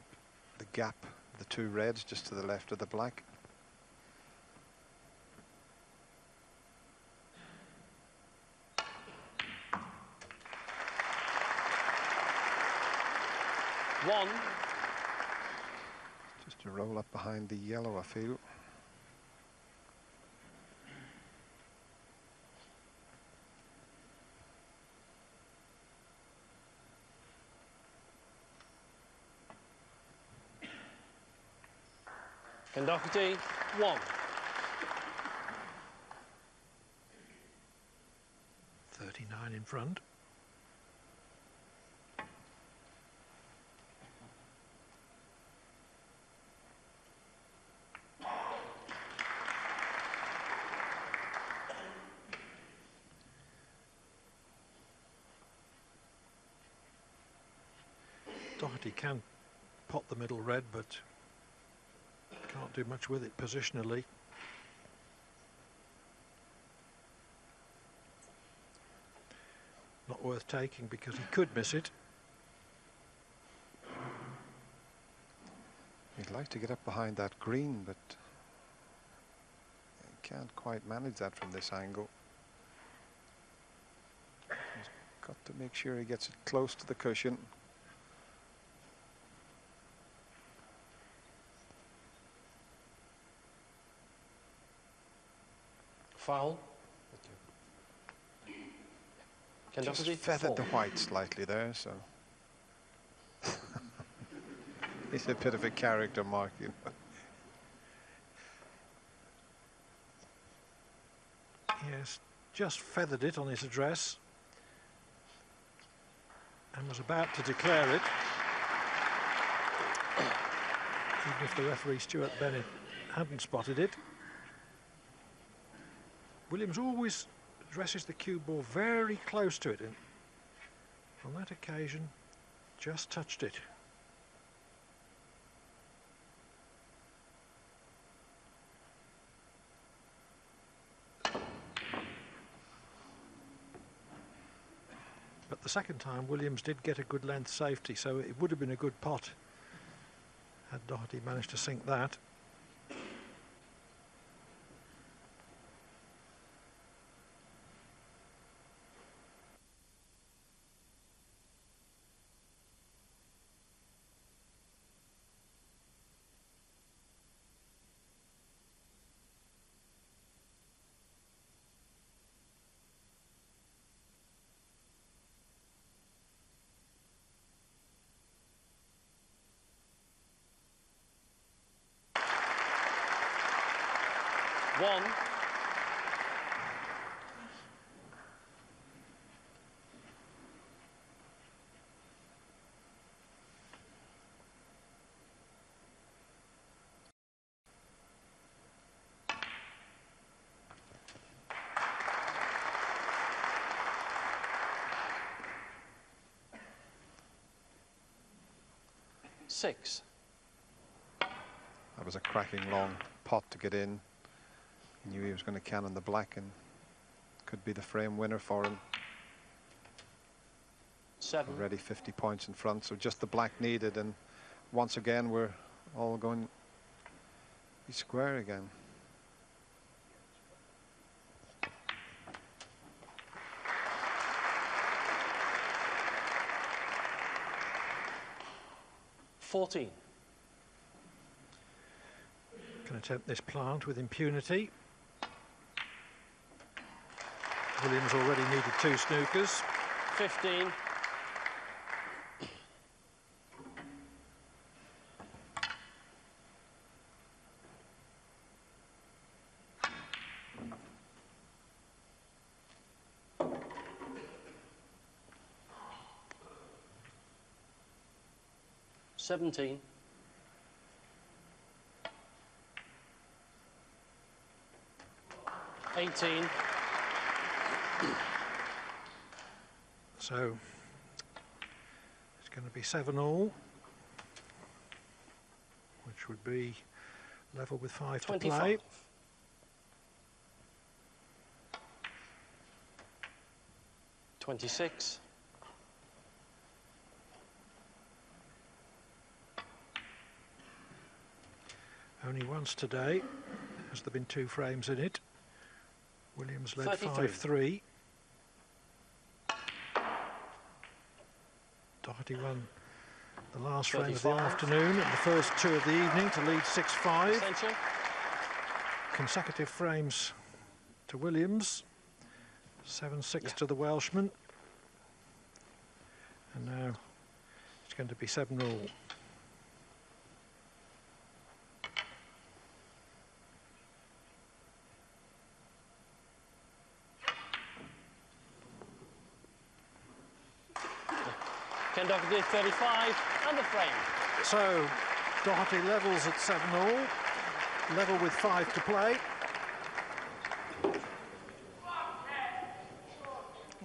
the gap of the 2 reds just to the left of the black. One. Just to roll up behind the yellow, I feel. Doherty, 1. 39 in front. Doherty can pot the middle red, but can't do much with it positionally. Not worth taking because he could miss it. He'd like to get up behind that green, but he can't quite manage that from this angle. He's got to make sure he gets it close to the cushion. Foul. Just feathered the white slightly there, so he's a bit of a character mark, you know. Yes, just feathered it on his address and was about to declare it, even if the referee Stuart Bennett hadn't spotted it. Williams always Dresses the cue ball very close to it, and on that occasion just touched it. But the second time Williams did get a good length safety, so it would have been a good pot had Doherty managed to sink that. One. Six. That was a cracking long pot to get in. He knew he was going to cannon the black and could be the frame winner for him. Seven. Already 50 points in front, so just the black needed, and once again we're all going to be square again. $14. Can attempt this plant with impunity. Williams already needed 2 snookers. 15. $17. 18. So it's going to be 7-all, which would be level with 5 to play. 26. Only once today has there been 2 frames in it. Williams led 5-3. Doherty won the last frame of the afternoon and the first 2 of the evening to lead 6-5. Consecutive frames to Williams. 7-6 to the Welshman. And now it's going to be 7-all. Ken Doherty 35 and the frame. So Doherty levels at 7-all, level with 5 to play.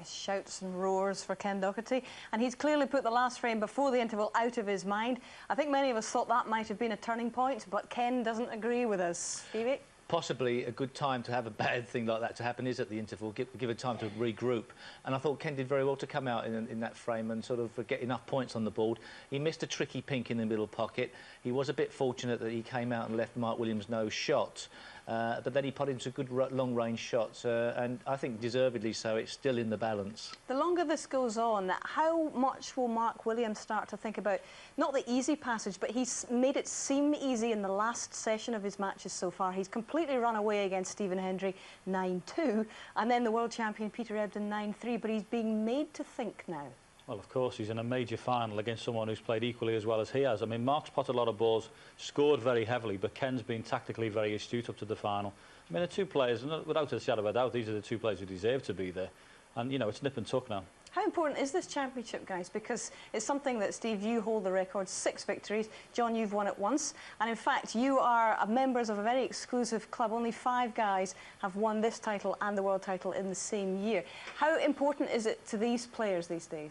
Shouts and roars for Ken Doherty, and he's clearly put the last frame before the interval out of his mind. I think many of us thought that might have been a turning point, but Ken doesn't agree with us. Phoebe? Possibly a good time to have a bad thing like that to happen is at the interval, give it time to regroup. And I thought Ken did very well to come out in that frame and sort of get enough points on the board. He missed a tricky pink in the middle pocket. He was a bit fortunate that he came out and left Mark Williams no shot. But then he put into good long-range shots, and I think deservedly so. It's still in the balance. The longer this goes on, how much will Mark Williams start to think about, not the easy passage, but he's made it seem easy in the last session of his matches so far. He's completely run away against Stephen Hendry 9-2, and then the world champion Peter Ebdon 9-3, but he's being made to think now. Well, of course, he's in a major final against someone who's played equally as well as he has. I mean, Mark's potted a lot of balls, scored very heavily, but Ken's been tactically very astute up to the final. I mean, the 2 players, without a shadow of a doubt, these are the 2 players who deserve to be there. And, you know, it's nip and tuck now. How important is this championship, guys? Because it's something that, Steve, you hold the record, 6 victories. John, you've won it once. And in fact, you are members of a very exclusive club. Only 5 guys have won this title and the world title in the same year. How important is it to these players these days?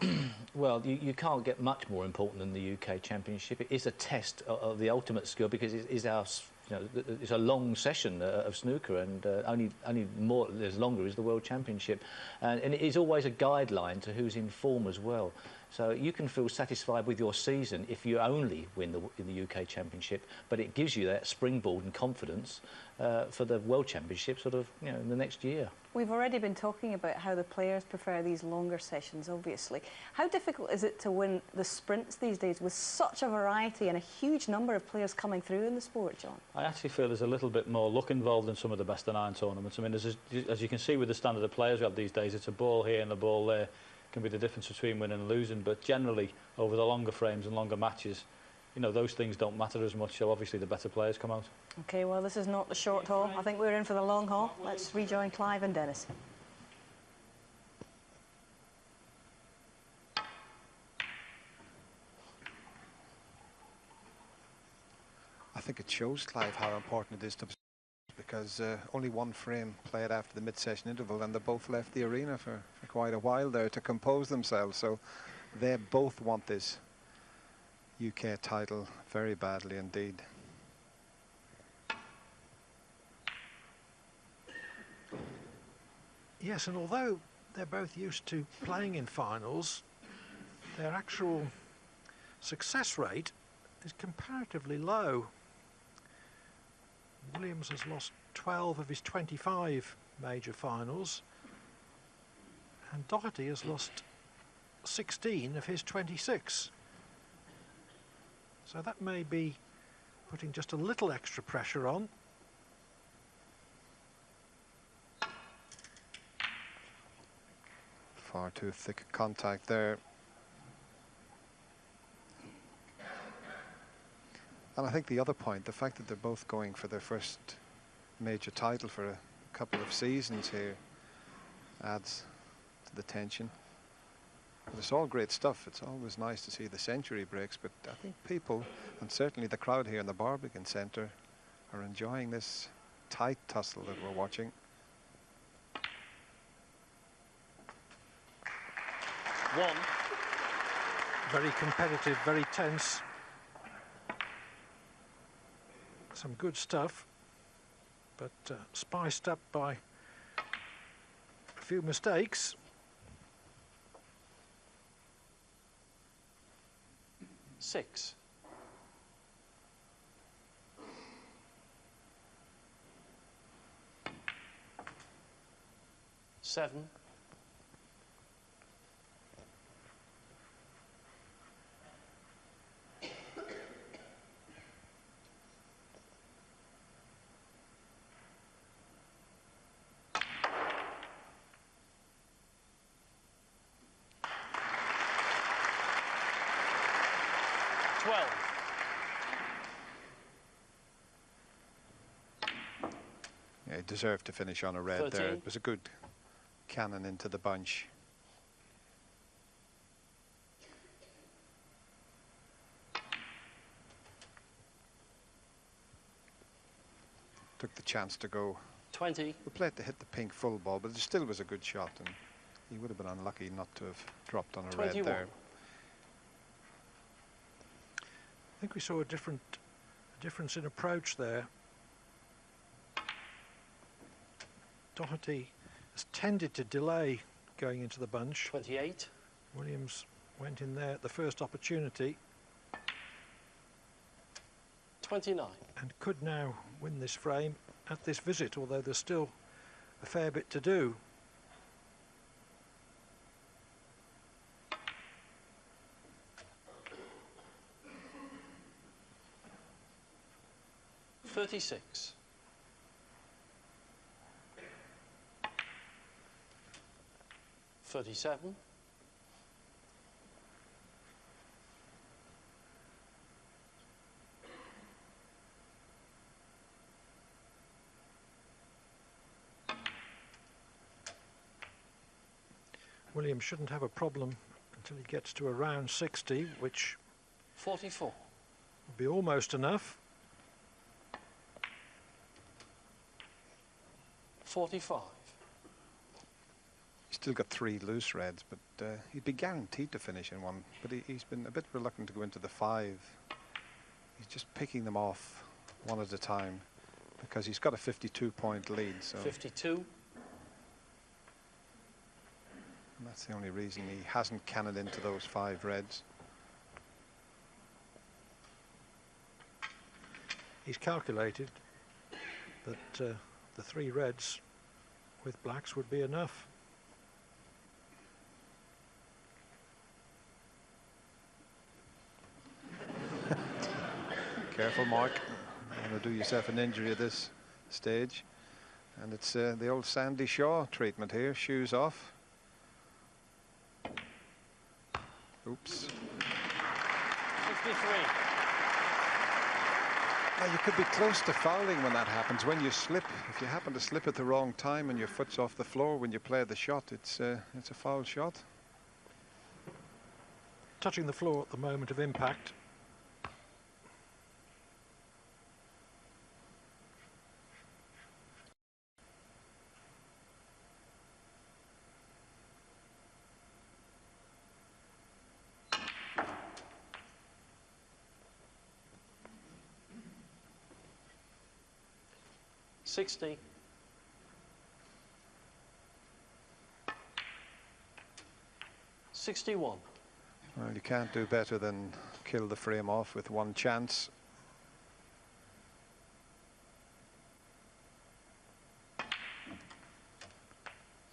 Well, you can't get much more important than the UK Championship. It is a test of the ultimate skill because it is our... You know, it's a long session of snooker, and only more as longer is the World Championship, and it is always a guideline to who's in form as well. So you can feel satisfied with your season if you only win in the UK Championship, but it gives you that springboard and confidence for the World Championship, sort of, you know, in the next year. We've already been talking about how the players prefer these longer sessions, obviously. How difficult is it to win the sprints these days with such a variety and a huge number of players coming through in the sport, John? I actually feel there's a little bit more luck involved in some of the best of 9 tournaments. I mean, as you can see with the standard of players we have these days, it's a ball here and a ball there. Can be the difference between winning and losing, but generally over the longer frames and longer matches, you know, those things don't matter as much, so obviously the better players come out. OK, well, this is not the short haul. I think we're in for the long haul. Let's rejoin Clive and Dennis. I think it shows, Clive, how important it is to, because only 1 frame played after the mid-session interval, and they both left the arena for quite a while there to compose themselves. So they both want this UK title very badly indeed. Yes, and although they're both used to playing in finals, their actual success rate is comparatively low. Williams has lost 12 of his 25 major finals, and Doherty has lost 16 of his 26. So that may be putting just a little extra pressure on. Far too thick contact there. And I think the other point, the fact that they're both going for their first major title for a couple of seasons here, adds to the tension. But it's all great stuff. It's always nice to see the century breaks, but I think people, and certainly the crowd here in the Barbican Centre, are enjoying this tight tussle that we're watching. One. Very competitive, very tense. Some good stuff, but spiced up by a few mistakes. 6. 7. 12. Yeah, he deserved to finish on a red 13. there. It was a good cannon into the bunch. Took the chance to go. 20. We played to hit the pink full ball, but it still was a good shot, and he would have been unlucky not to have dropped on a 21. red there. I think we saw a difference in approach there. Doherty has tended to delay going into the bunch. 28. Williams went in there at the first opportunity. 29. And could now win this frame at this visit, although there's still a fair bit to do. 36. 37. Williams shouldn't have a problem until he gets to around 60, which 44. would be almost enough. 45. He's still got 3 loose reds, but he'd be guaranteed to finish in one. But he's been a bit reluctant to go into the 5. He's just picking them off one at a time because he's got a 52-point lead. So 52. And that's the only reason he hasn't cannoned into those 5 reds. He's calculated that the 3 reds with blacks would be enough. Careful, Mark. You want to do yourself an injury at this stage. And it's the old Sandy Shaw treatment here. Shoes off. Oops. 53. Now, you could be close to fouling when that happens. When you slip, if you happen to slip at the wrong time and your foot's off the floor when you play the shot, it's a foul shot. Touching the floor at the moment of impact. $60. 61. Well, you can't do better than kill the frame off with one chance.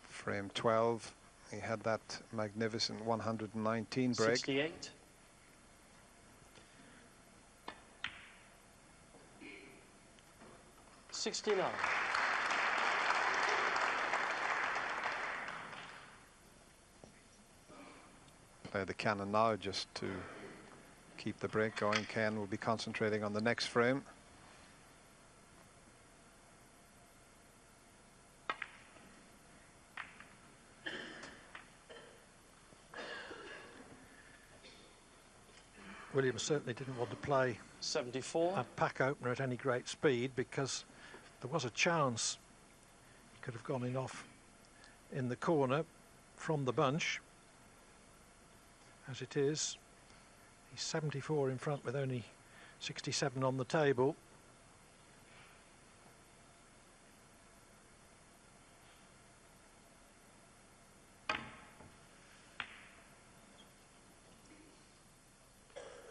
Frame 12. He had that magnificent 119 break. 68. 69. Play the cannon now just to keep the break going. Ken will be concentrating on the next frame. Williams certainly didn't want to play 74. a pack opener at any great speed because there was a chance he could have gone in off in the corner from the bunch. As it is, he's 74 in front with only 67 on the table.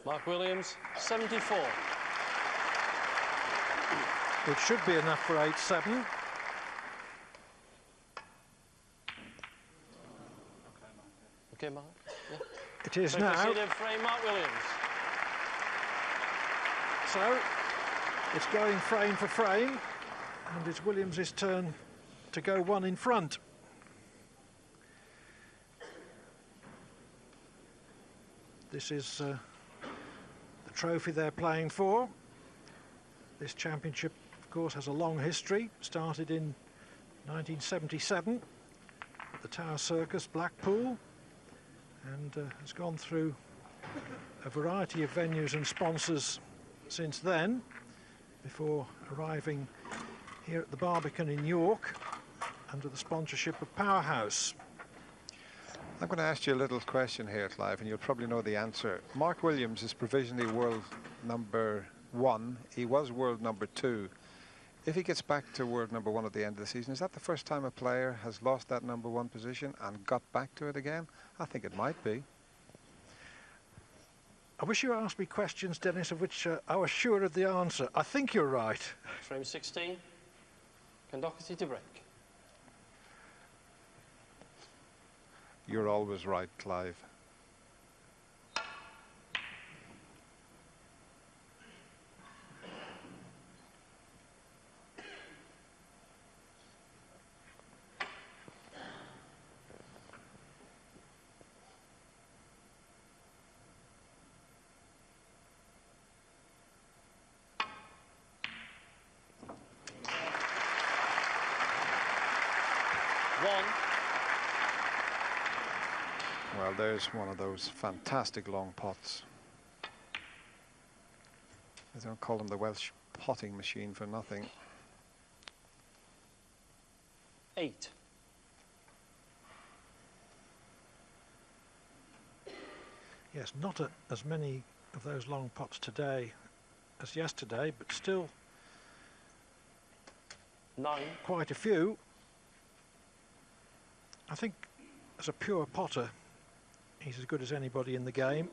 Mark Williams, 74. It should be enough for 8-7. Okay, Mark. Yeah. It is So now. proceeded frame Mark Williams. So it's going frame for frame, and it's Williams' turn to go one in front. This is the trophy they're playing for. This championship, of course, has a long history. Started in 1977 at the Tower Circus, Blackpool, and has gone through a variety of venues and sponsors since then, before arriving here at the Barbican in York under the sponsorship of Powerhouse. I'm going to ask you a little question here, Clive, and you'll probably know the answer. Mark Williams is provisionally world number 1. He was world number 2. If he gets back to world number 1 at the end of the season, is that the first time a player has lost that number 1 position and got back to it again? I think it might be. I wish you asked me questions, Dennis, of which I was sure of the answer. I think you're right. Frame 16. Can Doherty to break. You're always right, Clive. Well, there's one of those fantastic long pots. They don't call them the Welsh potting machine for nothing. 8. Yes, not as many of those long pots today as yesterday, but still 9. Quite a few. I think as a pure potter, he's as good as anybody in the game.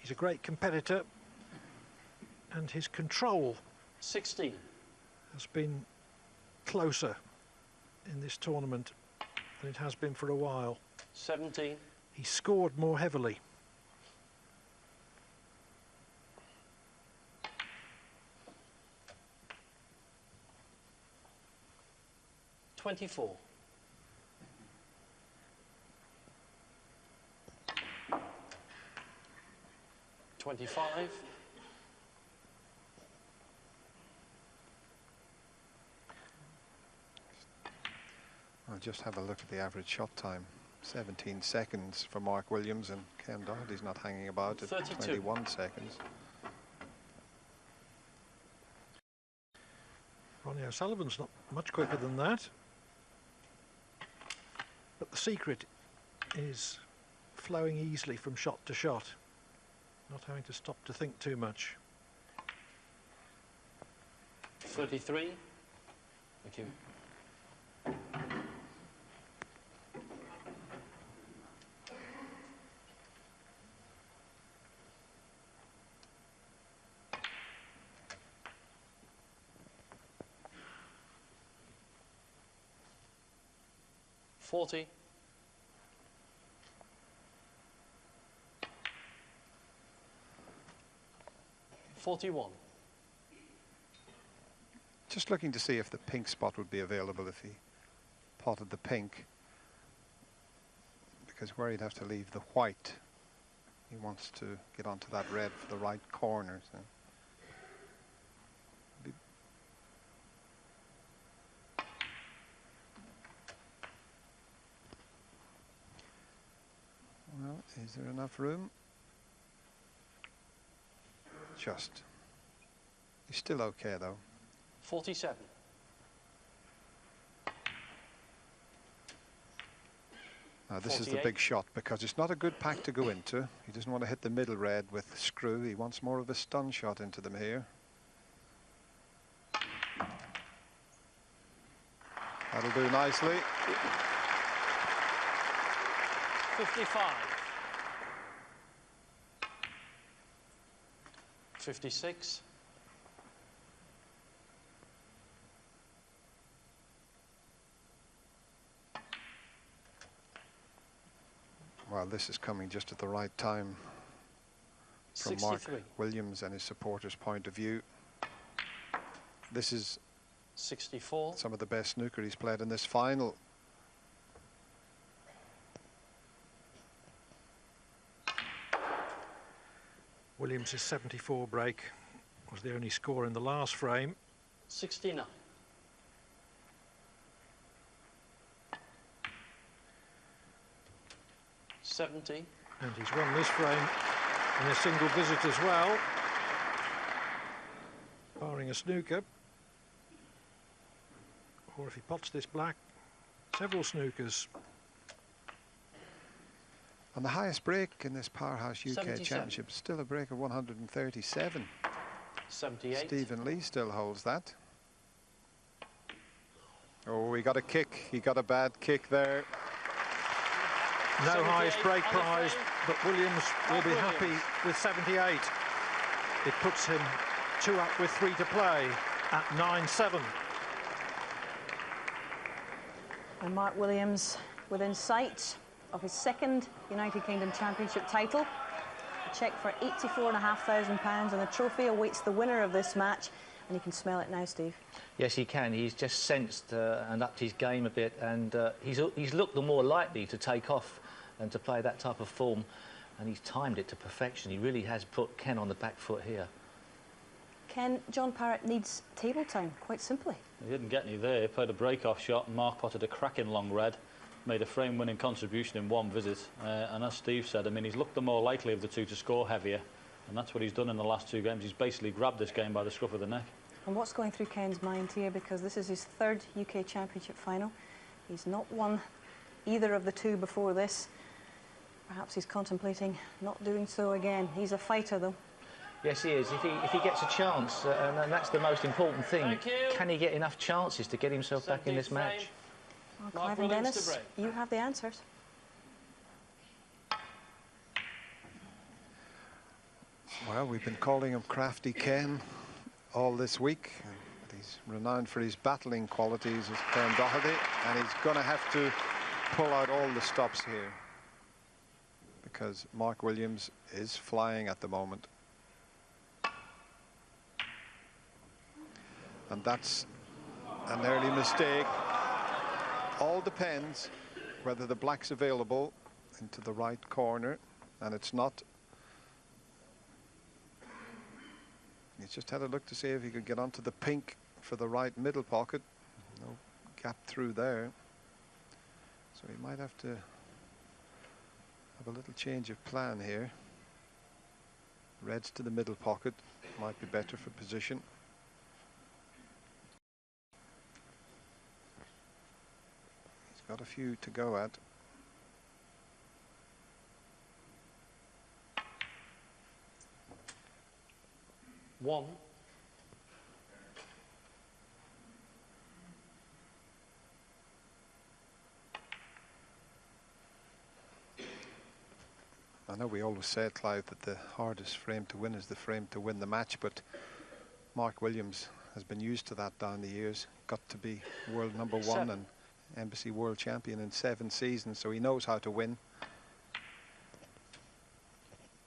He's a great competitor, and his control 16. has been closer in this tournament than it has been for a while. 17. He scored more heavily. 24. 25. I'll just have a look at the average shot time. 17 seconds for Mark Williams, and Ken Doherty's not hanging about at 32. 21 seconds. Ronnie O'Sullivan's not much quicker than that. But the secret is flowing easily from shot to shot, not having to stop to think too much. 33. Thank you. $40. 41. Just looking to see if the pink spot would be available if he potted the pink, because where he'd have to leave the white, he wants to get onto that red for the right corner. So. Well, is there enough room? Just. He's still okay though. 47. Now this is the big shot, because it's not a good pack to go into. He doesn't want to hit the middle red with screw. He wants more of a stun shot into them here. That'll do nicely. 55. 56. Well, this is coming just at the right time from 63. Mark Williams and his supporters' point of view. This is 64. Some of the best snooker he's played in this final. Williams' 74 break was the only score in the last frame. 69. $70. And he's won this frame in a single visit as well, barring a snooker. Or if he pots this black, several snookers. And the highest break in this Powerhouse UK 77. Championship is still a break of 137. 78. Stephen Lee still holds that. Oh, he got a kick. He got a bad kick there. No highest break prize, but Williams will be happy with 78. It puts him 2 up with 3 to play at 9-7. And Mark Williams within sight of his second United Kingdom Championship title. A cheque for £84,500, and the trophy awaits the winner of this match. And you can smell it now, Steve. Yes, he can. He's just sensed and upped his game a bit, and he's looked the more likely to take off and to play that type of form, and he's timed it to perfection. He really has put Ken on the back foot here. Ken, John Parrott needs table time, quite simply. He didn't get any there. He played a break-off shot, and Mark potted a cracking long red, made a frame-winning contribution in one visit. And as Steve said, I mean, he's looked the more likely of the two to score heavier, and that's what he's done in the last two games. He's basically grabbed this game by the scruff of the neck. And what's going through Ken's mind here, because this is his third UK Championship final. He's not won either of the two before this. Perhaps he's contemplating not doing so again. He's a fighter, though. Yes, he is. If he gets a chance, and that's the most important thing, can he get enough chances to get himself back in this match? Well, Clive and Dennis, you have the answers. Well, we've been calling him Crafty Ken all this week. He's renowned for his battling qualities as Ken Doherty, and he's going to have to pull out all the stops here because Mark Williams is flying at the moment. And that's an early mistake. All depends whether the black's available into the right corner, and it's not. He's just had a look to see if he could get onto the pink for the right middle pocket. No gap through there. So he might have to have a little change of plan here. Reds to the middle pocket might be better for position. He's got a few to go at. One. I know we always said, Clive, that the hardest frame to win is the frame to win the match, but Mark Williams has been used to that down the years. Got to be world #1 and Embassy world champion in 7 seasons, so he knows how to win.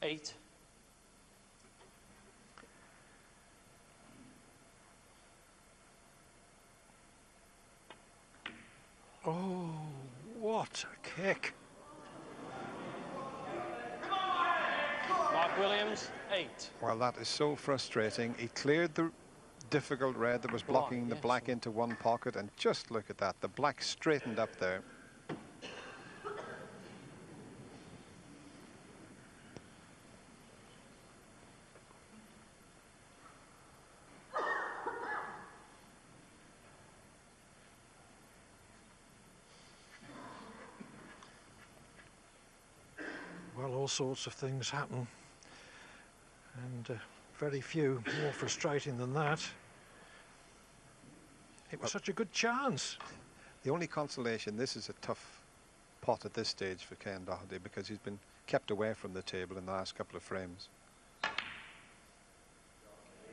8. Oh, what a kick. Mark Williams, 8. Well, that is so frustrating. He cleared the difficult red that was blocking the black into one pocket, and just look at that. The black straightened up there. Well, all sorts of things happen, and very few more frustrating than that. It was such a good chance. The only consolation, this is a tough pot at this stage for Ken Doherty because he's been kept away from the table in the last couple of frames.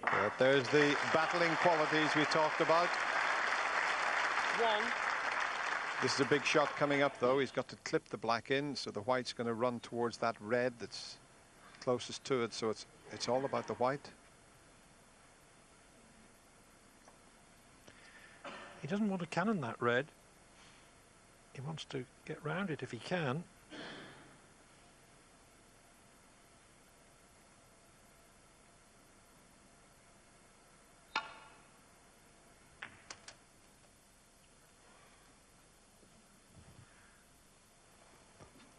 But there's the battling qualities we talked about. 1. This is a big shot coming up, though. He's got to clip the black in, so the white's going to run towards that red that's closest to it, so it's all about the white. He doesn't want to cannon that red. He wants to get round it if he can.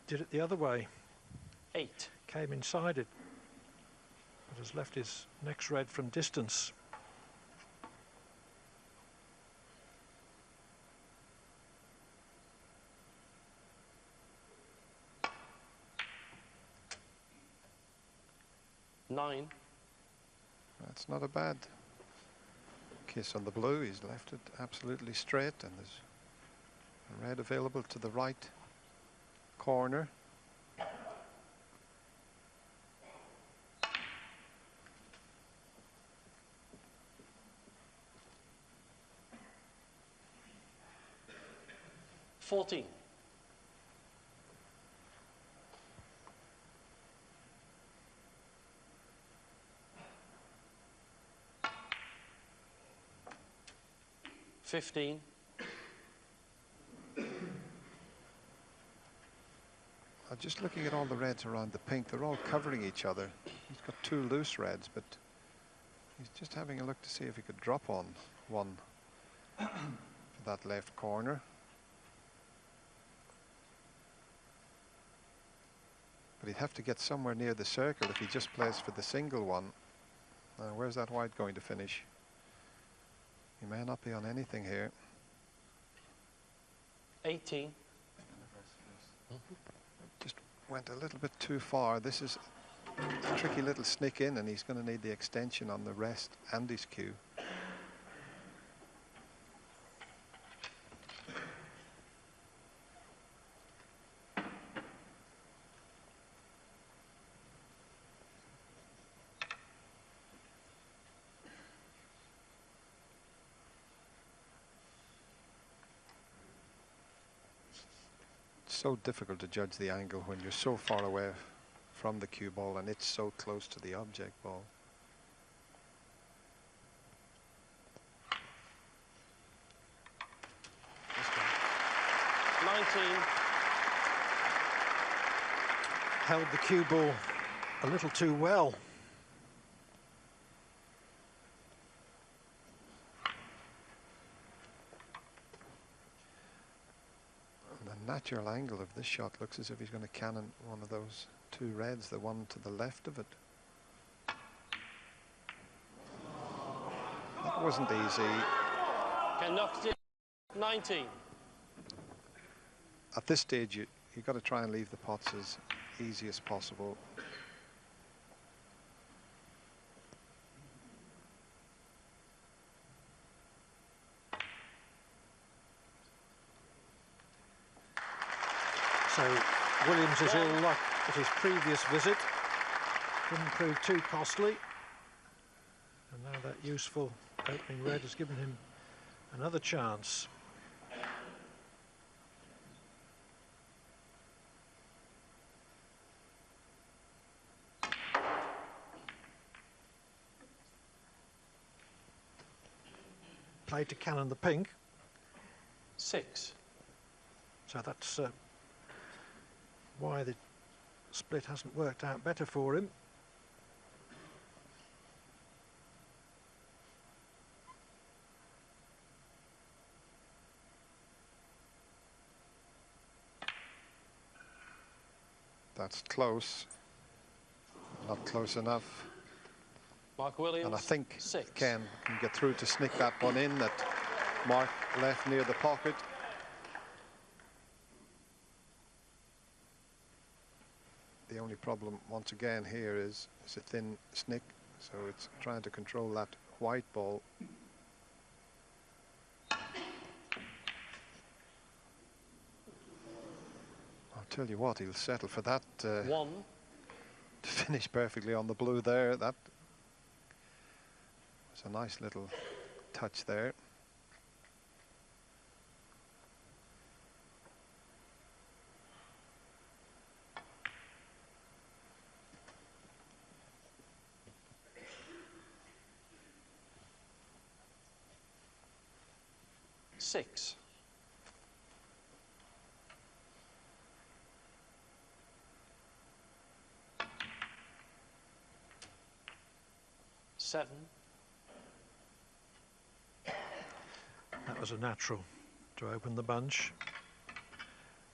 Did it the other way. 8. Came inside it, but has left his next red from distance. Nine. That's not a bad kiss on the blue. He's left it absolutely straight, and there's a red available to the right corner. $14. $15. Just looking at all the reds around the pink, they're all covering each other. He's got 2 loose reds, but he's just having a look to see if he could drop on one for that left corner. But he'd have to get somewhere near the circle if he just plays for the single one. Now, where's that white going to finish? He may not be on anything here. 18. Just went a little bit too far. This is a tricky little snick in, and he's going to need the extension on the rest and his cue. So difficult to judge the angle when you're so far away from the cue ball and it's so close to the object ball. Held the cue ball a little too well. The natural angle of this shot looks as if he's going to cannon one of those two reds, the one to the left of it. That wasn't easy. Ken knocked it. 19. At this stage, you've got to try and leave the pots as easy as possible. So Williams is ill luck at his previous visit. Didn't prove too costly. And now that useful opening red has given him another chance. Played to cannon the pink. 6. So that's why the split hasn't worked out better for him. That's close. Not close enough. Mark Williams. And I think 6. Ken can get through to snick that one in that Mark left near the pocket. The only problem once again here is it's a thin snick, so it's trying to control that white ball. I'll tell you what, he'll settle for that 1 to finish perfectly on the blue there. That was a nice little touch there. Six. 7. That was a natural to open the bunch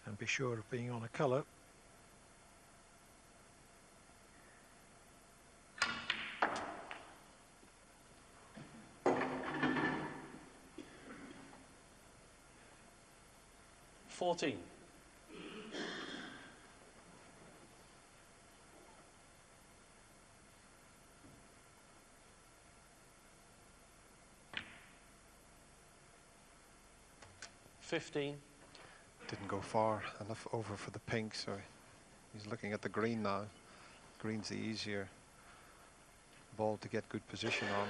and be sure of being on a colour. $14. $15. Didn't go far enough over for the pink, so he's looking at the green now. Green's the easier ball to get good position on.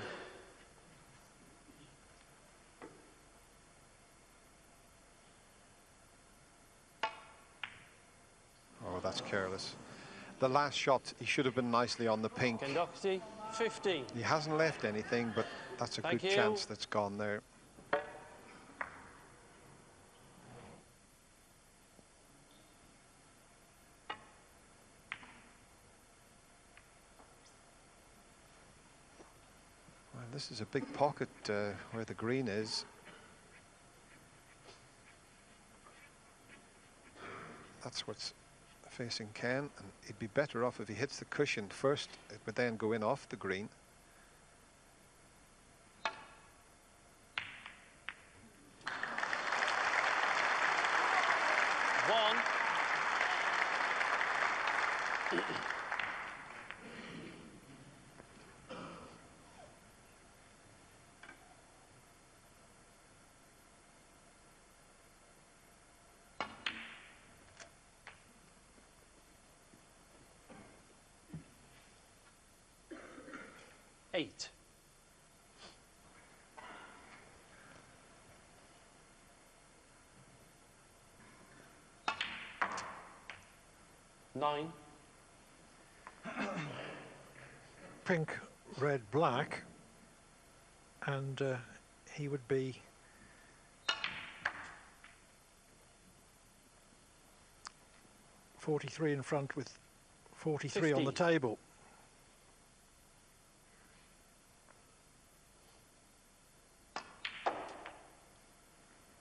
Oh, that's careless. The last shot, he should have been nicely on the pink. Ken Doherty, 15. He hasn't left anything, but that's a good chance that's gone there. Well, this is a big pocket where the green is. That's what's facing Ken, and he'd be better off if he hits the cushion first. It would then go in off the green. One. 8. Nine. Pink, red, black, and he would be 43 in front with 43 on the table.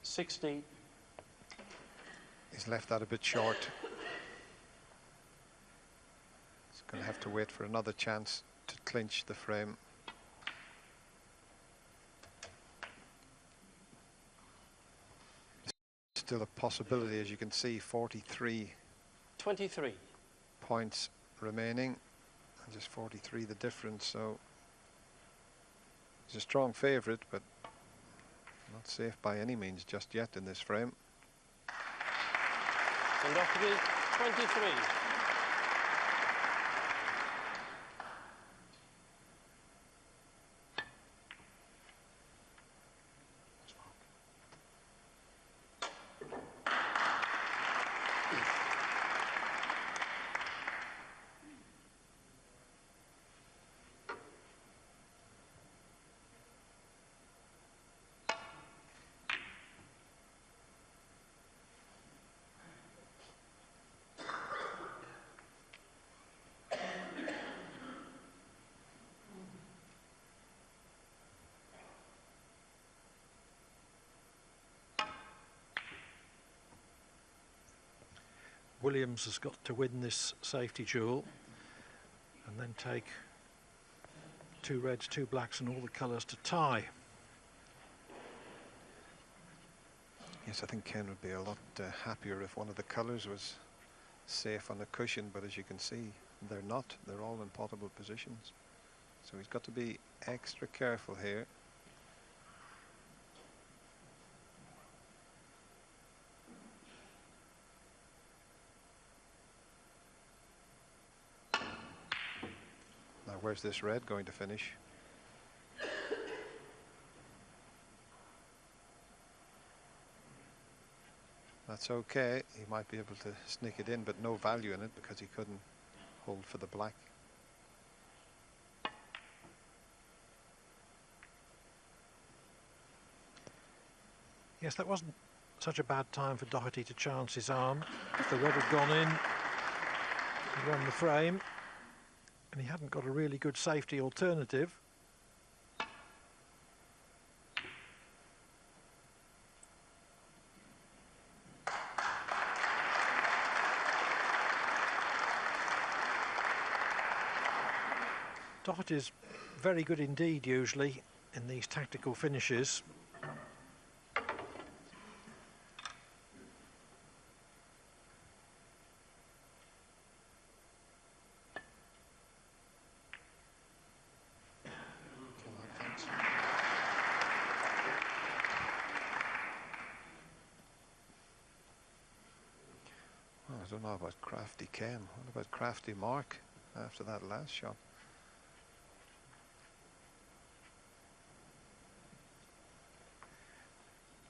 60. He's left that a bit short. He's going to have to wait for another chance to clinch the frame. Still a possibility, as you can see. 43 23 points remaining, and just 43 the difference, so he's a strong favourite, but not safe by any means just yet in this frame. And Doherty, 23. Williams has got to win this safety duel and then take 2 reds, 2 blacks and all the colours to tie. Yes, I think Ken would be a lot happier if one of the colours was safe on the cushion, but as you can see, they're not. They're all in potable positions. So he's got to be extra careful here. Now, where's this red going to finish? That's okay. He might be able to sneak it in, but no value in it because he couldn't hold for the black. Yes, that wasn't such a bad time for Doherty to chance his arm. If the red had gone in, he won the frame, and he hadn't got a really good safety alternative. Doherty's very good indeed usually in these tactical finishes. Well, I don't know about crafty Ken. What about crafty Mark after that last shot?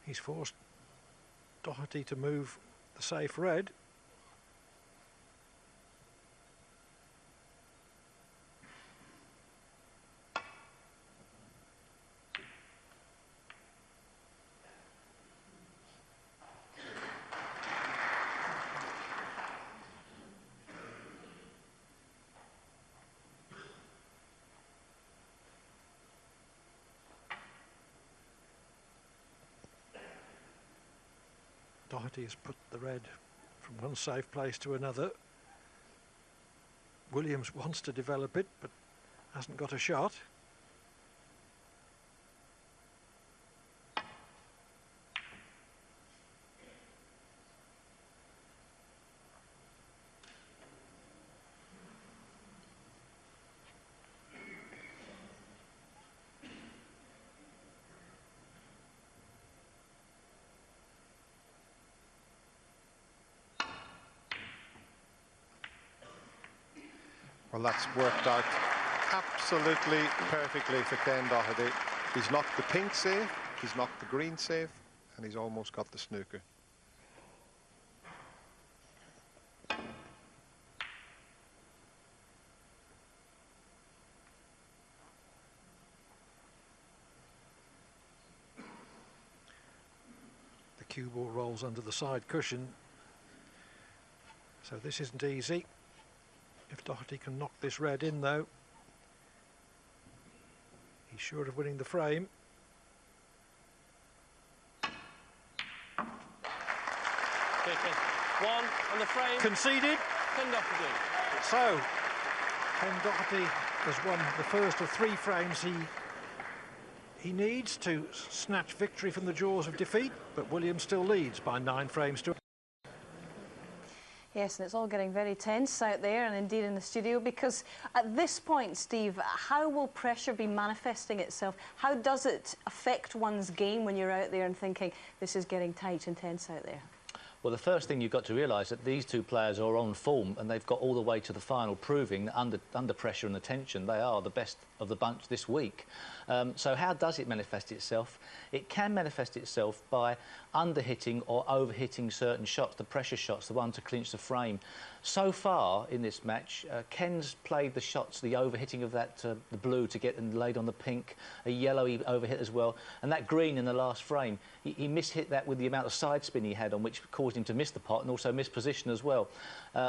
He's forced Doherty to move the safe red. Doherty has put the red from one safe place to another. Williams wants to develop it, but hasn't got a shot. Well, that's worked out absolutely perfectly for Ken Doherty. He's knocked the pink safe, he's knocked the green safe, and he's almost got the snooker. The cue ball rolls under the side cushion, so this isn't easy. If Doherty can knock this red in, though, he's sure of winning the frame. One on the frame. Conceded. Ken Doherty. So, Ken Doherty has won the first of 3 frames he needs to snatch victory from the jaws of defeat, but Williams still leads by 9 frames to... Yes, and it's all getting very tense out there and indeed in the studio, because at this point, Steve, how will pressure be manifesting itself? How does it affect one's game when you're out there and thinking this is getting tight and tense out there? Well, the first thing you've got to realise that these two players are on form and they've got all the way to the final, proving that under pressure and the tension, they are the best of the bunch this week. So how does it manifest itself? It can manifest itself by under-hitting or over-hitting certain shots, the pressure shots, the one to clinch the frame. So far in this match, Ken's played the shots, the over-hitting of that the blue to get and laid on the pink, a yellow he over-hit as well, and that green in the last frame. He mishit that with the amount of side spin he had on, which caused him to miss the pot and also miss position as well.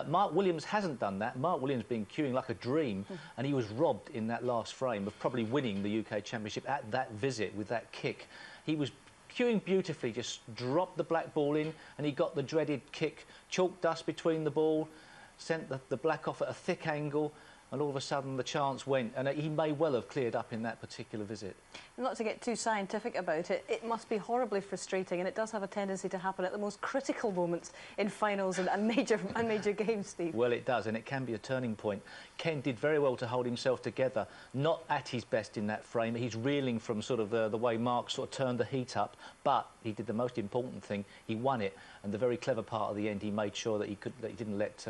Mark Williams hasn't done that. Mark Williams been cueing like a dream, and he was robbed in that last frame of probably winning the UK Championship at that visit with that kick. He was cueing beautifully, just dropped the black ball in, and he got the dreaded kick, chalk dust between the ball, sent the black off at a thick angle, and all of a sudden the chance went, and he may well have cleared up in that particular visit. Not to get too scientific about it, it must be horribly frustrating, and it does have a tendency to happen at the most critical moments in finals and major games, Steve. Well, it does, and it can be a turning point. Ken did very well to hold himself together, not at his best in that frame. He's reeling from sort of the way Mark sort of turned the heat up, but he did the most important thing. He won it, and the very clever part of the end, he made sure that he didn't let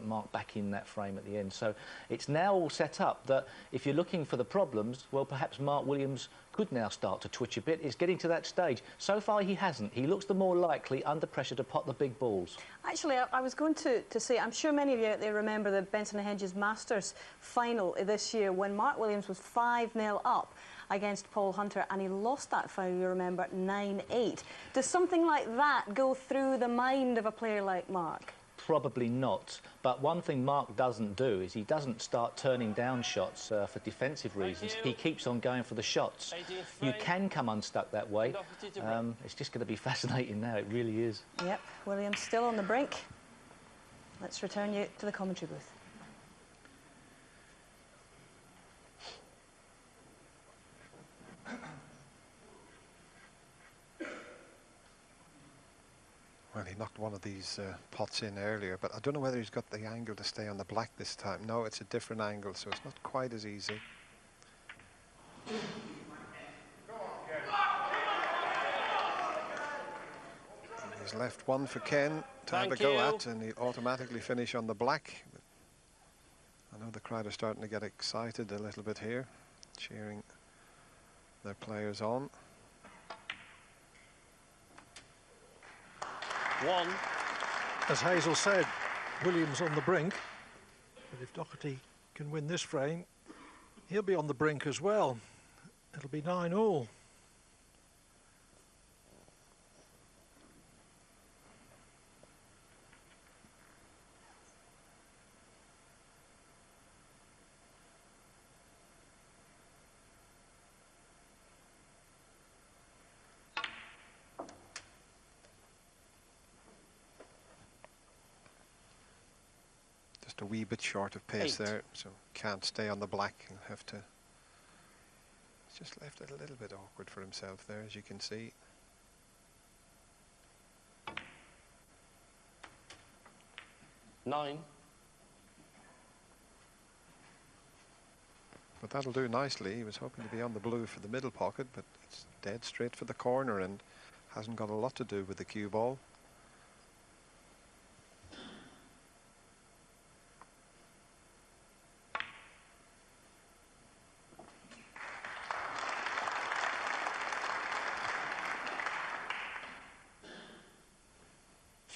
Mark back in that frame at the end. So it's now all set up that if you're looking for the problems, well, perhaps Mark Williams could now start to twitch a bit. It's getting to that stage. So far, he hasn't. He looks the more likely under pressure to pot the big balls. Actually, I was going to say, I'm sure many of you out there remember the Benson & Hedges Masters final this year when Mark Williams was 5-0 up against Paul Hunter, and he lost that final, you remember, 9-8. Does something like that go through the mind of a player like Mark? Probably not. But one thing Mark doesn't do is he doesn't start turning down shots for defensive reasons. He keeps on going for the shots. You can come unstuck that way. It's just going to be fascinating now. It really is. Yep, Williams still on the brink. Let's return you to the commentary booth. Well, he knocked one of these pots in earlier, but I don't know whether he's got the angle to stay on the black this time. No, it's a different angle, so it's not quite as easy. He's left one for Ken to have a go at, and he'll automatically finish on the black. I know the crowd are starting to get excited a little bit here, cheering their players on. One. As Hazel said, Williams on the brink, but if Doherty can win this frame, he'll be on the brink as well. It'll be 9-all. Just a wee bit short of pace 8. there, so can't stay on the black. He'll have to. He's just left it a little bit awkward for himself there, as you can see. Nine. But that'll do nicely. He was hoping to be on the blue for the middle pocket, but it's dead straight for the corner and hasn't got a lot to do with the cue ball.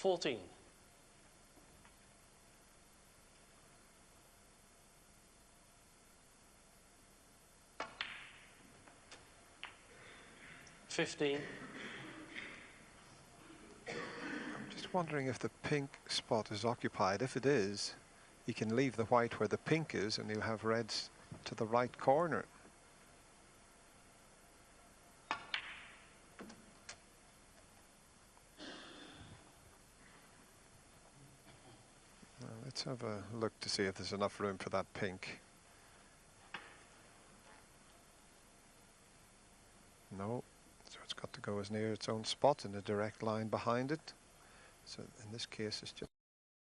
$14. 15. I'm just wondering if the pink spot is occupied. If it is, he can leave the white where the pink is and he'll have reds to the right corner. Well, let's have a look to see if there's enough room for that pink. No. So it's got to go as near its own spot in a direct line behind it. So in this case, it's just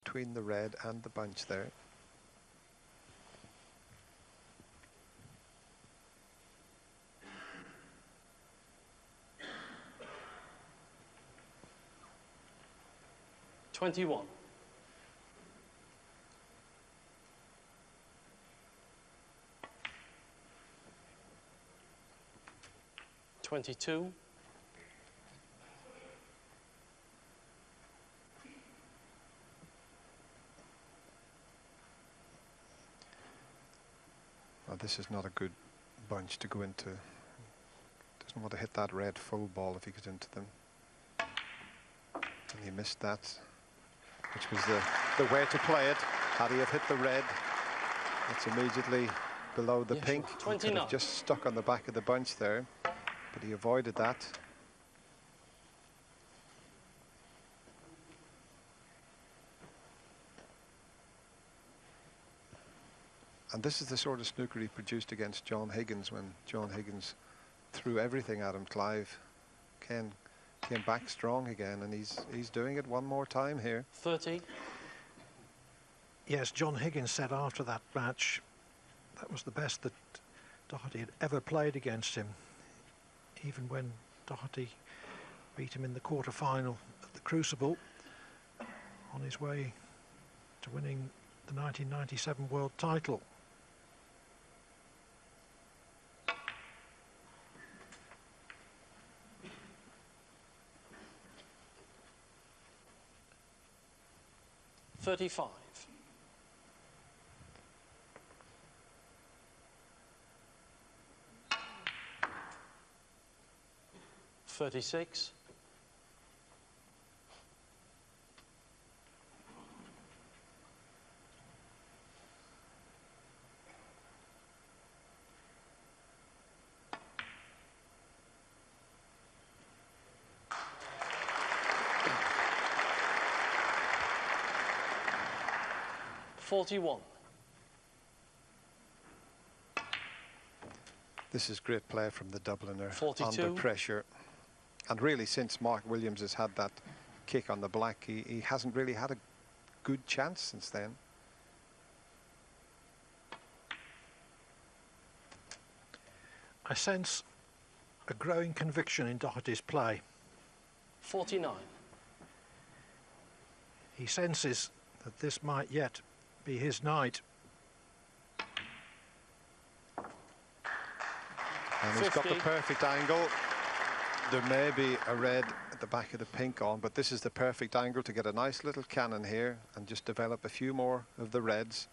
between the red and the bunch there. $21. 22. Well, this is not a good bunch to go into. Doesn't want to hit that red full ball if he gets into them. And he missed that, which was the way to play it. Had he have hit the red, it's immediately below the pink. He could have just stuck on the back of the bunch there, but he avoided that. And this is the sort of snooker he produced against John Higgins when John Higgins threw everything at him. Clive came back strong again, and he's doing it one more time here. 30. Yes, John Higgins said after that match that was the best that Doherty had ever played against him, even when Doherty beat him in the quarter-final of the Crucible on his way to winning the 1997 world title. $35. 36. 41. This is great play from the Dubliner 42. under pressure. And really, since Mark Williams has had that kick on the black, he hasn't really had a good chance since then. I sense a growing conviction in Doherty's play. 49. He senses that this might yet be his night. And he's got the perfect angle. There may be a red at the back of the pink on, but this is the perfect angle to get a nice little cannon here and just develop a few more of the reds.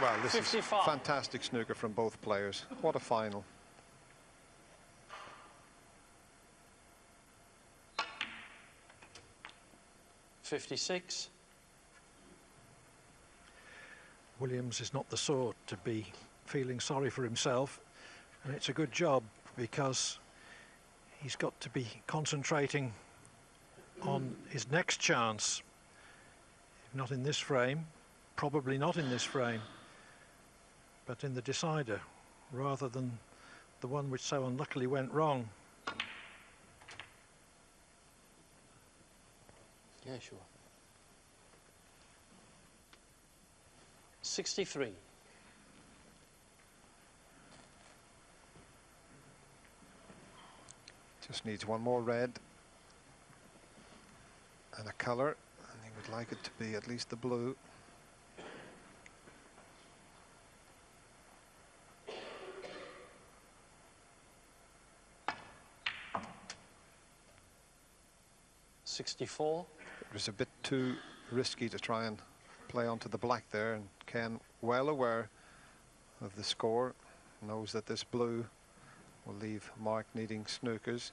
Well, this 55. Is fantastic snooker from both players. What a final. $56. Williams is not the sort to be feeling sorry for himself, and it's a good job because he's got to be concentrating on his next chance. If not in this frame, probably not in this frame, but in the decider, rather than the one which so unluckily went wrong. Yeah, sure. 63. Just needs one more red and a colour, and he would like it to be at least the blue. $64. It was a bit too risky to try and play onto the black there, and Ken, well aware of the score, knows that this blue will leave Mark needing snookers.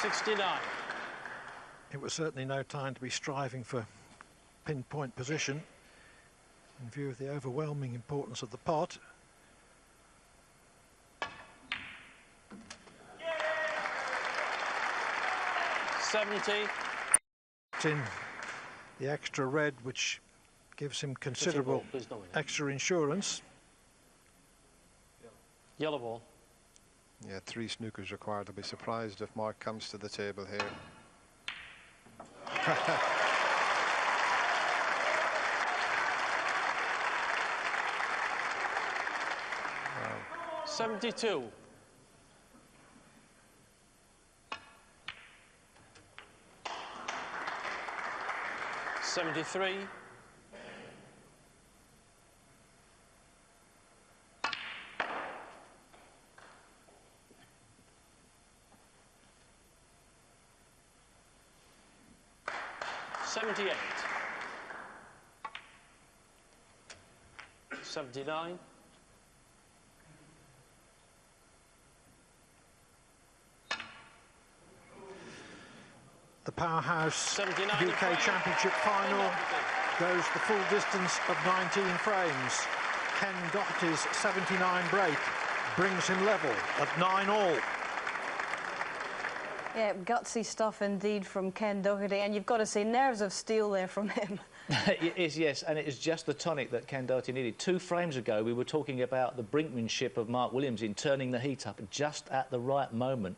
$69. It was certainly no time to be striving for pinpoint position in view of the overwhelming importance of the pot. $70. It's in the extra red, which gives him considerable extra insurance. Yellow ball. Yeah, 3 snookers required. I'll be surprised if Mark comes to the table here. 72. $73. $78. 79. The powerhouse UK Championship final goes the full distance of 19 frames. Ken Doherty's 79 break brings him level at 9-all. Yeah, gutsy stuff indeed from Ken Doherty, and you've got to say nerves of steel there from him. It is, yes, and it is just the tonic that Ken Doherty needed. 2 frames ago, we were talking about the brinkmanship of Mark Williams in turning the heat up just at the right moment.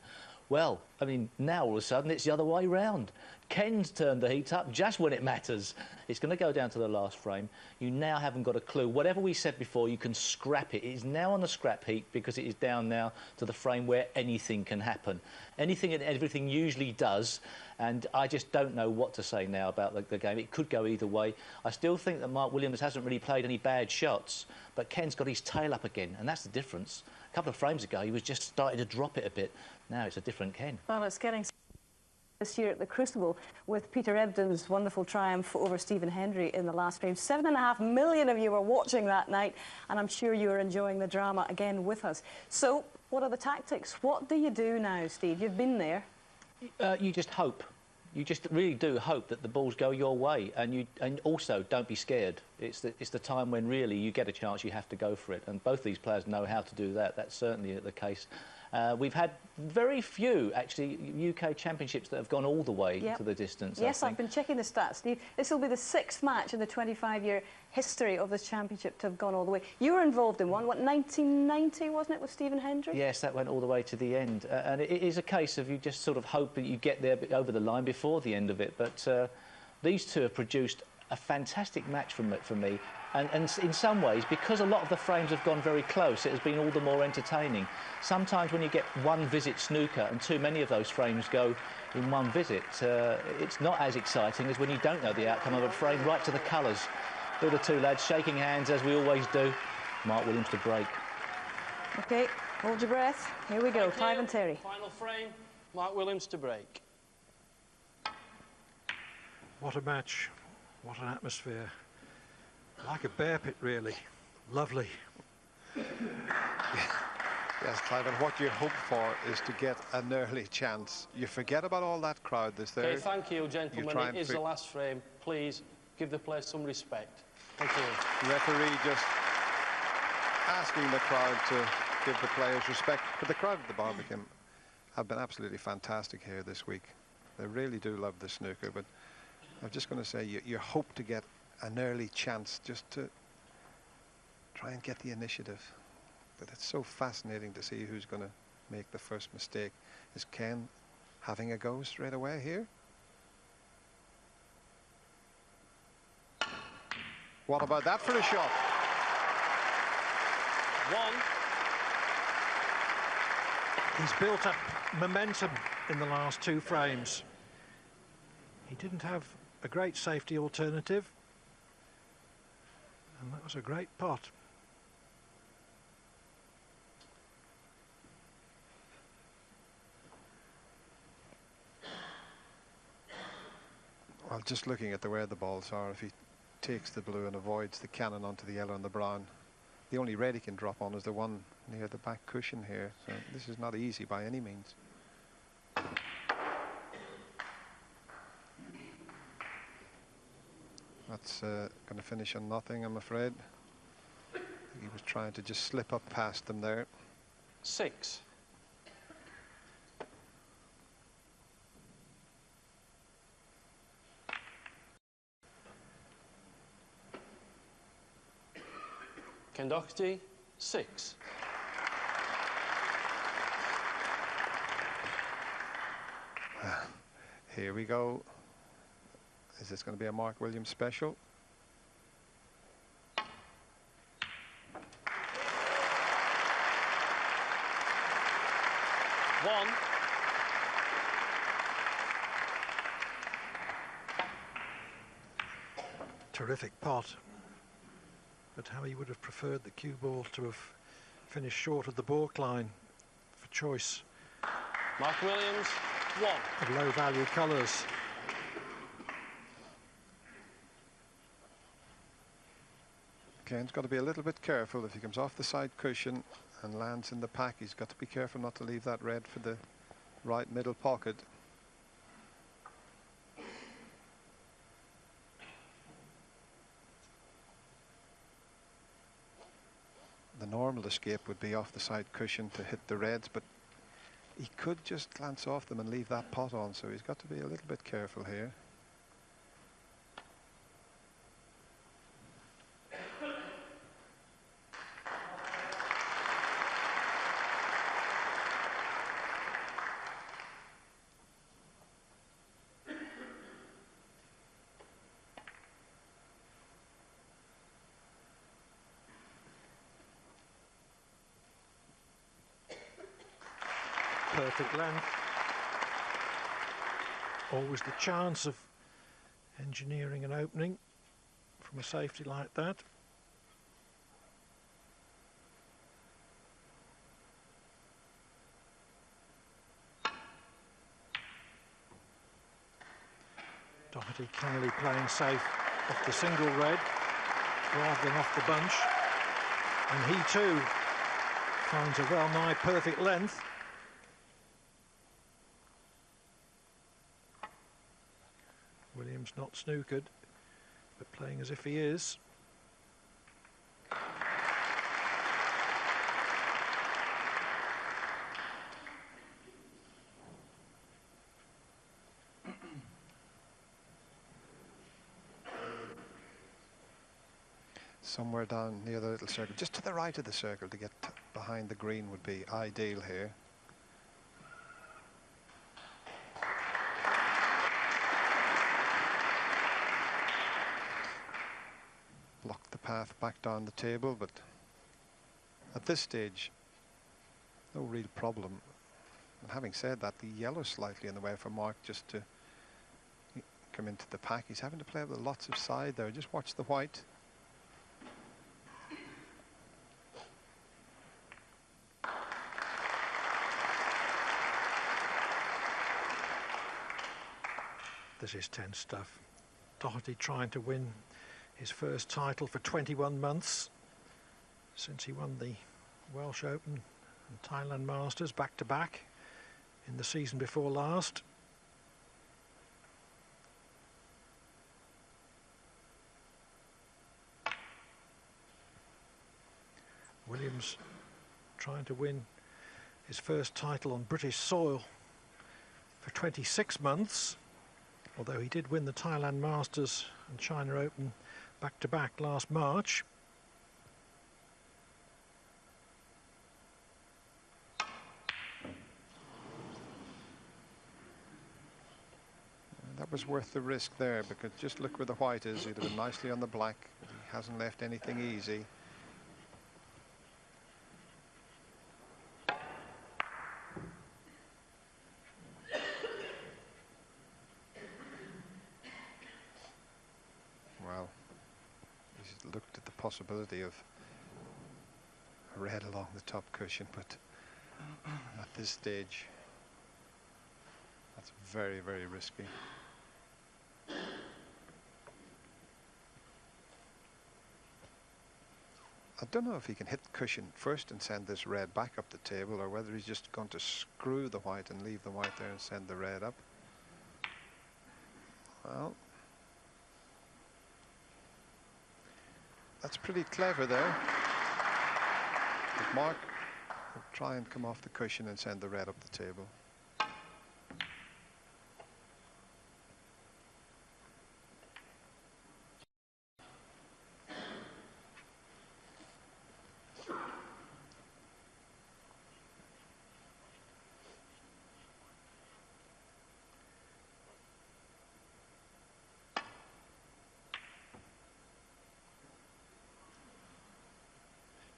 Well, I mean, now all of a sudden it's the other way round. Ken's turned the heat up just when it matters. It's going to go down to the last frame. You now haven't got a clue. Whatever we said before, you can scrap it. It is now on the scrap heap because it is down now to the frame where anything can happen. Anything and everything usually does, and I just don't know what to say now about the game. It could go either way. I still think that Mark Williams hasn't really played any bad shots, but Ken's got his tail up again, and that's the difference. A couple of frames ago, he was just starting to drop it a bit. Now it's a different Ken. Well, it's getting this year at the Crucible with Peter Ebdon's wonderful triumph over Stephen Hendry in the last frame. 7.5 million of you were watching that night, and I'm sure you were enjoying the drama again with us. So, what are the tactics? What do you do now, Steve? You've been there. You just hope. You just really do hope that the balls go your way, and also don't be scared. It's the time when really you get a chance, you have to go for it, and both these players know how to do that. That's certainly the case. We've had very few, actually, UK championships that have gone all the way to the distance. Yes, I've been checking the stats, Steve. This will be the 6th match in the 25-year history of this championship to have gone all the way. You were involved in one, what, 1990, wasn't it, with Stephen Hendry? Yes, that went all the way to the end. And it is a case of you just sort of hope that you get there over the line before the end of it. But these two have produced a fantastic match for me. And in some ways, because a lot of the frames have gone very close, it has been all the more entertaining. Sometimes when you get one visit snooker and too many of those frames go in one visit, it's not as exciting as when you don't know the outcome of a frame right to the colours. Here are the two lads shaking hands, as we always do. Mark Williams to break. OK, hold your breath. Here we go, Clive and Terry. Final frame, Mark Williams to break. What a match. What an atmosphere. Like a bear pit, really. Lovely. Yes, Clive, and what you hope for is to get an early chance. You forget about all that crowd that's there. Okay, thank you, gentlemen. It is the last frame. Please give the players some respect. Thank you. The referee just asking the crowd to give the players respect. But the crowd at the Barbican have been absolutely fantastic here this week. They really do love the snooker, but I'm just going to say you hope to get an early chance just to try and get the initiative. But it's so fascinating to see who's going to make the first mistake. Is Ken having a go straight away here? What about that for a shot? He's built up momentum in the last 2 frames. He didn't have a great safety alternative, and that was a great pot. Well, just looking at the way the balls are, if he takes the blue and avoids the cannon onto the yellow and the brown, the only red he can drop on is the one near the back cushion here. So this is not easy by any means. That's going to finish on nothing, I'm afraid. He was trying to just slip up past them there. 6. Ken Doherty, 6. Here we go. Is this going to be a Mark Williams special? One. Terrific pot. But how he would have preferred the cue ball to have finished short of the balk line for choice. Mark Williams, 1. Of low value colours. Ken's got to be a little bit careful. If he comes off the side cushion and lands in the pack, he's got to be careful not to leave that red for the right middle pocket. The normal escape would be off the side cushion to hit the reds, but he could just glance off them and leave that pot on, so he's got to be a little bit careful here. Perfect length. Always the chance of engineering an opening from a safety like that. Doherty clearly playing safe off the single red rather than off the bunch, and he too finds a well-nigh perfect length. Williams not snookered, but playing as if he is. Somewhere down near the little circle, just to the right of the circle, to get behind the green would be ideal here. Block the path back down the table, but at this stage, no real problem. And having said that, the yellow's slightly in the way for Mark just to come into the pack. He's having to play with lots of side there. Just watch the white. This is tense stuff. Doherty trying to win his first title for 21 months since he won the Welsh Open And Thailand Masters back-to-back in the season before last. Williams trying to win his first title on British soil for 26 months, although he did win the Thailand Masters and China Open back-to-back last March. That was worth the risk there, because just look where the white is. He'd have been nicely on the black. He hasn't left anything easy. Well, he's looked at the possibility of a red along the top cushion, but at this stage, that's very, very risky. I don't know if he can hit the cushion first and send this red back up the table, or whether he's just going to screw the white and leave the white there and send the red up. Well, that's pretty clever there. But Mark will try and come off the cushion and send the red up the table.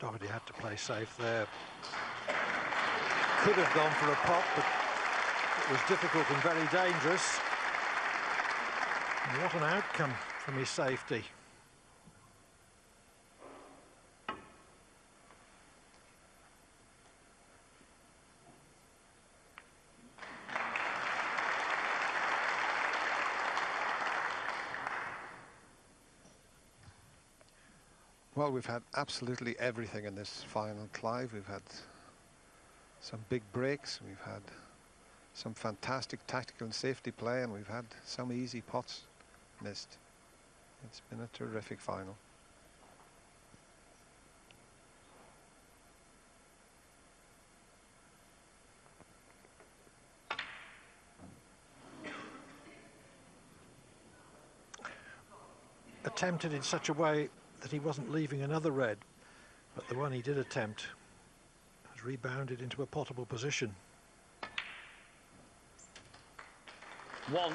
Doherty had to play safe there. Could have gone for a pop, but it was difficult and very dangerous. And what an outcome from his safety. Well, we've had absolutely everything in this final, Clive. We've had some big breaks, we've had some fantastic tactical and safety play, and we've had some easy pots missed. It's been a terrific final. Attempted in such a way that he wasn't leaving another red, but the one he did attempt has rebounded into a potable position. One.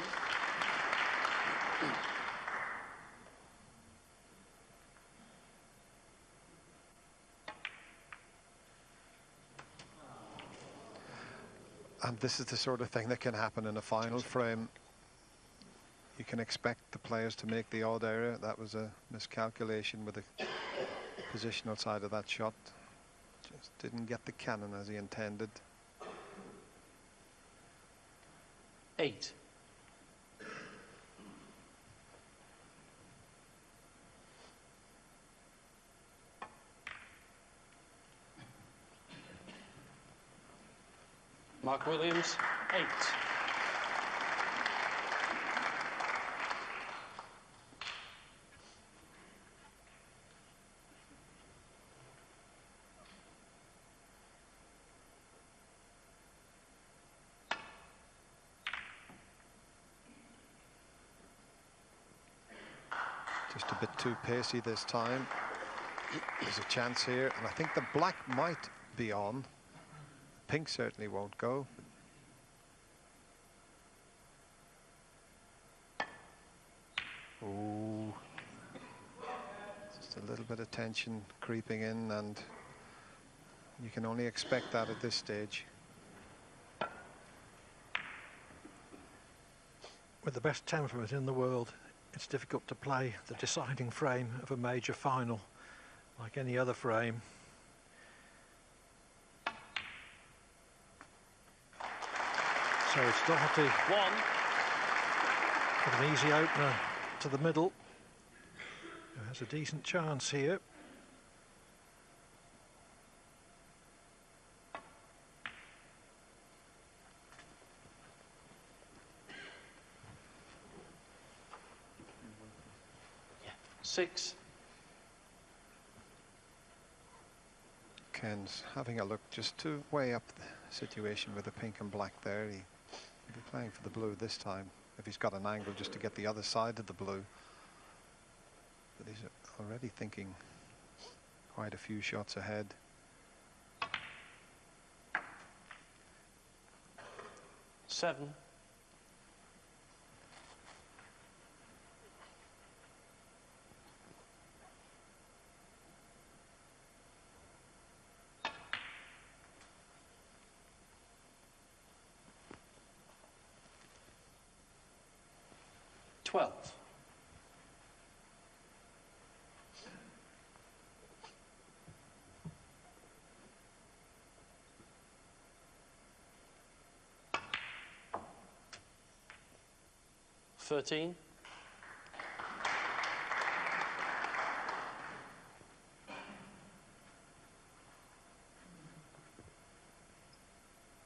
And this is the sort of thing that can happen in a final frame. You can expect the players to make the odd error. That was a miscalculation with the position outside of that shot. Just didn't get the cannon as he intended. 8. Mark Williams, 8. Just a bit too pacey this time. There's a chance here, and I think the black might be on. Pink certainly won't go. Ooh. Just a little bit of tension creeping in, and you can only expect that at this stage. With the best temperament in the world, it's difficult to play the deciding frame of a major final like any other frame. So it's Doherty. 1. With an easy opener to the middle. Who has a decent chance here. 6. Ken's having a look just to weigh up the situation with the pink and black there. He'll be playing for the blue this time if he's got an angle just to get the other side of the blue. But he's already thinking quite a few shots ahead. Seven. Twelve. Thirteen.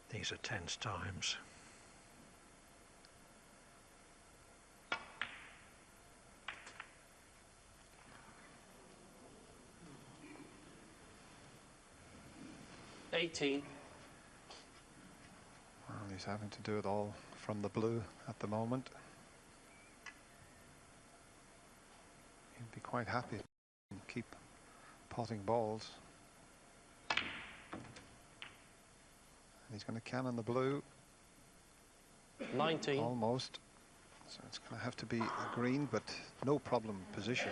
These are tense times. 18. Well, he's having to do it all from the blue at the moment. He'd be quite happy and keep potting balls. And he's going to cannon the blue. 19. Almost. So it's going to have to be a green, but no problem position.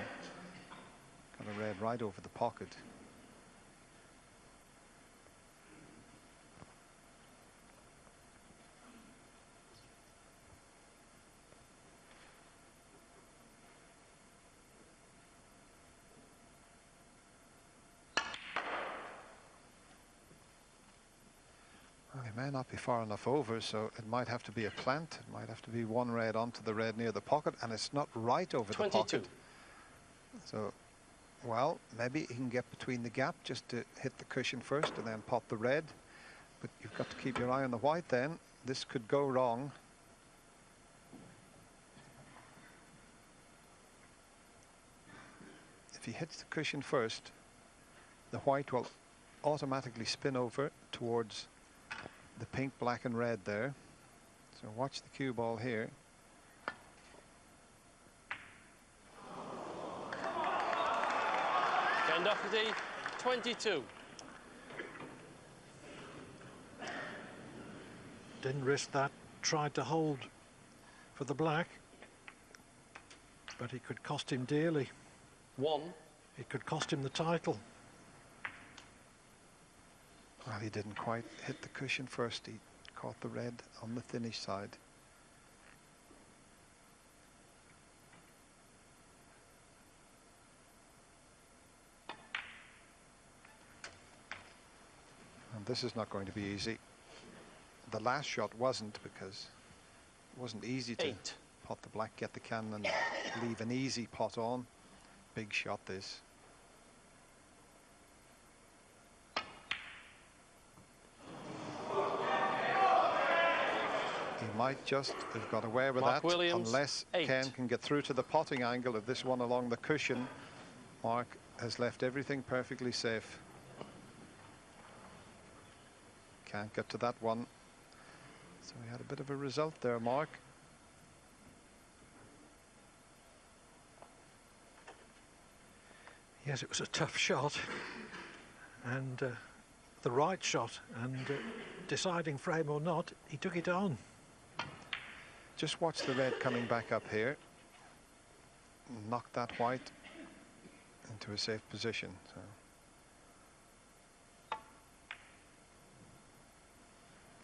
Got a red right over the pocket. May not be far enough over, so it might have to be a plant. It might have to be one red onto the red near the pocket, and it's not right over 22. the pocket. So, well, maybe he can get between the gap just to hit the cushion first and then pot the red. But you've got to keep your eye on the white then. This could go wrong. If he hits the cushion first, the white will automatically spin over towards the pink, black and red there. So watch the cue ball here. Ken Doherty, 22. Didn't risk that, tried to hold for the black, but it could cost him dearly. 1. It could cost him the title. Well, he didn't quite hit the cushion first. He caught the red on the thinnish side. And this is not going to be easy. The last shot wasn't, because it wasn't easy to pot the black, get the cannon and leave an easy pot on. Big shot this. He might just have got away with Mark that, Williams, unless 8. Ken can get through to the potting angle of this one along the cushion. Mark has left everything perfectly safe. Can't get to that one. So he had a bit of a result there, Mark. Yes, it was a tough shot, and the right shot, and deciding frame or not, he took it on. Just watch the red coming back up here. Knock that white into a safe position. So.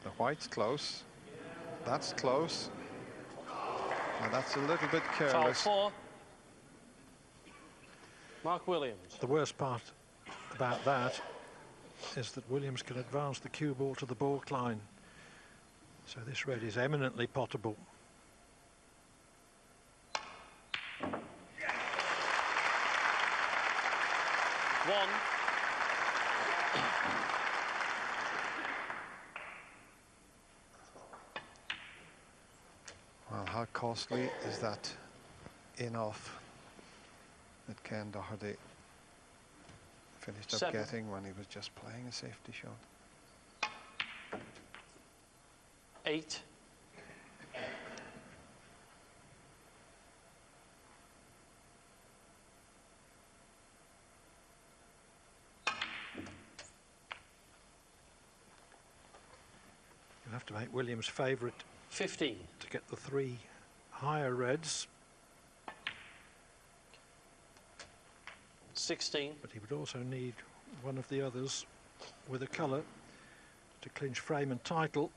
The white's close. That's close. Now that's a little bit careless. Foul 4. Mark Williams. The worst part about that is that Williams can advance the cue ball to the baulk line. So this red is eminently pottable. One. Well, how costly is that in off? that Ken Doherty finished up getting when he was just playing a safety shot. 8. You'll have to make Williams favourite 15 to get the 3 higher reds. 16. But he would also need one of the others with a colour to clinch frame and title.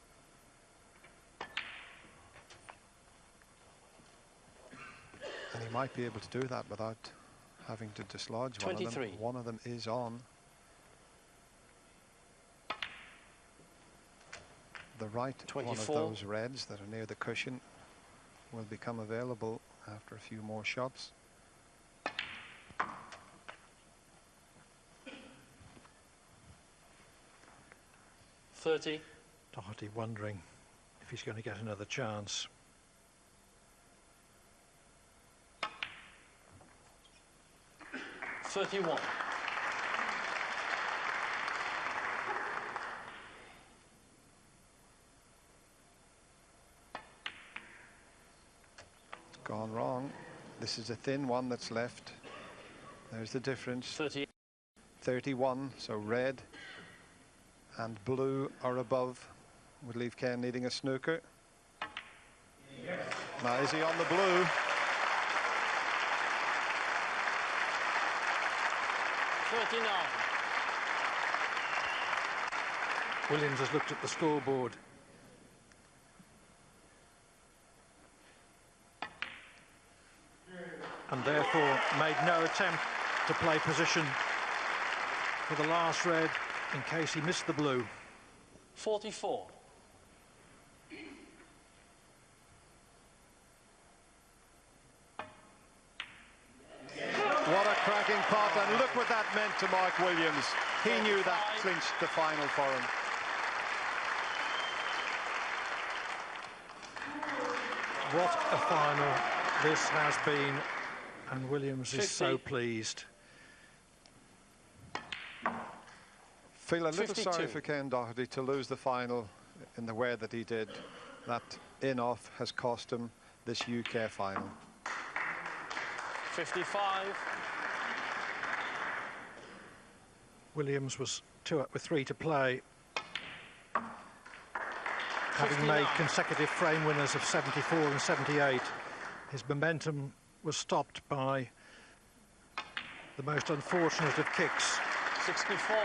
And he might be able to do that without having to dislodge 23. one of them. One of them is on. The right 24. one of those reds that are near the cushion will become available after a few more shots. Doherty wondering if he's going to get another chance. $31. Gone wrong. This is a thin one that's left. There's the difference. 31, so red and blue are above. Would leave Ken needing a snooker. Now is he on the blue? 39. Williams has looked at the scoreboard. And therefore made no attempt to play position for the last red in case he missed the blue. 44. What a cracking pot, and look what that meant to Mark Williams. He knew that clinched the final for him. What a final this has been, and Williams is so pleased. Feel a little 52. sorry for Ken Doherty to lose the final in the way that he did. That in-off has cost him this UK final. 55. Williams was 2 up with 3 to play, having made consecutive frame winners of 74 and 78. His momentum was stopped by the most unfortunate of kicks. 64.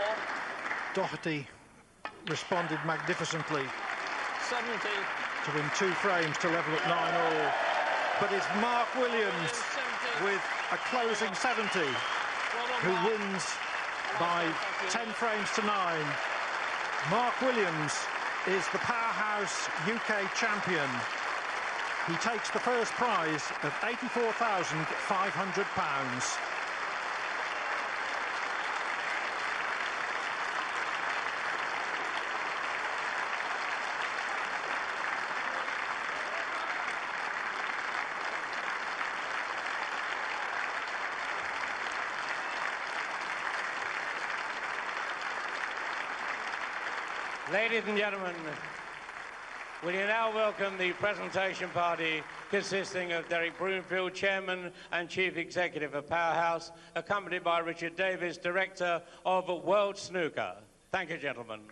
Doherty responded magnificently 70. to win 2 frames to level at 9-all. But it's Mark Williams with a closing 70 who wins by 10 frames to 9. Mark Williams is the powerhouse UK champion. He takes the first prize of £84,500. Ladies and gentlemen, will you now welcome the presentation party consisting of Derek Broomfield, Chairman and Chief Executive of Powerhouse, accompanied by Richard Davis, Director of World Snooker. Thank you, gentlemen.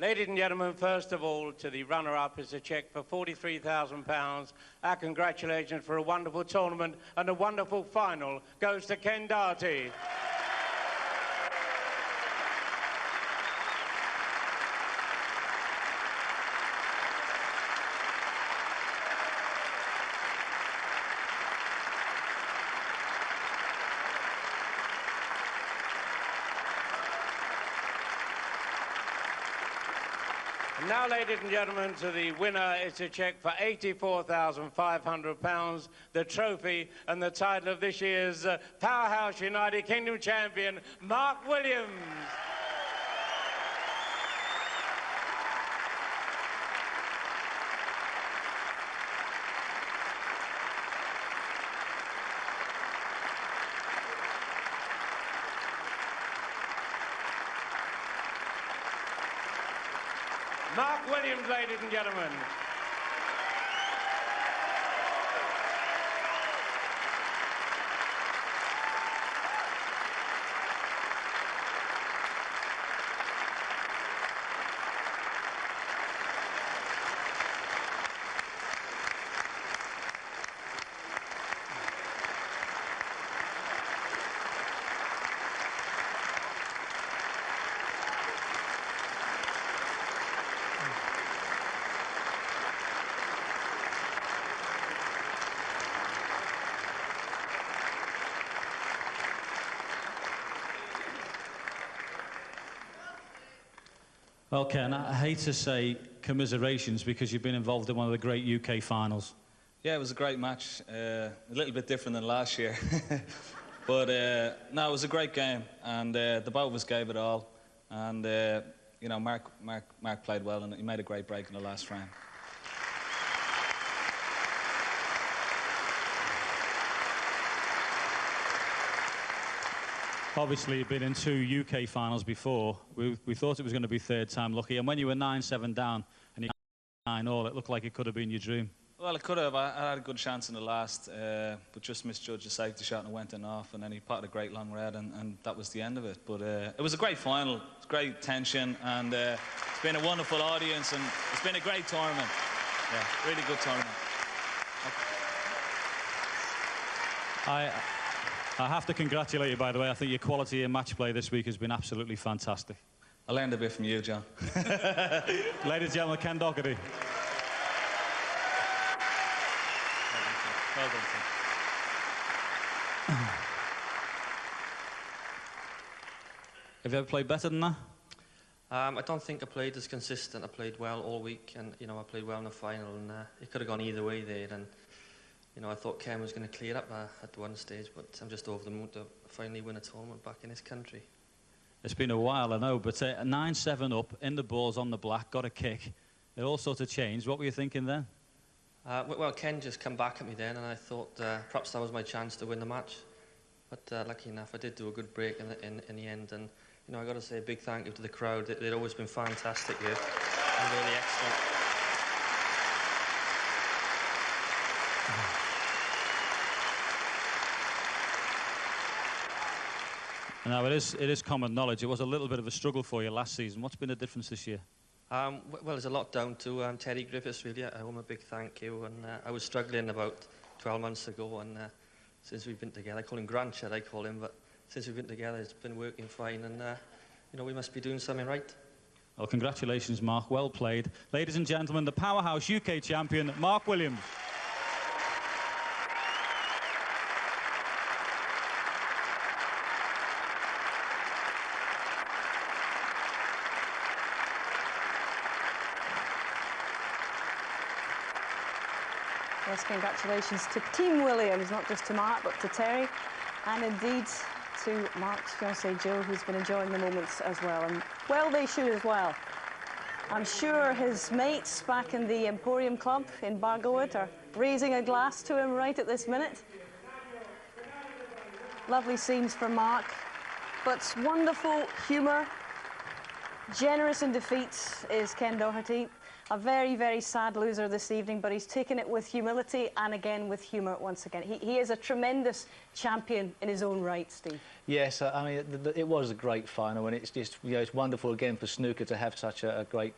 Ladies and gentlemen, first of all, to the runner-up is a cheque for £43,000. Our congratulations for a wonderful tournament and a wonderful final goes to Ken Doherty. Now, ladies and gentlemen, to the winner, it's a cheque for £84,500, the trophy and the title of this year's Powerhouse United Kingdom champion, Mark Williams. Mark Williams, ladies and gentlemen. Well, Ken, I hate to say commiserations because you've been involved in one of the great UK finals. Yeah, it was a great match. A little bit different than last year. But, no, it was a great game. And the both of us gave it all. And, you know, Mark played well and he made a great break in the last frame. Obviously, you've been in 2 UK finals before. We thought it was going to be third time lucky. And when you were 9-7 down and you got 9-all, it looked like it could have been your dream. Well, it could have. I had a good chance in the last, but just misjudged the safety shot and it went in off. And then he potted a great long red, and that was the end of it. But it was a great final. It was great tension, and it's been a wonderful audience, and it's been a great tournament. Yeah, really good tournament. I have to congratulate you, by the way. I think your quality in match play this week has been absolutely fantastic. I learned a bit from you, John. Ladies and gentlemen, Ken Doherty. Well done, Have you ever played better than that? I don't think I played as consistent. I played well all week, and you know I played well in the final, and it could have gone either way there. And you know I thought Ken was going to clear up at one stage, but I'm just over the moon to finally win a tournament back in his country. It's been a while, I know, but 9-7 up in the balls on the black, got a kick. It all sort of changed. What were you thinking then? Well, Ken just come back at me then, and I thought perhaps that was my chance to win the match. But lucky enough, I did do a good break in the end, and you know I got to say a big thank you to the crowd. They'd always been fantastic here, and really excellent. Now, it is common knowledge. It was a little bit of a struggle for you last season. What's been the difference this year? Well, there's a lot down to Terry Griffiths, really. I owe him a big thank you. And I was struggling about 12 months ago, and since we've been together, I call him Grandchad, I call him, but since we've been together, it's been working fine, and you know, we must be doing something right. Well, congratulations, Mark. Well played. Ladies and gentlemen, the powerhouse UK champion, Mark Williams. Yes, congratulations to Team Williams, not just to Mark, but to Terry, and indeed to Mark's fiancée Jo, who's been enjoying the moments as well. And well, they should as well. I'm sure his mates back in the Emporium Club in Bargoed are raising a glass to him right at this minute. Lovely scenes for Mark, but wonderful humour. Generous in defeat is Ken Doherty. A very, very sad loser this evening, but he's taken it with humility and again with humour once again. He is a tremendous champion in his own right, Steve. Yes, I mean, it was a great final, and it's just, you know, it's wonderful again for snooker to have such a great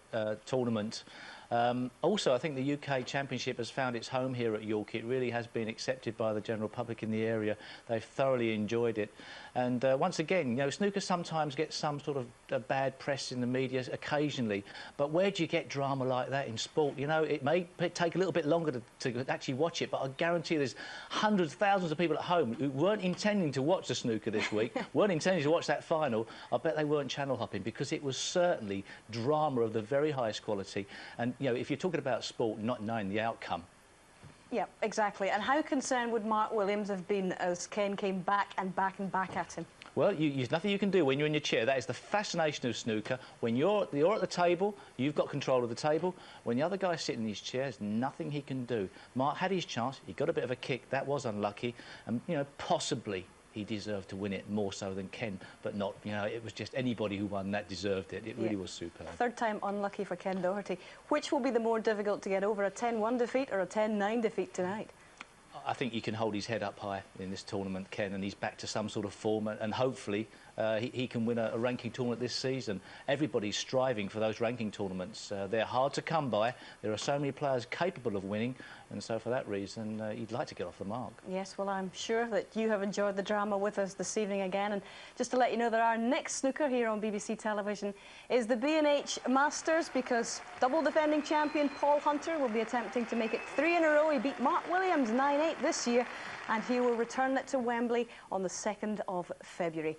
tournament. Also, I think the UK Championship has found its home here at York. It really has been accepted by the general public in the area. They've thoroughly enjoyed it. And once again, you know, snooker sometimes gets some sort of bad press in the media occasionally. But where do you get drama like that in sport? You know, it may take a little bit longer to actually watch it, but I guarantee there's hundreds, thousands of people at home who weren't intending to watch the snooker this week, weren't intending to watch that final. I bet they weren't channel hopping, because it was certainly drama of the very highest quality. And you know, if you're talking about sport, not knowing the outcome. Yeah, exactly. And how concerned would Mark Williams have been as Ken came back and back and back at him? Well, there's nothing you can do when you're in your chair. That is the fascination of snooker. When you're at the table, you've got control of the table. When the other guy's sitting in his chair, there's nothing he can do. Mark had his chance. He got a bit of a kick. That was unlucky. And, you know, possibly he deserved to win it more so than Ken, but not, you know, it was just anybody who won that deserved it. It really was superb. Third time unlucky for Ken Doherty. Which will be the more difficult to get over, a 10-1 defeat or a 10-9 defeat tonight? I think he can hold his head up high in this tournament, Ken, and he's back to some sort of form, and hopefully he can win a ranking tournament this season. Everybody's striving for those ranking tournaments. They're hard to come by. There are so many players capable of winning, and so for that reason, he'd like to get off the mark. Yes, well, I'm sure that you have enjoyed the drama with us this evening again, and just to let you know that our next snooker here on BBC Television is the B&H Masters, because double defending champion Paul Hunter will be attempting to make it 3 in a row. He beat Mark Williams 9-8 this year, and he will return it to Wembley on the 2nd of February.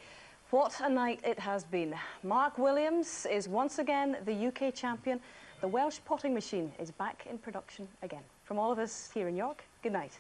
What a night it has been. Mark Williams is once again the UK champion. The Welsh potting machine is back in production again. From all of us here in York, good night.